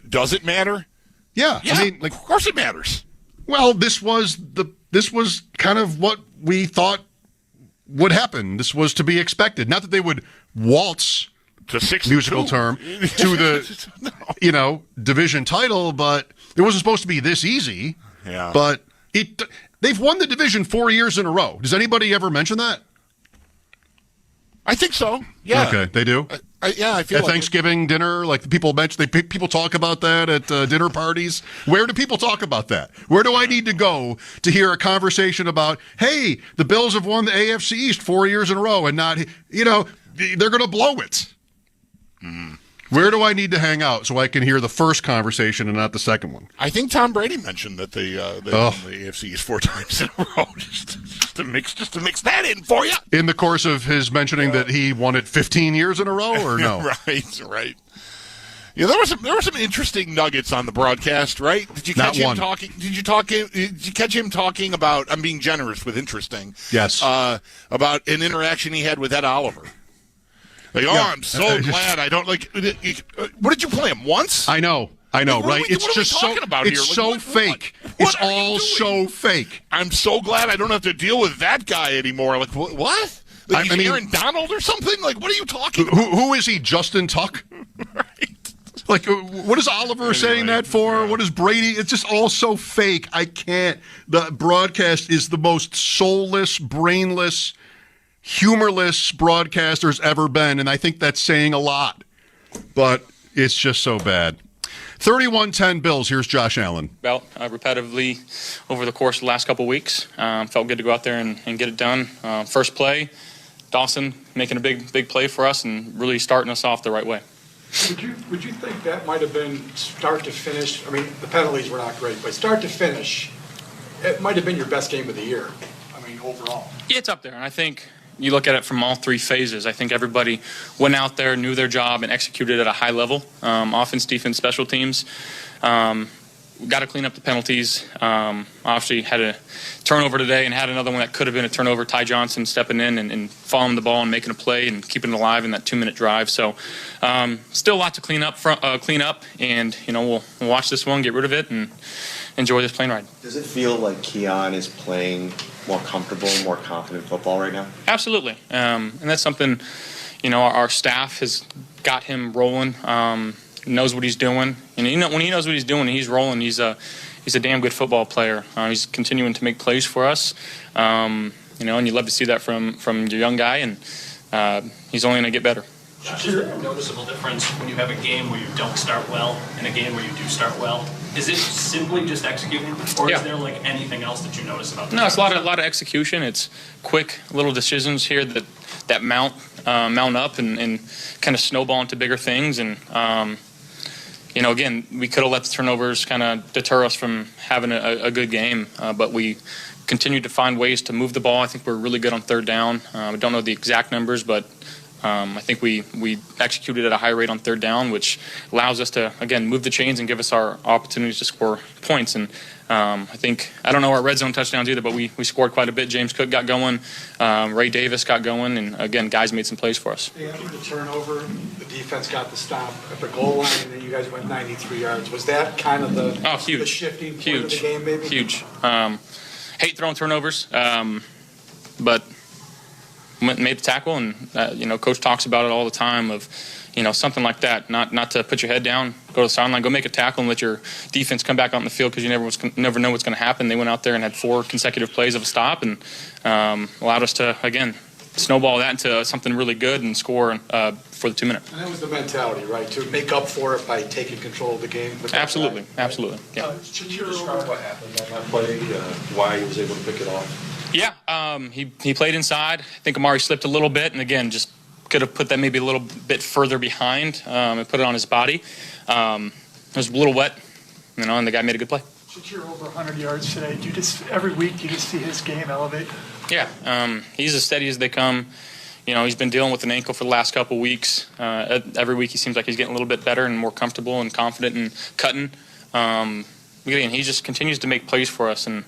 Does it matter? Yeah. I mean, of course it matters. Well, this was kind of what we thought would happen. This was to be expected. Not that they would waltz to 6 musical term to the division title, but it wasn't supposed to be this easy. Yeah. But they've won the division 4 years in a row. Does anybody ever mention that? I think so. Yeah. Okay, they do. I feel at Thanksgiving dinner, like people mention, people talk about that at dinner parties. Where do people talk about that? Where do I need to go to hear a conversation about, hey, the Bills have won the AFC East 4 years in a row, and not, they're going to blow it. Mm. Where do I need to hang out so I can hear the first conversation and not the second one? I think Tom Brady mentioned that they won the AFC East 4 times in a row. Just to mix that in for you. In the course of his mentioning that he won it 15 years in a row, or no? Right. Yeah, there were some interesting nuggets on the broadcast, right? Did you catch him talking? Did you catch him talking about? I'm being generous with interesting. Yes. About an interaction he had with Ed Oliver. Like, I'm so glad I don't like. What did you play him once? I know, right? It's just so. It's so fake. It's all so fake. I'm so glad I don't have to deal with that guy anymore. Like, what? Like, he's Aaron Donald or something? Like, what are you talking about? Who is he? Justin Tuck? Right. Like, what is Oliver saying that for? Yeah. What is Brady? It's just all so fake. I can't. The broadcast is the most soulless, brainless, humorless broadcast there's ever been, and I think that's saying a lot. But it's just so bad. 31-10 Bills. Here's Josh Allen. Repetitively over the course of the last couple of weeks. Felt good to go out there and get it done. First play, Dawson making a big play for us and really starting us off the right way. Would you think that might have been start to finish? I mean, the penalties were not great, but start to finish, it might have been your best game of the year. I mean, overall. Yeah, it's up there, and I think you look at it from all three phases. I think everybody went out there, knew their job, and executed at a high level. Offense, defense, special teams. Got to clean up the penalties. Obviously had a turnover today and had another one that could have been a turnover. Ty Johnson stepping in and following the ball and making a play and keeping it alive in that 2-minute drive. So still a lot to clean up, and we'll watch this one, get rid of it, and enjoy this plane ride. Does it feel like Keon is playing more comfortable, more confident football right now? Absolutely, and that's something our staff has got him rolling. Knows what he's doing, and when he knows what he's doing, he's rolling. He's a damn good football player. He's continuing to make plays for us, and you love to see that from your young guy, and he's only going to get better. Is there a noticeable difference when you have a game where you don't start well and a game where you do start well? Is it simply just executing, or is there like anything else that you notice about? No, it's a lot of execution. It's quick little decisions here that mount up and kind of snowball into bigger things. And again, we could have let the turnovers kind of deter us from having a good game, but we continued to find ways to move the ball. I think we're really good on third down. I don't know the exact numbers, but I think we executed at a high rate on third down, which allows us to, again, move the chains and give us our opportunities to score points. And I don't know our red zone touchdowns either, but we scored quite a bit. James Cook got going. Ray Davis got going. And, again, guys made some plays for us. After the turnover, the defense got the stop at the goal line, and then you guys went 93 yards. Was that kind of the shifting point of the game, maybe? Huge. Hate throwing turnovers, but made the tackle, and Coach talks about it all the time of, something like that, not to put your head down, go to the sideline, go make a tackle, and let your defense come back out on the field because you never know what's going to happen. They went out there and had 4 consecutive plays of a stop, and allowed us to, again, snowball that into something really good and score for the 2 minutes. And that was the mentality, right, to make up for it by taking control of the game. Absolutely. Yeah. Should you describe what happened on that play, why he was able to pick it off? Yeah, he played inside. I think Amari slipped a little bit, and again, just could have put that maybe a little bit further behind and put it on his body. It was a little wet, and the guy made a good play. You're over 100 yards today. Every week you just see his game elevate? Yeah, he's as steady as they come. He's been dealing with an ankle for the last couple weeks. Every week he seems like he's getting a little bit better and more comfortable and confident and cutting. Again, he just continues to make plays for us, and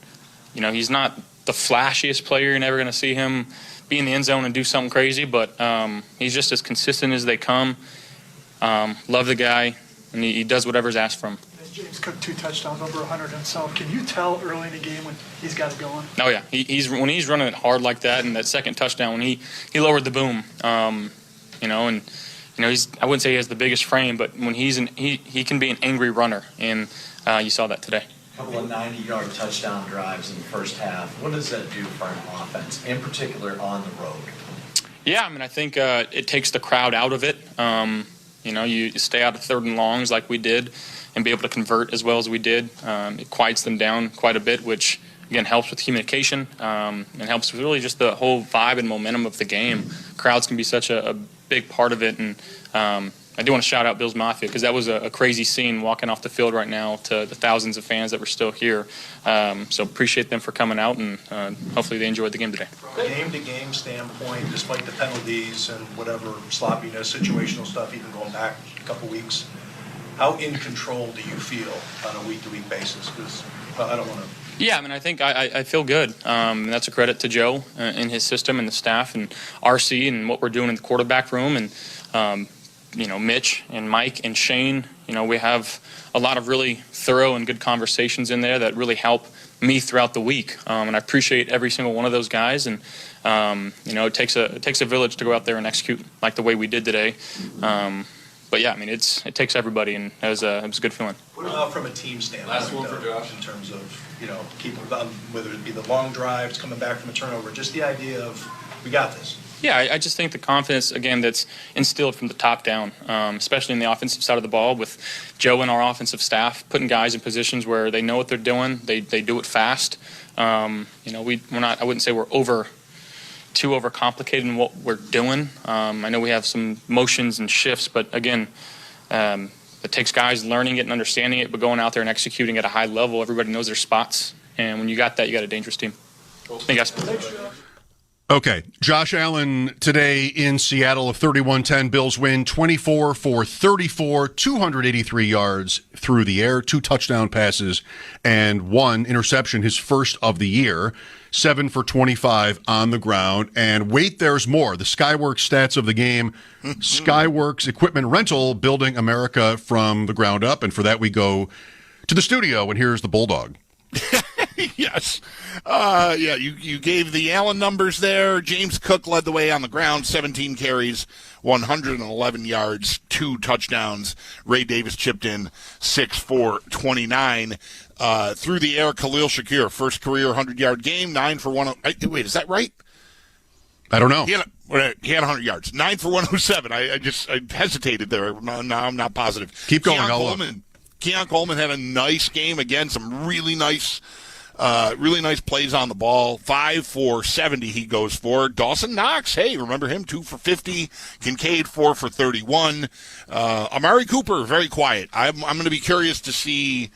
he's not the flashiest player. You're never going to see him be in the end zone and do something crazy, but he's just as consistent as they come. Love the guy, and he does whatever's asked from him. James Cook 2 touchdowns, over 100 himself. Can you tell early in the game when he's got it going? Oh yeah, when he's running it hard like that, and that second touchdown when he lowered the boom, he's, I wouldn't say he has the biggest frame, but when he can be an angry runner, and you saw that today. A couple of 90-yard touchdown drives in the first half. What does that do for an offense, in particular on the road? Yeah, I think it takes the crowd out of it. You stay out of 3rd and longs like we did and be able to convert as well as we did. It quiets them down quite a bit, which, again, helps with communication and helps with really just the whole vibe and momentum of the game. Crowds can be such a big part of it, and I do want to shout out Bills Mafia because that was a crazy scene walking off the field right now to the thousands of fans that were still here. So appreciate them for coming out, and hopefully they enjoyed the game today. From a game-to-game standpoint, despite the penalties and whatever sloppiness, situational stuff, even going back a couple weeks, how in control do you feel on a week-to-week basis? Because I don't want to... Yeah, I think I feel good. And that's a credit to Joe and his system and the staff and RC and what we're doing in the quarterback room, and Mitch and Mike and Shane. We have a lot of really thorough and good conversations in there that really help me throughout the week. And I appreciate every single one of those guys. And, it takes a village to go out there and execute like the way we did today. But yeah, it takes everybody, and it was a good feeling. What about from a team standpoint? Last one for Josh. In terms of, keeping, whether it be the long drives, coming back from a turnover, just the idea of, we got this. Yeah, I just think the confidence, again, that's instilled from the top down, especially in the offensive side of the ball with Joe and our offensive staff, putting guys in positions where they know what they're doing. They do it fast. We're not, I wouldn't say we're over too overcomplicated in what we're doing. I know we have some motions and shifts, but again, it takes guys learning it and understanding it, but going out there and executing at a high level. Everybody knows their spots, and when you got that, you got a dangerous team. Thank you, guys. Okay, Josh Allen today in Seattle, a 31-10 Bills win, 24 for 34, 283 yards through the air, 2 touchdown passes, and 1 interception, his first of the year, 7 for 25 on the ground. And wait, there's more. The Skyworks stats of the game, Skyworks Equipment Rental, building America from the ground up. And for that, we go to the studio, and here's the Bulldog. Yes. You gave the Allen numbers there. James Cook led the way on the ground, 17 carries, 111 yards, 2 touchdowns. Ray Davis chipped in 6 for 29. Through the air, Khalil Shakir, first career 100-yard game, 9 for 1. Wait, is that right? I don't know. He had 100 yards, 9 for 107. I hesitated there. No, I'm not positive. Keep going. Keon Coleman had a nice game. Again, some really nice plays on the ball. 5 for 70 he goes for. Dawson Knox, hey, remember him? 2 for 50. Kincaid, 4 for 31. Amari Cooper, very quiet. I'm going to be curious to see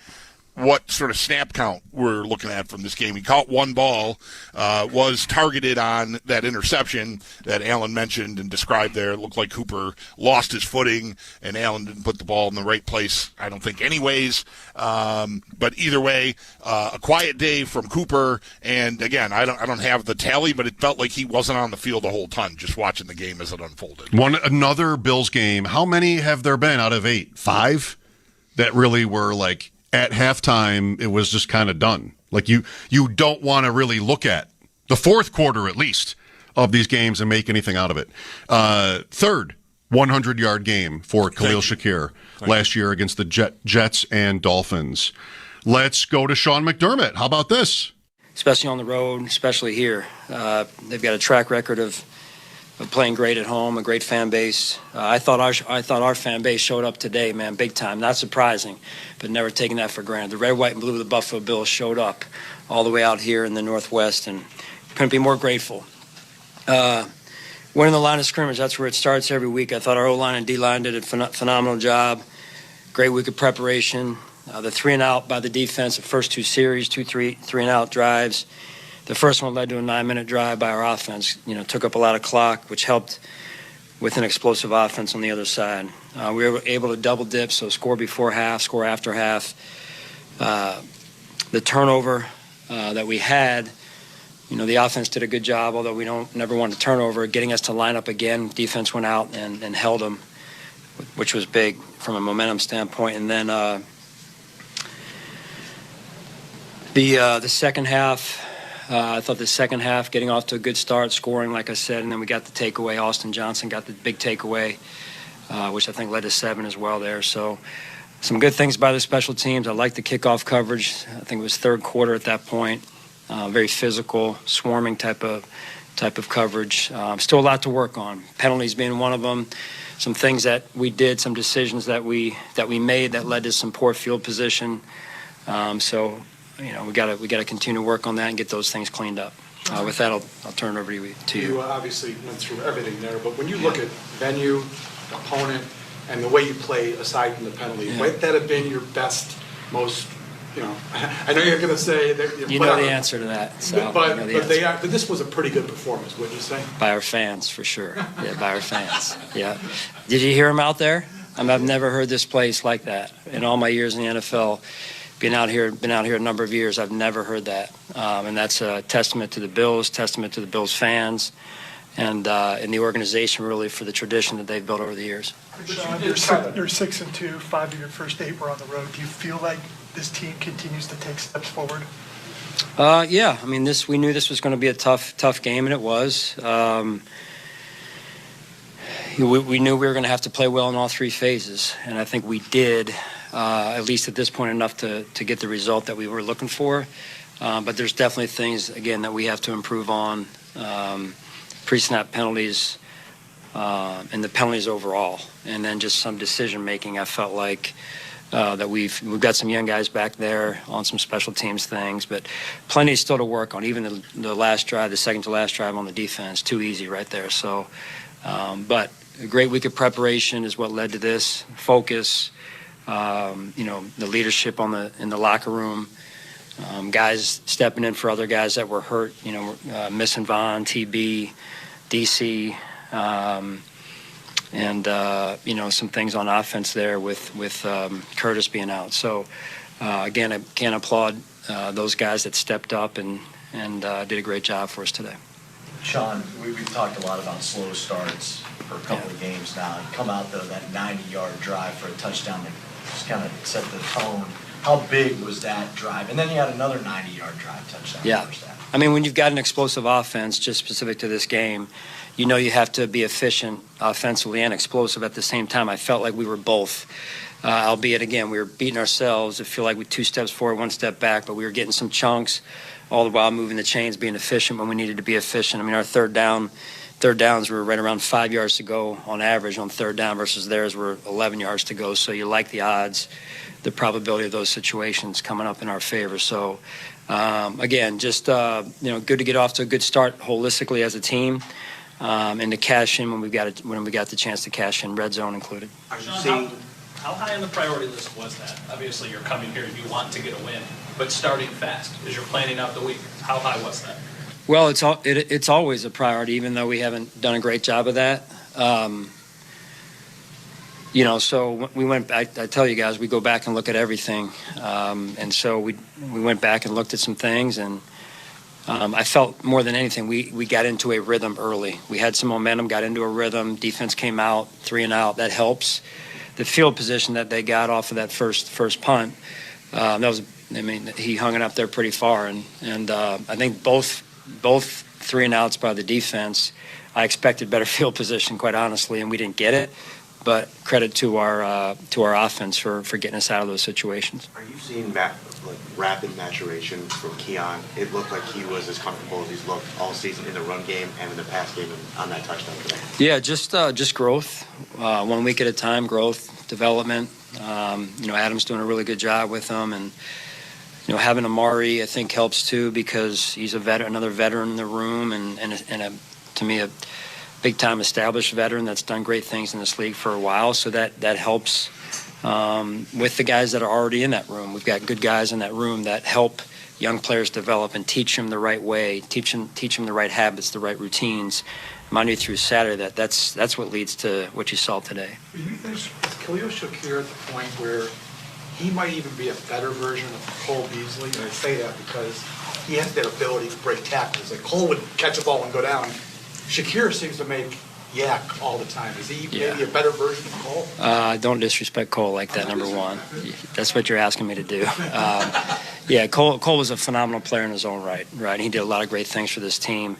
what sort of snap count we're looking at from this game. He caught 1 ball, was targeted on that interception that Allen mentioned and described there. It looked like Cooper lost his footing, and Allen didn't put the ball in the right place, I don't think, anyways. But either way, a quiet day from Cooper. And again, I don't have the tally, but it felt like he wasn't on the field a whole ton, just watching the game as it unfolded. Another Bills game. How many have there been out of 8? 5 that really were like, at halftime, it was just kind of done. Like you don't want to really look at the fourth quarter, at least, of these games and make anything out of it. Third 100-yard game for Khalil Shakir last year against the Jets and Dolphins. Let's go to Sean McDermott. How about this? Especially on the road, especially here. They've got a track record of playing great at home, a great fan base. I thought our fan base showed up today, man, big time. Not surprising, but never taking that for granted. The red, white, and blue of the Buffalo Bills showed up all the way out here in the Northwest, and couldn't be more grateful. Winning the line of scrimmage, that's where it starts every week. I thought our O-line and D-line did a phenomenal job. Great week of preparation. The 3-and-out by the defense, the first 2 series, 2 3-and-out drives. The first one led to a 9-minute drive by our offense. Took up a lot of clock, which helped with an explosive offense on the other side. We were able to double dip, so score before half, score after half. The turnover that we had, the offense did a good job, although we never want a turnover, getting us to line up again. Defense went out and held them, which was big from a momentum standpoint. And then the second half, I thought the second half, getting off to a good start, scoring, like I said, and then we got the takeaway. Austin Johnson got the big takeaway, which I think led to 7 as well there. So some good things by the special teams. I like the kickoff coverage. I think it was third quarter at that point. Very physical, swarming type of coverage. Still a lot to work on. Penalties being one of them. Some things that we did, some decisions that we made that led to some poor field position. So we got to continue to work on that and get those things cleaned up. With that, I'll turn it over to you. You obviously went through everything there, but when you look at venue, opponent, and the way you play aside from the penalty, might that have been your best, most? I know you're going to say that. You know the answer to that. So but this was a pretty good performance, wouldn't you say? By our fans, for sure. Yeah, by our fans. Yeah. Did you hear them out there? I've never heard this place like that in all my years in the NFL. Been out here a number of years. I've never heard that, and that's a testament to the Bills, testament to the Bills fans, and the organization really for the tradition that they've built over the years. Sean, you're 6-2. 5 of your first 8 were on the road. Do you feel like this team continues to take steps forward? Yeah. I mean, we knew this was going to be a tough game, and it was. We knew we were going to have to play well in all 3 phases, and I think we did. At least at this point, enough to get the result that we were looking for. But there's definitely things, again, that we have to improve on. Pre-snap penalties and the penalties overall. And then just some decision-making. I felt like that we've got some young guys back there on some special teams things, but plenty still to work on. Even the last drive, the second to last drive on the defense, too easy right there. So, but a great week of preparation is what led to this focus. The leadership in the locker room, guys stepping in for other guys that were hurt. Missing Vaughn, TB, DC. And some things on offense there with Curtis being out. So again, I can't applaud those guys that stepped up and did a great job for us today. Sean, we've talked a lot about slow starts for a couple of games now. You come out though, that 90-yard drive for a touchdown that just kind of set the tone. How big was that drive? And then you had another 90-yard drive touchdown. Yeah, I mean, when you've got an explosive offense, just specific to this game, you have to be efficient offensively and explosive at the same time. I felt like we were both, albeit, again, we were beating ourselves. I feel like we 2 steps forward, 1 step back, but we were getting some chunks, all the while moving the chains, being efficient when we needed to be efficient. I mean, our third downs were right around 5 yards to go on average on third down versus theirs were 11 yards to go. So you like the odds, the probability of those situations coming up in our favor. So, again, just, good to get off to a good start holistically as a team. And to cash in when we got the chance to cash in, red zone included. Sean, how high on the priority list was that? Obviously, you're coming here, you want to get a win, but starting fast as you're planning out the week. How high was that? Well, it's always a priority, even though we haven't done a great job of that. So we went. I tell you guys, we go back and look at everything, and so we went back and looked at some things and. I felt more than anything, we got into a rhythm early. We had some momentum, got into a rhythm. Defense came out, 3 and out. That helps. The field position that they got off of that first punt, he hung it up there pretty far. And I think both 3 and outs by the defense, I expected better field position, quite honestly, and we didn't get it. But credit to our offense for getting us out of those situations. Are you seeing rapid maturation from Keon? It looked like he was as comfortable as he's looked all season in the run game and in the pass game on that touchdown today. Yeah, just growth, 1 week at a time, growth, development. Adam's doing a really good job with him, and having Amari I think helps too because he's another veteran in the room, and to me a big-time established veteran that's done great things in this league for a while, so that helps with the guys that are already in that room. We've got good guys in that room that help young players develop and teach them the right way, teach them the right habits, the right routines, Monday through Saturday. That's what leads to what you saw today. Do you think Khalil Shakir at the point where he might even be a better version of Cole Beasley? And I say that because he has that ability to break tackles. Like Cole would catch a ball and go down. Shakir seems to make yak all the time. Is he maybe a better version of Cole? Don't disrespect Cole like that, number one. That's what you're asking me to do. Cole was a phenomenal player in his own right? He did a lot of great things for this team.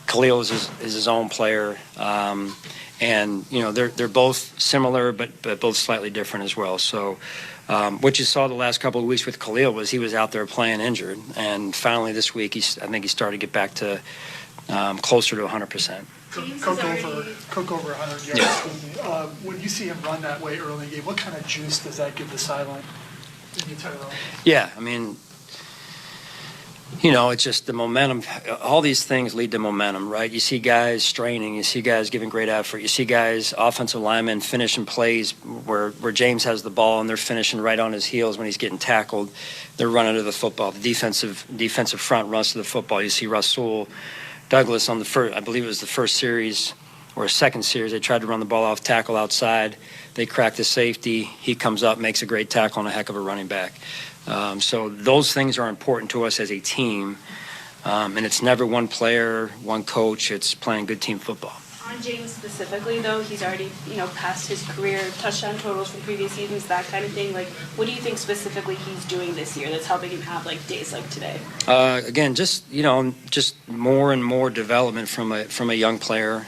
Khalil is his own player. And, they're both similar, but both slightly different as well. So what you saw the last couple of weeks with Khalil was he was out there playing injured. And finally this week, I think he started to get back to closer to 100%. Cook over 100 yards. Yeah. When you see him run that way early in the game, what kind of juice does that give the sideline? Yeah, I mean, it's just the momentum. All these things lead to momentum, right? You see guys straining. You see guys giving great effort. You see guys, offensive linemen, finishing plays where James has the ball and they're finishing right on his heels when he's getting tackled. They're running to the football. The defensive front runs to the football. You see Rasul Douglas on I believe it was the first series or second series, they tried to run the ball off tackle outside. They cracked the safety. He comes up, makes a great tackle on a heck of a running back. So those things are important to us as a team. And it's never one player, one coach. It's playing good team football. On James specifically, though, he's already, passed his career touchdown totals from previous seasons, that kind of thing. Like, what do you think specifically he's doing this year that's helping him have, days like today? Again, just more and more development from a young player.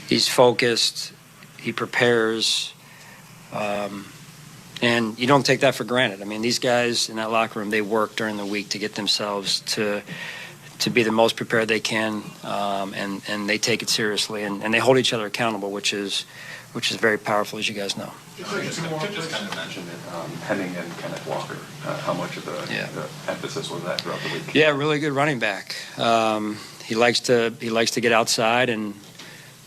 He's focused. He prepares. And you don't take that for granted. I mean, these guys in that locker room, they work during the week to get themselves to to be the most prepared they can, and they take it seriously, and they hold each other accountable, which is very powerful, as you guys know. Just kind of mentioned it, Henning and Kenneth Walker. How much of the emphasis was that throughout the week? Yeah, really good running back. He likes to get outside, and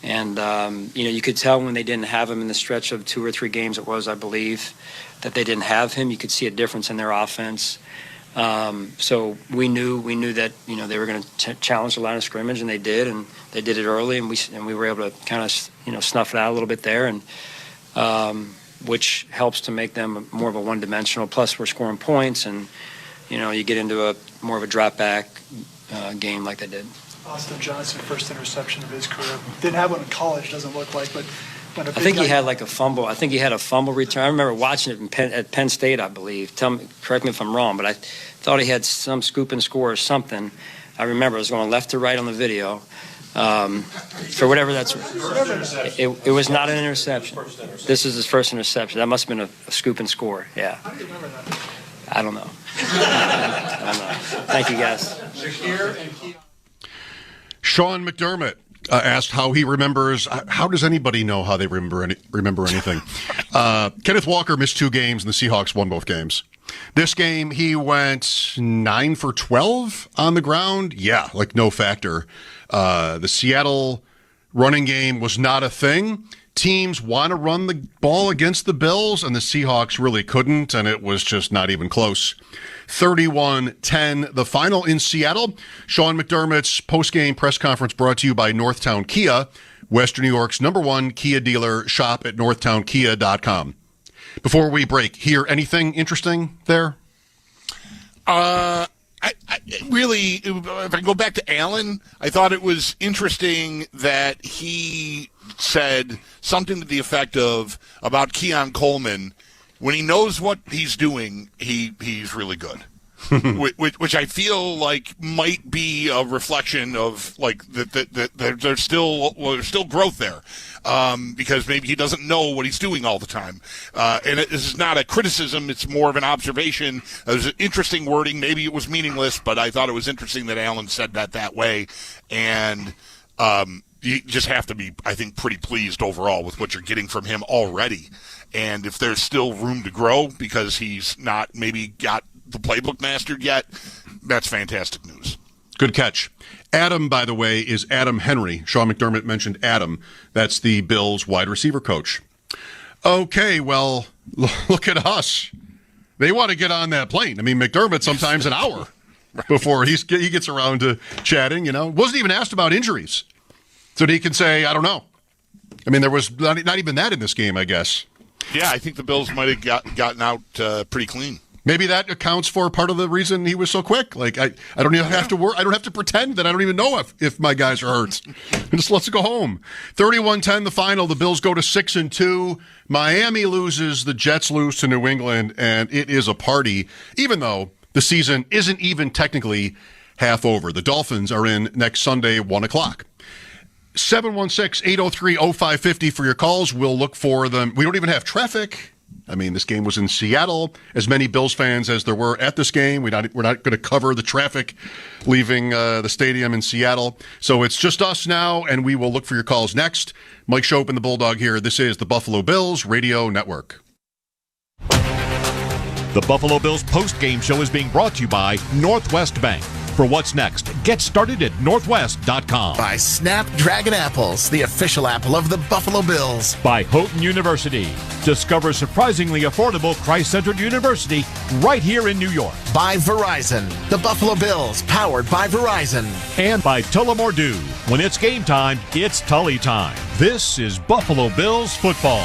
you could tell when they didn't have him in the stretch of 2 or 3 games it was, I believe, that they didn't have him. You could see a difference in their offense. So we knew that they were going to challenge the line of scrimmage, and they did it early, and we were able to kind of snuff it out a little bit there, and which helps to make them more of a one-dimensional. Plus, we're scoring points, and you get into more of a drop back game like they did. Austin Johnson, first interception of his career. Didn't have one in college, doesn't look like, but when I think he had like a fumble. I think he had a fumble return. I remember watching it at Penn State, I believe. Correct me if I'm wrong, but I thought he had some scoop and score or something. I remember it was going left to right on the video. For whatever that's, it was not an interception. This is his first interception. That must have been a scoop and score. Yeah. How do you remember that? I don't know. I don't know. Thank you, guys. Sean McDermott asked how he remembers. How does anybody know how they remember anything? Kenneth Walker missed 2 games, and the Seahawks won both games. This game, he went 9 for 12 on the ground. Yeah, like no factor. The Seattle running game was not a thing. Teams want to run the ball against the Bills, and the Seahawks really couldn't, and it was just not even close. 31-10, the final in Seattle. Sean McDermott's postgame press conference brought to you by Northtown Kia, Western New York's #1 Kia dealer. Shop at northtownkia.com. Before we break, hear anything interesting there? I really, if I go back to Allen, I thought it was interesting that he said something to the effect of about Keon Coleman. When he knows what he's doing, he's really good. which I feel like might be a reflection of like that there's still growth there, because maybe he doesn't know what he's doing all the time. And this is not a criticism; it's more of an observation. It was an interesting wording. Maybe it was meaningless, but I thought it was interesting that Allen said that way. And you just have to be, I think, pretty pleased overall with what you're getting from him already. And if there's still room to grow because he's not maybe got the playbook mastered yet, that's fantastic news. Good catch. Adam, by the way, is Adam Henry. Sean McDermott mentioned Adam. That's the Bills wide receiver coach. Okay, well, look at us. They want to get on that plane. I mean, McDermott sometimes an hour before he gets around to chatting, Wasn't even asked about injuries. So he can say, I don't know. I mean, there was not even that in this game, I guess. Yeah, I think the Bills might have gotten out pretty clean. Maybe that accounts for part of the reason he was so quick. Like I don't even have to work. I don't have to pretend that I don't even know if my guys are hurt. Just let's go home. 31-10 the final. The Bills go to 6-2. Miami loses. The Jets lose to New England, and it is a party. Even though the season isn't even technically half over. The Dolphins are in next Sunday, 1:00. 716-803-0550 for your calls. We'll look for them. We don't even have traffic. I mean, this game was in Seattle. As many Bills fans as there were at this game, we're not going to cover the traffic leaving the stadium in Seattle. So it's just us now, and we will look for your calls next. Mike Shope and the Bulldog here. This is the Buffalo Bills Radio Network. The Buffalo Bills postgame show is being brought to you by Northwest Bank. For what's next, get started at northwest.com. By Snapdragon Apples, the official apple of the Buffalo Bills. By Houghton University. Discover surprisingly affordable Christ-centered university right here in New York. By Verizon, the Buffalo Bills, powered by Verizon. And by Tullamore Dew. When it's game time, it's Tully time. This is Buffalo Bills football.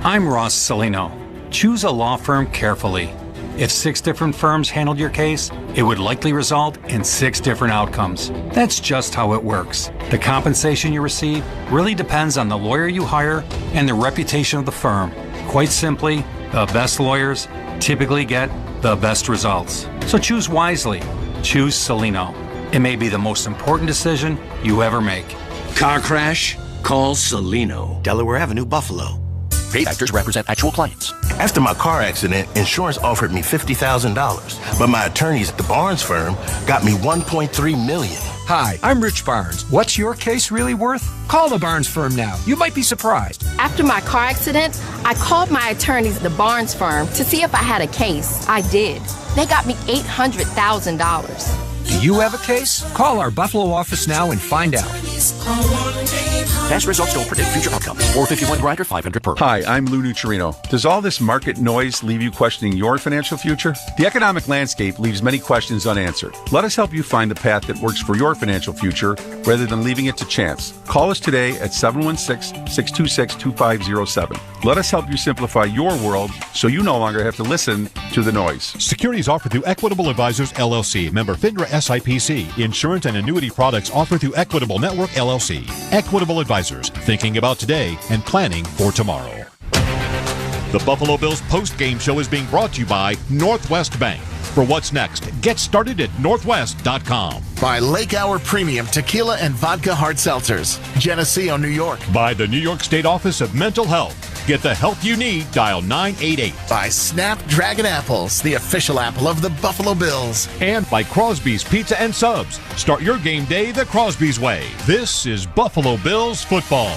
I'm Ross Salino. Choose a law firm carefully. If 6 different firms handled your case, it would likely result in 6 different outcomes. That's just how it works. The compensation you receive really depends on the lawyer you hire and the reputation of the firm. Quite simply, the best lawyers typically get the best results. So choose wisely. Choose Salino. It may be the most important decision you ever make. Car crash? Call Salino. Delaware Avenue, Buffalo. Paid actors represent actual clients. After my car accident, insurance offered me $50,000, but my attorneys at the Barnes firm got me $1.3 million. Hi, I'm Rich Barnes. What's your case really worth? Call the Barnes firm now. You might be surprised. After my car accident, I called my attorneys at the Barnes firm to see if I had a case. I did. They got me $800,000. Do you have a case? Call our Buffalo office now and find out. Past results don't predict future outcomes. 451 Grinder, 500 per. Hi, I'm Lou Nucciarino. Does all this market noise leave you questioning your financial future? The economic landscape leaves many questions unanswered. Let us help you find the path that works for your financial future rather than leaving it to chance. Call us today at 716-626-2507. Let us help you simplify your world so you no longer have to listen to the noise. Securities offered through Equitable Advisors, LLC. Member FINRA SIPC. Insurance and annuity products offered through Equitable Network, LLC. Equitable Advisors. Thinking about today and planning for tomorrow. The Buffalo Bills post-game show is being brought to you by Northwest Bank. For what's next, get started at northwest.com. By Lake Hour Premium Tequila and Vodka Hard Seltzers, Geneseo, New York. By the New York State Office of Mental Health. Get the help you need, dial 988. By Snapdragon Apples, the official apple of the Buffalo Bills. And by Crosby's Pizza and Subs. Start your game day the Crosby's way. This is Buffalo Bills football.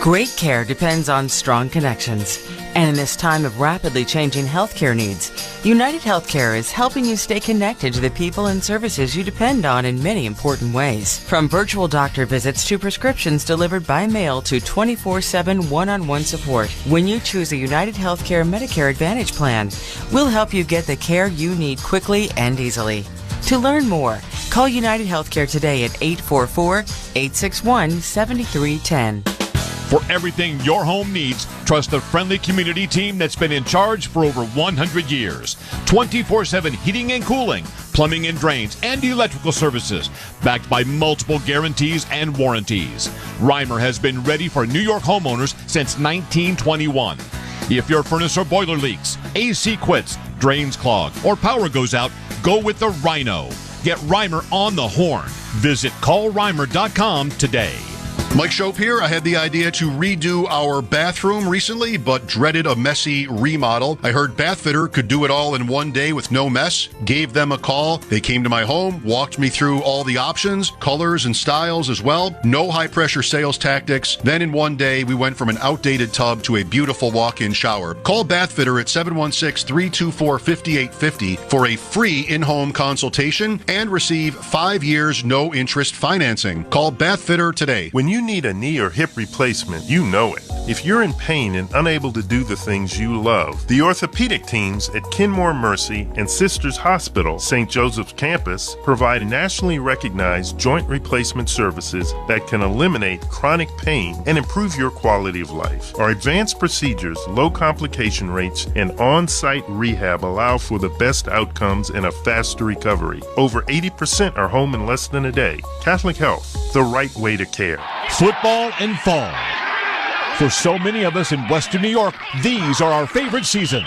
Great care depends on strong connections. And in this time of rapidly changing healthcare needs, United Healthcare is helping you stay connected to the people and services you depend on in many important ways. From virtual doctor visits to prescriptions delivered by mail to 24/7 one-on-one support. When you choose a United Healthcare Medicare Advantage plan, we'll help you get the care you need quickly and easily. To learn more, call United Healthcare today at 844-861-7310. For everything your home needs, trust the friendly community team that's been in charge for over 100 years. 24/7 heating and cooling, plumbing and drains, and electrical services, backed by multiple guarantees and warranties. Reimer has been ready for New York homeowners since 1921. If your furnace or boiler leaks, AC quits, drains clog, or power goes out, go with the Rhino. Get Reimer on the horn. Visit callreimer.com today. Mike Shope here. I had the idea to redo our bathroom recently, but dreaded a messy remodel. I heard Bathfitter could do it all in one day with no mess. Gave them a call. They came to my home, walked me through all the options, colors and styles as well. No high-pressure sales tactics. Then in one day, we went from an outdated tub to a beautiful walk-in shower. Call Bathfitter at 716-324-5850 for a free in-home consultation and receive 5 years no-interest financing. Call Bathfitter today. When you need a knee or hip replacement, you know it. If you're in pain and unable to do the things you love, the orthopedic teams at Kenmore Mercy and Sisters Hospital, St. Joseph's Campus, provide nationally recognized joint replacement services that can eliminate chronic pain and improve your quality of life. Our advanced procedures, low complication rates, and on-site rehab allow for the best outcomes and a faster recovery. Over 80% are home in less than a day. Catholic Health, the right way to care. Football and fall. For so many of us in Western New York, these are our favorite seasons.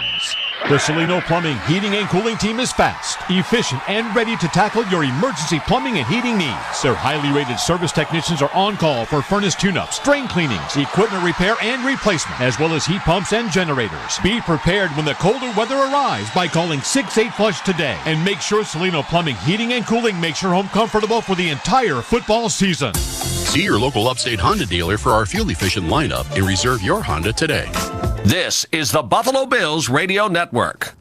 The Salino Plumbing Heating and Cooling team is fast, efficient, and ready to tackle your emergency plumbing and heating needs. Their highly rated service technicians are on call for furnace tune-ups, drain cleanings, equipment repair and replacement, as well as heat pumps and generators. Be prepared when the colder weather arrives by calling 68-FLUSH today. And make sure Salino Plumbing Heating and Cooling makes your home comfortable for the entire football season. See your local Upstate Honda dealer for our fuel-efficient lineup and reserve your Honda today. This is the Buffalo Bills Radio Network.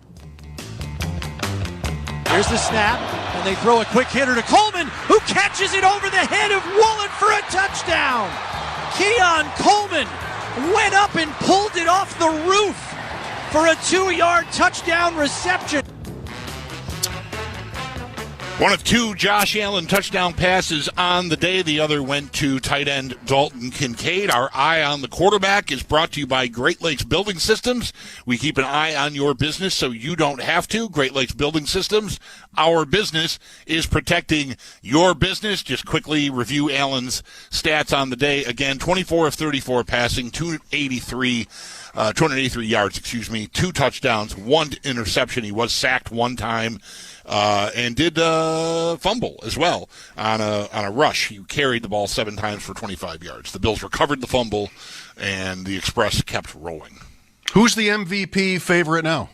Here's the snap, and they throw a quick hitter to Coleman, who catches it over the head of Woolen for a touchdown. Keon Coleman went up and pulled it off the roof for a 2-yard touchdown reception. One of two Josh Allen touchdown passes on the day. The other went to tight end Dalton Kincaid. Our eye on the quarterback is brought to you by Great Lakes Building Systems. We keep an eye on your business so you don't have to. Great Lakes Building Systems, our business is protecting your business. Just quickly review Allen's stats on the day. Again, 24 of 34 passing, 283 283 yards, 2 touchdowns, 1 interception. He was sacked 1 time, and did fumble as well on a rush. He carried the ball 7 times for 25 yards. The Bills recovered the fumble, and the Express kept rolling. Who's the MVP favorite now?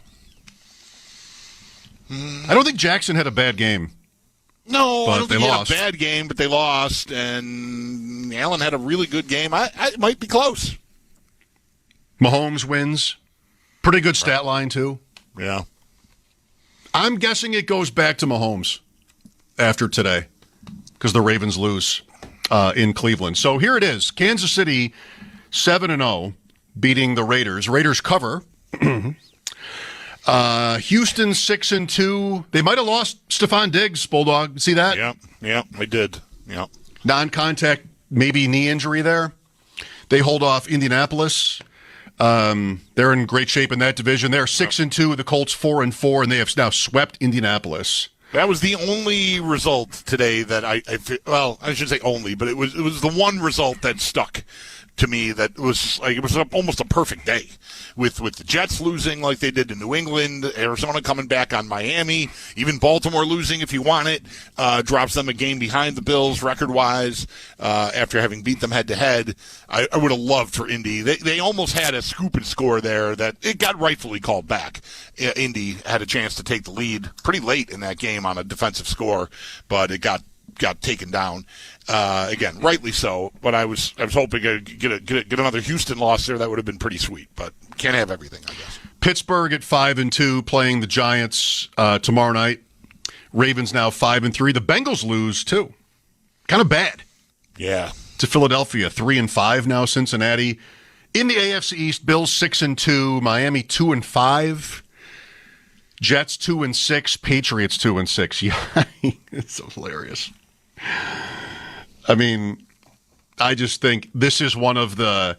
I don't think Jackson had a bad game. No, but I don't think they he lost. had a bad game, but they lost, and Allen had a really good game. I might be close. Mahomes wins. Pretty good stat line, too. Yeah. I'm guessing it goes back to Mahomes after today because the Ravens lose in Cleveland. So here it is. Kansas City 7-0, beating the Raiders. Raiders cover. Houston 6-2. They might have lost Stephon Diggs, Bulldog. See that? Yeah, they did. Yeah. Non-contact, maybe knee injury there. They hold off Indianapolis. They're in great shape in that division. They're 6-2. The Colts 4-4, and they have now swept Indianapolis. That was the only result today that I should say only, but it was the one result that stuck to me. That was like, it was almost a perfect day with the Jets losing like they did to New England, Arizona coming back on Miami, even Baltimore losing if you want it, drops them a game behind the Bills record-wise after having beat them head-to-head. I would have loved for Indy. They almost had a scoop and score there that it got rightfully called back. Indy had a chance to take the lead pretty late in that game on a defensive score, but it got taken down. Again, rightly so, but I was hoping to get another Houston loss there. That would have been pretty sweet, but can't have everything, I guess. Pittsburgh at 5-2, playing the Giants tomorrow night. Ravens now 5-3. The Bengals lose too. Kind of bad. Yeah. To Philadelphia, 3-5 now. Cincinnati in the AFC East. Bills 6-2. Miami 2-5. Jets 2-6. Patriots 2-6. Yeah, it's so hilarious. I mean, I just think this is one of the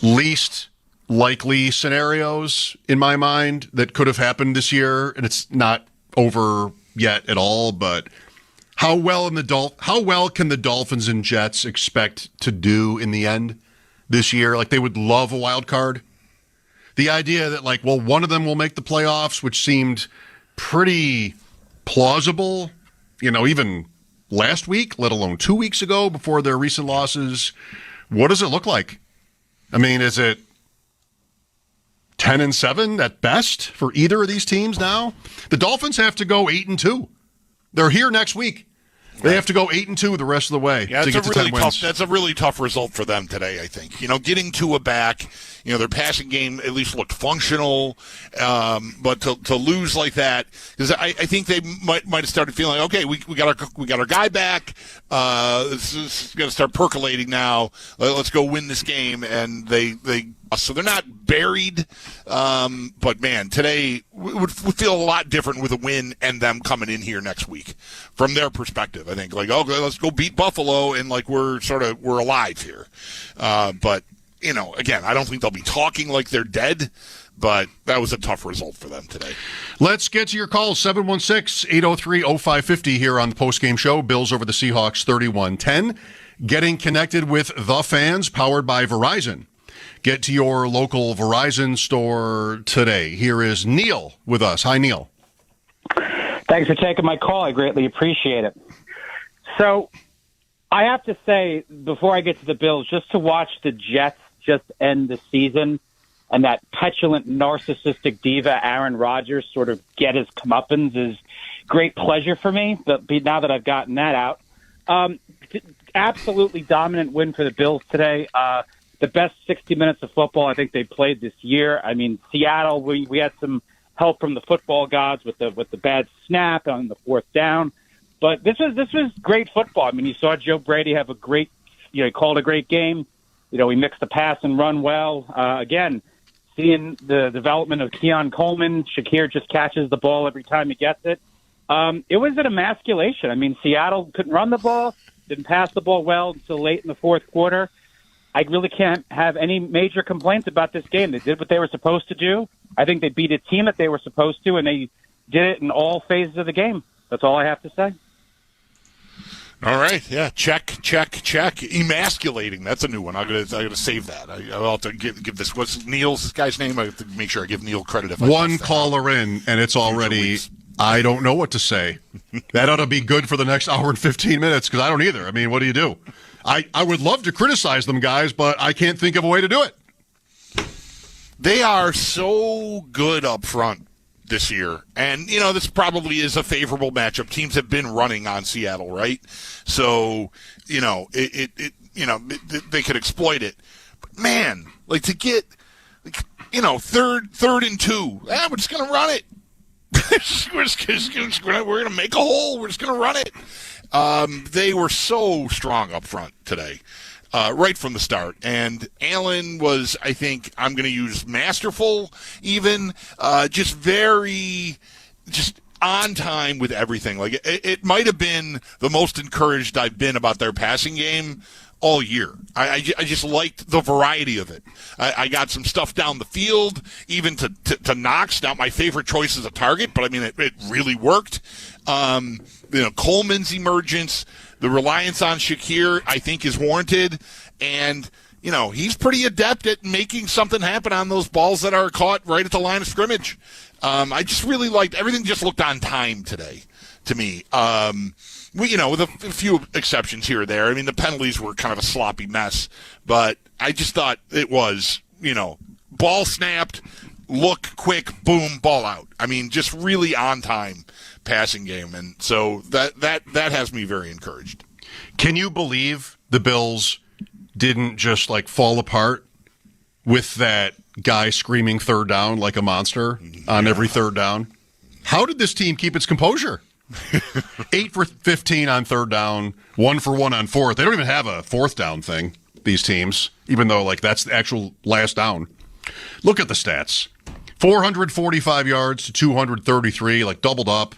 least likely scenarios in my mind that could have happened this year, and it's not over yet at all. But how well can the Dolphins and Jets expect to do in the end this year? Like, they would love a wild card. The idea that, like, well, one of them will make the playoffs, which seemed pretty plausible, even last week, let alone 2 weeks ago before their recent losses. What does it look like? I mean, is it 10-7 at best for either of these teams now? The Dolphins have to go 8-2. They're here next week. They have to go 8-2 the rest of the way to get to 10 wins. That's a really tough result for them today, I think. Getting Tua back, their passing game at least looked functional, but to lose like that, because I think they might have started feeling like, okay, we got our guy back. This is going to start percolating now. Let's go win this game, and so they're not buried, but man, today would feel a lot different with a win and them coming in here next week from their perspective. I think like, okay, let's go beat Buffalo and like we're alive here. But again, I don't think they'll be talking like they're dead, but that was a tough result for them today. Let's get to your calls. 716-803-0550 here on the postgame show. Bills over the Seahawks 31-10. Getting connected with the fans, powered by Verizon. Get to your local Verizon store today. Here is Neil with us. Hi, Neil. Thanks for taking my call. I greatly appreciate it. So I have to say, before I get to the Bills, just to watch the Jets just end the season and that petulant, narcissistic diva Aaron Rodgers sort of get his comeuppance is great pleasure for me. But now that I've gotten that out, absolutely dominant win for the Bills today. The best 60 minutes of football I think they played this year. I mean, Seattle, we had some help from the football gods with the bad snap on the fourth down, but this was great football. I mean, you saw Joe Brady have a great, he called a great game. He mixed the pass and run well. Again, seeing the development of Keon Coleman, Shakir just catches the ball every time he gets it. It was an emasculation. I mean, Seattle couldn't run the ball, didn't pass the ball well until late in the fourth quarter. I really can't have any major complaints about this game. They did what they were supposed to do. I think they beat a team that they were supposed to, and they did it in all phases of the game. That's all I have to say. All right, yeah, check. Emasculating, that's a new one. I'm gonna save that. I'll have to give this. What's this guy's name? I have to make sure I give Neil credit. If one caller in, and it's already. I don't know what to say. That ought to be good for the next hour and 15 minutes because I don't either. I mean, what do you do? I would love to criticize them, guys, but I can't think of a way to do it. They are so good up front this year. And, this probably is a favorable matchup. Teams have been running on Seattle, right? So, they could exploit it. But, man, to get, third and 2, we're just going to run it. we're going to make a hole. We're just going to run it. They were so strong up front today. Right from the start. And Allen was, I think, I'm going to use masterful even, just on time with everything. It might have been the most encouraged I've been about their passing game all year. I just liked the variety of it. I got some stuff down the field, even to Knox. Not my favorite choice as a target, but I mean, it really worked. Coleman's emergence, the reliance on Shakir, I think, is warranted. And, he's pretty adept at making something happen on those balls that are caught right at the line of scrimmage. I just really liked everything. Just looked on time today to me. With a few exceptions here or there. I mean, the penalties were kind of a sloppy mess, but I just thought it was, ball snapped, look quick, boom, ball out. I mean, just really on time passing game. And so that has me very encouraged. Can you believe the Bills didn't just fall apart with that guy screaming third down like a monster on every third down? How did this team keep its composure? 8 for 15 on third down, 1 for 1 on fourth. They don't even have a fourth down thing, these teams, even though that's the actual last down. Look at the stats. 445 yards to 233, doubled up.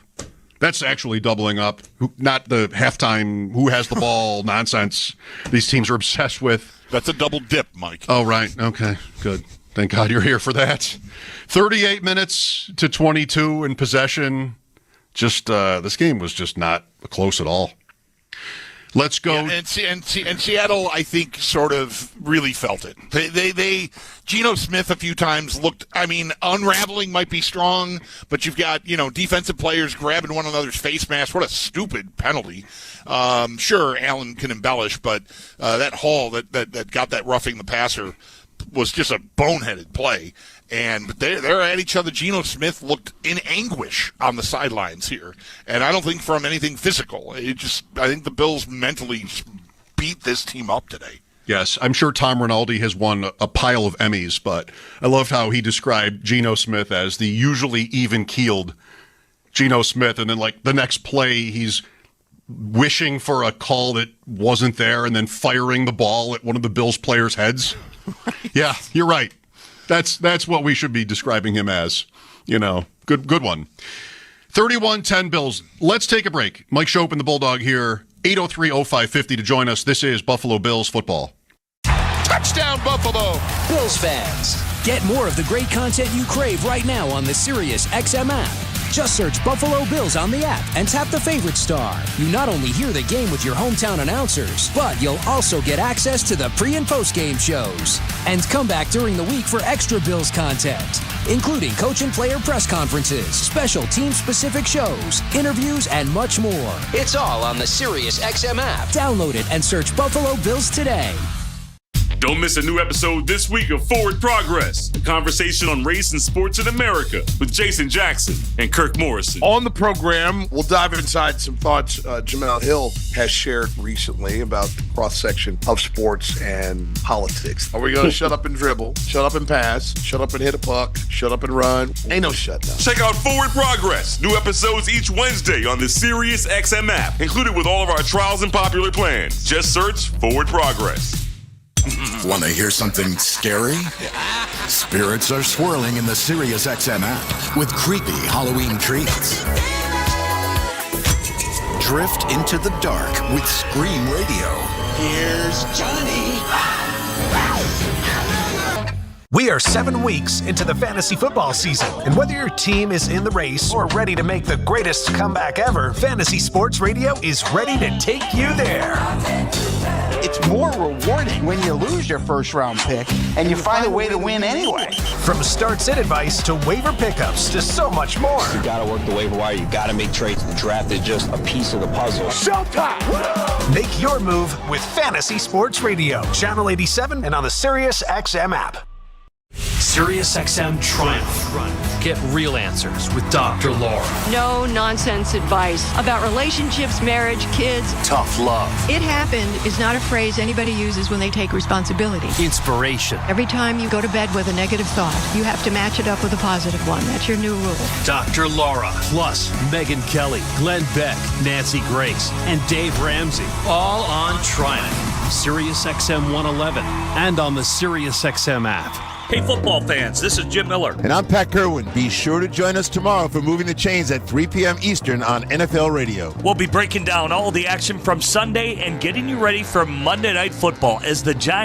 That's actually doubling up, not the halftime who has the ball nonsense these teams are obsessed with. That's a double dip, Mike. Oh, right. Okay, good. Thank God you're here for that. 38 minutes to 22 in possession. Just this game was just not close at all. Let's go. Yeah, and Seattle, I think, sort of really felt it. They Geno Smith a few times looked, unraveling might be strong, but you've got, defensive players grabbing one another's face mask. What a stupid penalty. Sure, Allen can embellish, but that Hall that got that roughing the passer was just a boneheaded play. And they're at each other. Geno Smith looked in anguish on the sidelines here. And I don't think from anything physical. I think the Bills mentally just beat this team up today. Yes, I'm sure Tom Rinaldi has won a pile of Emmys, but I loved how he described Geno Smith as the usually even-keeled Geno Smith. And then, the next play, he's wishing for a call that wasn't there and then firing the ball at one of the Bills players' heads. Yeah, you're right. That's what we should be describing him as. Good one. 31-10 Bills. Let's take a break. Mike Shope and the Bulldog here. 803-0550 to join us. This is Buffalo Bills football. Touchdown, Buffalo! Bills fans, get more of the great content you crave right now on the Sirius XM app. Just search Buffalo Bills on the app and tap the favorite star. You not only hear the game with your hometown announcers, but you'll also get access to the pre- and post-game shows. And come back during the week for extra Bills content, including coach and player press conferences, special team-specific shows, interviews, and much more. It's all on the Sirius XM app. Download it and search Buffalo Bills today. Don't miss a new episode this week of Forward Progress, a conversation on race and sports in America with Jason Jackson and Kirk Morrison. On the program, we'll dive inside some thoughts Jamel Hill has shared recently about the cross-section of sports and politics. Are we going to shut up and dribble, shut up and pass, shut up and hit a puck, shut up and run? Ain't no shut now. Check out Forward Progress. New episodes each Wednesday on the Sirius XM app, included with all of our trials and popular plans. Just search Forward Progress. Want to hear something scary? Spirits are swirling in the Sirius XM app with creepy Halloween treats. Drift into the dark with Scream Radio. Here's Johnny. We are 7 weeks into the fantasy football season, and whether your team is in the race or ready to make the greatest comeback ever, Fantasy Sports Radio is ready to take you there. It's more rewarding when you lose your first-round pick and you find a way to win anyway. From start-sit advice to waiver pickups to so much more. You got to work the waiver wire. You got to make trades. The draft is just a piece of the puzzle. Showtime! Make your move with Fantasy Sports Radio, Channel 87, and on the SiriusXM app. SiriusXM Triumph. Get real answers with Dr. Laura. No nonsense advice about relationships, marriage, kids. Tough love. It happened is not a phrase anybody uses when they take responsibility. Inspiration. Every time you go to bed with a negative thought, you have to match it up with a positive one. That's your new rule. Dr. Laura, plus Megyn Kelly, Glenn Beck, Nancy Grace, and Dave Ramsey. All on Triumph. SiriusXM 111 and on the SiriusXM app. Hey, football fans, this is Jim Miller. And I'm Pat Kerwin. Be sure to join us tomorrow for Moving the Chains at 3 p.m. Eastern on NFL Radio. We'll be breaking down all the action from Sunday and getting you ready for Monday Night Football as the Giants